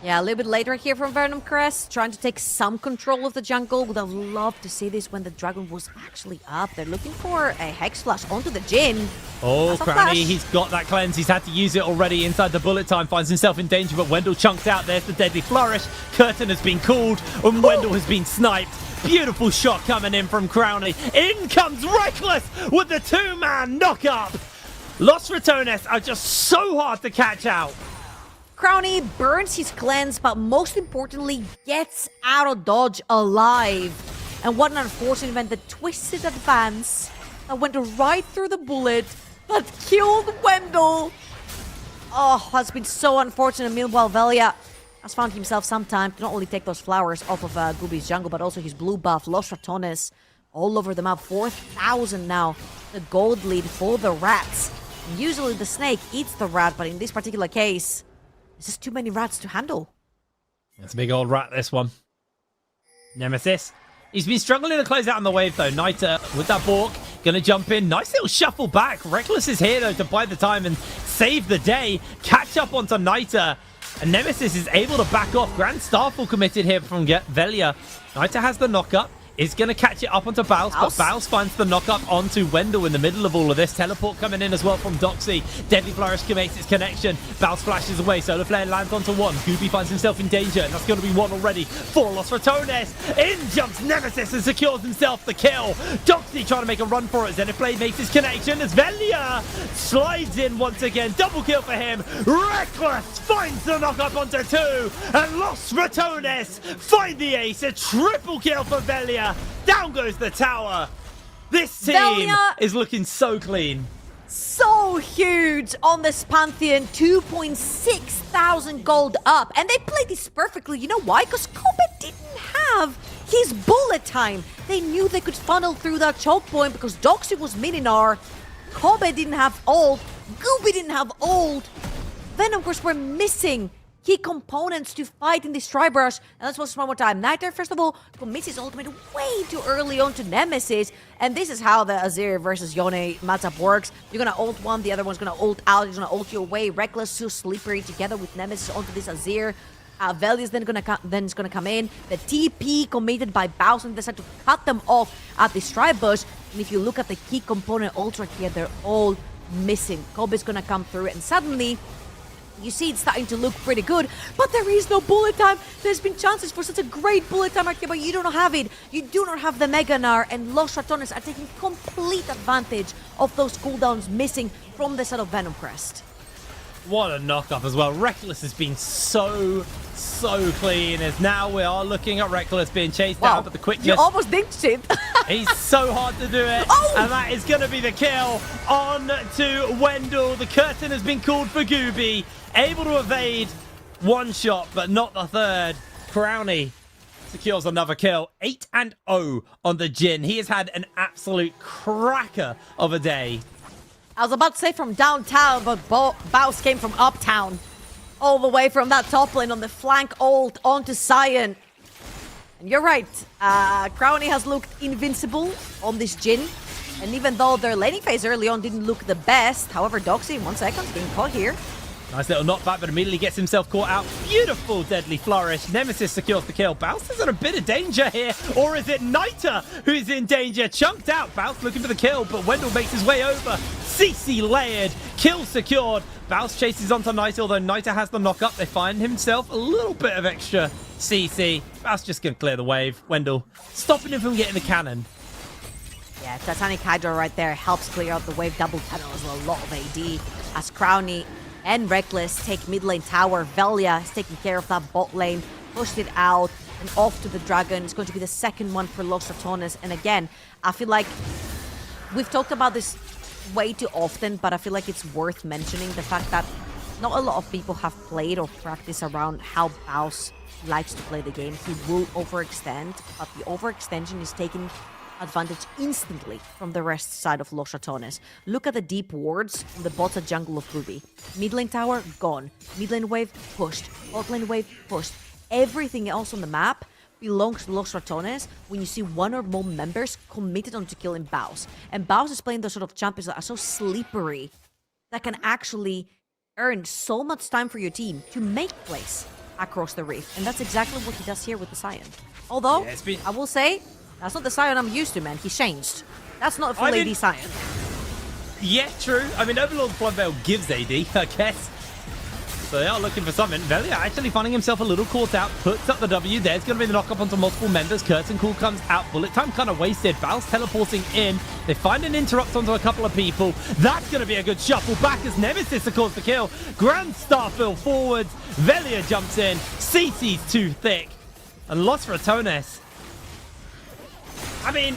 Yeah, a little bit later here from Venom Crest, trying to take some control of the jungle. Would have loved to see this when the dragon was actually up. They're looking for a Hex Flash onto the Jhin. Oh, That's a Crowny, flash. he's got that cleanse. He's had to use it already inside the bullet time. Finds himself in danger, but Wendell chunked out. There's the deadly flourish. Curtain has been called, and Wendell has been sniped. Beautiful shot coming in from Crowny. In comes Reckless with the two-man knock-up. Los Ratones are just so hard to catch out. Crowny burns his cleanse, but most importantly, gets out of dodge alive. And what an unfortunate event, the twisted advance that went right through the bullet that killed Wendell. Oh, that's been so unfortunate. Meanwhile, Velia has found himself some time to not only take those flowers off of Gooby's jungle, but also his blue buff, Los Ratones, all over the map. 4,000 now, the gold lead for the rats. And usually the snake eats the rat, but in this particular case, there's just too many rats to handle. That's a big old rat, this one. Nemesis. He's been struggling to close out on the wave, though. Nita with that Bork, gonna jump in. Nice little shuffle back. Reckless is here, though, to buy the time and save the day. Catch up onto Nita. And Nemesis is able to back off. Grand Starfall committed here from Velia. Nita has the knock-up. Is going to catch it up onto Baus, but Baus finds the knock-up onto Wendell in the middle of all of this. Teleport coming in as well from Doxy. Deadly Flourish makes its connection. Baus flashes away. Solar Flare lands onto one. Gooby finds himself in danger, and that's going to be one already for Los Ratones. In jumps Nemesis and secures himself the kill. Doxy trying to make a run for it. Zenithblade makes his connection as Velia slides in once again. Double kill for him. Reckless finds the knock-up onto two, and Los Ratones find the ace. A triple kill for Velia. Down goes the tower. This team Velia is looking so clean. So huge on this Pantheon. 2.6 thousand gold up. And they played this perfectly. You know why? Because Kobe didn't have his bullet time. They knew they could funnel through that choke point because Doxy was Mininar. Kobe didn't have ult. Gooby didn't have ult. Venom, of course, were missing key components to fight in this Tribrush, and that's what's one more time. Niter, first of all, commits his ultimate way too early on to Nemesis, and this is how the Azir versus Yone matchup works. You're gonna ult one, the other one's gonna ult out, he's gonna ult your way. Reckless, so slippery together with Nemesis onto this Azir. Veli's then gonna come in. The TP committed by Baus and decide to cut them off at this Tribush. And if you look at the key component ultra here, they're all missing. Kobe's gonna come through, and suddenly you see it's starting to look pretty good, but there is no bullet time. There's been chances for such a great bullet time right here, but you don't have it. You do not have the Mega Gnar, and Los Ratones are taking complete advantage of those cooldowns missing from the side of Venom Crest. What a knock-up as well. Reckless has been so clean, as now we are looking at Reckless being chased out, but the quickness... You almost dinked it. He's so hard to do it, and that is going to be the kill on to Wendell. The curtain has been called for Gooby. Able to evade one shot, but not the third. Crowny secures another kill. 8-0 on the Jhin. He has had an absolute cracker of a day. I was about to say from downtown, but Baus came from uptown. All the way from that top lane on the flank ult onto Sion. And you're right, Crowny has looked invincible on this Jhin. And even though their laning phase early on didn't look the best, however, Doxy in 1 second is being caught here. Nice little knockback, but immediately gets himself caught out. Beautiful Deadly Flourish. Nemesis secures the kill. Baus is in a bit of danger here. Or is it Nita who's in danger? Chunked out. Baus looking for the kill, but Wendell makes his way over. CC layered. Kill secured. Baus chases onto Nita, although Nita has the knock-up. They find himself a little bit of extra CC. Baus just going to clear the wave. Wendell stopping him from getting the cannon. Yeah, Titanic Hydra right there helps clear out the wave. Double cannon as well. A lot of AD as Crowny and Reckless take mid lane tower. Velia is taking care of that bot lane, pushed it out and off to the dragon. It's going to be the second one for Los Ratones. And again, I feel like we've talked about this way too often, but I feel like it's worth mentioning the fact that not a lot of people have played or practiced around how Baus likes to play the game. He will overextend, but the overextension is taken advantage instantly from the rest side of Los Ratones. Look at the deep wards from the bot jungle of Ruby. Mid lane tower, gone. Mid lane wave, pushed. Bot lane wave, pushed. Everything else on the map belongs to Los Ratones when you see one or more members committed onto killing Baus. And Baus is playing those sort of champions that are so slippery that can actually earn so much time for your team to make plays. across the Rift. And that's exactly what he does here with the Sion. Although, Yeah, it's been- I will say, that's not the Sion I'm used to, man. He changed. That's not a full AD Sion. Yeah, true. I mean, Overlord Floodveil gives AD, I guess. So they are looking for something. Velia actually finding himself a little caught out, puts up the W. There's going to be the knock-up onto multiple members. Curtain Call comes out. Bullet time kind of wasted. Baus teleporting in. They find an interrupt onto a couple of people. That's going to be a good shuffle back as Nemesis scores the kill. Grand Starfill forwards. Velia jumps in. CC's too thick. And Los Ratones. I mean,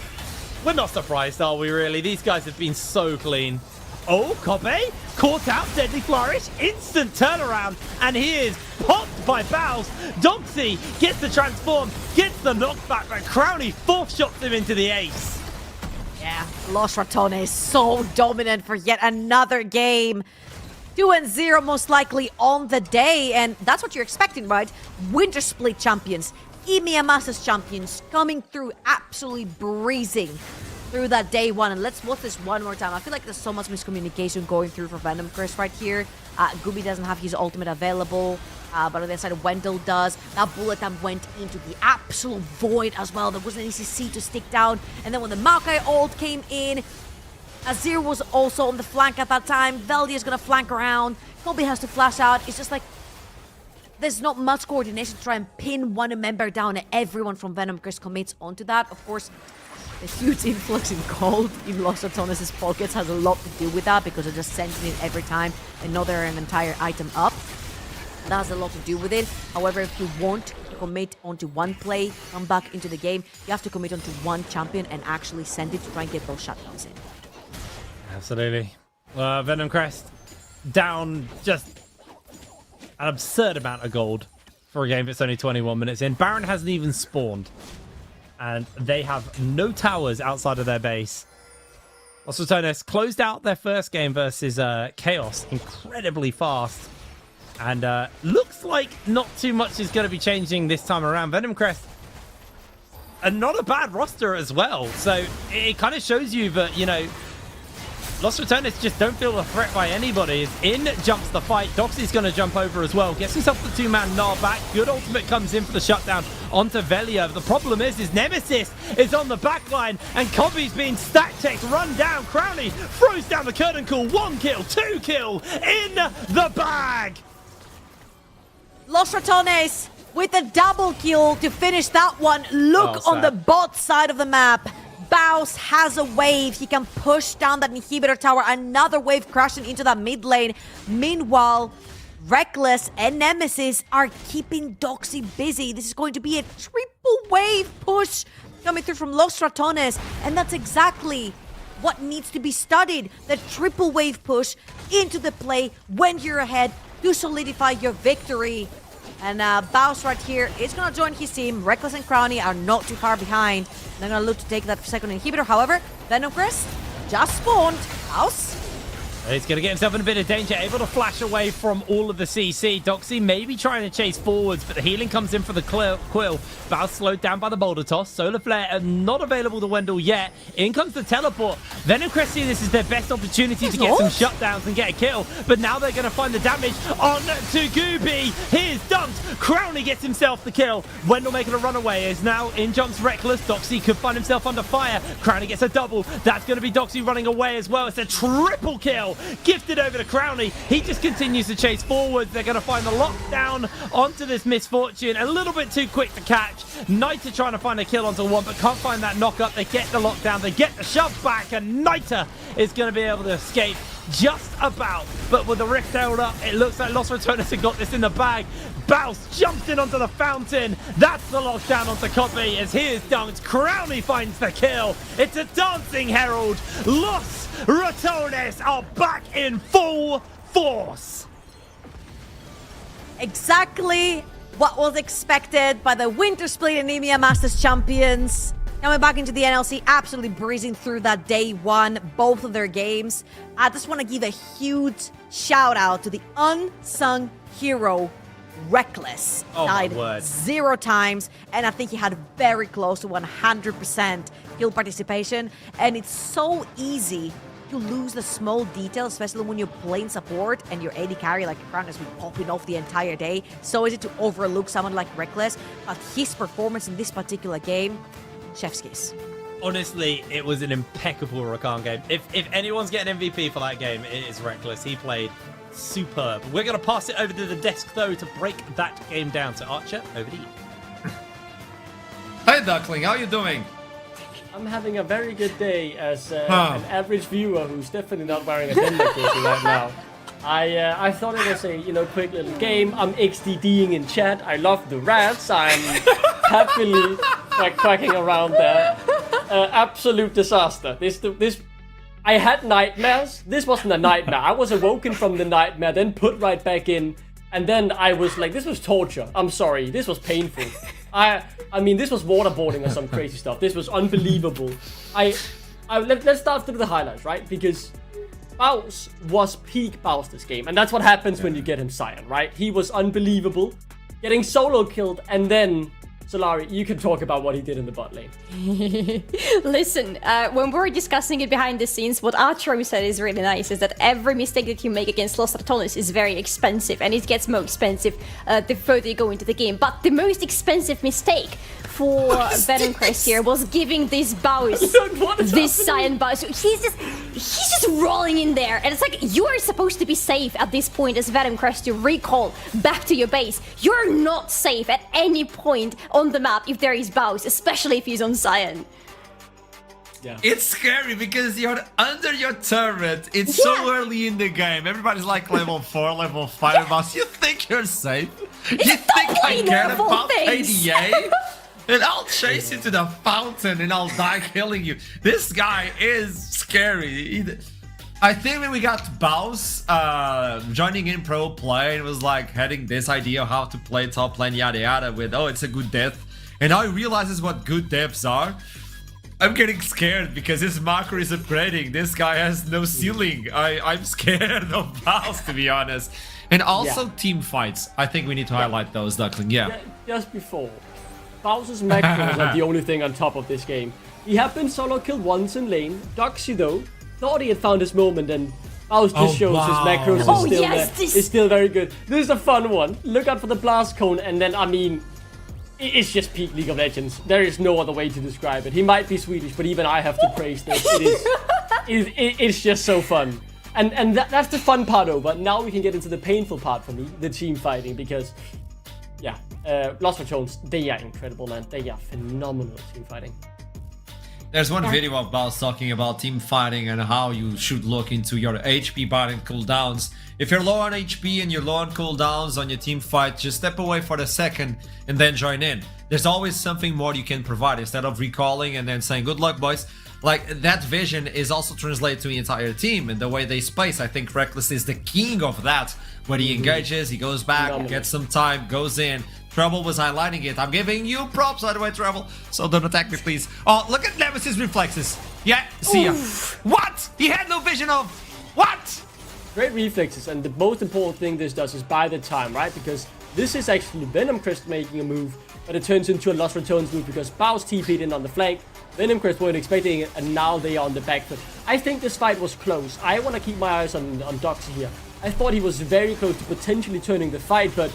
we're not surprised, are we, really? These guys have been so clean. Oh, Kobe caught out, deadly flourish, instant turnaround, and he is popped by Baus. Doxy gets the transform, gets the knockback, but Crowley fourth shots him into the ace. Yeah, Los Ratones so dominant for yet another game. 2-0 most likely on the day, and that's what you're expecting, right? Winter Split champions, EMEA Masters champions coming through absolutely breezing through that day one. And let's watch this one more time. I feel like there's so much miscommunication going through for Venom Chris right here. Gooby doesn't have his ultimate available, but on the other side, Wendell does. That bullet time went into the absolute void as well. There wasn't an easy C to stick down. And then when the Maokai ult came in, Azir was also on the flank at that time. Veldia is going to flank around. Kobe has to flash out. It's just like there's not much coordination to try and pin one member down, and everyone from Venom Chris commits onto that. Of course, the huge influx in gold in Los Ratones' pockets has a lot to do with that, because they're just sending it every time another an entire item up. That has a lot to do with it. However, if you want to commit onto one play, come back into the game, you have to commit onto one champion and actually send it to try and get those shutdowns in. Absolutely. Venom Crest down just an absurd amount of gold for a game that's only 21 minutes in. Baron hasn't even spawned, and they have no towers outside of their base. Los Ratones closed out their first game versus Chaos incredibly fast, and looks like not too much is going to be changing this time around. Venom Crest, and not a bad roster as well, so it kind of shows you that, you know, Los Ratones just don't feel a threat by anybody. In jumps the fight. Doxy's going to jump over as well. Gets himself the two-man gnaw back. Good ultimate comes in for the shutdown onto Velia. The problem is Nemesis is on the back line, and Kobe's being stack checked, run down. Crowley throws down the curtain call. 1 kill, 2 kill in the bag. Los Ratones with a double kill to finish that one. Look on the bot side of the map. Baus has a wave. He can push down that inhibitor tower. Another wave crashing into that mid lane. Meanwhile, Reckless and Nemesis are keeping Doxy busy. This is going to be a triple wave push coming through from Los Ratones. And that's exactly what needs to be studied. The triple wave push into the play when you're ahead to solidify your victory. And Baus right here is going to join his team. Reckless and Crowny are not too far behind. They're going to look to take that second inhibitor. However, Venom Crest just spawned. Baus. He's going to get himself in a bit of danger, able to flash away from all of the CC. Doxy maybe trying to chase forwards, but the healing comes in for the Quill. Baus slowed down by the boulder toss. Solar Flare not available to Wendell yet. In comes the teleport. Venom Crest see this is their best opportunity to get some shutdowns and get a kill, but now they're going to find the damage on to Gooby. Here's dumped. Crowley gets himself the kill. Wendell making a runaway is now in jumps Reckless. Doxy could find himself under fire. Crowley gets a double. That's going to be Doxy running away as well. It's a triple kill. Gifted over to Crowley. He just continues to chase forward. They're going to find the lockdown onto this Misfortune. A little bit too quick to catch. Nita trying to find a kill onto one, but can't find that knock up. They get the lockdown. They get the shove back, and Nita is going to be able to escape just about. But with the rift held up, it looks like Los Ratones have got this in the bag. Baus jumps in onto the fountain. That's the lockdown onto Copy as he is dunked. Crowley finds the kill. It's a dancing herald. Los Ratones are back in full force. Exactly what was expected by the Winter Split and EMEA Masters champions. Coming back into the NLC, absolutely breezing through that day one, both of their games. I just want to give a huge shout out to the unsung hero, Reckless. Died 0 times, and I think he had very close to 100% kill participation. And it's so easy you lose the small details, especially when you're playing support and your AD carry like Crown has been popping off the entire day. So easy to overlook someone like Reckless, but his performance in this particular game, chef's kiss. Honestly, it was an impeccable Rakan game. If anyone's getting MVP for that game, it is Reckless. He played superb. We're going to pass it over to the desk, though, to break that game down. So, Archer, over to you. Hey, Duckling, how you doing? I'm having a very good day as an average viewer who's definitely not wearing a Denmark jersey right now. I thought it was a quick little game. I'm XDDing in chat. I love the rats. I'm happily quacking around there. Absolute disaster. This I had nightmares. This wasn't a nightmare. I was awoken from the nightmare, then put right back in, and then I was like, this was torture. I'm sorry. This was painful. I mean, this was waterboarding or some crazy stuff. This was unbelievable. Let's start through the highlights, right? Because Baus was peak Baus this game, and that's what happens when you get him Sion, right? He was unbelievable, getting solo killed, and then Solari, you can talk about what he did in the bot lane. Listen, when we were discussing it behind the scenes, what Archer said is really nice, is that every mistake that you make against Los Ratones is very expensive, and it gets more expensive the further you go into the game. But the most expensive mistake for Venom Crest here was giving this Baus, this Sion Baus. He's just rolling in there, and it's like, you are supposed to be safe at this point as Venom Crest to recall back to your base. You're not safe at any point on the map if there is Baus, especially if he's on Sion. Yeah. It's scary because you're under your turret. It's so early in the game. Everybody's like level 4, level 5 Baus. You think you're safe? You think I care about ADA? And I'll chase you to the fountain and I'll die killing you. This guy is scary. I think when we got Baus joining in pro play, it was like having this idea of how to play top lane, yada yada, with, oh, it's a good death. And now he realizes what good deaths are. I'm getting scared because his macro is upgrading. This guy has no ceiling. I'm scared of Baus, to be honest. And also team fights. I think we need to highlight those, Duckling. Yeah. Just before. Baus's macros are the only thing on top of this game. He had been solo killed once in lane. Doxy, though, thought he had found his moment, and Baus just shows his macros is still there. It's still very good. This is a fun one. Look out for the blast cone, and then, I mean, it's just peak League of Legends. There is no other way to describe it. He might be Swedish, but even I have to praise this. It's just so fun. And that's the fun part over. Now we can get into the painful part for me, the team fighting, because, yeah, Lost Ratones, they are incredible, man. They are phenomenal team fighting. There's one video of Baus talking about team fighting and how you should look into your HP bar and cooldowns. If you're low on HP and you're low on cooldowns on your team fight, just step away for a second and then join in. There's always something more you can provide instead of recalling and then saying, good luck, boys. Like, that vision is also translated to the entire team and the way they space. I think Reckless is the king of that. When he engages, he goes back, gets some time, goes in. Trouble was highlighting it. I'm giving you props, by the way, Trouble. So don't attack me, please. Oh, look at Nemesis reflexes. Yeah, see ya. What? He had no vision of... What? Great reflexes, and the most important thing this does is buy the time, right? Because this is actually Venom Crest making a move, but it turns into a Lost Ratones move because Baus TP'd in on the flank. Venom Crest weren't expecting it, and now they are on the back foot. I think this fight was close. I want to keep my eyes on Doxy here. I thought he was very close to potentially turning the fight, but,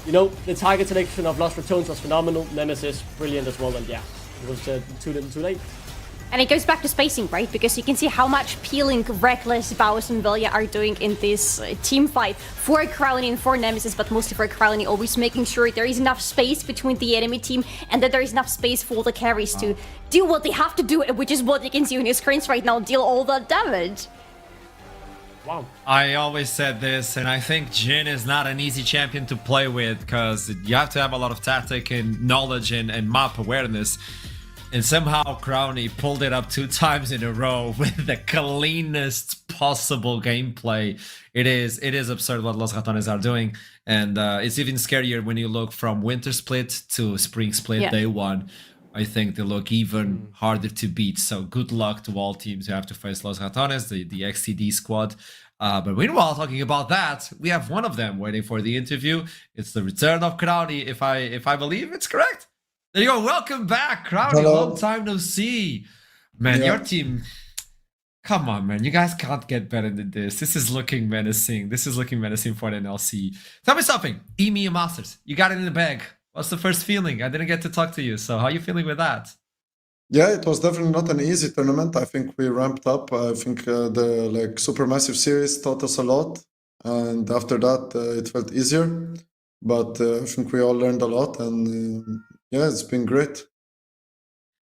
you know, the target selection of Lost Ratones was phenomenal. Nemesis, brilliant as well, and yeah, it was too little too late. And it goes back to spacing, right? Because you can see how much peeling Reckless, Baus, and Vilya are doing in this team fight for Crowley and for Nemesis, but mostly for Crowley, always making sure there is enough space between the enemy team and that there is enough space for the carries to do what they have to do, which is what you can see on your screens right now, deal all that damage. Wow. I always said this, and I think Jhin is not an easy champion to play with because you have to have a lot of tactic and knowledge and map awareness. And somehow Crowley pulled it up 2 times in a row with the cleanest possible gameplay. It is absurd what Los Ratones are doing. And it's even scarier when you look from Winter Split to Spring Split Day 1. I think they look even harder to beat. So good luck to all teams who have to face Los Ratones, the XTD squad. But meanwhile, talking about that, we have one of them waiting for the interview. It's the return of Crowley, if I believe it's correct. There you go. Welcome back, Crowley. Long time no see. Man, your team Come on, man. You guys can't get better than this. This is looking menacing. This is looking menacing for the NLC. Tell me something. EMEA Masters. You got it in the bag. What's the first feeling? I didn't get to talk to you. So how are you feeling with that? Yeah, it was definitely not an easy tournament. I think we ramped up. I think the Supermassive series taught us a lot, and after that it felt easier. But I think we all learned a lot, and yeah, it's been great.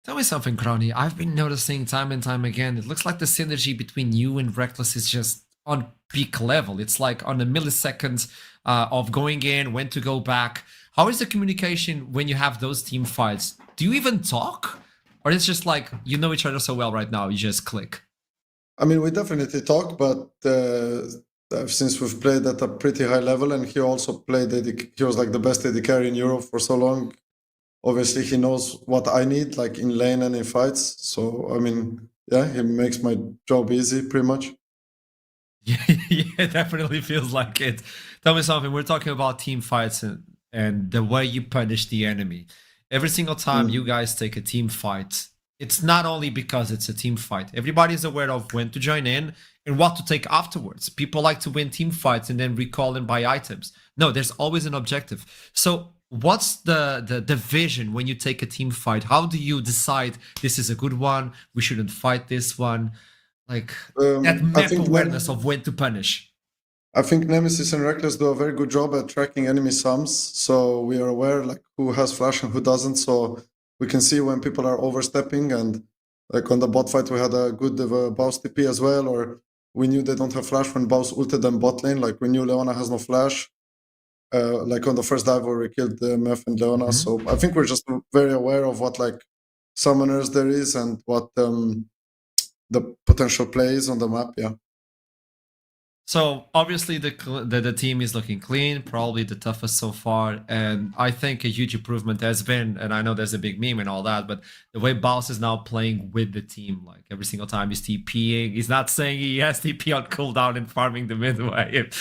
Tell me something, Crony. I've been noticing time and time again, it looks like the synergy between you and Reckless is just on peak level. It's like on the milliseconds of going in, when to go back. How is the communication when you have those team fights? Do you even talk? Or it's just like, you know each other so well right now, you just click? I mean, we definitely talk, but since we've played at a pretty high level, and he also played, he was like the best AD carry in Europe for so long. Obviously, he knows what I need, like in lane and in fights. So, I mean, yeah, he makes my job easy, pretty much. Yeah, it definitely feels like it. Tell me something. We're talking about team fights and the way you punish the enemy. Every single time you guys take a team fight, it's not only because it's a team fight. Everybody's aware of when to join in and what to take afterwards. People like to win team fights and then recall and buy items. No, there's always an objective. So what's the vision when you take a team fight? How do you decide this is a good one? We shouldn't fight this one. Like that map awareness of when to punish. I think Nemesis and Reckless do a very good job at tracking enemy sums. So we are aware like who has flash and who doesn't. So we can see when people are overstepping. And like on the bot fight, we had a good Baus TP as well. Or we knew they don't have flash when Baus ulted them bot lane. Like we knew Leona has no flash. Like on the first dive where we killed Mef and Leona. So I think we're just very aware of what like summoners there is and what the potential plays on the map. Yeah. So obviously the team is looking clean, probably the toughest so far, and I think a huge improvement has been, and I know there's a big meme and all that, but the way Baus is now playing with the team, like every single time he's TPing, he's not saying he has TP on cooldown and farming the mid wave.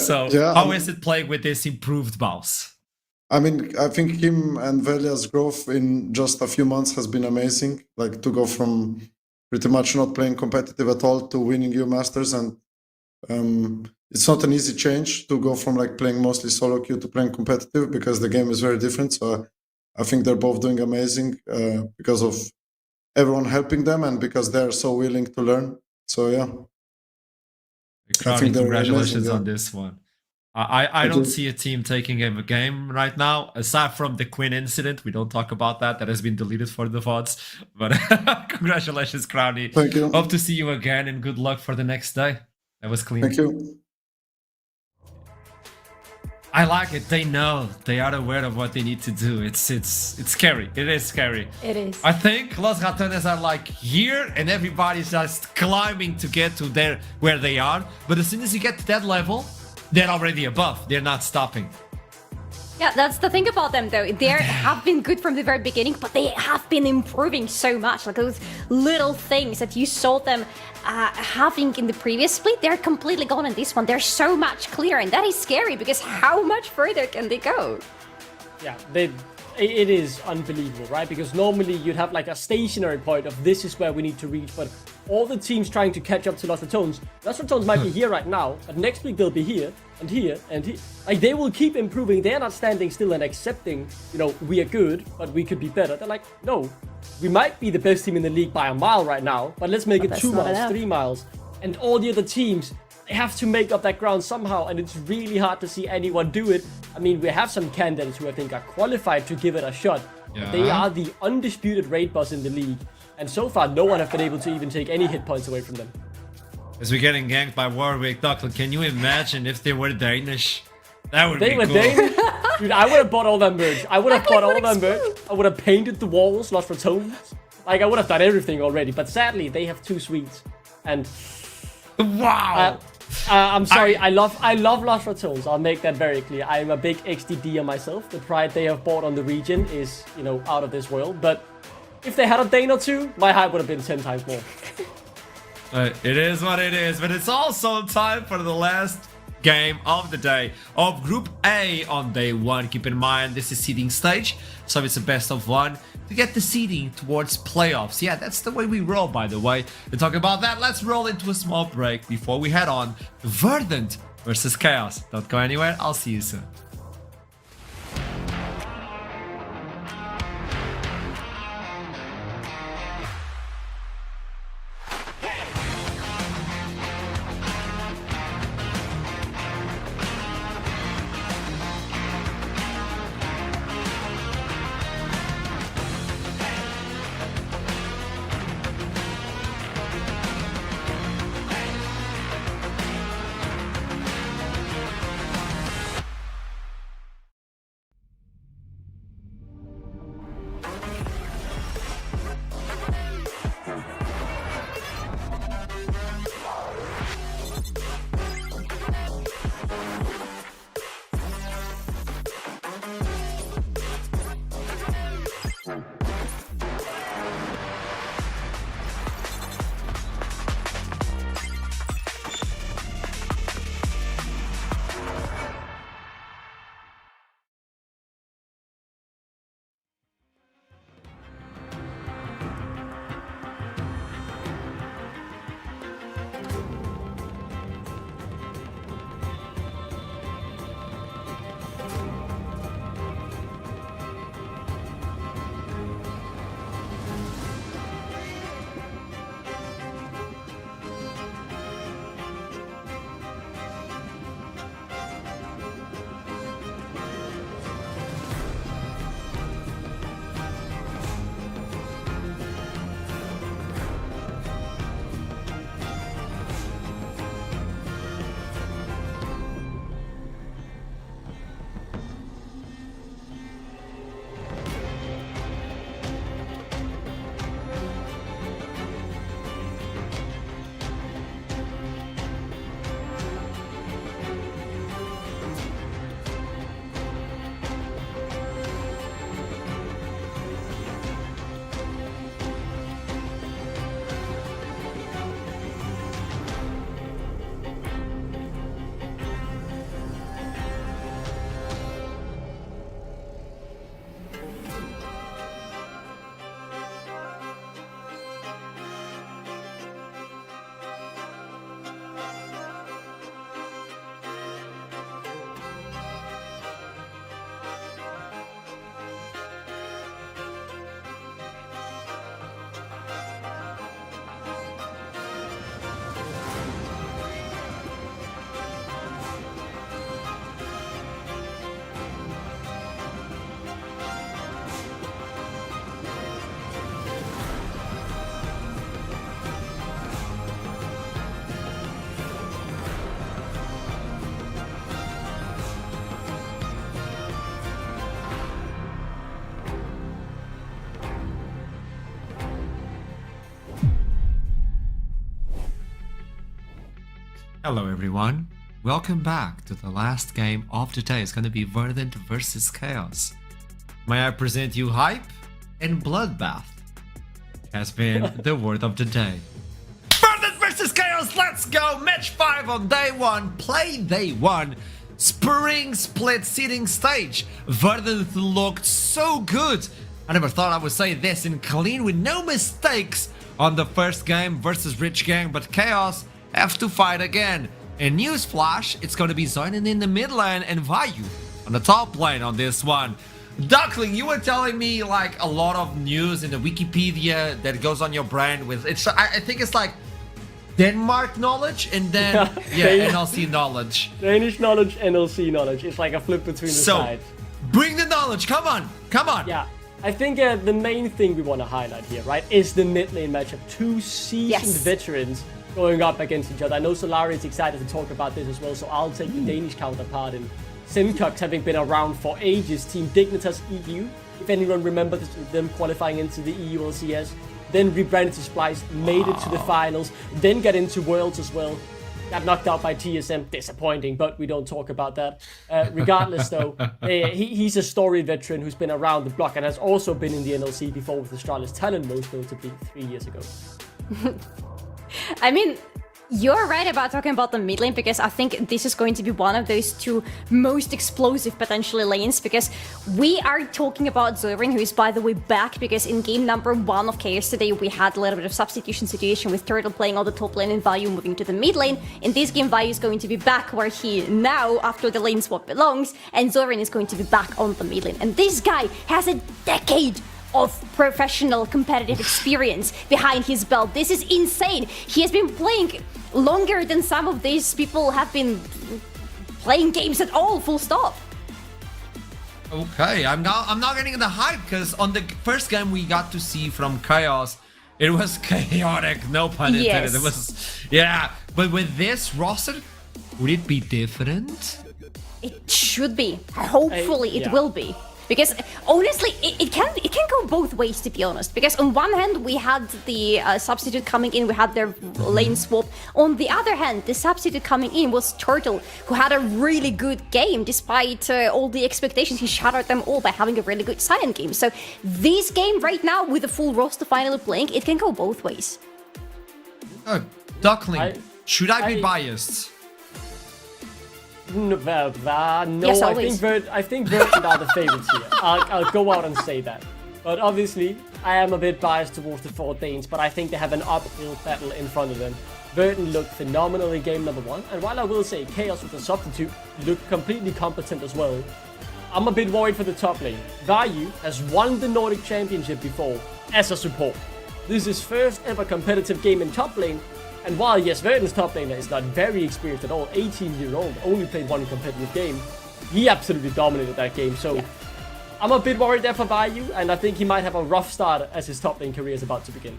How is it playing with this improved Baus? I mean, I think him and Velia's growth in just a few months has been amazing. Like to go from pretty much not playing competitive at all to winning EU Masters, and it's not an easy change to go from like playing mostly solo queue to playing competitive because the game is very different. So I think they're both doing amazing because of everyone helping them and because they're so willing to learn. So yeah. Congratulations on this one. I don't see a team taking a game right now, aside from the Quinn incident. We don't talk about that. That has been deleted for the VODs. But congratulations, Crowny. Thank you. Hope to see you again and good luck for the next day. That was clean. Thank you. I like it. They know. They are aware of what they need to do. It's scary. It is scary. It is. I think Los Ratones are like here and everybody's just climbing to get to where they are. But as soon as you get to that level, they're already above. They're not stopping. Yeah, that's the thing about them, though. They have been good from the very beginning, but they have been improving so much. Like those little things that you saw them having in the previous split, they're completely gone in this one. They're so much clearer, and that is scary because how much further can they go? Yeah, it is unbelievable, right? Because normally you'd have like a stationary point of this is where we need to reach, but all the teams trying to catch up to Lost Ratones. Lost Ratones might be here right now, but next week they'll be here and here and here. Like they will keep improving. They're not standing still and accepting, you know, we are good, but we could be better. They're like, no, we might be the best team in the league by a mile right now, but let's make it 2 miles, 3 miles. And all the other teams, they have to make up that ground somehow, and it's really hard to see anyone do it. I mean, we have some candidates who I think are qualified to give it a shot. Yeah. They are the undisputed raid boss in the league, and so far no one has been able to even take any hit points away from them. As we're getting ganked by Warwick, Dockland, can you imagine if they were Danish? That would be cool. They were Danish? Dude, I would have bought all that merch. I would have bought all that merch. I would have painted the walls, Lost Ratones. Like, I would have done everything already, but sadly, they have 2 sweets. And... Wow! I'm sorry, I love Lost Ratones. I'll make that very clear. I'm a big XDDer myself. The pride they have bought on the region is, you know, out of this world. But if they had a Dane or 2, my hype would have been 10 times more. It is what it is, but it's also time for the last game of the day of Group A on day 1. Keep in mind, this is seeding stage, so it's a best of 1 to get the seeding towards playoffs. Yeah, that's the way we roll, by the way. To talk about that, let's roll into a small break before we head on to Verdant versus Chaos. Don't go anywhere, I'll see you soon. Hello everyone, welcome back to the last game of the day. It's gonna be Verdant versus Chaos. May I present you Hype and Bloodbath has been the word of the day. Verdant versus Chaos, let's go! Match 5 on day 1, play day 1. Spring split seeding stage. Verdant looked so good. I never thought I would say this and clean with no mistakes on the first game versus Rich Gang, but Chaos have to fight again. In newsflash, it's going to be Zonin in the mid lane and Vayu on the top lane on this one. Duckling, you were telling me like a lot of news in the Wikipedia that goes on your brand with it's. I think it's like Denmark knowledge and then NLC knowledge. Danish knowledge, NLC knowledge. It's like a flip between the sides. Bring the knowledge. Come on. Yeah. I think the main thing we want to highlight here, right, is the mid lane matchup. Two seasoned veterans going up against each other. I know Solari is excited to talk about this as well, so I'll take the Danish counterpart in Simcox, having been around for ages. Team Dignitas EU, if anyone remembers them qualifying into the EU LCS, then rebranded to Splice, made it to the finals, then got into Worlds as well. Got knocked out by TSM, disappointing, but we don't talk about that. Regardless though, he's a storied veteran who's been around the block and has also been in the NLC before with Astralis Talent, most notably 3 years ago. I mean, You're right about talking about the mid lane, because I think this is going to be one of those two most explosive potentially lanes, because we are talking about Zorin, who is by the way back, because in game number 1 of Chaos today we had a little bit of substitution situation with Turtle playing on the top lane and Vayu moving to the mid lane. In this game Vayu is going to be back where he now, after the lane swap, belongs, and Zorin is going to be back on the mid lane. And this guy has a decade of professional competitive experience behind his belt. This is insane. He has been playing longer than some of these people have been playing games at all, full stop. Okay, I'm not getting the hype, because on the first game we got to see from Chaos, it was chaotic, no pun intended. Yes. It was, yeah, but with this roster, would it be different? It should be. Hopefully it yeah. will be. Because honestly, it can go both ways, to be honest. Because on one hand, we had the substitute coming in, we had their lane swap. On the other hand, the substitute coming in was Turtle, who had a really good game despite all the expectations. He shattered them all by having a really good silent game. So this game right now, with the full roster finally playing, it can go both ways. Duckling, should I be biased? No, Yes, I always. think Verdant are the favorites here. I'll go out and say that. But obviously, I am a bit biased towards the 4 Danes, but I think they have an uphill battle in front of them. Verdant looked phenomenal in game number 1, and while I will say Chaos with the substitute looked completely competent as well, I'm a bit worried for the top lane. Vayu has won the Nordic Championship before as a support. This is his first ever competitive game in top lane. And while, yes, Verdant's top laner is not very experienced at all, 18-year-old, only played 1 competitive game, he absolutely dominated that game. So Yeah. I'm a bit worried there for Vayu, and I think he might have a rough start as his top lane career is about to begin.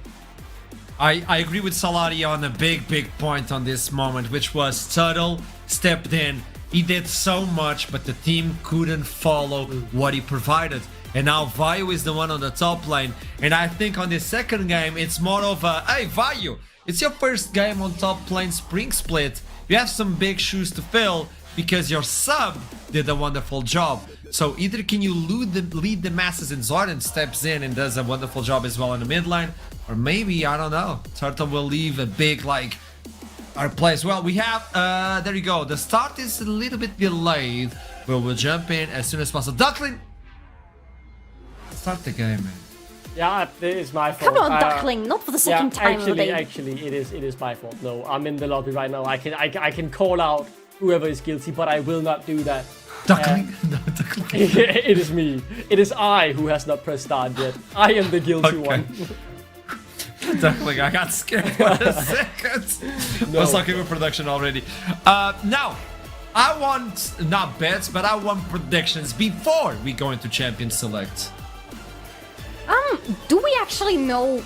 I agree with Salari on a big point on this moment, which was Turtle stepped in. He did so much, but the team couldn't follow what he provided. And now Vayu is the one on the top lane. And I think on the second game, it's more of a, hey, Vayu, it's your first game on top lane Spring Split. You have some big shoes to fill because your sub did a wonderful job. So either can you lead the masses and Zorin steps in and does a wonderful job as well in the mid lane, or maybe, I don't know, Turtle will leave a big, like, our play as well. We have, there you go. The start is a little bit delayed, but we'll jump in as soon as possible. Duckling, start the game, man. Yeah, it is my fault. Come on, Duckling, not for the second time of the day. Actually, it is my fault. No, I'm in the lobby right now. I can call out whoever is guilty, but I will not do that. Duckling? No, Duckling. It is me. It is I who has not pressed start yet. I am the guilty one. Duckling, I got scared for a second. No. I was talking with production already. Now, I want, not bets, but I want predictions before we go into Champion Select. Do we actually know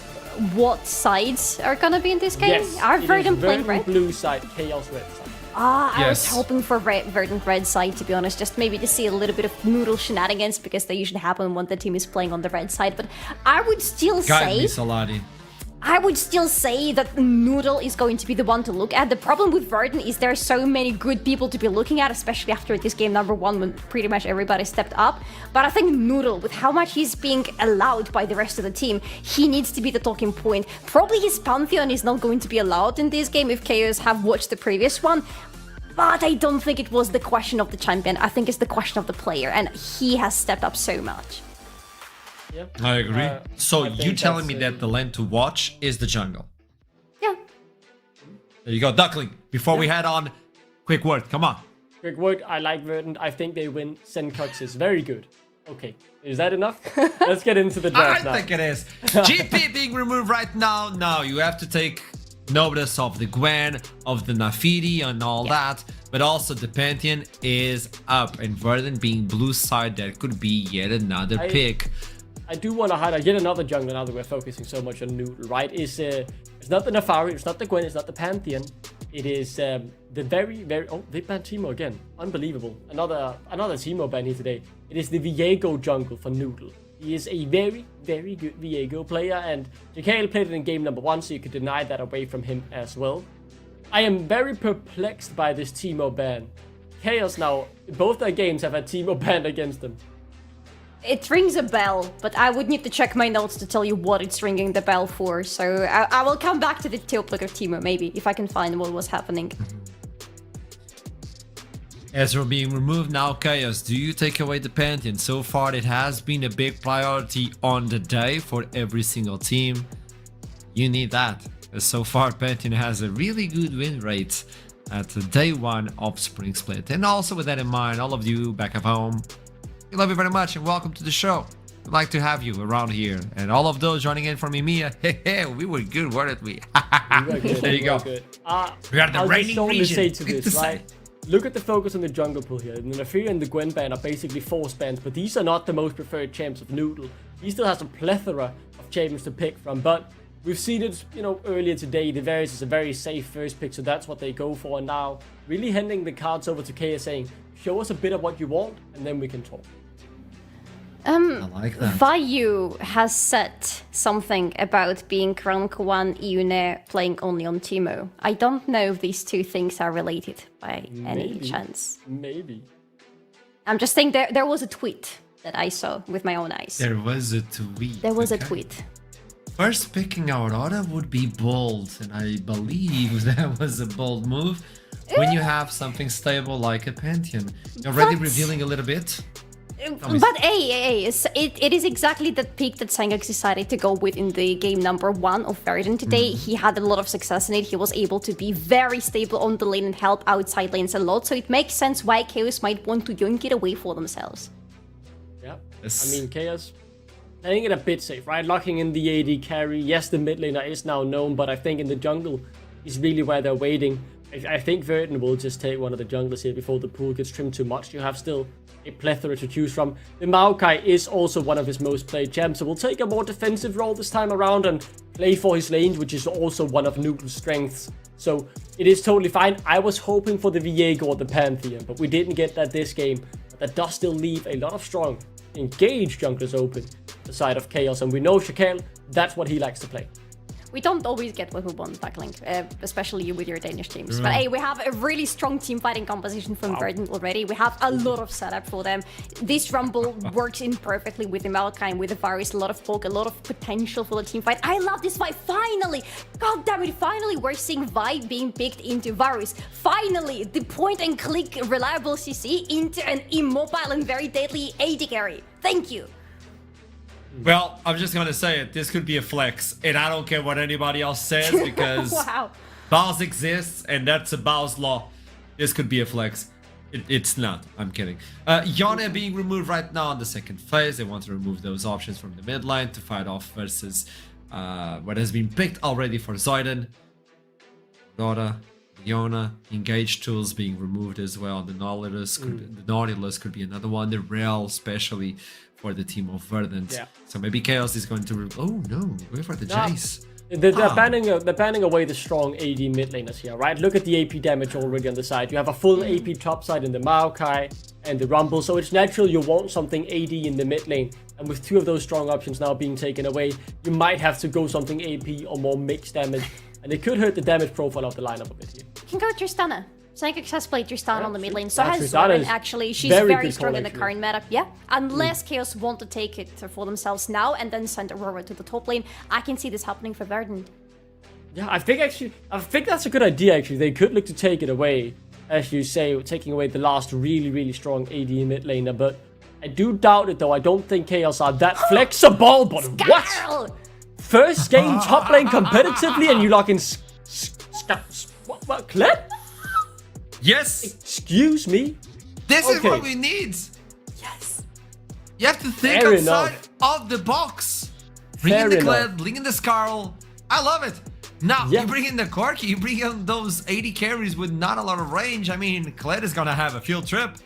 what sides are gonna be in this game? Yes. Are it is Verdant playing Verdant red? blue side, Chaos red side. I was Yes. hoping for Verdant red side, to be honest, just maybe to see a little bit of noodle shenanigans, because they usually happen when the team is playing on the red side. But I would still Guide me, say, Saladi. that Noodle is going to be the one to look at. The problem with Verdant is there are so many good people to be looking at, especially after this game number 1 when pretty much everybody stepped up. But I think Noodle, with how much he's being allowed by the rest of the team, he needs to be the talking point. Probably his Pantheon is not going to be allowed in this game if Chaos have watched the previous one. But I don't think it was the question of the champion. I think it's the question of the player, and he has stepped up so much. Yep. I agree. So I you think telling that's me that the lane to watch is the jungle? Yeah. There you go, Duckling. Before we head on, quick word, come on. Quick word, I like Verdant. I think they win. Sencox is very good. Okay, is that enough? Let's get into the draft now. I think it is. GP being removed right now. Now you have to take notice of the Gwen, of the Nafiri and all that. But also the Pantheon is up. And Verdant being blue side, that could be yet another pick. I do want to highlight yet another jungle now that we're focusing so much on Noodle, right? It's not the Nafari, it's not the Gwen, it's not the Pantheon. It is the very... Oh, they banned Teemo again. Unbelievable. Another Teemo ban here today. It is the Viego jungle for Noodle. He is a very, very good Viego player, and JKL played it in game number 1, so you could deny that away from him as well. I am very perplexed by this Teemo ban. Chaos now, both their games have had Teemo banned against them. It rings a bell, but I would need to check my notes to tell you what it's ringing the bell for. So I will come back to the top look of Timo, maybe, if I can find what was happening. Ezra being removed now, Chaos. Do you take away the Pantheon? So far, it has been a big priority on the day for every single team. You need that. So far, Pantheon has a really good win rate at day 1 of Spring Split. And also with that in mind, all of you back at home, we love you very much and welcome to the show. We'd like to have you around here. And all of those joining in from EMEA, we were good, weren't we? There you go. We are the reigning region. Say to this, right? Look at the focus on the jungle pool here. The Naafiri and the Gwen ban are basically force bans, but these are not the most preferred champs of Noodle. He still has a plethora of champions to pick from, but we've seen it, earlier today. The Varus is a very safe first pick, so that's what they go for. And now, really handing the cards over to Kea, saying, show us a bit of what you want, and then we can talk. I like that. Vayu has said something about being rank 1 Iune playing only on Timo. I don't know if these two things are related by any chance. Maybe. I'm just saying there was a tweet that I saw with my own eyes. There was a tweet. There was a tweet. First picking Aurora would be bold, and I believe that was a bold move. When you have something stable like a Pantheon. Already revealing a little bit. But it is exactly that pick that Sangax decided to go with in the game number 1 of Verdant today. He had a lot of success in it. He was able to be very stable on the lane and help outside lanes a lot. So it makes sense why Chaos might want to yoink it away for themselves. Yeah. Yes. I mean, Chaos playing it a bit safe, right? Locking in the AD carry. Yes, the mid laner is now known, but I think in the jungle is really where they're waiting. I think Verdant will just take one of the junglers here before the pool gets trimmed too much. You have still a plethora to choose from. The Maokai is also one of his most played champs, so we'll take a more defensive role this time around and play for his lanes, which is also one of Noodle's strengths. So it is totally fine. I was hoping for the Viego or the Pantheon, but we didn't get that this game. But that does still leave a lot of strong, engaged junglers open the side of Chaos, and we know Shakel, that's what he likes to play. We don't always get what we want, Backlink, especially you with your Danish teams. But hey, we have a really strong team fighting composition from Verdant already. We have a lot of setup for them. This Rumble works in perfectly with the Maokai, with the Varus, a lot of poke, a lot of potential for the team fight. I love this fight, finally! God damn it, finally we're seeing Vi being picked into Varus. Finally, the point and click reliable CC into an immobile and very deadly AD carry. Thank you. Well, I'm just gonna say it. This could be a flex, and I don't care what anybody else says because Wow. Baus exists, and that's a Baus law. This could be a flex. It's not. I'm kidding. Yone being removed right now in the second phase. They want to remove those options from the mid line to fight off versus what has been picked already for Zoiden. Dora, Yona, engage tools being removed as well. The Nautilus could be another one. The Rail, especially for the team of Verdant. Yeah. So maybe Chaos is going to... Oh no, wait for the Jace. They're banning away the strong AD mid laners here, right? Look at the AP damage already on the side. You have a full AP top side in the Maokai and the Rumble, so it's natural you want something AD in the mid lane. And with 2 of those strong options now being taken away, you might have to go something AP or more mixed damage. And it could hurt the damage profile of the lineup a bit here. You can go Tristana. Psychic has played Tristana on the mid lane, so Yeah, has Tristana Zoran is actually. She's very very good strong call, in the actually. current meta. Yeah, unless Chaos want to take it for themselves now and then send Aurora to the top lane, I can see this happening for Verdant. Yeah, I think that's a good idea, actually. They could look to take it away, as you say, taking away the last really strong AD mid laner, but I do doubt it, though. I don't think Chaos are that flexible, but what? Girl! First game top lane competitively, and you lock in... What? Kled? Yes! Excuse me? This is Okay. what we need! Yes! You have to think Fair outside enough. of the box. Bring Fair in the enough. Kled, bring in the Scarl. I love it. Now, Yeah. you bring in the Corki, you bring in those 80 carries with not a lot of range. I mean, Kled is gonna have a field trip.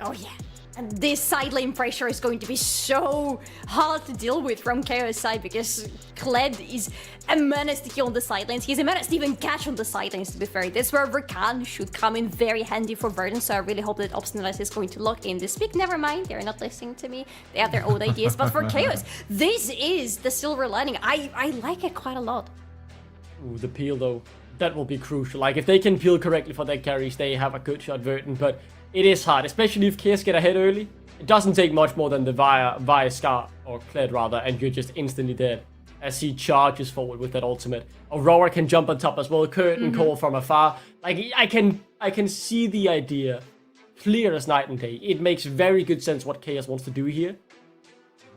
Oh yeah. And this side lane pressure is going to be so hard to deal with from Chaos side because Kled is a menace to kill on the side lanes. He's a menace to even catch on the side lanes, to be fair. That's where Rakan should come in very handy for Verdant, so I really hope that Obstinate is going to lock in this pick. Never mind, they're not listening to me. They have their own ideas, but for Chaos, this is the silver lining. I like it quite a lot. Ooh, the peel, though. that will be crucial. Like, if they can peel correctly for their carries, they have a good shot, Verdant. But it is hard, especially if Chaos get ahead early. It doesn't take much more than the Via Scar, or Kled rather, and you're just instantly dead as he charges forward with that ultimate. Aurora can jump on top as well, curtain call from afar. Like, I can see the idea clear as night and day. It makes very good sense what Chaos wants to do here.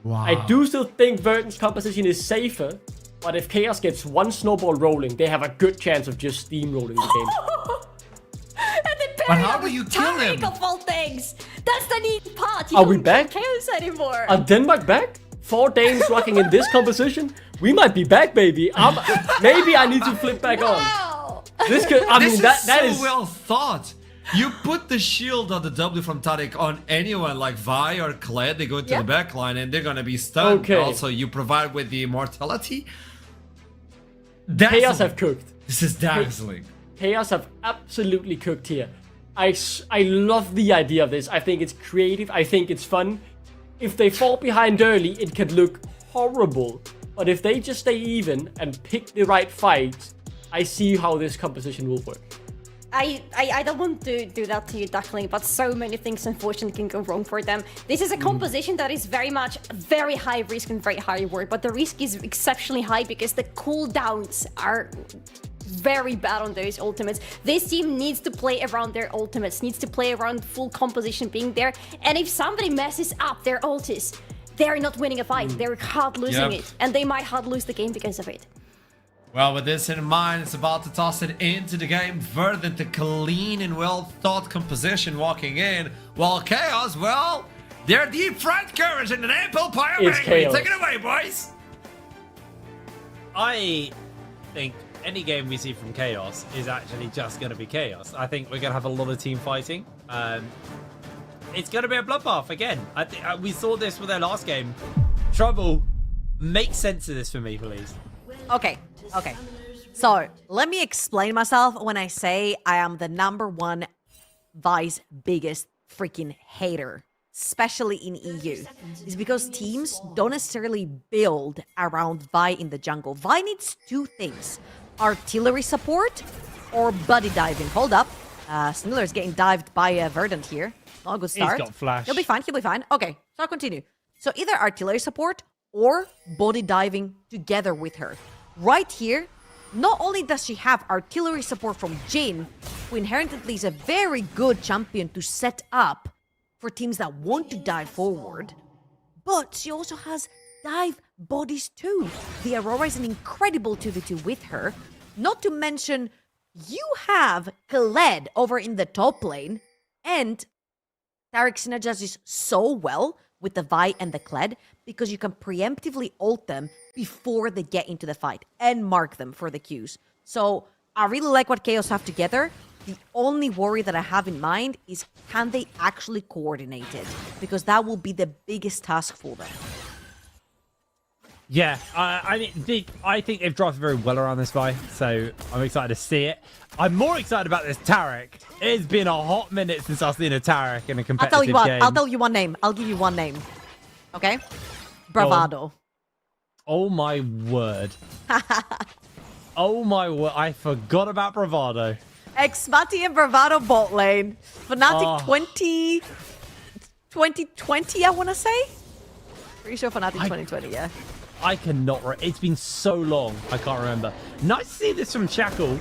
Wow. I do still think Verdant's composition is safer, but if Chaos gets one snowball rolling, they have a good chance of just steamrolling the game. And then But how do you kill him? Of all things. That's the neat part. You Are don't we back? kill Chaos anymore. Are Denmark back? 4 Danes rocking in this composition? We might be back, baby. Maybe I need to flip back on. Wow. This could. I mean, that is well thought. You put the shield on the W from Taric on anyone like Vi or Kled, they go into Yep. the back line and they're gonna be stunned. Okay. Also, you provide with the immortality. Chaos Dazzling. have cooked. This is dazzling. Chaos have absolutely cooked here. I love the idea of this. I think it's creative. I think it's fun. If they fall behind early, it could look horrible. But if they just stay even and pick the right fight, I see how this composition will work. I don't want to do that to you, Duckling, but so many things unfortunately can go wrong for them. This is a composition that is very much very high risk and very high reward, but the risk is exceptionally high because the cooldowns are very bad on those ultimates. This team needs to play around their ultimates, needs to play around full composition being there, and if somebody messes up their ultis, they're not winning a fight, they're hard losing Yep. it, and they might hard lose the game because of it. Well, with this in mind, it's about to toss it into the game. Verdant, the clean and well-thought composition walking in. While Chaos, well, they're deep front courage and an ample pyro It's Chaos. Take it away, boys! I think any game we see from Chaos is actually just going to be Chaos. I think we're going to have a lot of team fighting. It's going to be a bloodbath again. I think we saw this with their last game. Trouble, make sense of this for me, please. Okay. So let me explain myself when I say I am the #1 Vi's biggest freaking hater, especially in EU. It's because teams don't necessarily build around Vi in the jungle. Vi needs 2 things: artillery support or buddy diving. Hold up. Sniller's getting dived by Verdant here. Not a good start. got flash. He'll be fine. Okay, so I'll continue. So either artillery support or body diving together with her. Right here, not only does she have artillery support from Jhin, who inherently is a very good champion to set up for teams that want to dive forward, but she also has dive bodies too. The Aurora is an incredible 2v2 with her. Not to mention, you have Kled over in the top lane, and Taric synergizes so well with the Vi and the Kled because you can preemptively ult them before they get into the fight and mark them for the Qs. So I really like what Chaos have together. The only worry that I have in mind is, can they actually coordinate it? Because that will be the biggest task for them. Yeah, I think they've drafted very well around this Vi, so I'm excited to see it. I'm more excited about this Taric. It's been a hot minute since I've seen a Taric in a I'll competitive tell you what. game. I'll tell you one name. I'll give you one name. Okay? Bravado. Oh my word. Oh my word. I forgot about Bravado. Xmati and Bravado bot lane. Fnatic 2020, I want to say? Pretty sure Fnatic 2020, yeah. I cannot. It's been so long. I can't remember. Nice to see this from Shackle,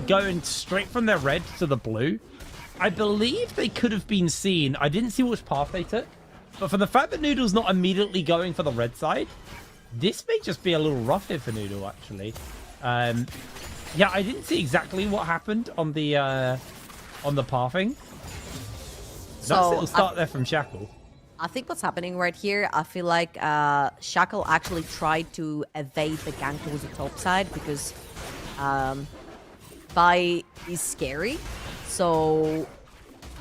going straight from their red to the blue. I believe they could have been seen. I didn't see which path they took, but for the fact that Noodle's not immediately going for the red side, this may just be a little rough here for Noodle, actually. Yeah, I didn't see exactly what happened on the pathing. Nice little start there from Shackle. I think what's happening right here, I feel like Shackle actually tried to evade the gank towards the top side because Vi is scary. So,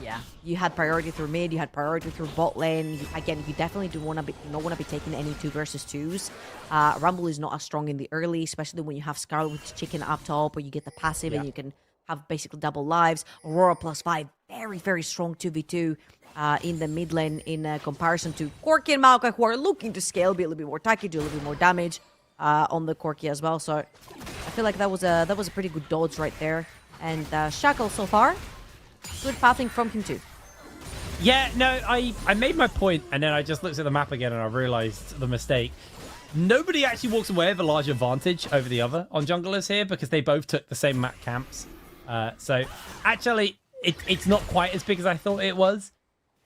yeah, you had priority through mid, you had priority through bot lane. Again, you definitely do not want to be taking any 2 versus 2s. Rumble is not as strong in the early, especially when you have Scarlet with Chicken up top, where you get the passive and you can have basically double lives. Aurora plus 5, very, very strong 2v2. In the mid lane in comparison to Corki and Maokai, who are looking to scale, be a little bit more tanky, do a little bit more damage on the Corki as well. So I feel like that was a pretty good dodge right there. And Shackle so far, good pathing from him too. Yeah, no, I made my point, and then I just looked at the map again and I realized the mistake. Nobody actually walks away with a large advantage over the other on junglers here because they both took the same map camps. So actually, it's not quite as big as I thought it was.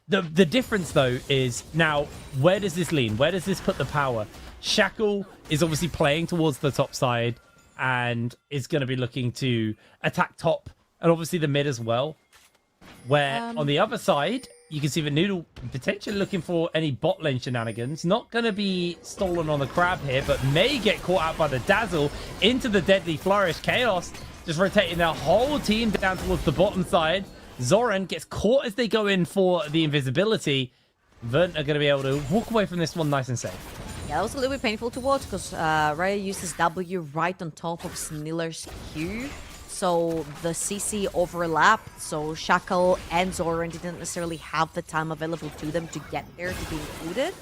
The difference, though, is now, where does this lean? Where does this put the power? Shackle is obviously playing towards the top side and is going to be looking to attack top and obviously the mid as well. Where on the other side, you can see the Noodle potentially looking for any bot lane shenanigans. Not going to be stolen on the crab here, but may get caught out by the Dazzle into the Deadly Flourish. Chaos just rotating their whole team down towards the bottom side. Zoran gets caught as they go in for the invisibility. Verdant are going to be able to walk away from this one nice and safe. Yeah, that was a little bit painful to watch because Raya used his W right on top of Sniller's Q. So the CC overlapped, so Shackle and Zoran didn't necessarily have the time available to them to get there to be included.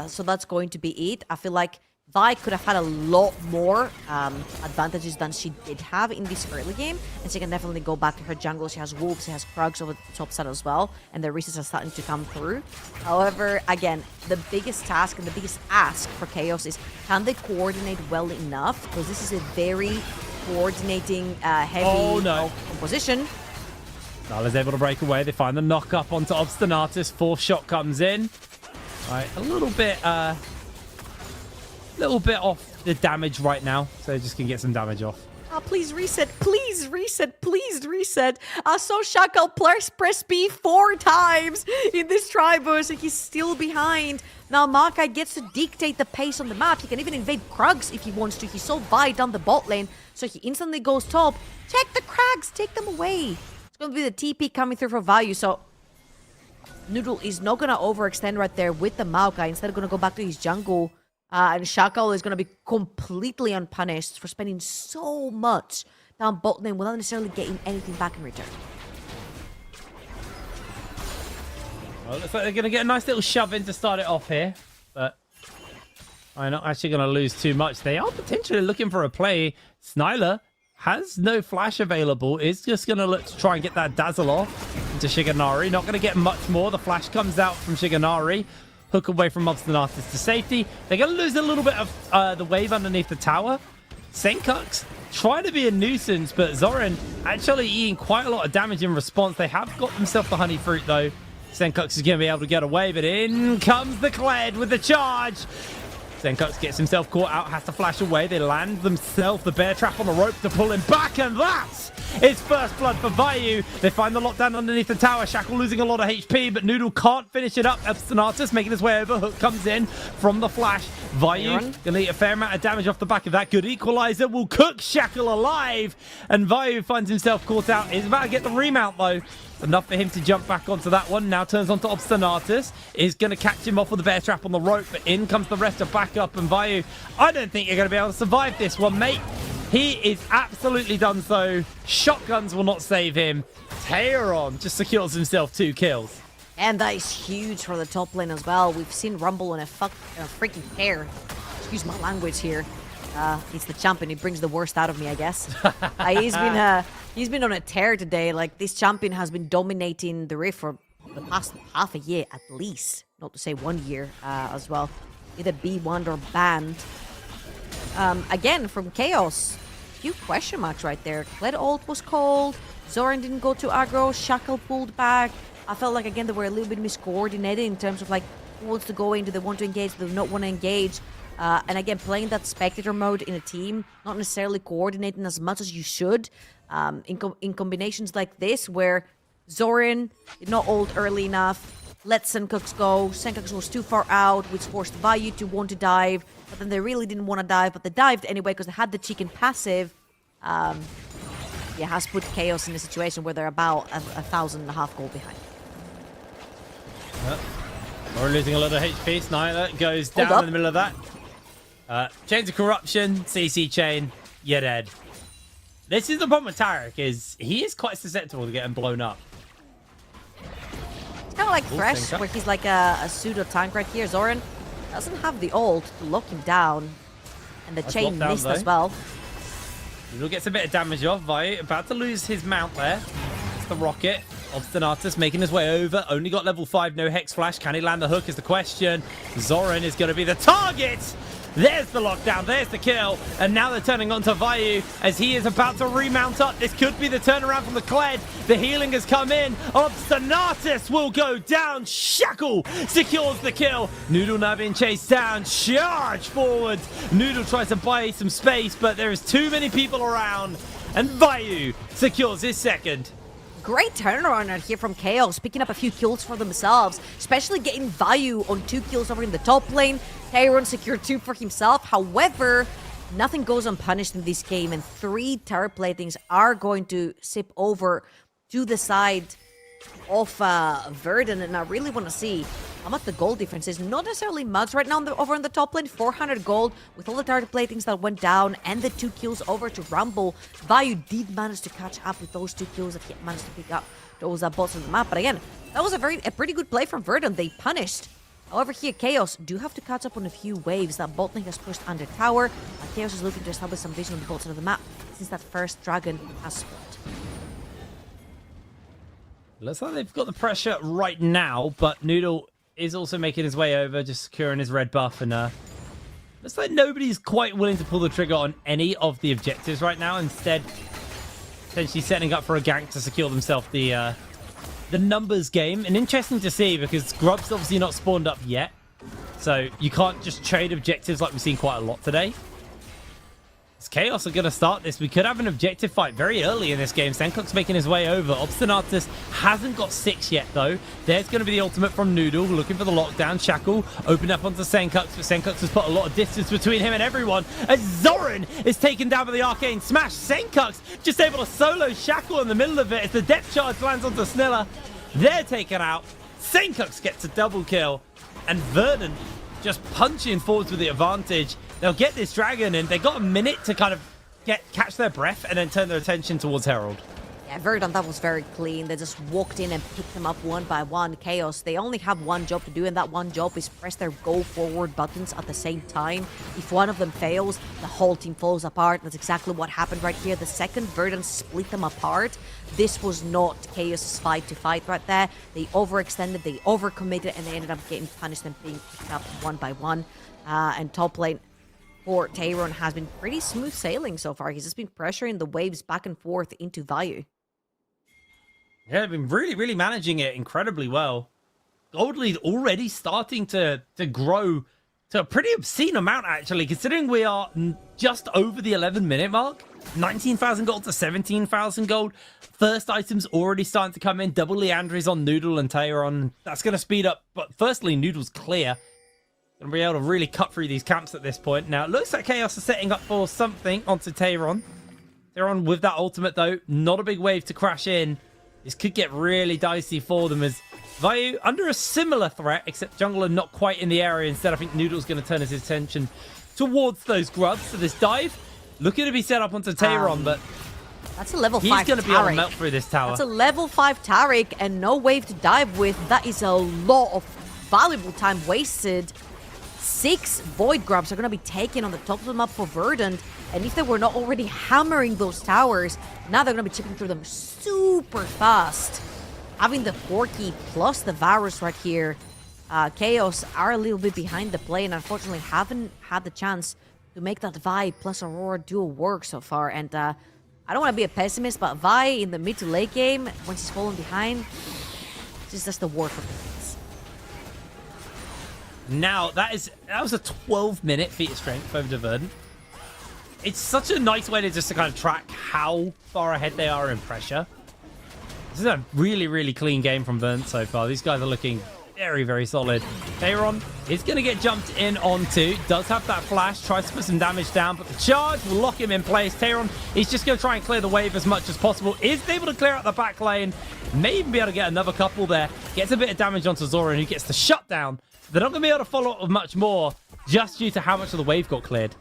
So that's going to be it. I feel like Vi could have had a lot more advantages than she did have in this early game, and she can definitely go back to her jungle. She has Wolves, she has Krugs over the top side as well, and the resets are starting to come through. However, again, the biggest task and the biggest ask for Chaos is, can they coordinate well enough? Because this is a very coordinating heavy composition. Nala's able to break away. They find the knock up onto Obstinatus. Fourth shot comes in. All right, a little bit off the damage right now, so just can get some damage off. Please reset, please reset, please reset. I saw Shackle press B 4 times in this Tribus, and he's still behind. Now Makai gets to dictate the pace on the map. He can even invade Krugs if he wants to. He saw Vi down the bot lane, so he instantly goes top. Check the Krugs, take them away. It's going to be the TP coming through for value, so Noodle is not going to overextend right there with the Maokai. Instead, going to go back to his jungle. And Shackle is going to be completely unpunished for spending so much down bot lane without necessarily getting anything back in return. Well, looks like they're going to get a nice little shove in to start it off here. But I'm not actually going to lose too much. They are potentially looking for a play. Snyler has no flash available. Is just going to look to try and get that Dazzle off into Shiganari. Not going to get much more. The flash comes out from Shiganari. Hook away from Obstinatus to safety. They're going to lose a little bit of the wave underneath the tower. Senkux trying to be a nuisance, but Zoran actually eating quite a lot of damage in response. They have got themselves the honey fruit, though. Senkux is going to be able to get away, but in comes the Kled with the charge. Senkux gets himself caught out, has to flash away. They land themselves the bear trap on the rope to pull him back, and that's his first blood for Vayu. They find the lockdown underneath the tower. Shackle losing a lot of HP, but Noodle can't finish it up. Obstinatus making his way over. Hook comes in from the flash. Vayu gonna eat a fair amount of damage off the back of that. Good equalizer will cook Shackle alive, and Vayu finds himself caught out. He's about to get the remount, though. Enough for him to jump back onto that one. Now turns onto Obstinatus. Is going to catch him off with the bear trap on the rope, but in comes the rest of backup, and Vayu, I don't think you're going to be able to survive this one, mate. He is absolutely done so. Shotguns will not save him. Taeron just secures himself 2 kills. And that is huge for the top lane as well. We've seen Rumble on a freaking pair. Excuse my language here. He's the champion. He brings the worst out of me, I guess. He's been on a tear today. Like, this champion has been dominating the Rift for the past half a year at least. Not to say 1 year as well. Either B1 or banned. Again, from Chaos. Few question marks right there. Kled ult was called. Zoran didn't go to aggro. Shackle pulled back. I felt like, again, they were a little bit miscoordinated in terms of, like, who wants to go in? Do they want to engage? Do they not want to engage? And again, playing that spectator mode in a team, not necessarily coordinating as much as you should, in combinations like this, where Zoran did not ult early enough, let Senkux go. Senkux was too far out, which forced Vayu to want to dive, but then they really didn't want to dive, but they dived anyway because they had the chicken passive. Yeah, has put Chaos in a situation where they're about 1,500 gold behind. We're losing a lot of HP. Snyder goes down in the middle of that. Chains of Corruption, CC chain, you're dead. This is the problem with Tarek, is he is quite susceptible to getting blown up. It's kind of like Thresh, where he's like a pseudo tank right here. Zoran doesn't have the ult to lock him down, and the chain missed as well. Noodle gets a bit of damage off. Vi about to lose his mount there. It's the rocket. Obstinatus making his way over. Only got level 5, no Hex Flash. Can he land the hook is the question. Zoran is going to be the target. There's the lockdown. There's the kill. And now they're turning on to Vayu as he is about to remount up. This could be the turnaround from the Kled. The healing has come in. Obstinatus will go down. Shackle secures the kill. Noodle now being chased down. Charge forward. Noodle tries to buy some space, but there is too many people around. And Vayu secures his second. Great turnaround out here from Chaos, picking up a few kills for themselves, especially getting Vayu on 2 kills over in the top lane. Tyron secured 2 for himself. However, nothing goes unpunished in this game, and 3 tower platings are going to sip over to the side of Verdant, and I really want to see how much the gold difference is. Not necessarily much right now over on the top lane. 400 gold with all the target platings that went down and the 2 kills over to Rumble. Vayu did manage to catch up with those 2 kills that he managed to pick up those bots on the map. But again, that was a pretty good play from Verdant. They punished. However, here Chaos do have to catch up on a few waves that bot lane has pushed under tower. Chaos is looking to establish some vision on the bot side of the map since that first dragon has spawned. Looks like they've got the pressure right now, but Noodle is also making his way over, just securing his red buff, and looks like nobody's quite willing to pull the trigger on any of the objectives right now. Instead, potentially setting up for a gank to secure themselves the numbers game. And interesting to see because Grub's obviously not spawned up yet, so you can't just trade objectives like we've seen quite a lot today. Chaos are going to start this. We could have an objective fight very early in this game. Senkuk's making his way over. Obstinatus hasn't got 6 yet, though. There's going to be the ultimate from Noodle, looking for the lockdown. Shackle opened up onto Senkuk's, but Senkuk's has put a lot of distance between him and everyone. As Zoran is taken down by the Arcane Smash. Senkuk's just able to solo Shackle in the middle of it as the depth charge lands onto Snilla. They're taken out. Senkuk's gets a double kill. And Verdant just punching forwards with the advantage. They'll get this dragon, and they got a minute to kind of catch their breath and then turn their attention towards Herald. Yeah, Verdant, that was very clean. They just walked in and picked them up one by one. Chaos, they only have one job to do, and that one job is press their go forward buttons at the same time. If one of them fails, the whole team falls apart. That's exactly what happened right here. The second Verdant split them apart. This was not Chaos' fight to fight right there. They overextended, they overcommitted, and they ended up getting punished and being picked up one by one. And top lane for Tyron has been pretty smooth sailing so far. He's just been pressuring the waves back and forth into Vayu. Yeah, they've been really managing it incredibly well. Gold lead already starting to grow to a pretty obscene amount, actually, considering we are just over the 11-minute mark. 19,000 gold to 17,000 gold. First items already starting to come in. Double Leandries on Noodle and Tyron. That's going to speed up. But firstly, Noodle's clear. Going to be able to really cut through these camps at this point. Now, it looks like Chaos is setting up for something onto Tyron. Tyron with that ultimate, though. Not a big wave to crash in. This could get really dicey for them as Vayu under a similar threat, except jungler not quite in the area. Instead, I think Noodle's going to turn his attention towards those grubs. So this dive, looking to be set up onto Tyron, but that's a level 5 he's going to be able to melt through this tower. That's a level 5 Taric and no wave to dive with. That is a lot of valuable time wasted. 6 Void Grubs are going to be taken on the top of the map for Verdant. And if they were not already hammering those towers, now they're going to be chipping through them super fast. Having the Corki plus the Varus right here, Chaos are a little bit behind the play and unfortunately haven't had the chance to make that Vi plus Aurora duo work so far. And I don't want to be a pessimist, but Vi in the mid to late game, once he's fallen behind, it's just the war for defense. Now, that was a 12-minute feat of strength over to Verdant. It's such a nice way to kind of track how far ahead they are in pressure. This is a really clean game from Verdant so far. These guys are looking very solid. Tyron is going to get jumped in onto. Does have that flash. Tries to put some damage down, but the charge will lock him in place. Tyron is just going to try and clear the wave as much as possible. Is able to clear out the back lane. May even be able to get another couple there. Gets a bit of damage onto Zoran, who gets the shutdown. They're not going to be able to follow up with much more just due to how much of the wave got cleared.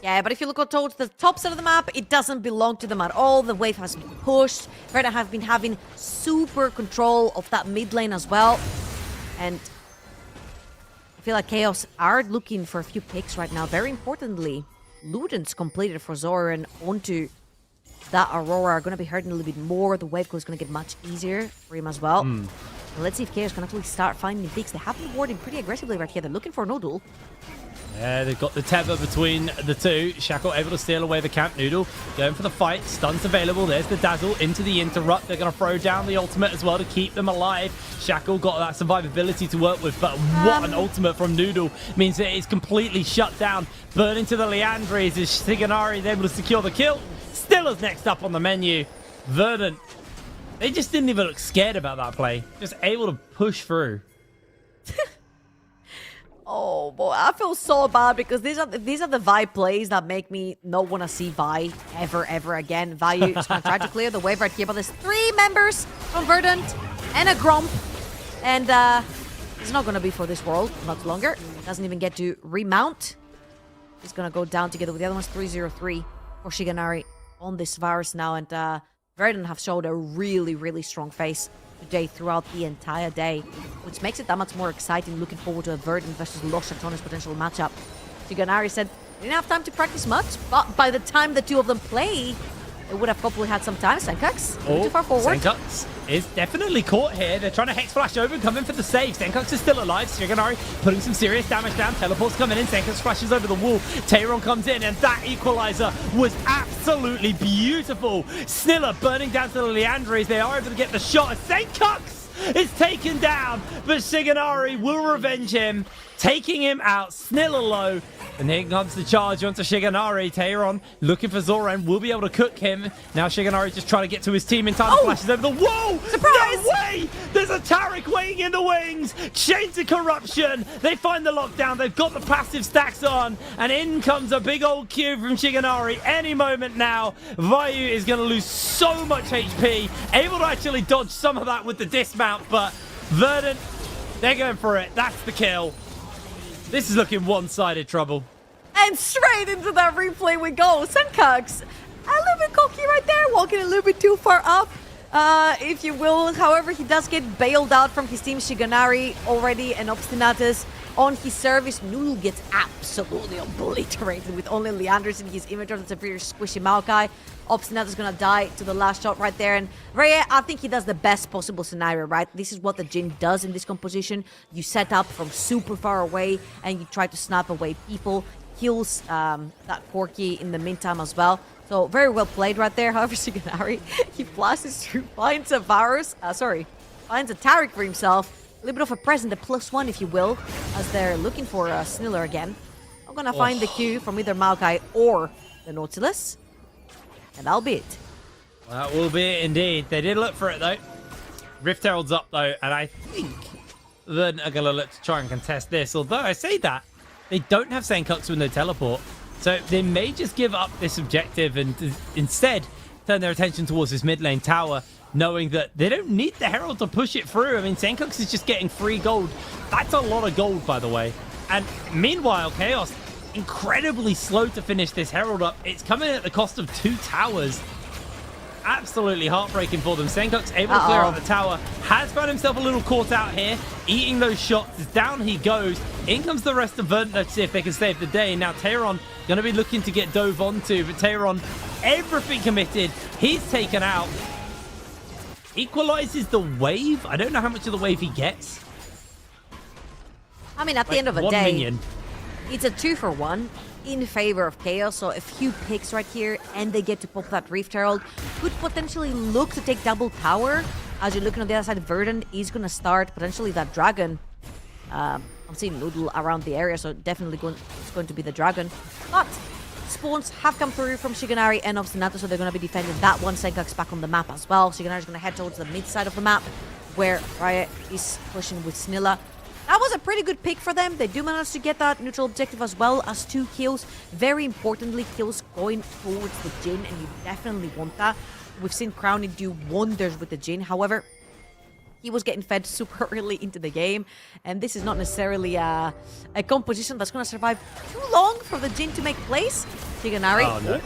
Yeah, but if you look towards the top side of the map, it doesn't belong to them at all. The wave has been pushed. Verdant have been having super control of that mid lane as well. And I feel like Chaos are looking for a few picks right now. Very importantly, Ludens completed for Zoran onto that Aurora are going to be hurting a little bit more. The wave is going to get much easier for him as well. And let's see if Chaos can actually start finding picks. They have been warding pretty aggressively right here. They're looking for Noodle. Yeah, they've got the tether between the two. Shackle able to steal away the camp. Noodle going for the fight. Stuns available. There's the dazzle into the interrupt. They're going to throw down the ultimate as well to keep them alive. Shackle got that survivability to work with, but what an ultimate from Noodle means that it's completely shut down. Burn into the Leandres as Shiganari is able to secure the kill. Stiller's next up on the menu. Verdant. They just didn't even look scared about that play. Just able to push through. Oh boy, I feel so bad because these are the Vi plays that make me not want to see Vi ever again. Vi is going to try to clear the wave right here, but there's 3 members from Verdant and a Gromp, and it's not going to be for this world much longer. Doesn't even get to remount. He's going to go down together with the other ones. 3-0-3 for Shiganari on this virus now, and Verdant have showed a really strong face today throughout the entire day, which makes it that much more exciting. Looking forward to a Verdant versus Los Chatones potential matchup. Shiganari said they didn't have time to practice much, but by the time the two of them play, they would have probably had some time. Senkux, too far forward. Senkux is definitely caught here. They're trying to Hex Flash over, coming for the save. Senkux is still alive. Shiganari putting some serious damage down. Teleport's coming in. Senkux flashes over the wall. Tayron comes in, and that equalizer was absolutely beautiful. Sniller burning down to the Leandres. They are able to get the shot. Senkux is taken down, but Shiganari will revenge him, taking him out. Sniller low. And here comes the charge onto Shiganari. Tayron looking for Zoran. Will be able to cook him. Now Shiganari just trying to get to his team in time. Flashes over the wall. Surprise! No way! There's a Taric waiting in the wings. Chains of corruption. They find the lockdown. They've got the passive stacks on. And in comes a big old Q from Shiganari. Any moment now. Vayu is going to lose so much HP. Able to actually dodge some of that with the dismount. But Verdant, they're going for it. That's the kill. This is looking one-sided trouble. And straight into that replay we go. Senkux, a little bit cocky right there, walking a little bit too far up, if you will. However, he does get bailed out from his team. Shiganari already and Obstinatus on his service. Nunu gets absolutely obliterated with only Leanders in his inventory. That's a pretty squishy Maokai. Obstinatus is going to die to the last shot right there. And Rhea, I think he does the best possible scenario, right? This is what the Jhin does in this composition. You set up from super far away and you try to snap away people. Kills that Corki in the meantime as well. So very well played right there. However, Shiganari, he flashes through, finds a virus. Finds a Taric for himself. A little bit of a present, a +1 if you will, as they're looking for Sniller again. I'm gonna find the Q from either Maokai or the Nautilus. And that'll be it. That will be it indeed. They did look for it though. Rift Herald's up though, and I think they're going to look to try and contest this. Although I say that, they don't have Senkux with no teleport. So they may just give up this objective and instead turn their attention towards this mid lane tower, knowing that they don't need the Herald to push it through. I mean, Senkux is just getting free gold. That's a lot of gold, by the way. And meanwhile, Chaos, incredibly slow to finish this Herald up. It's coming at the cost of 2 towers. Absolutely heartbreaking for them. Senkux able to clear out the tower. Has found himself a little caught out here. Eating those shots. Down he goes. In comes the rest of Verdant to see if they can save the day. Now Tayron going to be looking to get dove onto. But Tayron, everything committed. He's taken out. Equalizes the wave. I don't know how much of the wave he gets. I mean, at the end of the one day, minion. It's a 2-for-1 in favor of Chaos. So a few picks right here, and they get to pop that Rift Herald. Could potentially look to take double power. As you're looking on the other side, Verdant is going to start potentially that Dragon. I'm seeing Noodle around the area, so definitely it's going to be the Dragon. But spawns have come through from Shiganari and Obstinato, so they're going to be defending that one. Senkux back on the map as well. Shiganari is going to head towards the mid side of the map, where Riot is pushing with Snilla. That was a pretty good pick for them. They do manage to get that neutral objective as well as 2 kills. Very importantly, kills going towards the Jhin, and you definitely want that. We've seen Crowny do wonders with the Jhin. However, he was getting fed super early into the game, and this is not necessarily a composition that's going to survive too long for the Jhin to make plays. Shiganari. Oh, no.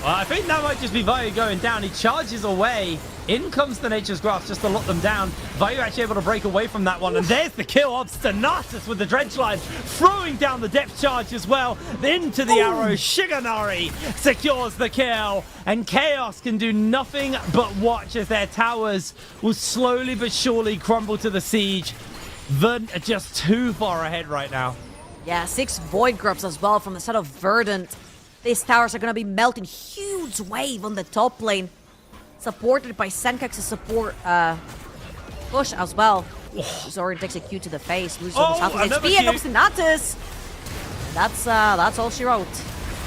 Well, I think that might just be Vayu going down. He charges away. In comes the Nature's Grasp just to lock them down. Vayu actually able to break away from that one. And there's the kill. Obstinatus with the dredge line, throwing down the depth charge as well. Into the arrow. Shiganari secures the kill. And Chaos can do nothing but watch as their towers will slowly but surely crumble to the siege. Verdant are just too far ahead right now. Yeah, 6 Void Grubs as well from the side of Verdant. These towers are going to be melting. Huge wave on the top lane. Supported by Senkax's support push as well. Zorin takes a Q to the face. Loses almost half his HP and Obstinatus. That's all she wrote.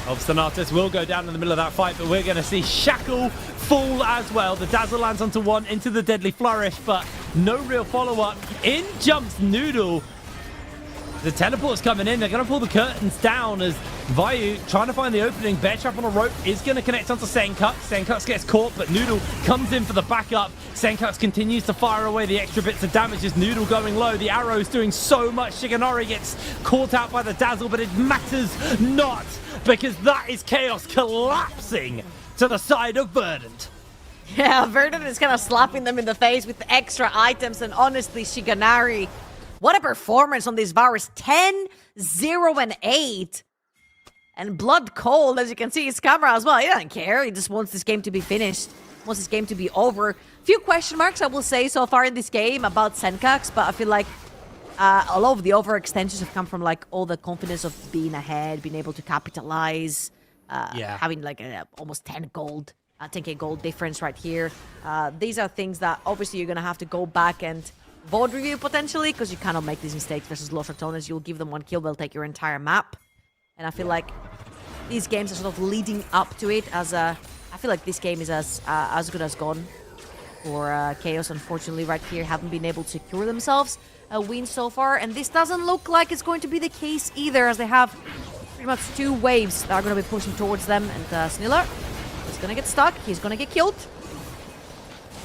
Obstinatus will go down in the middle of that fight, but we're going to see Shackle fall as well. The Dazzle lands onto one into the Deadly Flourish, but no real follow-up. In jumps Noodle. The teleport's coming in. They're going to pull the curtains down as Vayu trying to find the opening. Bear Trap on a rope is going to connect onto Senkux. Senkux gets caught, but Noodle comes in for the backup. Senkux continues to fire away the extra bits of damage as Noodle going low. The arrow's doing so much. Shiganori gets caught out by the Dazzle, but it matters not because that is Chaos collapsing to the side of Verdant. Yeah, Verdant is kind of slapping them in the face with the extra items, and honestly, Shiganari, what a performance on this Varus. 10, 0, and 8. And Blood Cold, as you can see, his camera as well. He doesn't care. He just wants this game to be finished. Wants this game to be over. Few question marks, I will say, so far in this game about Senkax, but I feel like a lot of the overextensions have come from like all the confidence of being ahead, being able to capitalize, having like almost 10 gold, 10k gold difference right here. These are things that obviously you're going to have to go back and VOD review potentially, because you cannot make these mistakes versus Los Ratones. You'll give them one kill, they'll take your entire map. And I feel like these games are sort of leading up to it as I feel like this game is as good as gone for Chaos. Unfortunately, right here, haven't been able to secure themselves a win so far. And this doesn't look like it's going to be the case either, as they have pretty much 2 waves that are going to be pushing towards them. And Sniller is going to get stuck. He's going to get killed.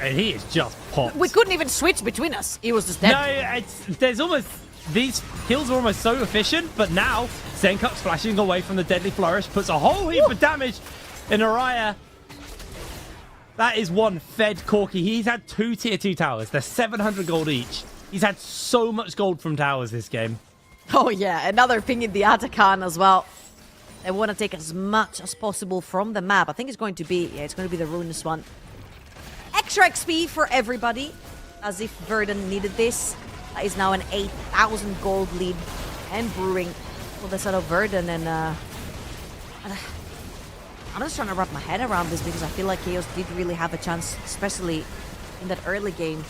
And he is just popped. We couldn't even switch between us. He was just dead. No, there's almost... These kills are almost so efficient, but now Senkux flashing away from the Deadly Flourish puts a whole heap of damage in Araya. That is one fed Corki. He's had 2 tier 2 towers. They're 700 gold each. He's had so much gold from towers this game. Oh yeah, another ping in the Atakan as well. They want to take as much as possible from the map. I think it's going to be, it's going to be the Ruinous one. Extra XP for everybody, as if Verdant needed this. That is now an 8,000 gold lead and brewing for the side of Verdant. And I'm just trying to wrap my head around this, because I feel like Chaos did really have a chance, especially in that early game.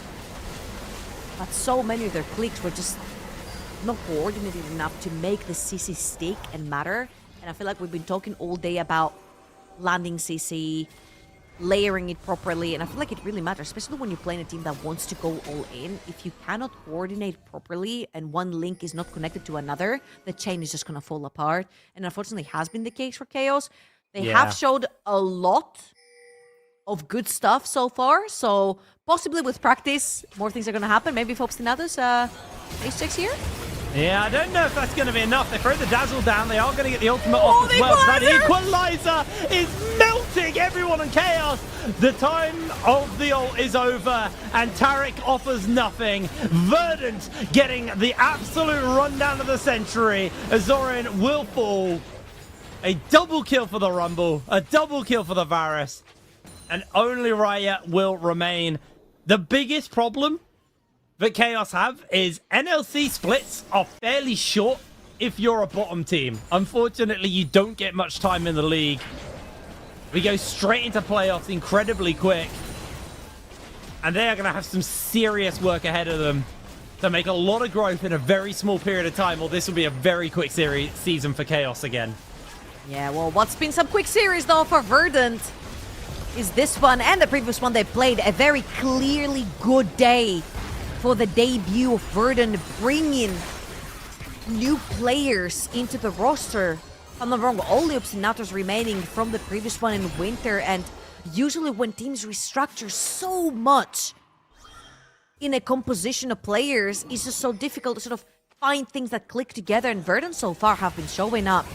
But so many of their clicks were just not coordinated enough to make the CC stick and matter. And I feel like we've been talking all day about landing CC, layering it properly, and I feel like it really matters, especially when you're playing a team that wants to go all in. If you cannot coordinate properly and one link is not connected to another, the chain is just going to fall apart. And unfortunately has been the case for Chaos. They have showed a lot of good stuff so far, so possibly with practice more things are going to happen. Maybe for Obstinatus, ace checks here. Yeah, I don't know if that's going to be enough. They throw the Dazzle down. They are going to get the ultimate off as well. That equalizer is melting everyone in Chaos. The time of the ult is over, and Taric offers nothing. Verdant getting the absolute rundown of the century. Zorin will fall. A double kill for the Rumble. A double kill for the Varus. And only Raya will remain. The biggest problem that Chaos have is NLC splits are fairly short if you're a bottom team. Unfortunately, you don't get much time in the league. We go straight into playoffs incredibly quick. And they are going to have some serious work ahead of them to make a lot of growth in a very small period of time, or this will be a very quick season for Chaos again. Yeah, well, what's been some quick series, though, for Verdant is this one and the previous one they played. A very clearly good day for the debut of Verdant, bringing new players into the roster. If I'm not wrong, only Obstinatus remaining from the previous one in winter, and usually when teams restructure so much in a composition of players, it's just so difficult to sort of find things that click together, and Verdant so far have been showing up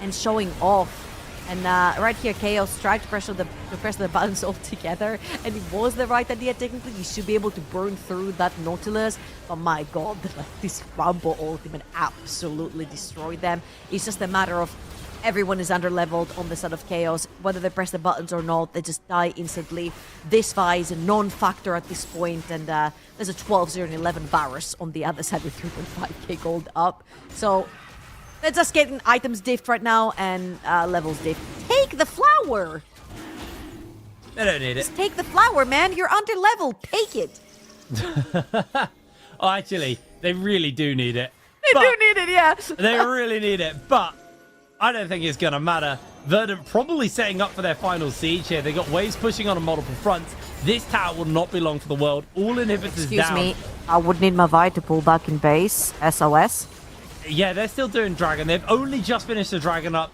and showing off And right here, Chaos tried to press the buttons all together, and it was the right idea technically. You should be able to burn through that Nautilus, but my god, like, this Rumble ultimate absolutely destroyed them. It's just a matter of everyone is under-leveled on the side of Chaos. Whether they press the buttons or not, they just die instantly. This fight is a non-factor at this point, and there's a 12-0 and 11 Varus on the other side with 3.5k gold up. So they're just getting items diffed right now and levels diffed. Take the flower! They don't need it. Just take the flower, man. You're under-leveled. Take it. Oh, actually, they really do need it. They do need it, yeah. They really need it, but I don't think it's going to matter. Verdant probably setting up for their final siege here. They got waves pushing on multiple fronts. This tower will not be long for the world. All inhibitors down. Excuse me. I would need my Vi to pull back in base. SOS. Yeah, they're still doing Dragon. They've only just finished the Dragon up.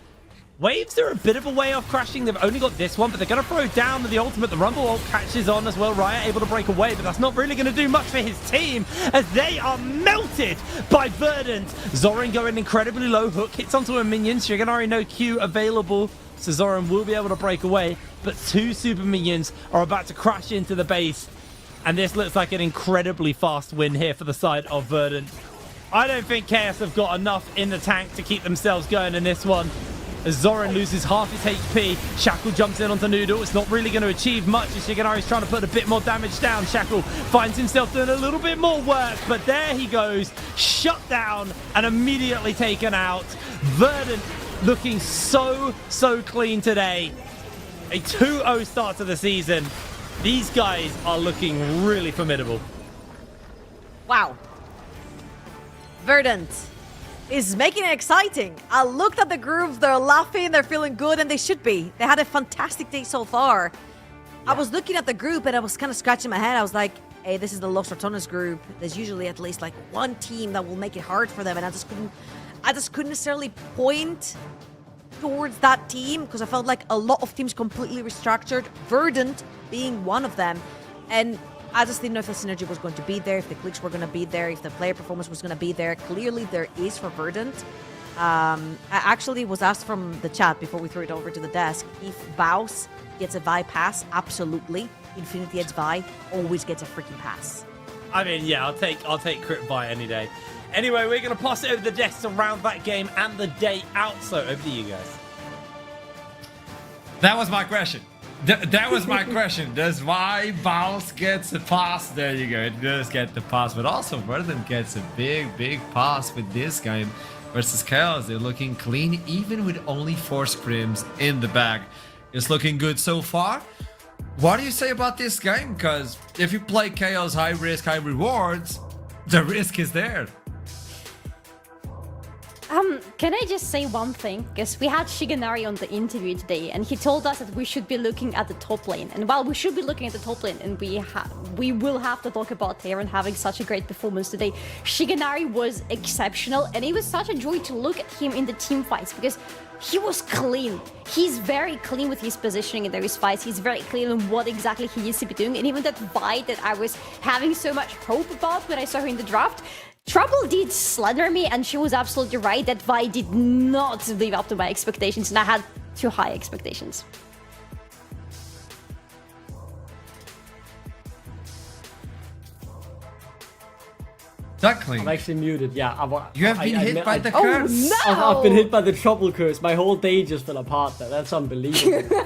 Waves are a bit of a way off crashing. They've only got this one, but they're going to throw down the ultimate. The Rumble ult catches on as well. Riot able to break away, but that's not really going to do much for his team as they are melted by Verdant. Zoran going incredibly low. Hook hits onto a minion. Shiganari no Q available, so Zoran will be able to break away, but two super minions are about to crash into the base, and this looks like an incredibly fast win here for the side of Verdant. I don't think Chaos have got enough in the tank to keep themselves going in this one. As Zoran loses half his HP, Shackle jumps in onto Noodle. It's not really going to achieve much as Shiganari's trying to put a bit more damage down. Shackle finds himself doing a little bit more work, but there he goes, shut down and immediately taken out. Verdant looking so clean today. A 2-0 start to the season. These guys are looking really formidable. Wow. Verdant is making it exciting. I looked at the group, they're laughing, they're feeling good, and they should be. They had a fantastic day so far. Yeah. I was looking at the group and I was kind of scratching my head. I was like, hey, this is the Los Ratones group. There's usually at least like one team that will make it hard for them, and I just couldn't necessarily point towards that team because I felt like a lot of teams completely restructured, Verdant being one of them. And I just didn't know if the synergy was going to be there, if the clicks were going to be there, if the player performance was going to be there. Clearly there is for Verdant. I actually was asked from the chat before we threw it over to the desk, if Baus gets a Vi pass, absolutely. Infinity Edge Vi always gets a freaking pass. I mean, yeah, I'll take Crit Vi any day. Anyway, we're going to pass it over the desk to round that game and the day out. So over to you guys. That was my question. That was my question. Does why Baus gets a pass? There you go. It does get the pass, but also Verdant gets a big pass with this game versus Chaos. They're looking clean, even with only 4 scrims in the bag. It's looking good so far. What do you say about this game? Because if you play Chaos high risk, high rewards, the risk is there. Can I just say one thing? Because we had Shiganari on the interview today, and he told us that we should be looking at the top lane. And while we should be looking at the top lane, and we will have to talk about Terran having such a great performance today, Shiganari was exceptional, and it was such a joy to look at him in the team fights because he was clean. He's very clean with his positioning in those fights. He's very clean on what exactly he needs to be doing. And even that Vi that I was having so much hope about when I saw her in the draft, Trouble did slender me, and she was absolutely right. That Vi did not live up to my expectations, and I had too high expectations. Exactly. I'm actually muted, yeah. You have been hit by the curse. Oh, no! I've been hit by the Trouble curse. My whole day just fell apart there. That's unbelievable.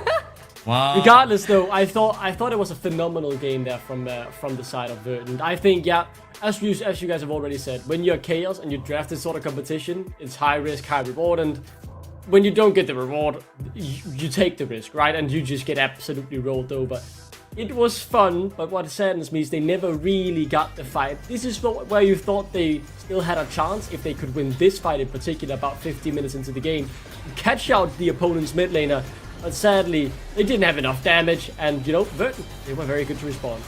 Wow. Regardless, though, I thought it was a phenomenal game there from the side of Verdant. I think, yeah, as you guys have already said, when you're Chaos and you draft this sort of competition, it's high risk, high reward, and when you don't get the reward, you take the risk, right? And you just get absolutely rolled over. It was fun, but what saddens me is they never really got the fight. This is where you thought they still had a chance if they could win this fight in particular about 15 minutes into the game. Catch out the opponent's mid laner, but sadly, they didn't have enough damage, and, you know, Verdant, they were very good to respond.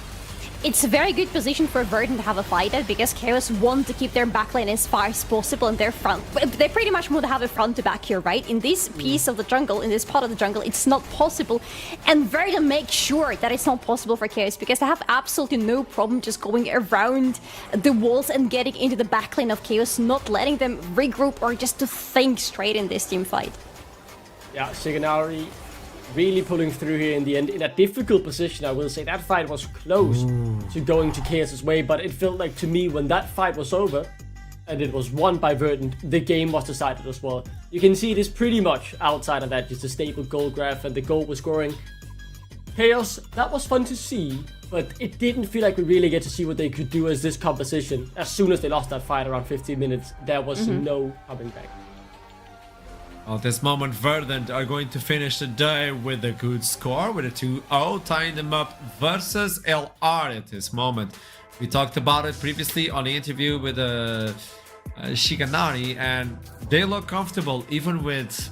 It's a very good position for Verdant to have a fight at because Chaos want to keep their backline as far as possible in their front. They pretty much want to have a front to back here, right? In this piece of the jungle, in this part of the jungle, it's not possible. And Verdant make sure that it's not possible for Chaos because they have absolutely no problem just going around the walls and getting into the backline of Chaos, not letting them regroup or just to think straight in this team fight. Yeah, Siganari really pulling through here in the end in a difficult position. I will say that fight was close to going to Chaos's way, but it felt like to me when that fight was over and it was won by Verdant, the game was decided as well. You can see it is pretty much outside of that, just a stable goal graph, and the goal was scoring. Chaos, that was fun to see, but it didn't feel like we really get to see what they could do as this composition. As soon as they lost that fight around 15 minutes, there was no coming back. At this moment, Verdant are going to finish the day with a good score, with a 2-0, tying them up versus LR at this moment. We talked about it previously on the interview with Shiganari, and they look comfortable even with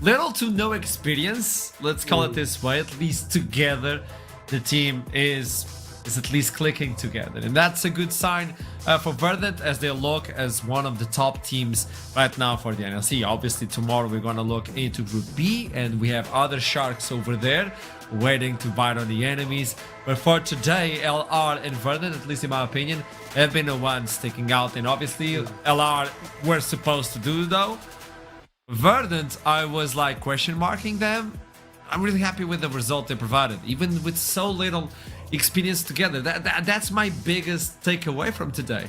little to no experience. Let's call it this way. At least together, the team is at least clicking together, and that's a good sign for Verdant, as they look as one of the top teams right now for the NLC. Obviously, tomorrow we're going to look into Group B, and we have other Sharks over there waiting to bite on the enemies. But for today, LR and Verdant, at least in my opinion, have been the ones sticking out. And obviously, LR were supposed to do though. Verdant, I was like question marking them. I'm really happy with the result they provided, even with so little experience together. That's my biggest takeaway from today,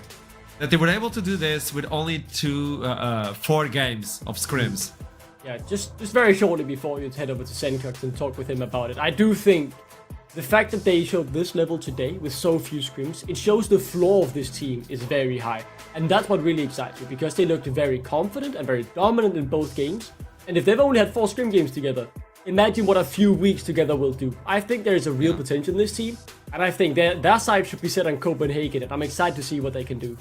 that they were able to do this with only 4 games of scrims. Yeah, just very shortly before you head over to Sencox and talk with him about it, I do think the fact that they showed this level today with so few scrims, it shows the floor of this team is very high. And that's what really excites me, because they looked very confident and very dominant in both games. And if they've only had 4 scrim games together, imagine what a few weeks together will do. I think there is a real potential in this team, and I think their side should be set on Copenhagen, and I'm excited to see what they can do.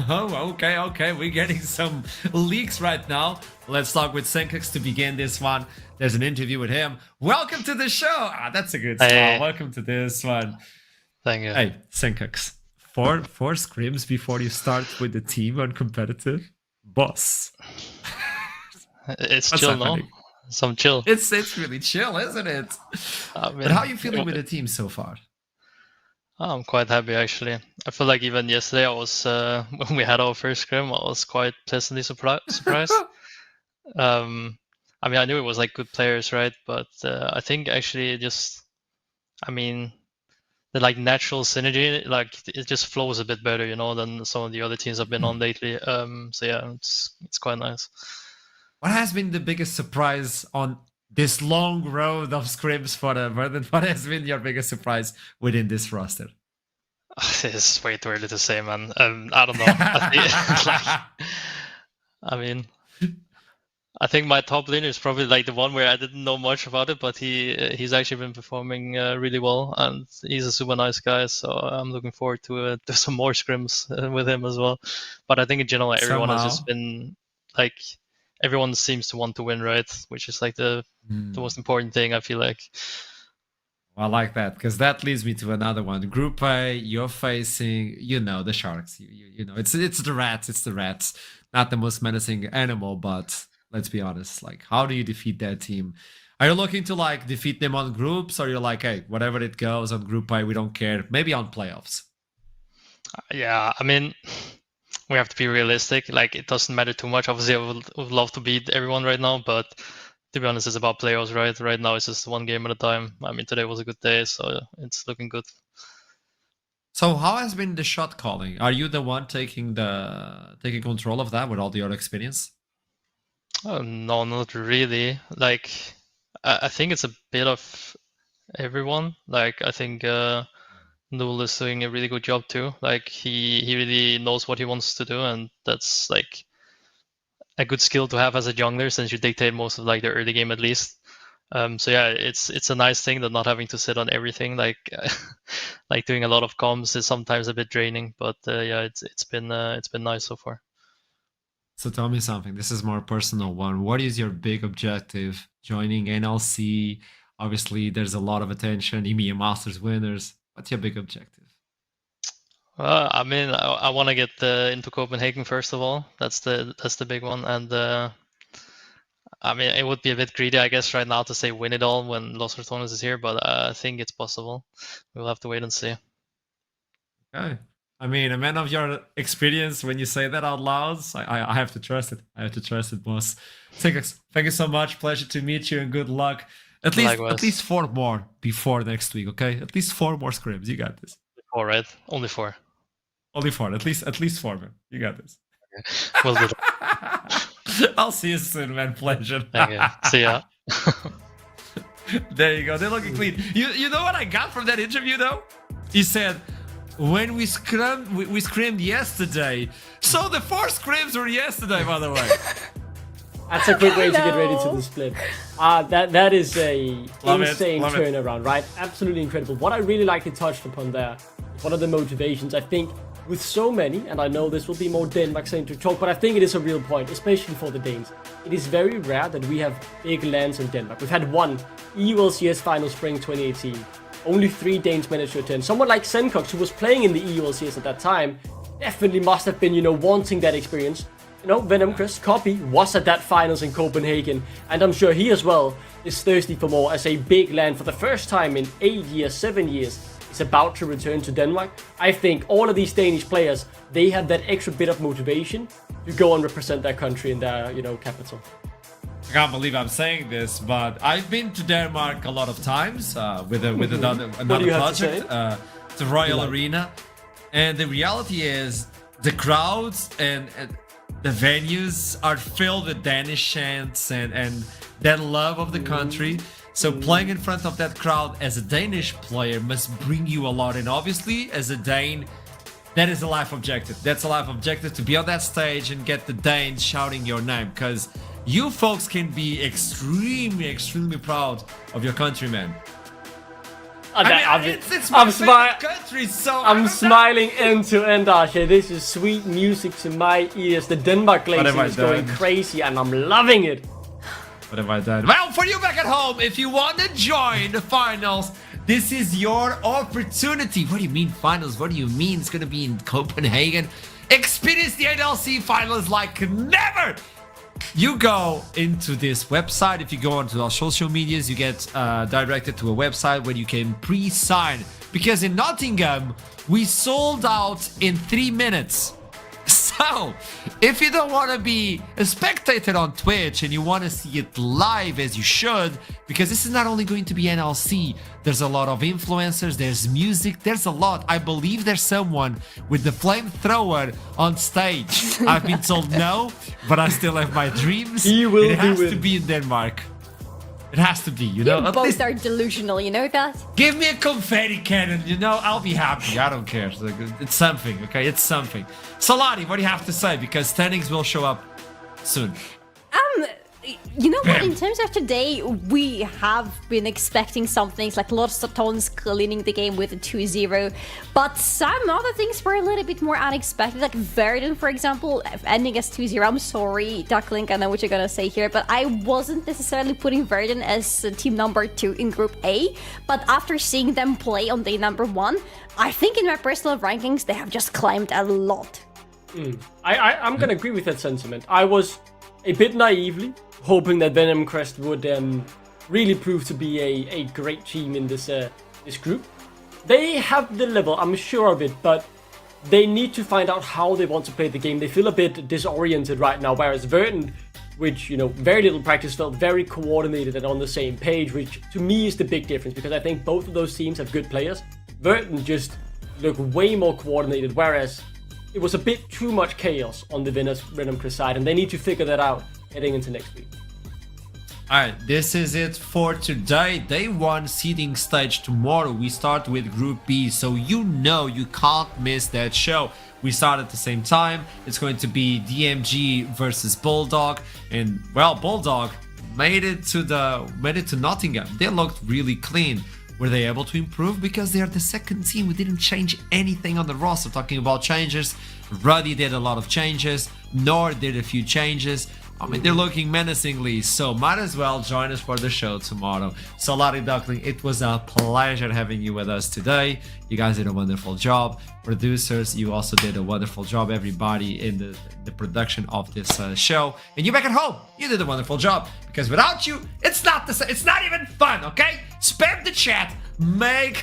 Oh, okay. We're getting some leaks right now. Let's talk with Sencox to begin this one. There's an interview with him. Welcome to the show. That's a good smile. Welcome to this one. Thank you. Hey, Sencox. 4 scrims before you start with the team on competitive? Boss. It's What's chill, happening? no? Some chill. It's really chill, isn't it? But how are you feeling with the team so far? I'm quite happy, actually. I feel like even yesterday I was, when we had our first scrim, I was quite pleasantly surprised. I mean, I knew it was like good players, right? But I think actually the like natural synergy, like it just flows a bit better, you know, than some of the other teams I've been on lately. So yeah, it's quite nice. What has been the biggest surprise on this long road of scrims for the Verdant? What has been your biggest surprise within this roster? It's way too early to say, man. I don't know. I think my top laner is probably like the one where I didn't know much about it, but he's actually been performing really well, and he's a super nice guy. So I'm looking forward to some more scrims with him as well. But I think in general, everyone has just been like, everyone seems to want to win, right? Which is like the most important thing, I feel like. I like that, because that leads me to another one. Group A, you're facing, the Sharks. You know, it's the rats. It's the rats. Not the most menacing animal, but let's be honest. Like, how do you defeat that team? Are you looking to like defeat them on groups, or you're like, hey, whatever it goes on Group A, we don't care. Maybe on playoffs. Yeah, I mean, we have to be realistic. Like, it doesn't matter too much. Obviously, I would love to beat everyone right now, but to be honest, it's about playoffs, right? Right now, it's just one game at a time. I mean, today was a good day, so it's looking good. So how has been the shot calling? Are you the one taking control of that with all the other experience? Oh, no, not really. Like, I think it's a bit of everyone. Like, I think Null is doing a really good job too. Like, he really knows what he wants to do, and that's like a good skill to have as a jungler, since you dictate most of like the early game at least. So yeah, it's a nice thing that not having to sit on everything. Like like doing a lot of comms is sometimes a bit draining, but yeah, it's been nice so far. So tell me something. This is more personal one. What is your big objective joining NLC? Obviously, there's a lot of attention. EMEA Masters winners. What's your big objective? I mean, I want to get into Copenhagen first of all. That's the big one, and I mean, it would be a bit greedy, I guess, right now to say win it all when Los Ratones is here, but I think it's possible. We'll have to wait and see. Okay. I mean, a man of your experience, when you say that out loud, I have to trust it. I have to trust it, boss. Thank you so much. Pleasure to meet you and good luck. At least 4 more before next week, okay? At least 4 more scrims. You got this. 4, right? Only 4. Only 4. At least 4, man. You got this. Okay. We'll do that. I'll see you soon, man. Pleasure. Thank you. See ya. There you go. They're looking clean. You know what I got from that interview though? He said, when we scrimmed yesterday. So the 4 scrims were yesterday, by the way. That's a quick way to get ready to the split. That is a insane love it. turnaround, right? Absolutely incredible. What I really like he touched upon there, one of the motivations, I think, with so many, and I know this will be more Denmark-centric talk, but I think it is a real point, especially for the Danes. It is very rare that we have big lands in Denmark. We've had 1 EULCS Final Spring 2018. Only 3 Danes managed to attend. Someone like Senkox, who was playing in the EULCS at that time, definitely must have been, wanting that experience. Venom Chris, Copy, was at that finals in Copenhagen, and I'm sure he as well is thirsty for more, as a big land for the first time in 8 years, 7 years, is about to return to Denmark. I think all of these Danish players, they have that extra bit of motivation to go and represent their country in their, capital. I can't believe I'm saying this, but I've been to Denmark a lot of times with another project, the Royal Arena, and the reality is the crowds and the venues are filled with Danish chants and that love of the country. So playing in front of that crowd as a Danish player must bring you a lot, and obviously as a Dane, that is a life objective. That's a life objective, to be on that stage and get the Danes shouting your name, because you folks can be extremely, extremely proud of your countrymen. It's my favorite country, so I'm smiling end to end, Archie. This is sweet music to my ears. The Denmark glazing is going crazy, and I'm loving it. What have I done? Well, for you back at home, if you want to join the finals, this is your opportunity. What do you mean finals? What do you mean it's going to be in Copenhagen? Experience the NLC finals like never. You go into this website. If you go onto our social medias, you get directed to a website where you can pre-sign. Because in Nottingham, we sold out in 3 minutes. So, if you don't want to be a spectator on Twitch and you want to see it live as you should, because this is not only going to be NLC, there's a lot of influencers, there's music, there's a lot. I believe there's someone with the flamethrower on stage. I've been told no, but I still have my dreams. He will do it. It has to be in Denmark. It has to be, You both are delusional, you know that? Give me a confetti cannon, I'll be happy. I don't care. It's something, okay? It's something. Solari, what do you have to say? Because standings will show up soon. You know what? In terms of today, we have been expecting some things like lots of Tons cleaning the game with a 2-0, but some other things were a little bit more unexpected, like Verdant, for example, ending as 2-0. I'm sorry, Ducklink, I know what you're gonna say here, but I wasn't necessarily putting Verdant as team number 2 in Group A, but after seeing them play on day number 1, I think in my personal rankings, they have just climbed a lot. I'm gonna agree with that sentiment. I was a bit naively hoping that Venom Crest would really prove to be a great team in this group. They have the level, I'm sure of it, but they need to find out how they want to play the game. They feel a bit disoriented right now, whereas Verdant, which, very little practice, felt very coordinated and on the same page, which to me is the big difference, because I think both of those teams have good players. Verdant just look way more coordinated, whereas it was a bit too much chaos on the Venom Crest side, and they need to figure that out heading into next week. Alright, this is it for today. Day 1 seeding stage tomorrow. We start with Group B, so you can't miss that show. We start at the same time. It's going to be DMG versus Bulldog, and well, Bulldog made it to Nottingham. They looked really clean. Were they able to improve? Because they are the second team. We didn't change anything on the roster. Talking about changes, Ruddy did a lot of changes. Nor did a few changes. I mean, they're looking menacingly, so might as well join us for the show tomorrow. So, Larry Duckling, it was a pleasure having you with us today. You guys did a wonderful job. Producers, you also did a wonderful job. Everybody in the production of this show. And you back at home, you did a wonderful job. Because without you, it's not even fun, okay? Spam the chat. Make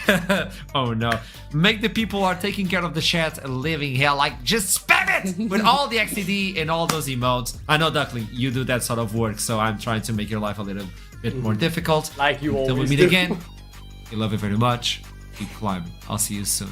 oh no, make the people who are taking care of the chat a living hell. Like, just spam it with all the XCD and all those emotes. I know, Duckling, you do that sort of work, so I'm trying to make your life a little bit more difficult. Like you Until we always meet do. again, we love you very much. Keep climbing. I'll see you soon.